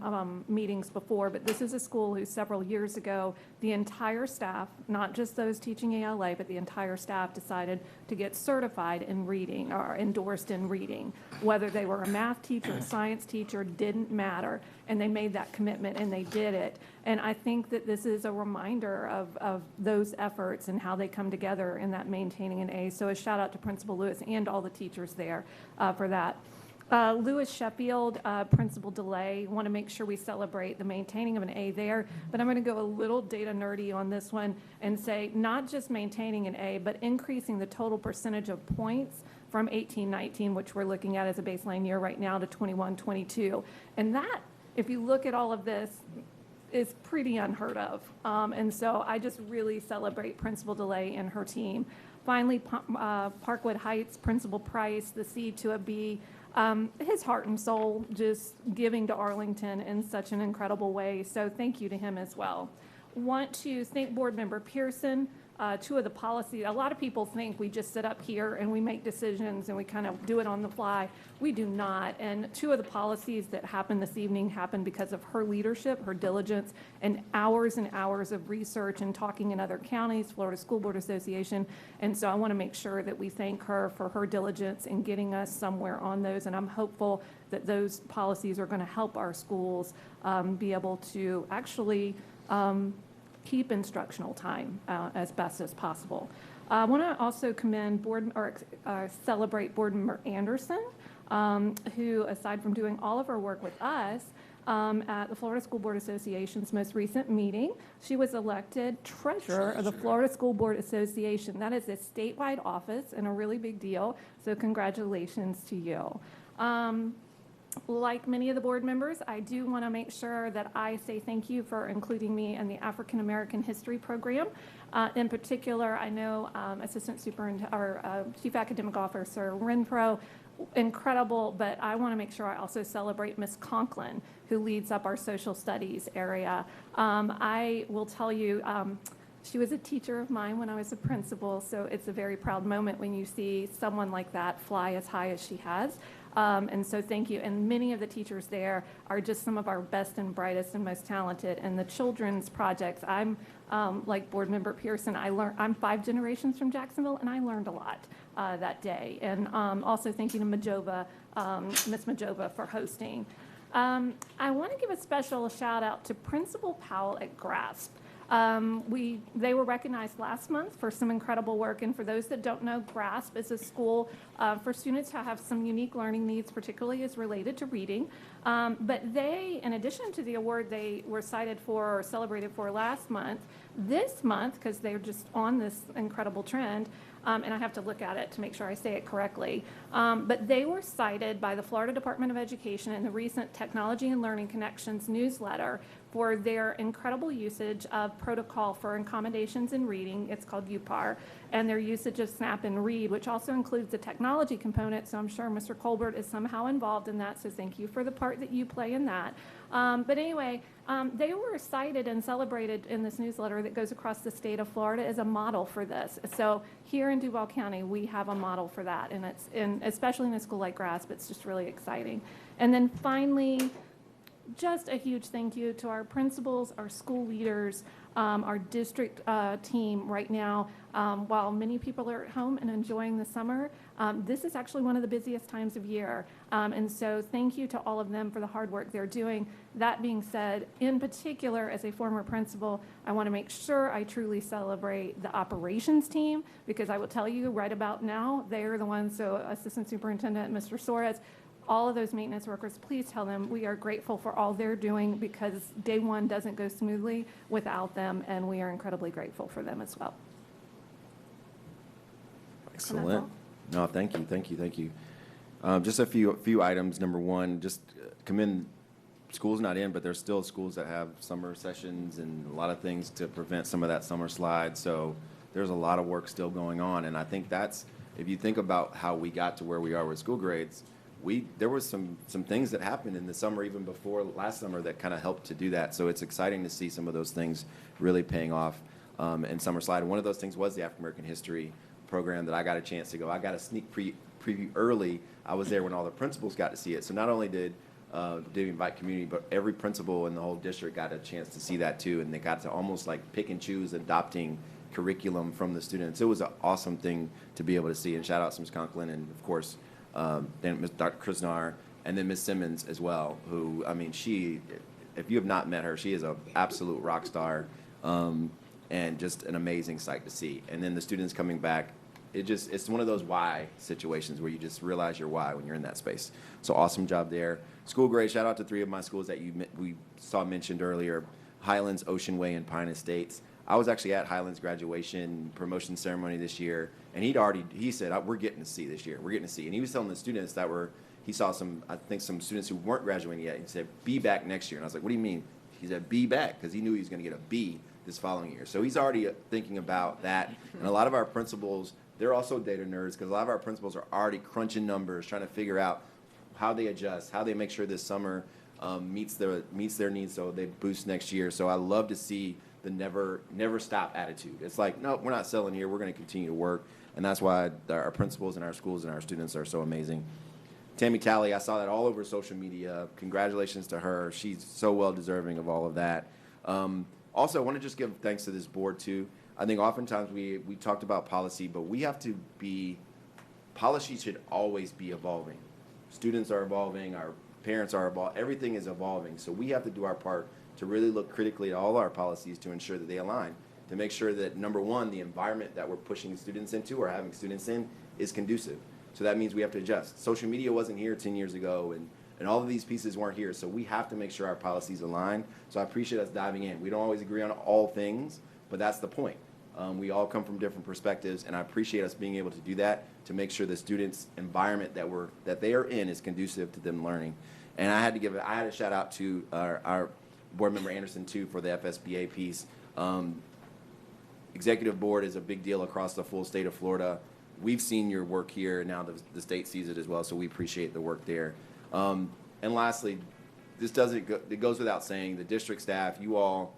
[SPEAKER 13] meetings before, but this is a school who several years ago, the entire staff, not just those teaching ELA, but the entire staff decided to get certified in reading or endorsed in reading. Whether they were a math teacher, a science teacher, didn't matter. And they made that commitment and they did it. And I think that this is a reminder of those efforts and how they come together in that maintaining an A. So a shout out to Principal Lewis and all the teachers there for that. Lewis Sheffield, principal delay. Want to make sure we celebrate the maintaining of an A there, but I'm going to go a little data nerdy on this one and say not just maintaining an A, but increasing the total percentage of points from 18-19, which we're looking at as a baseline year right now, to 21-22. And that, if you look at all of this, is pretty unheard of. And so I just really celebrate Principal DeLay and her team. Finally, Parkwood Heights, Principal Price, the C to a B, his heart and soul just giving to Arlington in such an incredible way. So thank you to him as well. Want to thank Board Member Pearson. Two of the policies, a lot of people think we just sit up here and we make decisions and we kind of do it on the fly. We do not. And two of the policies that happened this evening happened because of her leadership, her diligence, and hours of research and talking in other counties, Florida School Board Association. And so I want to make sure that we thank her for her diligence in getting us somewhere on those. And I'm hopeful that those policies are going to help our schools be able to actually keep instructional time as best as possible. I want to also commend celebrate Board Member Anderson, who, aside from doing all of her work with us at the Florida School Board Association's most recent meeting, she was elected treasurer of the Florida School Board Association. That is a statewide office and a really big deal, so congratulations to you. Like many of the board members, I do want to make sure that I say thank you for including me in the African American History program. In particular, I know Assistant Superintendent or Chief Academic Officer Renfro, incredible, but I want to make sure I also celebrate Miss Conklin, who leads up our social studies area. I will tell you, she was a teacher of mine when I was a principal, so it's a very proud moment when you see someone like that fly as high as she has. And so thank you. And many of the teachers there are just some of our best and brightest and most talented. And the children's projects, I'm like Board Member Pearson, I'm 5 generations from Jacksonville, and I learned a lot that day. And also thank you to Majova, Miss Majova, for hosting. I want to give a special shout out to Principal Powell at GRASP. They were recognized last month for some incredible work, and for those that don't know, GRASP is a school for students who have some unique learning needs, particularly as related to reading. But they, in addition to the award they were cited for or celebrated for last month, this month, because they're just on this incredible trend, and I have to look at it to make sure I say it correctly, but they were cited by the Florida Department of Education in the recent Technology and Learning Connections newsletter for their incredible usage of protocol for accommodations in reading. It's called UPAR, and their usage of Snap and Read, which also includes the technology component. So I'm sure Mr. Colbert is somehow involved in that, so thank you for the part that you play in that. But anyway, they were cited and celebrated in this newsletter that goes across the state of Florida as a model for this. So here in Duval County, we have a model for that, and especially in a school like GRASP, it's just really exciting. And then finally, just a huge thank you to our principals, our school leaders, our district team right now. While many people are at home and enjoying the summer, this is actually one of the busiest times of year. And so thank you to all of them for the hard work they're doing. That being said, in particular, as a former principal, I want to make sure I truly celebrate the operations team, because I will tell you right about now, they are the ones, so Assistant Superintendent Mr. Suarez, all of those maintenance workers, please tell them we are grateful for all they're doing, because day one doesn't go smoothly without them, and we are incredibly grateful for them as well.
[SPEAKER 3] Excellent. No, thank you. Just a few items. Number one, just commend school's not in, but there's still schools that have summer sessions and a lot of things to prevent some of that summer slide. So there's a lot of work still going on, and I think that's, if you think about how we got to where we are with school grades, there was some things that happened in the summer, even before last summer, that kind of helped to do that. So it's exciting to see some of those things really paying off in summer slide. And one of those things was the African American History program that I got a chance to go. I got a sneak preview early. I was there when all the principals got to see it. So not only did we invite community, but every principal in the whole district got a chance to see that too. And they got to almost like pick and choose adopting curriculum from the students. It was an awesome thing to be able to see. And shout out to Ms. Conklin and, of course, then Dr. Krasnar, and then Ms. Simmons as well, who, I mean, if you have not met her, she is an absolute rock star, and just an amazing sight to see. And then the students coming back it's one of those why situations where you just realize your why when you're in that space. So awesome job there. School grade, shout out to 3 of my schools that we saw mentioned earlier, Highlands, Ocean Way, and Pine Estates. I was actually at Highlands graduation promotion ceremony this year, and he said, we're getting to see this year. We're getting to see. And he was telling the students he saw I think some students who weren't graduating yet. He said, be back next year. And I was like, what do you mean? He said, be back, because he knew he was going to get a B this following year. So he's already thinking about that. And a lot of our principals, they're also data nerds, because a lot of our principals are already crunching numbers, trying to figure out how they adjust, how they make sure this summer meets their needs so they boost next year. So I love to see the never stop attitude. It's like, no, we're not selling here. We're going to continue to work. And that's why our principals and our schools and our students are so amazing. Tammy Talley, I saw that all over social media. Congratulations to her. She's so well deserving of all of that. Also, I want to just give thanks to this board too. I think oftentimes we talked about policy, but we have to policy should always be evolving. Students are evolving, our parents are evolving, everything is evolving. So we have to do our part to really look critically at all our policies to ensure that they align, to make sure that, number one, the environment that we're pushing students into or having students in is conducive. So that means we have to adjust. Social media wasn't here 10 years ago, and all of these pieces weren't here. So we have to make sure our policies align. So I appreciate us diving in. We don't always agree on all things, but that's the point. We all come from different perspectives, and I appreciate us being able to do that to make sure the students' environment that they are in is conducive to them learning. And I had a shout out to our board member Anderson too for the FSBA piece. Executive board is a big deal across the full state of Florida. We've seen your work here, and now the state sees it as well, so we appreciate the work there. And lastly, it goes without saying, the district staff, you all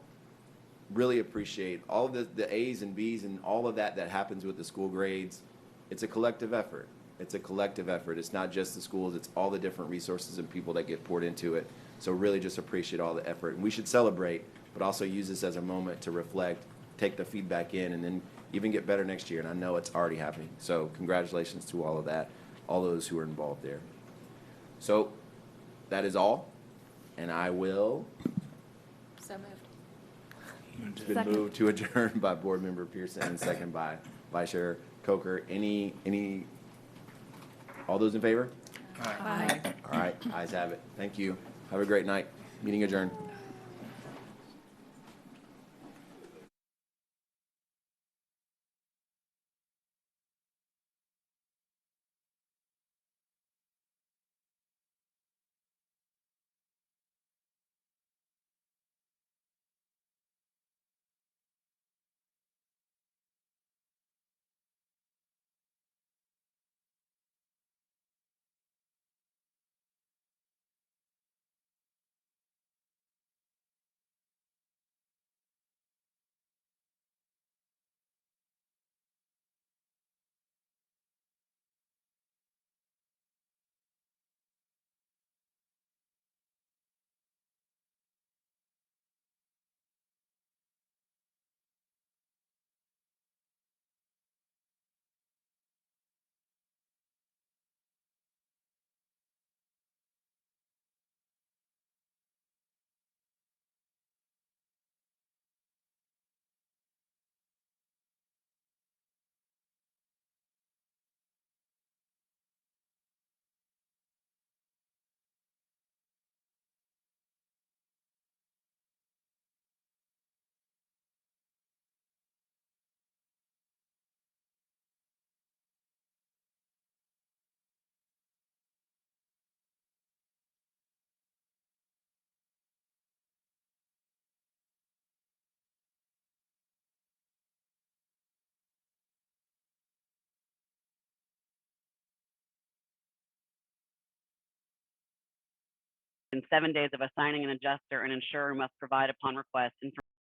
[SPEAKER 3] really appreciate all of the A's and B's and all of that happens with the school grades. It's a collective effort. It's a collective effort. It's not just the schools, it's all the different resources and people that get poured into it. So really just appreciate all the effort. And we should celebrate, but also use this as a moment to reflect, take the feedback in, and then even get better next year. And I know it's already happening. So congratulations to all of that, all those who are involved there. So that is all. And I will.
[SPEAKER 12] So moved.
[SPEAKER 3] It's been moved to adjourn by Board Member Pearson and second by Vice Chair Coker. All those in favor?
[SPEAKER 12] Aye.
[SPEAKER 3] All right, ayes have it. Thank you. Have a great night. Meeting adjourned.
[SPEAKER 18] In 7 days of assigning an adjuster, an insurer must provide upon request information